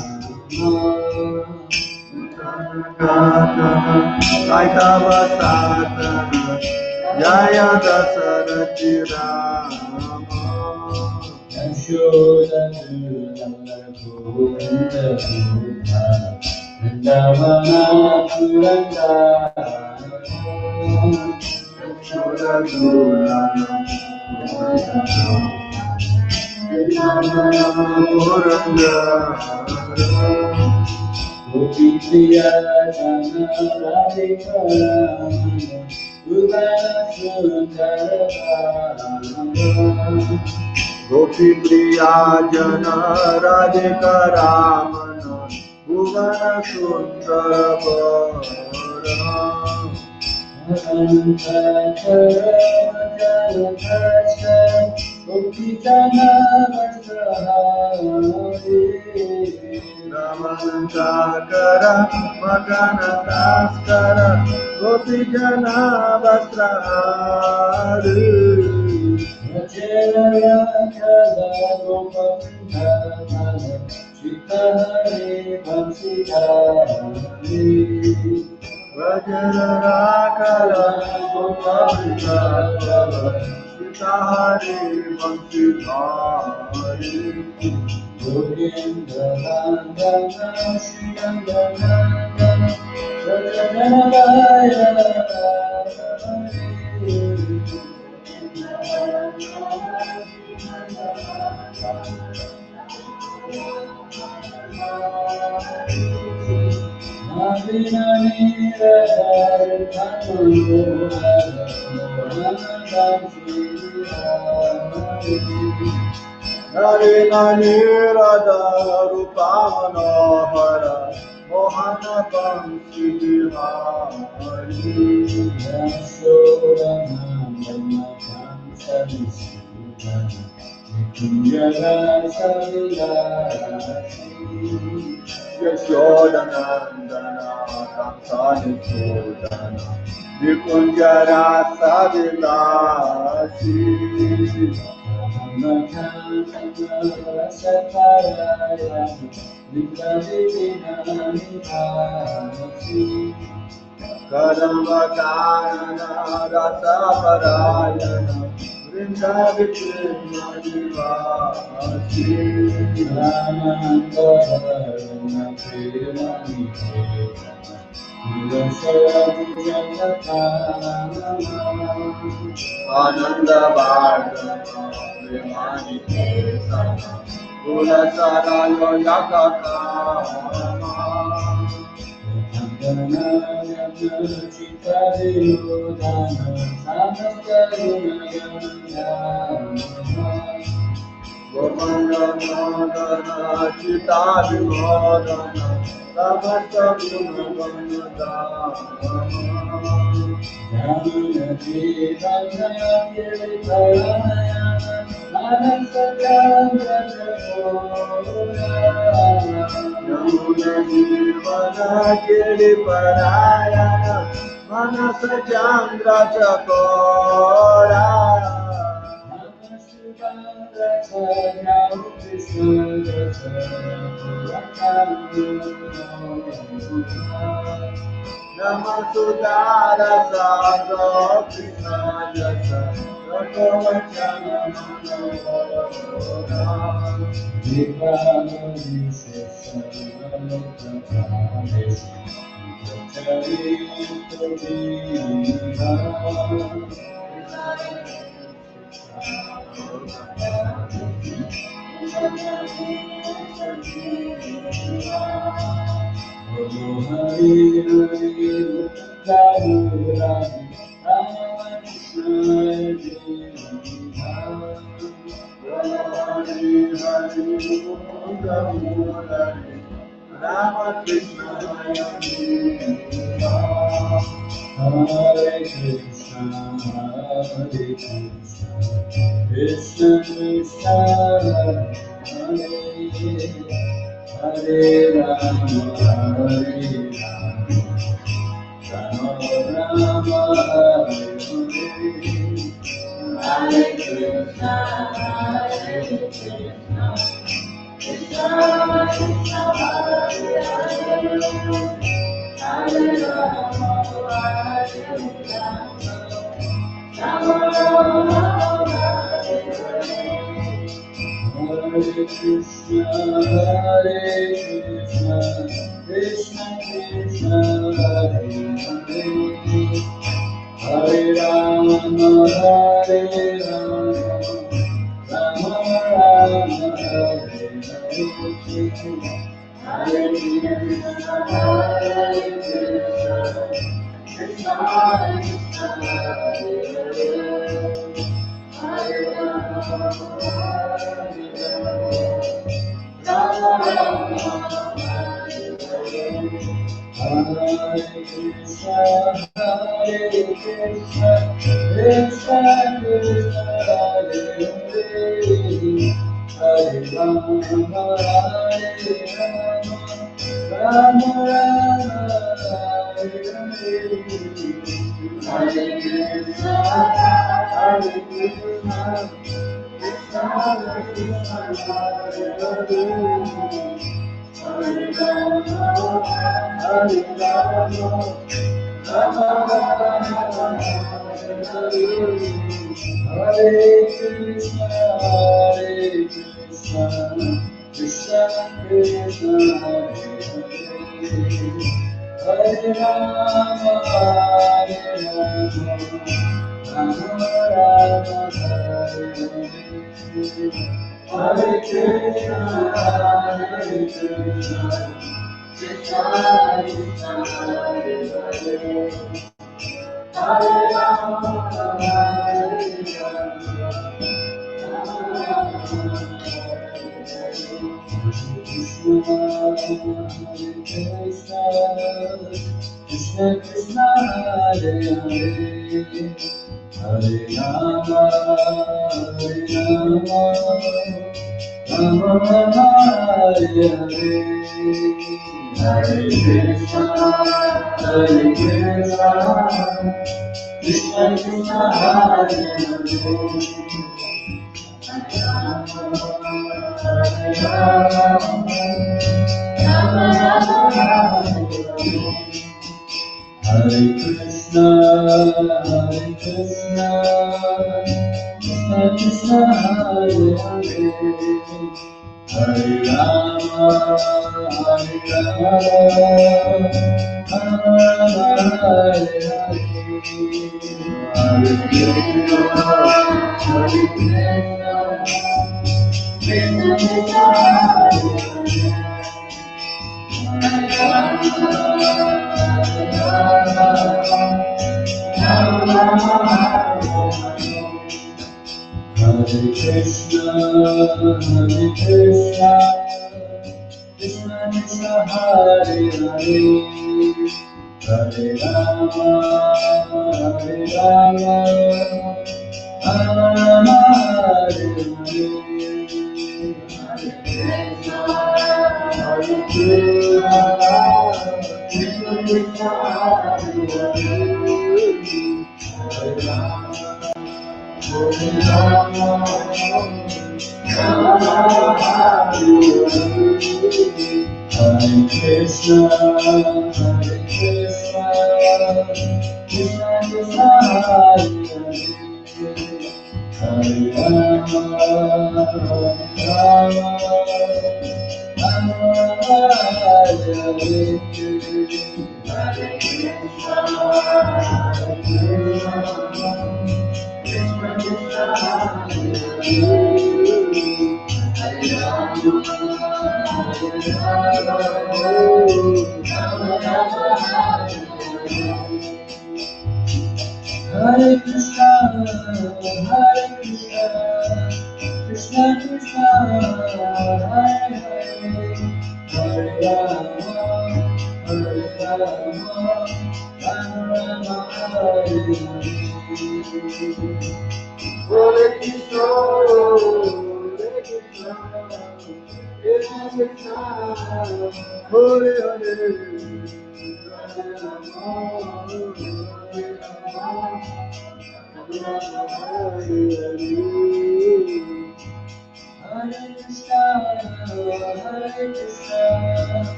Kaitava Satana Jaya Dasarati Rama Yashoda Nula Govinda Buddha Vrindavana Purandara Yashoda Nula Vrindavana Gopi Priya Jana Radhika Ramana Gopi Priya Jana Radhika Ramana Bhuvana Sundara Ramantakara Magana Taskara Gopi Jana Vastrahari Vajrarakara Gopavitara Sitari Vansitari Govindandana Shriyandanandana Sajanabaya Nari Nani Radha Rupa Manohara Mohana Bansi Hari Yasodhanandana Kansani Sudhana Nikunyana Savilasi Yasodhanandana Kansani Sudhana Nikunjara Savilasi Kadambakayana Rasa Parayana Vrindavikrishna Nivasi Ramanandarana Premani Ananda Bhargava Premani Kirtana Gula Sarayo Yakakama Gopandana Chita Vimodana Samasta Gunavamudana Yamuna Jivana Kirtarayana Anasakandra Yamuna Jivana Kirtarayana Manasachandra Chakora Namasudara Sadha Krishna Jasa Rakavachana Manavara Vipamani Sesavana Prabhavesi Rama Krishna Hare Krishna Krishna Krishna Hare Rama Rama Rama Hare Krishna Krishna Krishna Hare Rama Rama Rama Hare Krishna Krishna Krishna Hare Hare Rama Hare Rama Rama Rama Hare Hare Krishna Krishna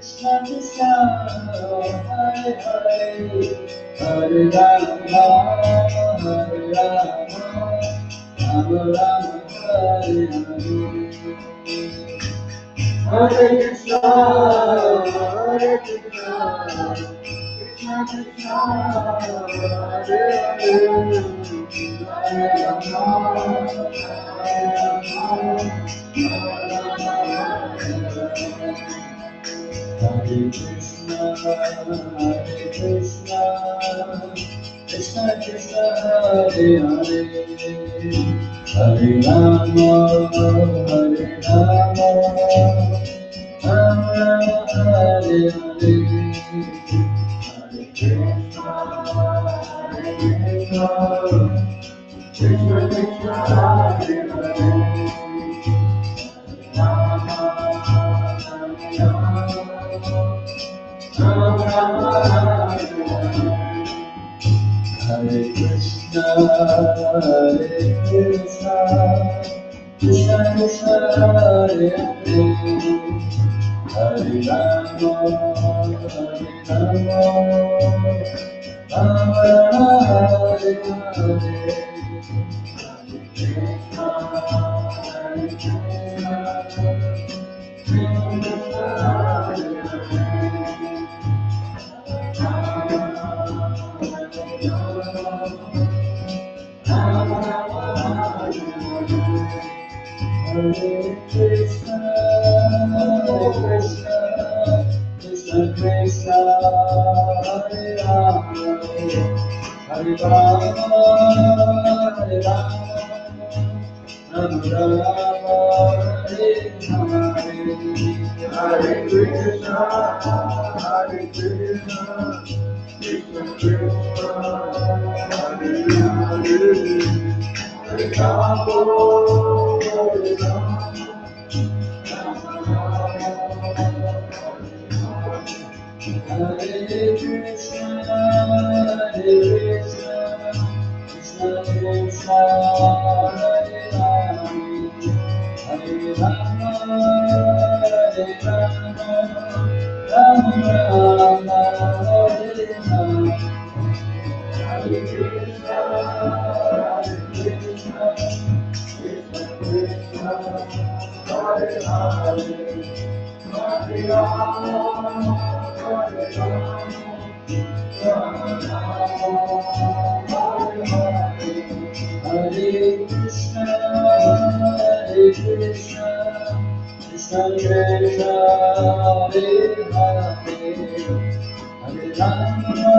Krishna, Hare Hare, Hare Rama, Hare Rama, Rama Rama, Hare Hare. Hare Krishna, Hare Krishna, Krishna Krishna, Hare Hare, Hare Rama, Hare Rama, Hare Krishna, Krishna Krishna, Hare Hare, Hare Rama, Hare Rama, Rama Rama, Hare Hare, Hare Krishna, Krishna Krishna, Hare Hare, Rama, Rama Rama, Hare Krishna, Krishna Krishna, Hare Hare, Hare Rama, Rama Rama, Hare Hare, Krishna Krishna, Hare Rama, Hare Rama, Hare Rama, Rama Rama, Hare Hare, Hare Krishna, Hare Krishna, Krishna Krishna, Hare Hare, Hare Rama, Hare Rama, Hare Krishna, Krishna Krishna, Hare Hare, Hare Rama, Hare Rama, Rama Rama, Hare Hare, Hare Krishna, Krishna Krishna, Hare Hare, Hare Rama, Hare Rama, Rama Rama, Hare Hare, Hare Krishna, Krishna Krishna, Hare Hare, Hare Rama, Hare Rama, Hare Hare, Hare Krishna, Krishna Krishna, Hare Hare, Hare Rama, Hare Rama,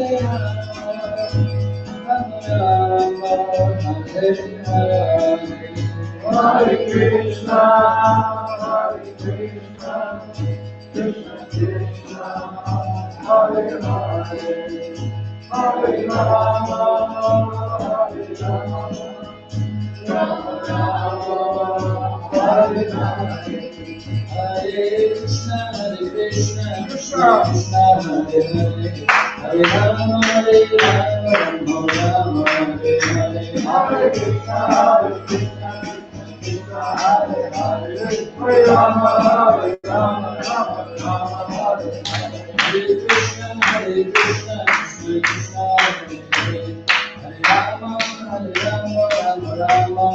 Rama Rama, Hare Hare, Hare Krishna, Krishna Krishna, Hare Hare, Hare Rama, Hare Rama, Rama Rama, Hare Hare, Hare Krishna, Krishna Krishna, Hare Hare, Hare Rama, Hare Rama, Rama Rama, Hare Hare, Hare Krishna, Krishna Krishna, Hare Hare, Hare Rama, Hare Rama, Rama Rama,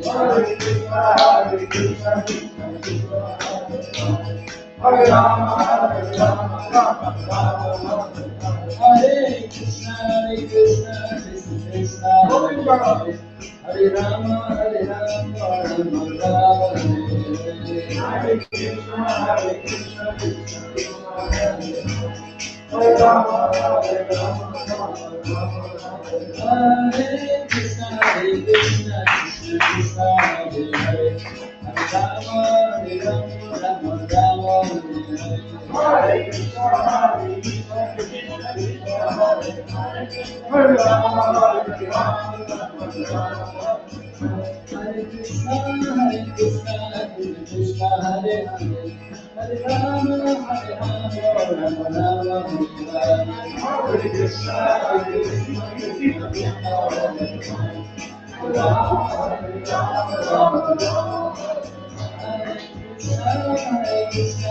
Hare Hare, Hare Krishna, Krishna Krishna, Hare Rama, Hare Rama, Rama Rama, Hare Krishna, Krishna Krishna, Hare Hare, Hare Rama, Hare Rama, Rama Rama, Hare Krishna, Krishna Krishna, Hare Rama, Hare Rama, Hare Krishna, Krishna Krishna, Hare Hare, Hare Rama, Hare Rama, Rama Rama, Hare Krishna, Krishna Krishna, Hare Rama, Hare Rama, Hare Krishna, Krishna Krishna, Hare Hare, Hare Rama, Hare Rama, Rama Rama, Hare Krishna, Krishna Krishna, Hare Rama, Hare Rama, Rama Rama, Hare Krishna, Krishna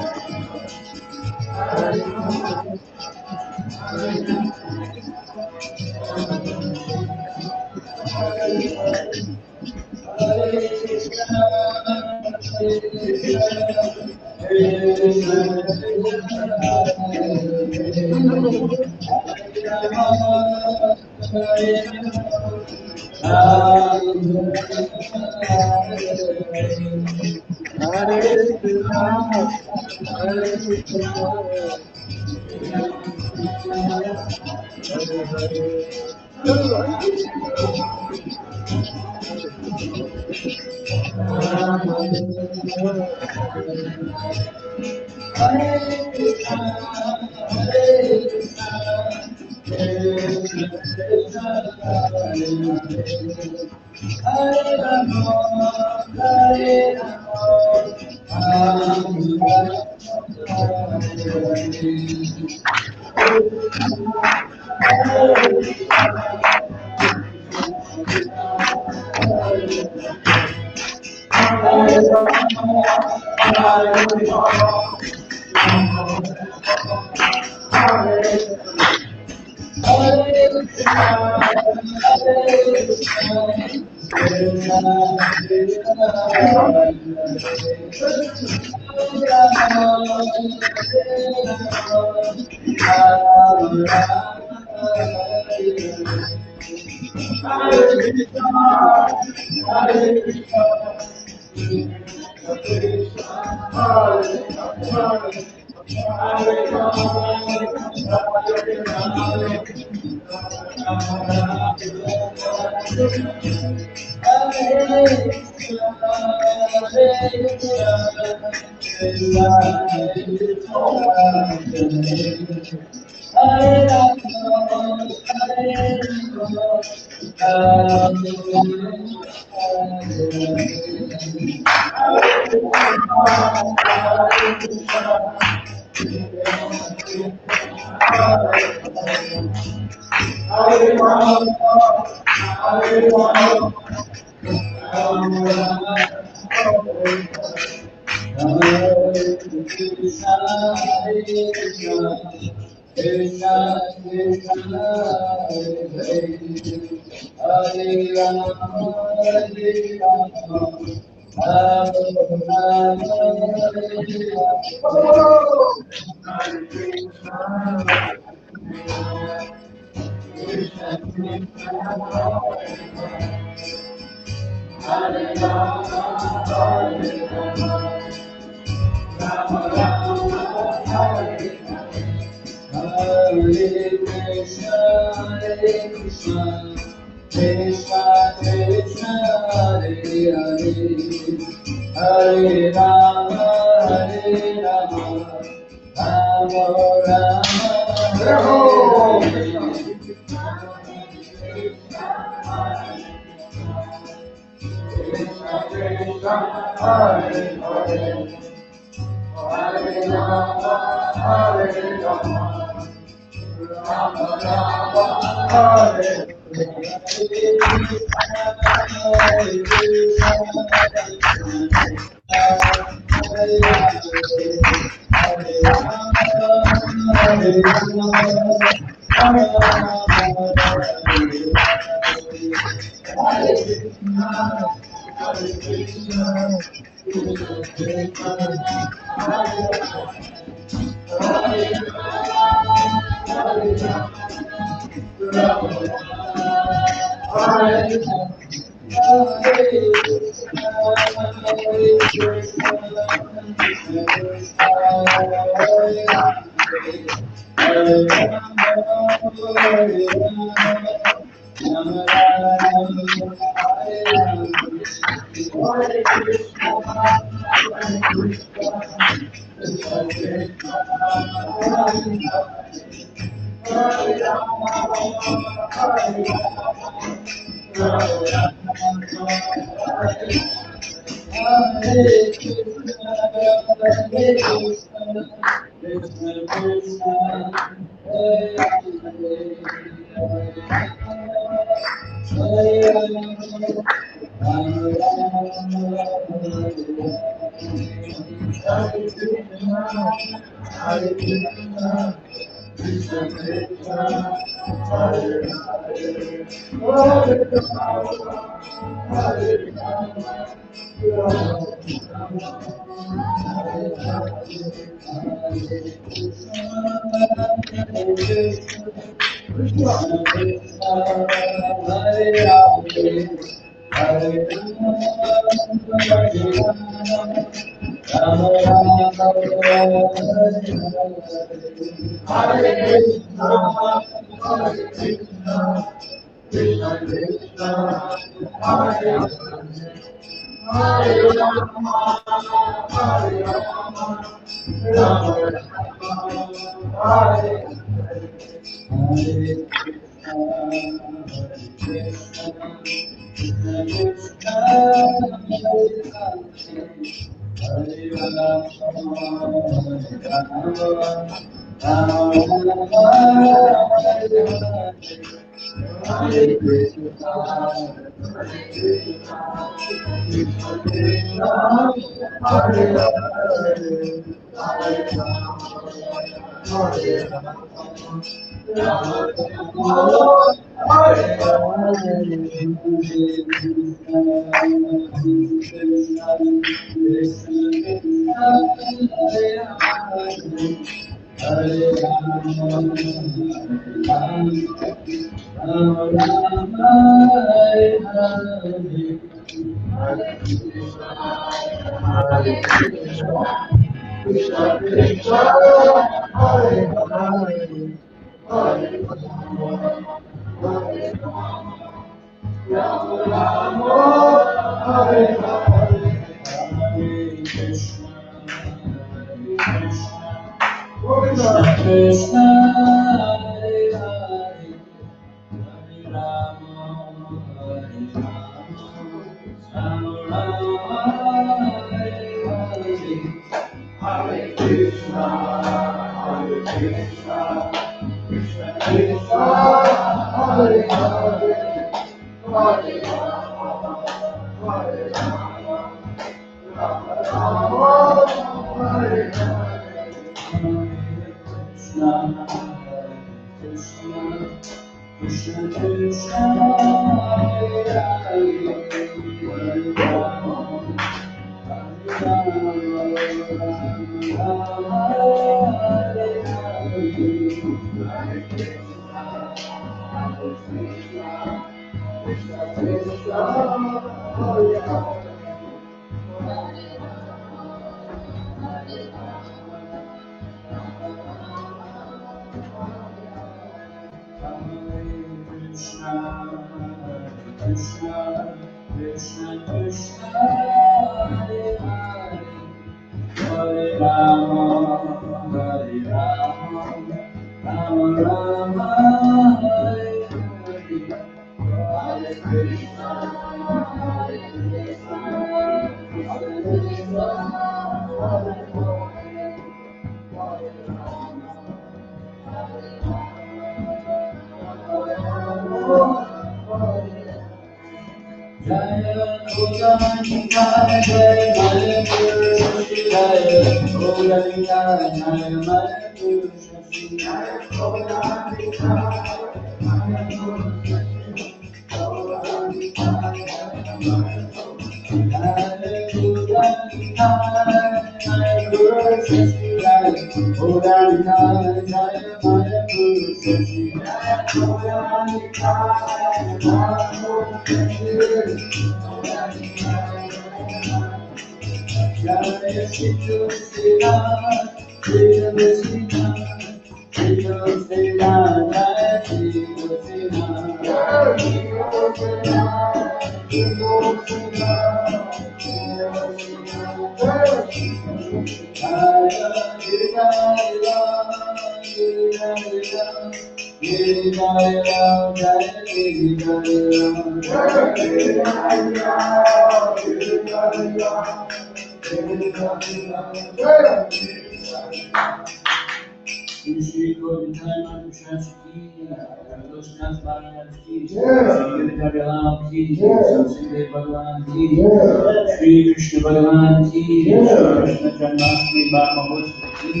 Sri Krishna Bhavan ki Sri Krishna Janmasthami Mahatma ki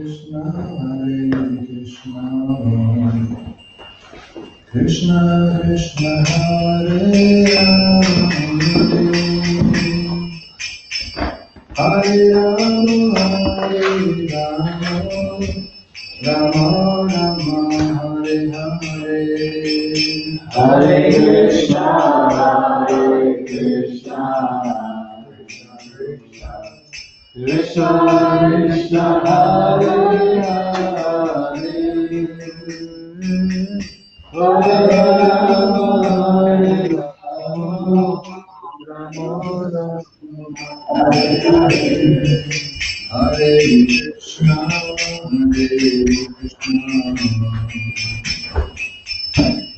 Krishna, Krishna Krishna, Hare Rama, Hare Rama, Rama Rama, Hare Hare, Hare Krishna, Krishna Krishna, Hare Hare, Hare Rama, Rama Rama, Hare Hare, Hare Krishna,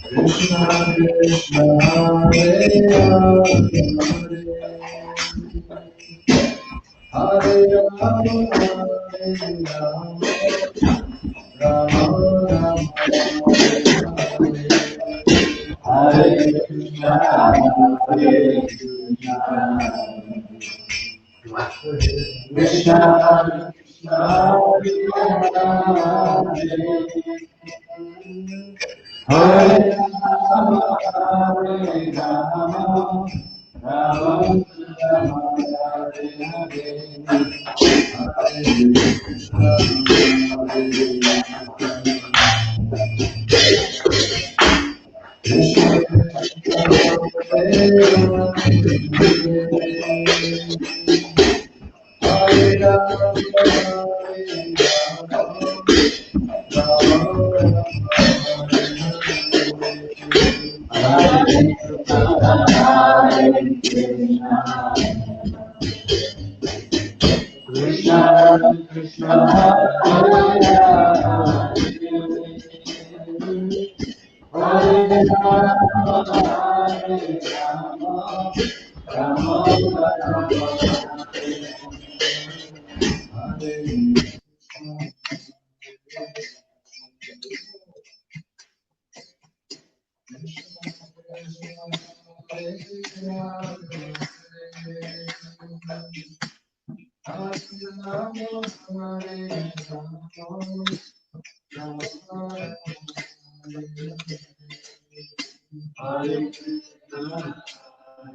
Krishna Krishna, Hare Hare, Hare Rama, Rama Rama, Hare Krishna, Krishna Krishna, Hare Rama, Hare Rama, Rama Rama, Hare Hare,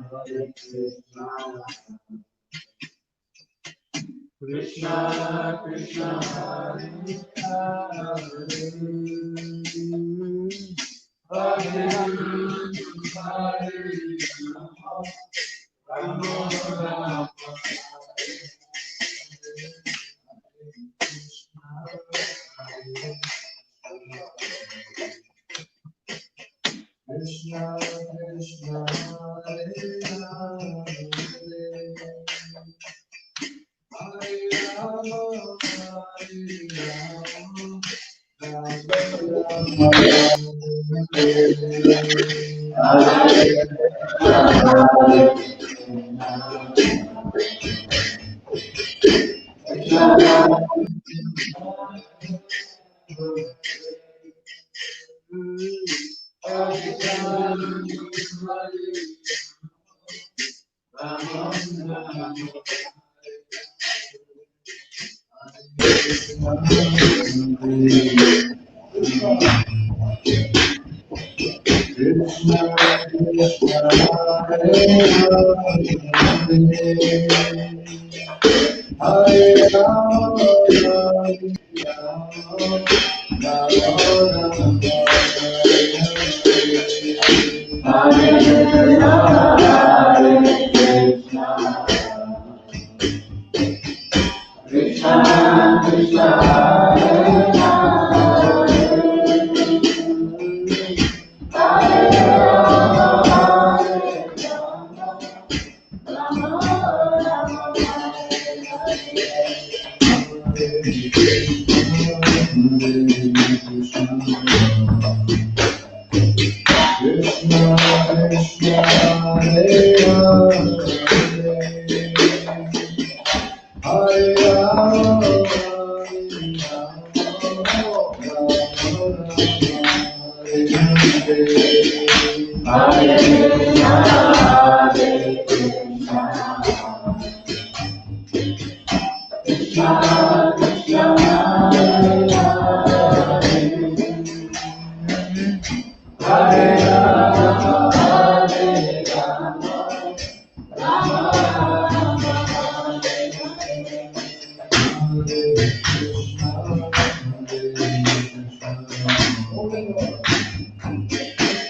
Hare Krishna, Krishna Krishna, Hare Rama, Hare Rama, Krishna Krishna, Hare Krishna Krishna, Hare Krishna Krishna,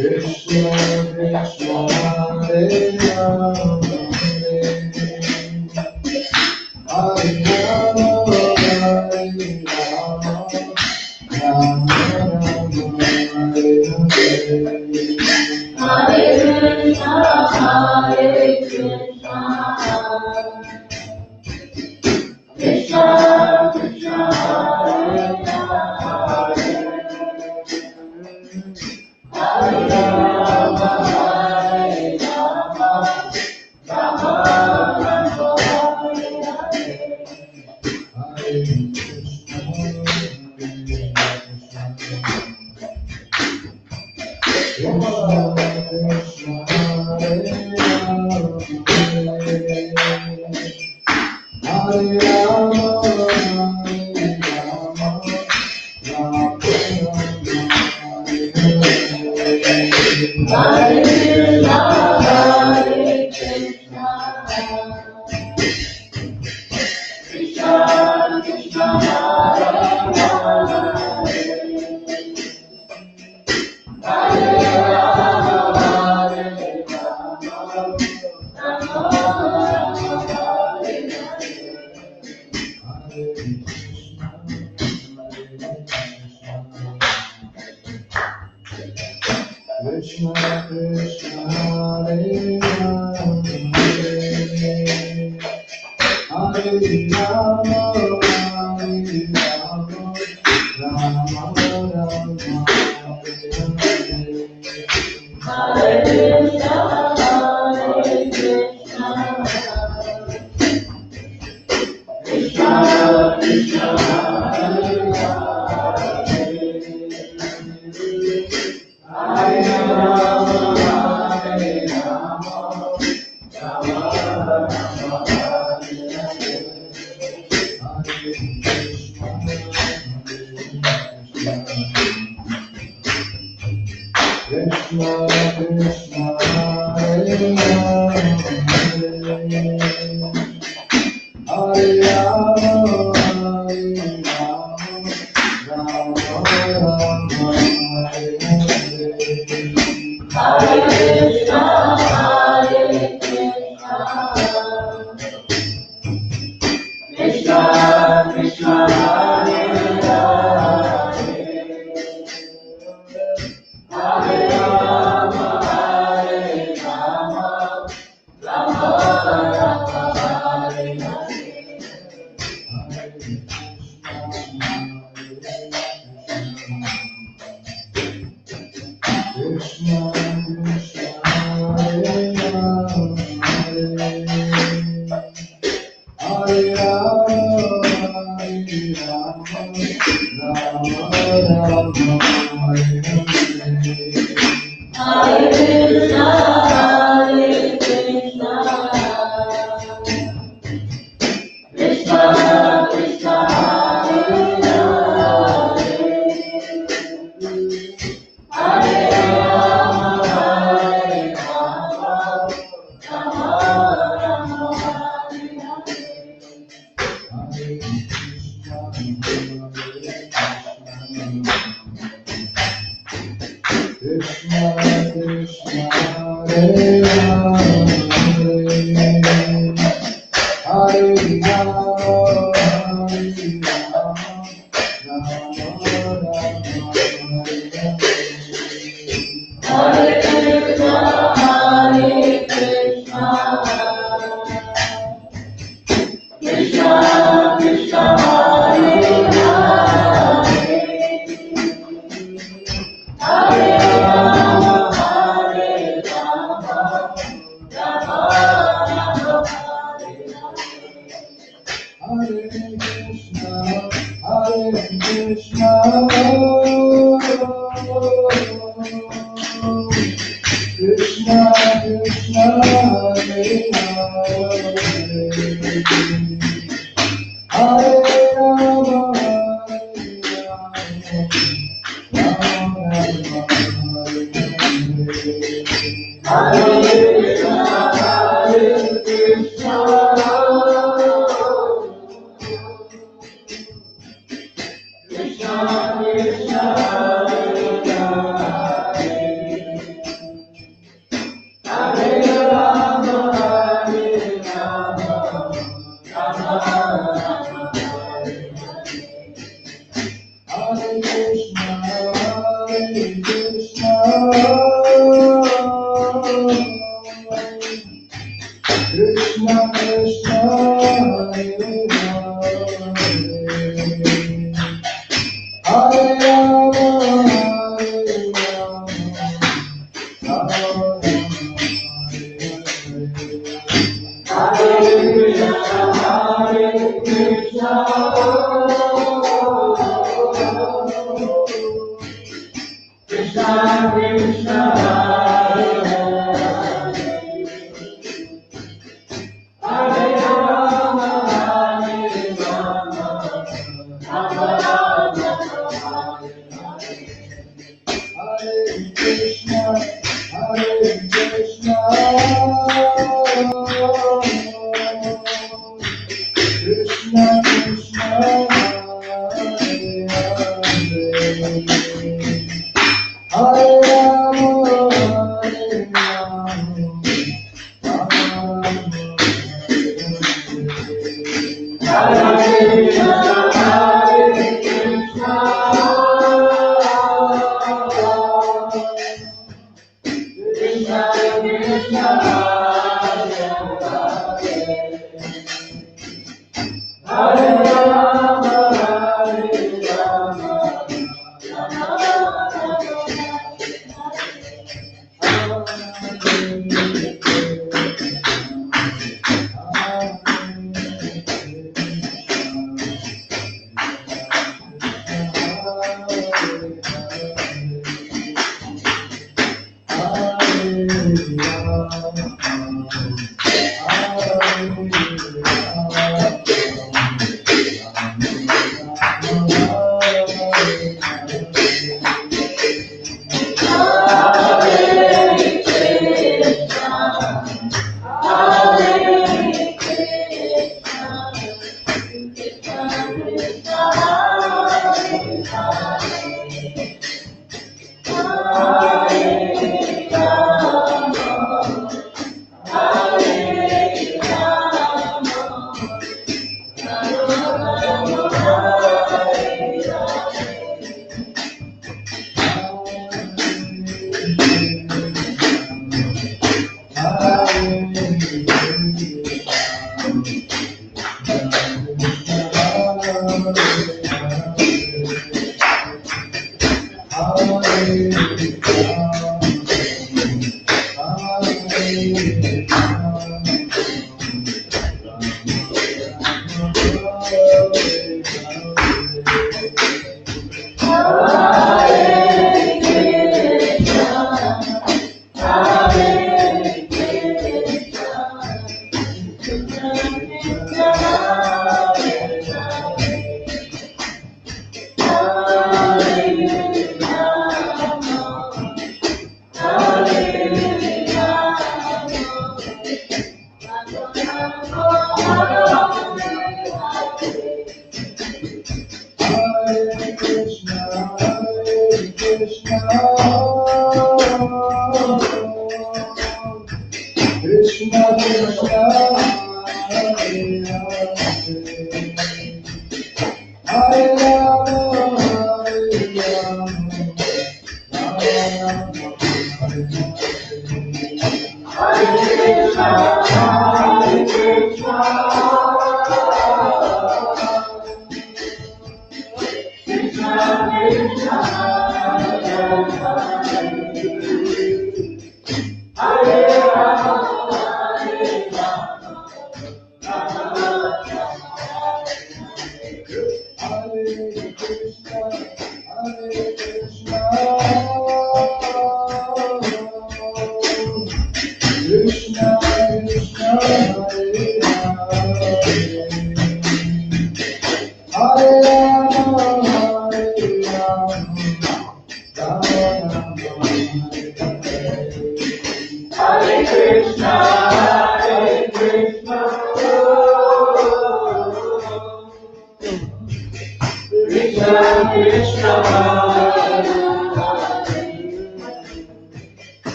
Krishna Krishna Hare Rama Hare Rama Hare Rama Rama Rama Hare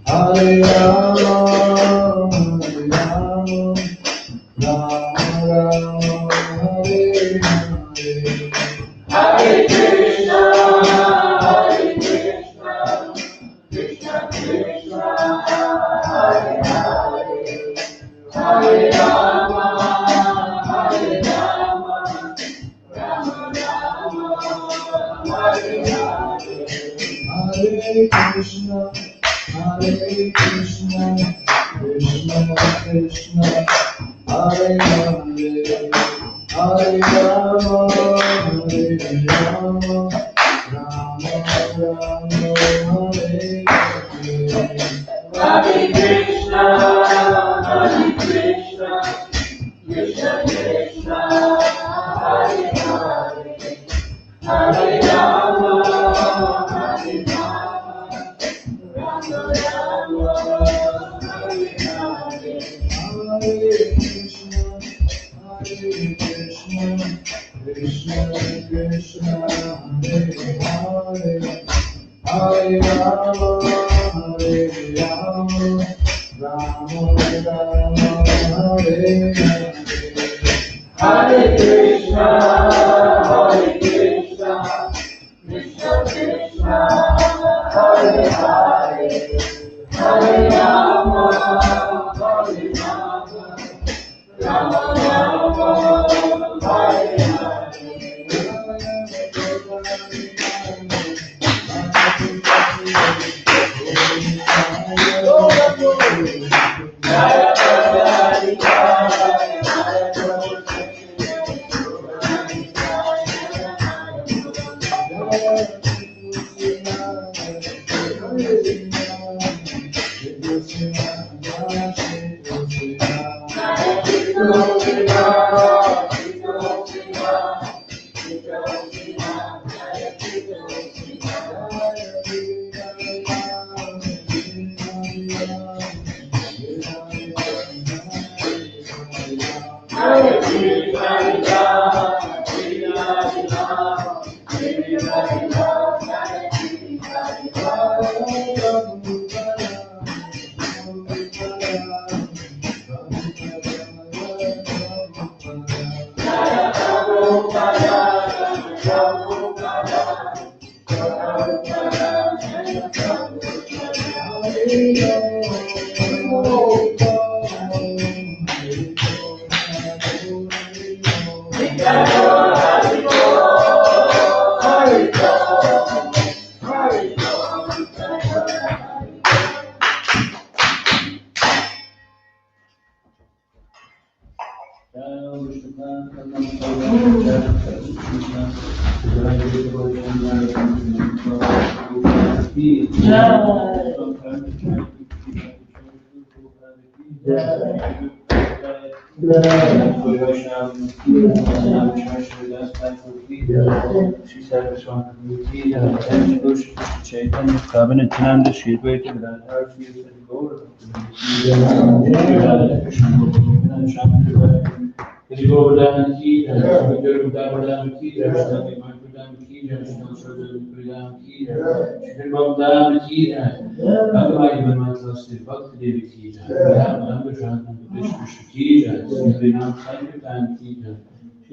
Hare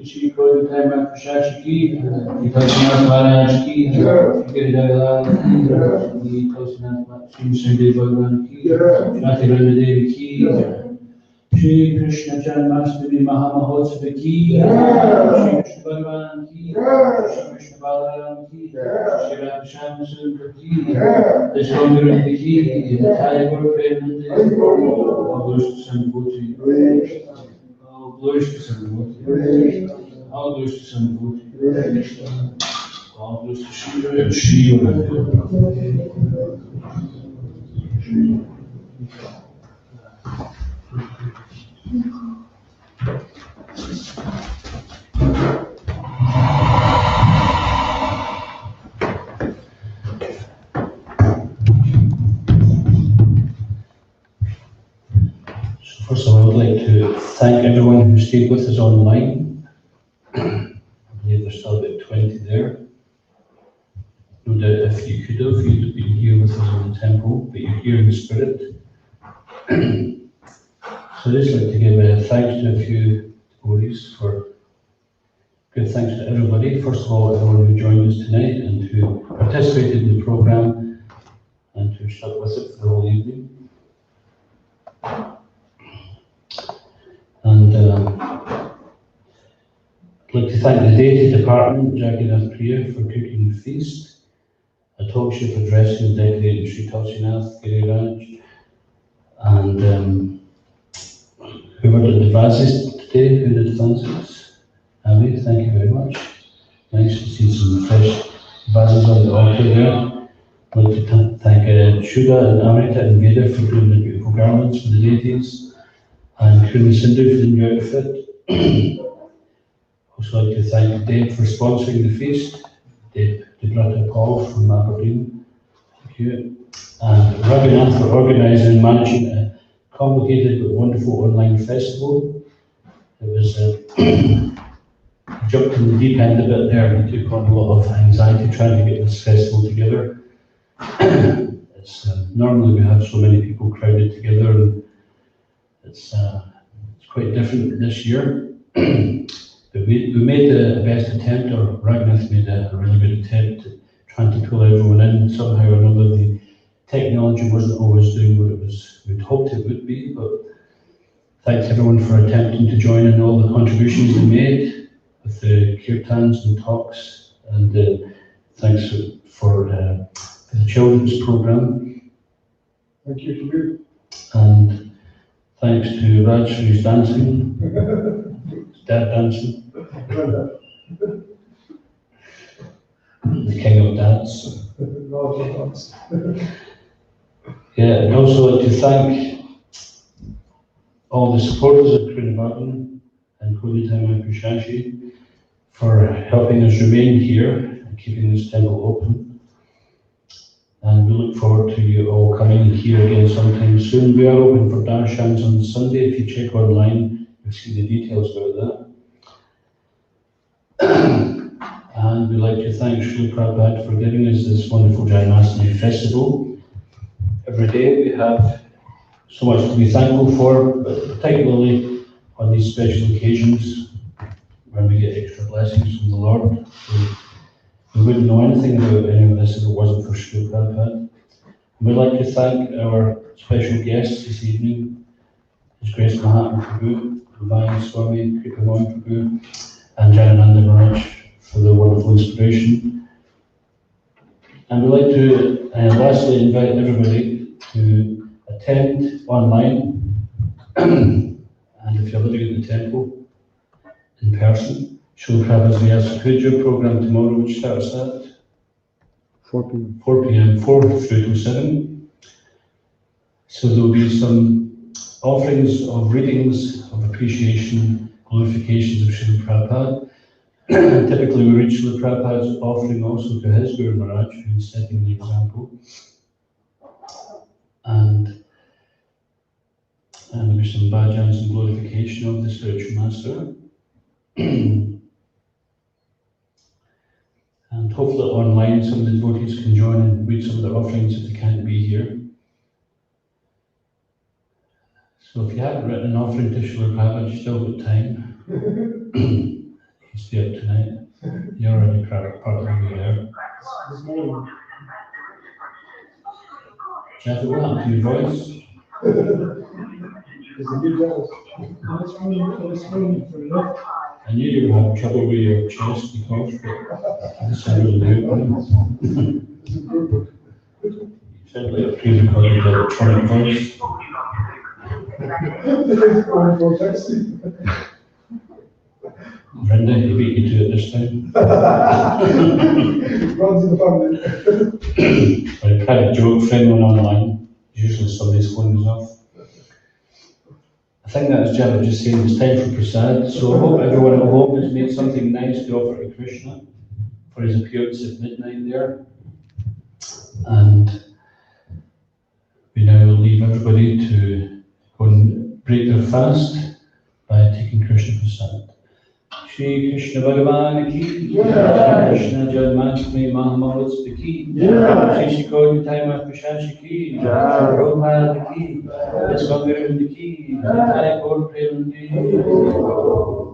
Shri Krishna ki, Kirtans Maharaj ki, Shri Bhagwan ki, Shri ki, Sri Krishna Janmasthami Mahamahotsav ki, Shri Krishna Bhagwan ki, Shri Krishna Balaram ki, Shri Ramachandra ki, the Sangha ki, the Tiger Family, all glories to Sambhuti, all glories to Sambhuti, all glories to Sambhuti, all glories to Shiva and Shiva. First of all, I would like to thank everyone who stayed with us online. I believe there's still about 20 there. No doubt if you could have, you'd have been here with us in the temple, but you're here in the spirit. So I'd just like to give thanks to a few devotees for good thanks to everybody. First of all, everyone who joined us tonight and who participated in the program and who stuck with it for the whole evening. And I'd like to thank the deity department, Jagannath Priya, for cooking the feast, Atokshi for dressing and decorating Sri Tulsinath, Giriraj, and whoever did the vases today, who did the vases? Abby, thank you very much. Nice to see some fresh vases on the altar there. I'd like to thank Shuddha and Amrita and Veda for doing the beautiful garments for the deities, and Karuna Sindhu for the new outfit. Also like to thank Dave for sponsoring the feast, Dave Debrata Paul from Aberdeen, thank you, and Raghunath for organising and managing a complicated but wonderful online festival. It was jumped in the deep end a bit there, and he took on a lot of anxiety trying to get this festival together. It's normally we have so many people crowded together, and it's quite different this year. But we made the best attempt, or Raghunath made a really good attempt at trying to pull everyone in. Somehow or another, the technology wasn't always doing what we'd hoped it would be, but thanks everyone for attempting to join in all the contributions they made with the Kirtans and talks, and thanks for the children's program. Thank you. And thanks to Raj for his dancing, dad dancing, the king of dance. Yeah, and also like to thank all the supporters of Karuna Bhavan and Koditama Kushashi for helping us remain here and keeping this temple open. And we look forward to you all coming here again sometime soon. We are open for darshans on Sunday. If you check online, you'll see the details about that. And we'd like to thank Srila Prabhupada for giving us this wonderful Janmashtami festival. Every day we have so much to be thankful for, but particularly on these special occasions when we get extra blessings from the Lord. We wouldn't know anything about any of this if it wasn't for Srila Prabhupada. And we'd like to thank our special guests this evening, His Grace Mahatma Prabhu, Bhajans Swami, Kripa Prabhu, and Janananda Maharaj for the wonderful inspiration. And we'd like to lastly invite everybody to attend online, and if you're living at the temple in person, Srila Prabhupada's Vyasa Puja program tomorrow, which starts at 4 p.m. 4 p.m. 4 through to 7. So there'll be some offerings of readings of appreciation, glorifications of Srila Prabhupada. Typically we read Srila Prabhupada's offering also to his Guru Maharaj, who is setting the example. And there'll be some bhajans and glorification of the spiritual master. And hopefully online some of the devotees can join and read some of their offerings if they can't be here. So if you haven't written an offering to Srila Prabhupada, you still got time. You stay up tonight. You're already part of the way there. Jeff, what happened to your voice? I knew you were having trouble with your chest because but this sounded really good. You sound like a pre-recorded electronic voice. Brenda, he beat you to it this time. Runs in the family. I tried a joke for anyone online. Usually somebody's phone is off. I think that's Java just saying it's time for prasad. So I hope everyone at home has made something nice to offer to Krishna for his appearance at midnight there. And we now leave everybody to go and break their fast by taking Krishna prasad. Sri Krishna Bhavan ki Jai, Krishna Janmasthami Mahamahotsav ki Jai, Sri Krishna Janmasthami ki Jai, Prabhupada ki, ISKCON ki, Jai Gaur Premanandi.